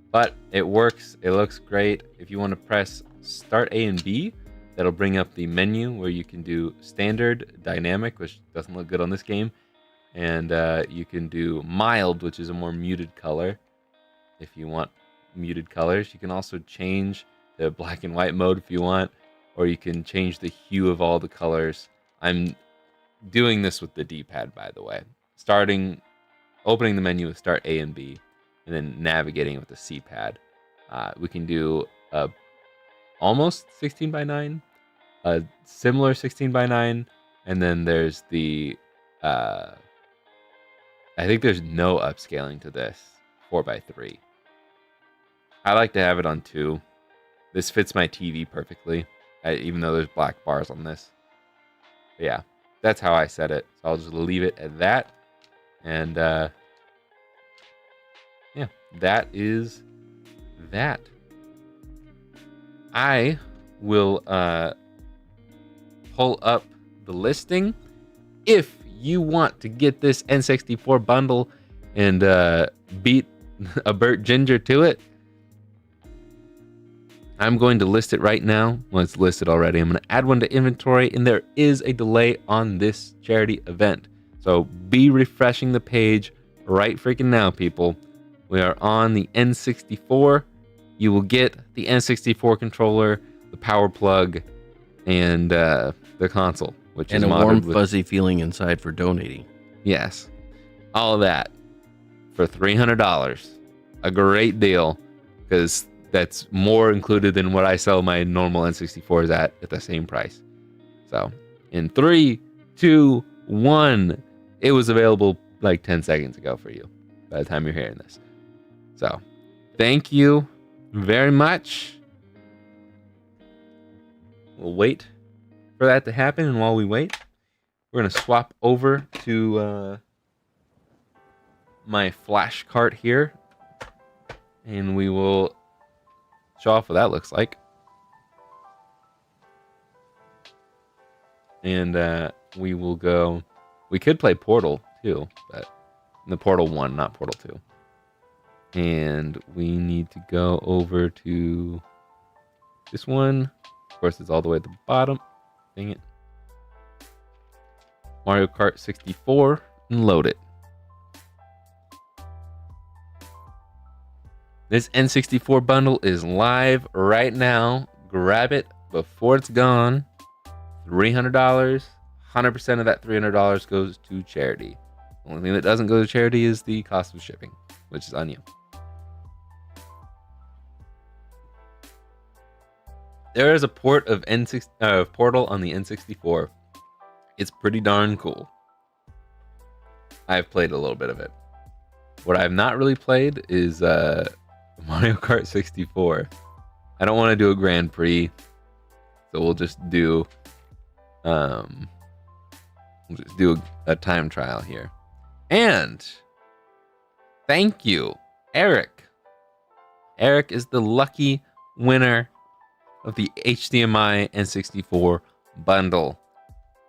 But it works. It looks great. If you want to press Start A and B, that'll bring up the menu where you can do standard, dynamic, which doesn't look good on this game. And you can do mild, which is a more muted color. If you want muted colors, you can also change the black and white mode if you want, or you can change the hue of all the colors. I'm doing this with the D-pad, by the way. Opening the menu with Start A and B, and then navigating with the C-pad. We can do almost 16:9, a similar 16:9, and then there's the I think there's no upscaling to this 4:3. I like to have it on 2. This fits my TV perfectly, even though there's black bars on this. But yeah, that's how I set it. So I'll just leave it at that. And yeah, that is that. I will pull up the listing. If you want to get this N64 bundle and beat a Burt Ginger to it, I'm going to list it right now. Well, it's listed already. I'm going to add one to inventory, and there is a delay on this charity event. So be refreshing the page right freaking now, people. We are on the N64. You will get the N64 controller, the power plug, and the console, which is a warm, fuzzy feeling inside for donating. Yes, all of that for $300. A great deal, because that's more included than what I sell my normal N64s at the same price. So in 3, 2, 1, it was available like 10 seconds ago for you by the time you're hearing this. So thank you very much. We'll wait for that to happen, and while we wait, we're going to swap over to my flash cart here, and we will show off what that looks like. And we will go... We could play Portal, 2, but the Portal 1, not Portal 2. And we need to go over to this one. Of course, it's all the way at the bottom. Dang it. Mario Kart 64 and load it. This N64 bundle is live right now. Grab it before it's gone. $300. 100% of that $300 goes to charity. The only thing that doesn't go to charity is the cost of shipping, which is on you. There is a port of Portal on the N64. It's pretty darn cool. I've played a little bit of it. What I've not really played is Mario Kart 64. I don't want to do a Grand Prix, so we'll just do a time trial here. And thank you, Eric. Eric is the lucky winner of the HDMI N64 bundle.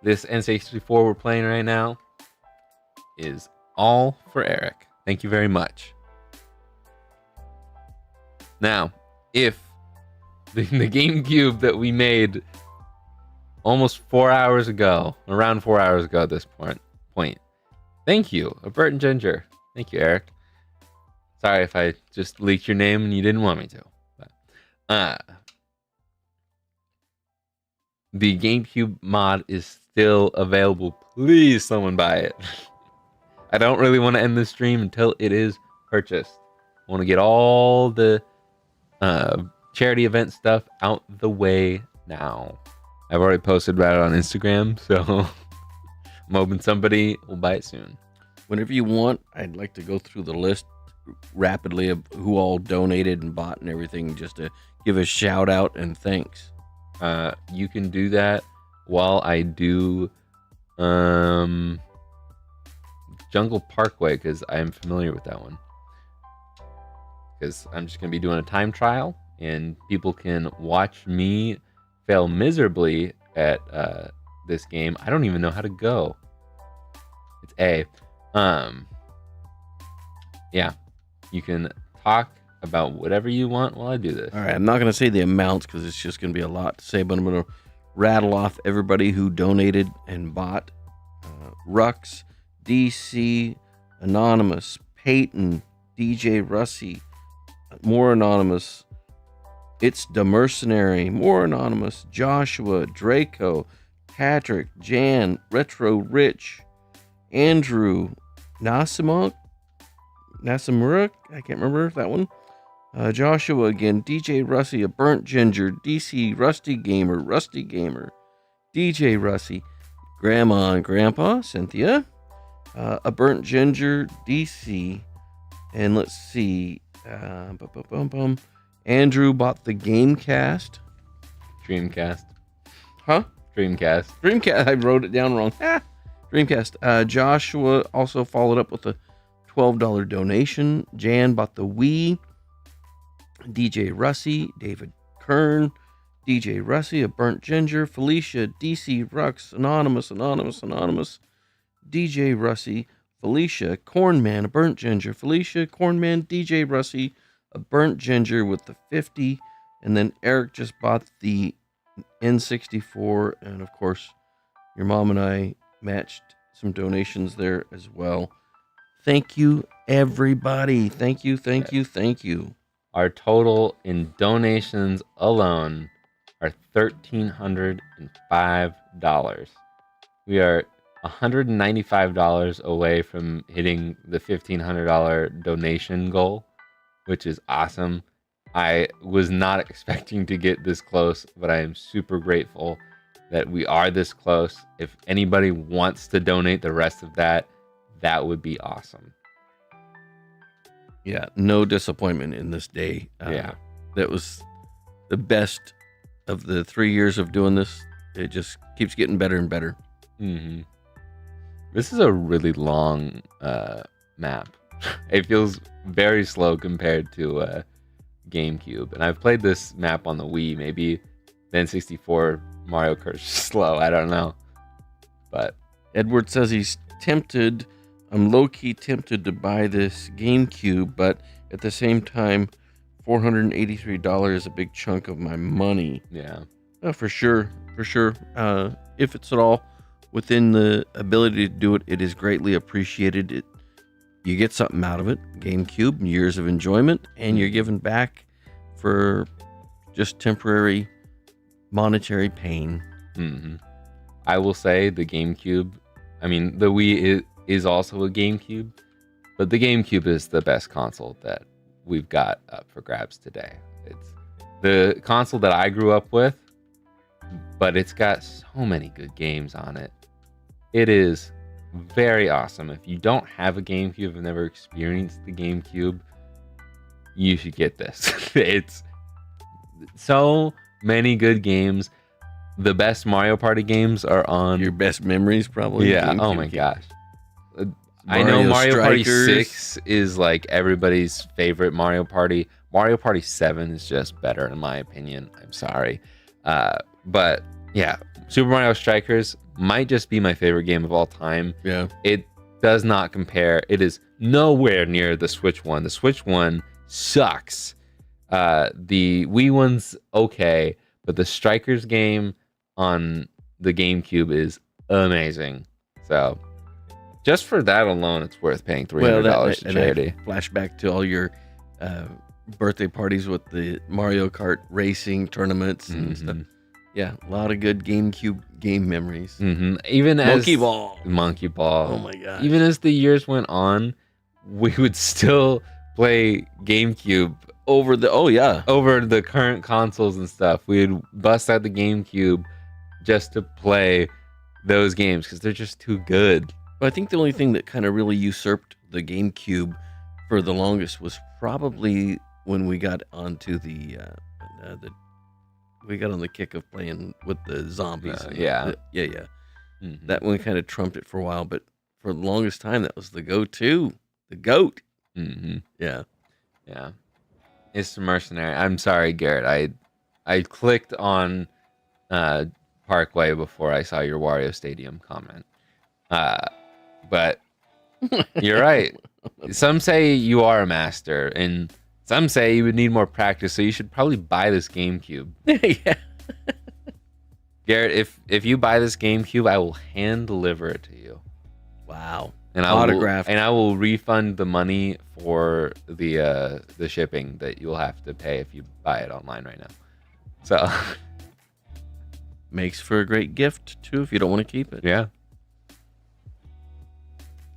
This N64 we're playing right now is all for Eric. Thank you very much. Now, if the GameCube that we made almost 4 hours ago, around 4 hours ago at this point, thank you, Bert and Ginger. Thank you, Eric. Sorry if I just leaked your name and you didn't want me to. But, the GameCube mod is still available. Please, someone buy it. I don't really want to end this stream until it is purchased. I want to get all the charity event stuff out the way now. I've already posted about it on Instagram, so I'm hoping somebody will buy it soon. Whenever you want, I'd like to go through the list rapidly of who all donated and bought and everything, just to give a shout out and thanks. You can do that while I do Jungle Parkway, because I'm familiar with that one. Because I'm just going to be doing a time trial, and people can watch me fail miserably at this game. I don't even know how to go. It's A. Yeah, you can talk about whatever you want while I do this. All right, I'm not going to say the amounts because it's just going to be a lot to say, but I'm going to rattle off everybody who donated and bought. Rux, DC, Anonymous, Peyton, DJ Russie, more Anonymous, It's the Mercenary, more Anonymous, Joshua, Draco, Patrick, Jan, Retro Rich, Andrew, Nasimuk, I can't remember that one. Joshua again, DJ Russie, a Burnt Ginger, DC Rusty Gamer, DJ Russie, Grandma and Grandpa, Cynthia, a Burnt Ginger, DC, and let's see, Andrew bought the Dreamcast. Huh? Dreamcast. I wrote it down wrong. Dreamcast. Joshua also followed up with a $12 donation. Jan bought the Wii. DJ Russie, David Kern, DJ Russie, a Burnt Ginger, Felicia, DC Rux, Anonymous, DJ Russie, Felicia, Cornman, a Burnt Ginger, Felicia, Cornman, DJ Russie, a Burnt Ginger with the 50, and then Eric just bought the N64, and of course, your mom and I matched some donations there as well. Thank you, everybody. Thank you. Our total in donations alone are $1,305. We are $195 away from hitting the $1,500 donation goal, which is awesome. I was not expecting to get this close, but I am super grateful that we are this close. If anybody wants to donate the rest of that, that would be awesome. Yeah, no disappointment in this day. That was the best of the 3 years of doing this. It just keeps getting better and better. Mm-hmm. This is a really long map. It feels very slow compared to GameCube. And I've played this map on the Wii. Maybe the N64 Mario Kart is slow. I don't know. But Edward says he's tempted I'm low-key tempted to buy this GameCube, but at the same time, $483 is a big chunk of my money. Yeah. For sure. If it's at all within the ability to do it, it is greatly appreciated. You get something out of it. GameCube, years of enjoyment, and you're giving back for just temporary monetary pain. Mm-hmm. I will say the GameCube, I mean, the Wii is also a GameCube, but the GameCube is the best console that we've got up for grabs today. It's the console that I grew up with, but it's got so many good games on it. It is very awesome. If you don't have a GameCube and never experienced the GameCube, you should get this. It's so many good games. The best Mario Party games are on Your best memories, probably. Yeah. GameCube. Oh my gosh. I know Mario Party 6 is like everybody's favorite Mario Party. Mario Party 7 is just better in my opinion. I'm sorry. But yeah, Super Mario Strikers might just be my favorite game of all time. Yeah. It does not compare. It is nowhere near the Switch one. The Switch one sucks. The Wii one's okay, but the Strikers game on the GameCube is amazing. So just for that alone, it's worth paying $300 to charity. Flashback to all your birthday parties with the Mario Kart racing tournaments and stuff. Yeah, a lot of good GameCube game memories. Even Monkey Ball. Monkey Ball. Oh my gosh. Even as the years went on, we would still play GameCube over the current consoles and stuff. We'd bust out the GameCube just to play those games because they're just too good. But I think the only thing that kind of really usurped the GameCube for the longest was probably when we got onto we got on the kick of playing with the zombies. Yeah. That one kind of trumped it for a while, but for the longest time, that was the go-to, the GOAT. Yeah. It's the Mercenary. I'm sorry, Garrett. I clicked on Parkway before I saw your Wario Stadium comment. But you're right. Some say you are a master, and some say you would need more practice, so you should probably buy this GameCube. Yeah. Garrett, if you buy this GameCube, I will hand deliver it to you. Wow. And Autographed. I will refund the money for the shipping that you'll have to pay if you buy it online right now. So makes for a great gift too if you don't want to keep it. Yeah.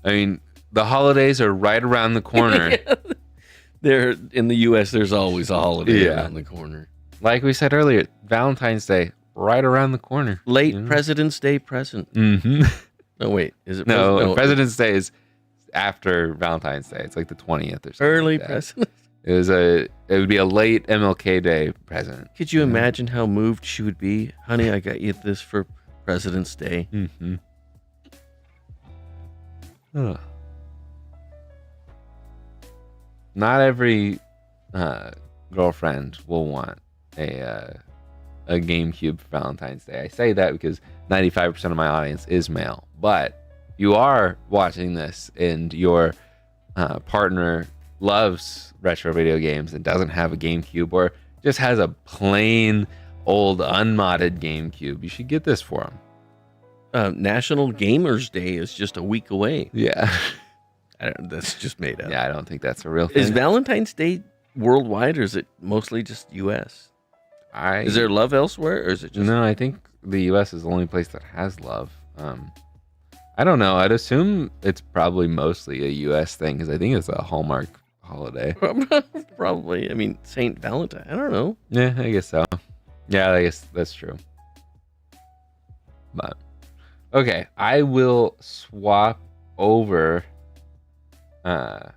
I mean, the holidays are right around the corner. There in the US there's always a holiday around the corner. Like we said earlier, Valentine's Day right around the corner. Late President's Day present. No, wait. Is it? No, President's Day is after Valentine's Day. It's like the 20th or something. Early like present. It would be a late MLK Day present. Could you imagine how moved she would be? Honey, I got you this for President's Day. Not every girlfriend will want a GameCube for Valentine's Day. I say that because 95% of my audience is male. But you are watching this and your partner loves retro video games and doesn't have a GameCube or just has a plain old unmodded GameCube, you should get this for them. National Gamers Day is just a week away. Yeah. That's just made up. Yeah, I don't think that's a real thing. Is Valentine's Day worldwide or is it mostly just U.S.? Is there love elsewhere or is it just... No, I think the U.S. is the only place that has love. I don't know. I'd assume it's probably mostly a U.S. thing because I think it's a Hallmark holiday. Probably. I mean, Saint Valentine. I don't know. Yeah, I guess so. Yeah, I guess that's true. But okay, I will swap over. I'll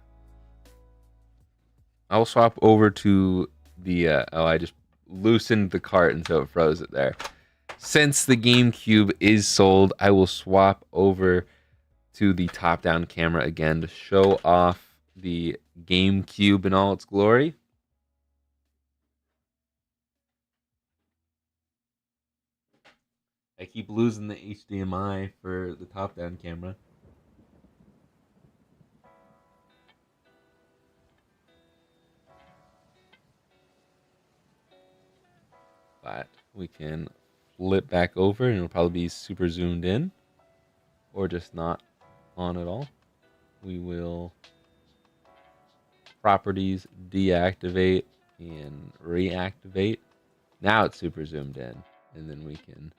swap over to the. I just loosened the cart and so it froze it there. Since the GameCube is sold, I will swap over to the top-down camera again to show off the GameCube in all its glory. I keep losing the HDMI for the top-down camera. but we can flip back over and it'll probably be super zoomed in or just not on at all. We will properties deactivate and reactivate. Now it's super zoomed in, and then we can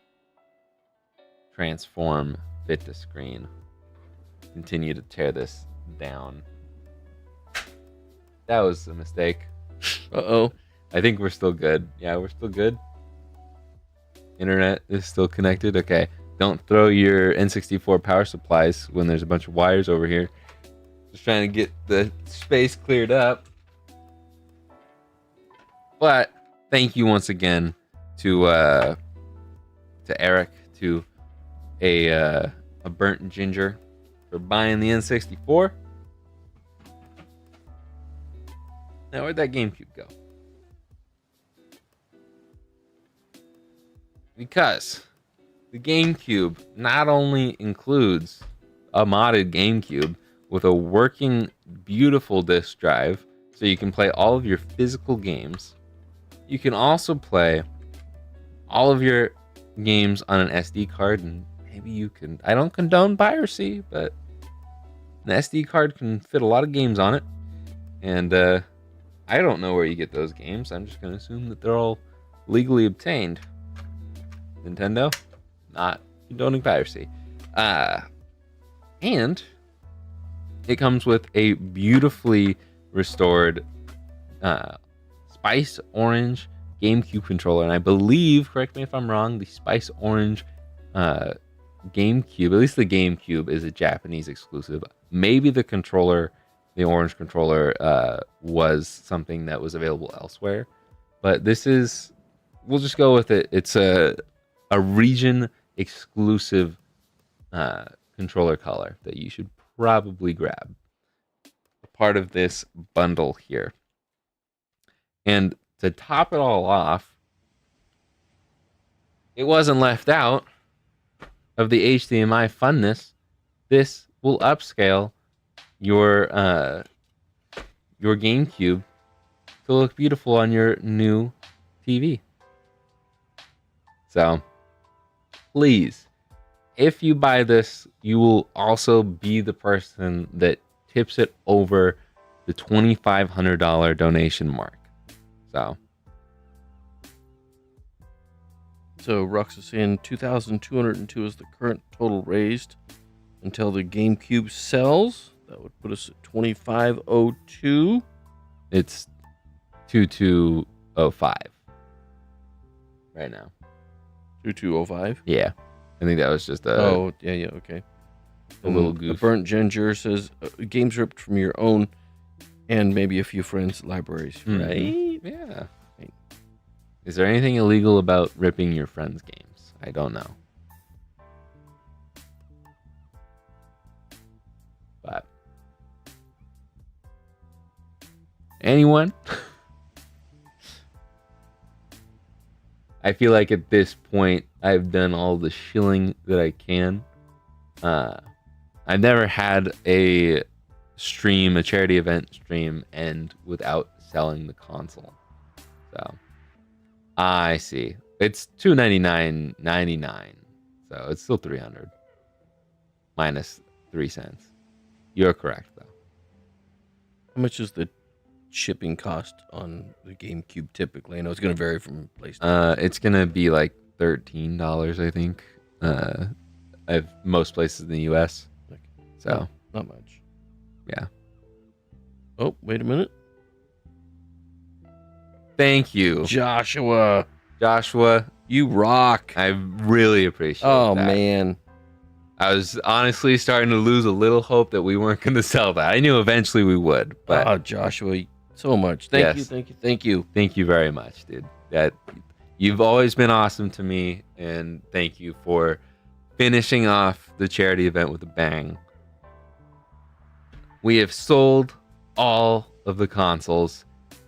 transform fit to screen. Continue to tear this down. That was a mistake. Uh-oh. I think we're still good. Yeah, we're still good. Internet is still connected. Okay. Don't throw your N64 power supplies when there's a bunch of wires over here. Just trying to get the space cleared up. But thank you once again to Eric, to a burnt ginger, for buying the N64. Now, where'd that GameCube go? Because the GameCube not only includes a modded GameCube with a working, beautiful disc drive, so you can play all of your physical games. You can also play all of your games on an SD card, and maybe you can... I don't condone piracy, but an SD card can fit a lot of games on it. And I don't know where you get those games. I'm just going to assume that they're all legally obtained. Nintendo, not condoning piracy. And it comes with a beautifully restored Spice Orange GameCube controller. And I believe, correct me if I'm wrong, the Spice Orange GameCube, at least the GameCube, is a Japanese exclusive. Maybe the controller, the orange controller, was something that was available elsewhere. But this is, we'll just go with it. It's a region exclusive controller color that you should probably grab. Part of this bundle here. And to top it all off, it wasn't left out of the HDMI funness. This will upscale your GameCube to look beautiful on your new TV. So, please, if you buy this, you will also be the person that tips it over the $2,500 donation mark. So Rux is saying 2,202 is the current total raised until the GameCube sells. That would put us at 2,502. It's 2,205 right now. 2,205. Yeah, I think that was just a okay. a little goof. The Burnt Ginger says games ripped from your own and maybe a few friends' libraries, right? Yeah. Right. Is there anything illegal about ripping your friends' games? I don't know. But anyone? I feel like at this point I've done all the shilling that I can. I've never had a charity event stream end without selling the console. So I see. It's $299.99. So it's still $300 minus 3 cents. You're correct though. How much is the shipping cost on the GameCube typically? I know it's going to vary from place to place. It's going to be like $13, I think. Most places in the US. Okay. So not much. Yeah. Oh, wait a minute. Thank you, Joshua, you rock. I really appreciate that. Oh man. I was honestly starting to lose a little hope that we weren't going to sell that. I knew eventually we would, but oh, Joshua, so much. Thank you. Thank you very much, dude. That you've always been awesome to me, and thank you for finishing off the charity event with a bang. We have sold all of the consoles,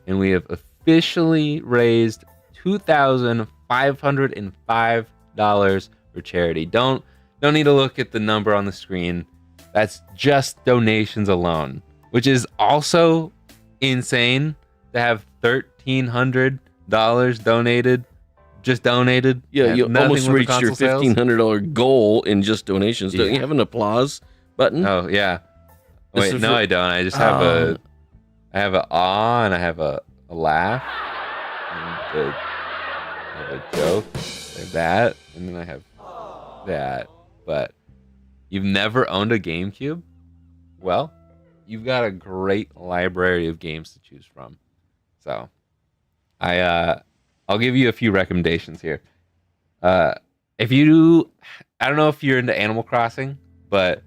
and we have officially raised $2,505 for charity. Don't need to look at the number on the screen. That's just donations alone, which is also insane to have $1,300 donated just donated. Yeah, and you nothing almost with the reached your console sales. $1,500 goal in just donations. Don't you have an applause button? Oh yeah. This Wait, is no, for- I don't. I just have I have a ah and I have a laugh and I have a joke like that, and then I have that. But you've never owned a GameCube? Well, you've got a great library of games to choose from. So, I'll give you a few recommendations here. If you, I don't know if you're into Animal Crossing, but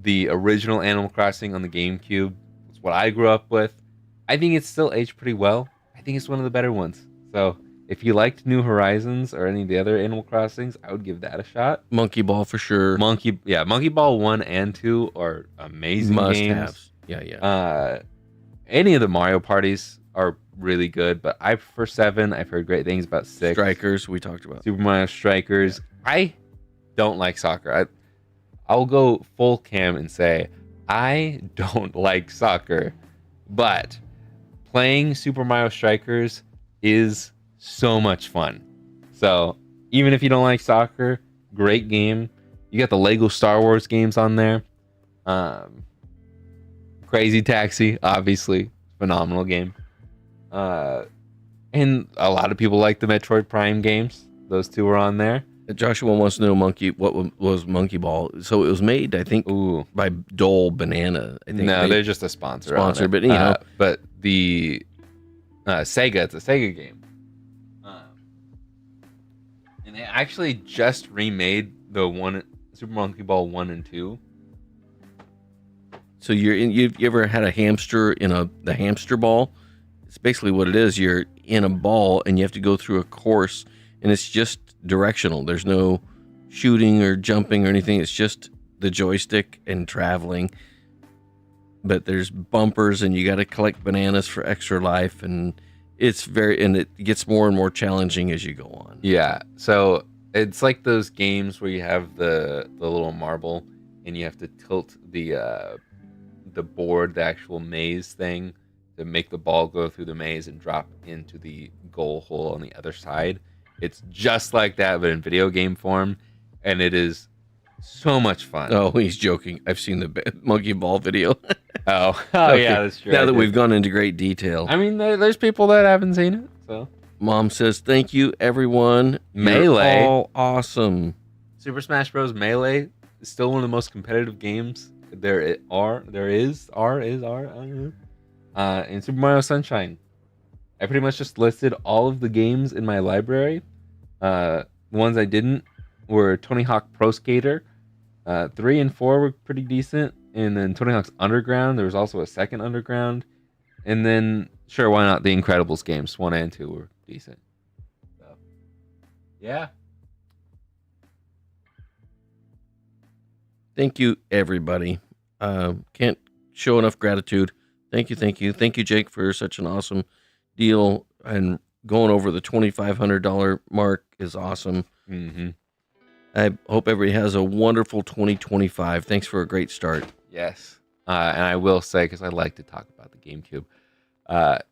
the original Animal Crossing on the GameCube was what I grew up with. I think it's still aged pretty well. I think it's one of the better ones. So if you liked New Horizons or any of the other Animal Crossings, I would give that a shot. Monkey Ball for sure. Monkey Ball 1 and 2 are amazing games. Must-haves. Yeah. Any of the Mario parties are really good, but I prefer 7. I've heard great things about 6. Strikers, we talked about. Super Mario Strikers. Yeah. I don't like soccer. I'll go full cam and say I don't like soccer, but playing Super Mario Strikers is so much fun. So even if you don't like soccer, great game. You got the Lego Star Wars games on there. Crazy Taxi, obviously, phenomenal game. And a lot of people like the Metroid Prime games. Those 2 are on there. Joshua wants to know what was Monkey Ball. So it was made, I think, by Dole Banana. I think they're just a sponsor. But you know, but the Sega, it's a Sega game, and they actually just remade the Super Monkey Ball 1 and 2. So you ever had a hamster in the hamster ball? It's basically what it is. You're in a ball and you have to go through a course, and it's just directional. There's no shooting or jumping or anything. It's just the joystick and traveling. But there's bumpers, and you got to collect bananas for extra life, and it gets more and more challenging as you go on. Yeah, so it's like those games where you have the little marble, and you have to tilt the board, the actual maze thing, to make the ball go through the maze and drop into the goal hole on the other side. It's just like that, but in video game form, and it is so much fun. Oh, he's joking. I've seen the Monkey Ball video. Okay. Yeah, that's true. Now that we've gone into great detail. I mean, there's people that haven't seen it, so. Mom says, thank you, everyone. Melee. You're all awesome. Super Smash Bros. Melee is still one of the most competitive games there is. In Super Mario Sunshine, I pretty much just listed all of the games in my library. The ones I didn't were Tony Hawk Pro Skater. 3 and 4 were pretty decent. And then Tony Hawk's Underground. There was also a second Underground. And then, sure, why not? The Incredibles games, 1 and 2 were decent. So, yeah. Thank you, everybody. Can't show enough gratitude. Thank you, Jake, for such an awesome deal. And going over the $2,500 mark is awesome. Mm-hmm. I hope everybody has a wonderful 2025. Thanks for a great start. Yes. And I will say, because I like to talk about the GameCube,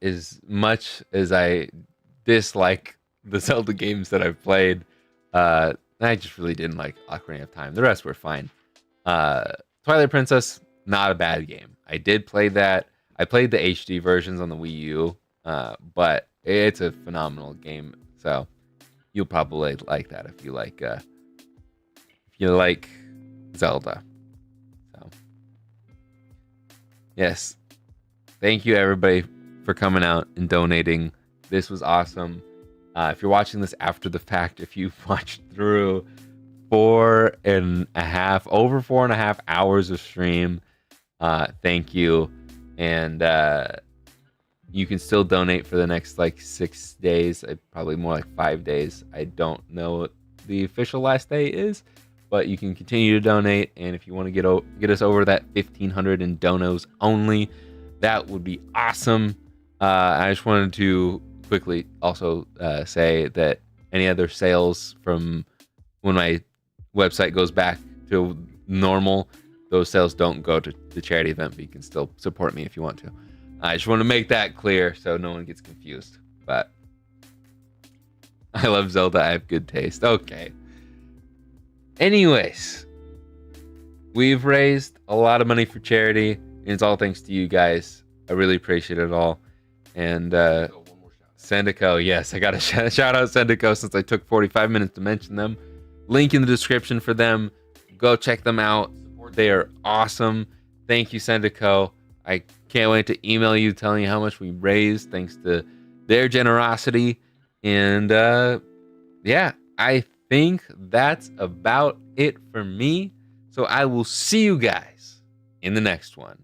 as much as I dislike the Zelda games that I've played, I just really didn't like Ocarina of Time. The rest were fine. Twilight Princess, not a bad game. I did play that. I played the HD versions on the Wii U, but it's a phenomenal game. So you'll probably like that if you like Zelda. So yes, thank you everybody for coming out and donating. This was awesome. If you're watching this after the fact, if you've watched through over 4.5 hours of stream, thank you. And you can still donate for the next 6 days, probably more like 5 days. I don't know what the official last day is, but you can continue to donate. And if you want to get us over that 1,500 in donos only, that would be awesome. I just wanted to quickly also say that any other sales from when my website goes back to normal, those sales don't go to the charity event, but you can still support me if you want to. I just want to make that clear so no one gets confused. But I love Zelda. I have good taste. Okay. Anyways, we've raised a lot of money for charity, and it's all thanks to you guys. I really appreciate it all. And Sendico, yes, I got to shout out Sendico since I took 45 minutes to mention them. Link in the description for them. Go check them out. They are awesome. Thank you, Sendico. I can't wait to email you telling you how much we raised thanks to their generosity. And yeah, I think that's about it for me. So I will see you guys in the next one.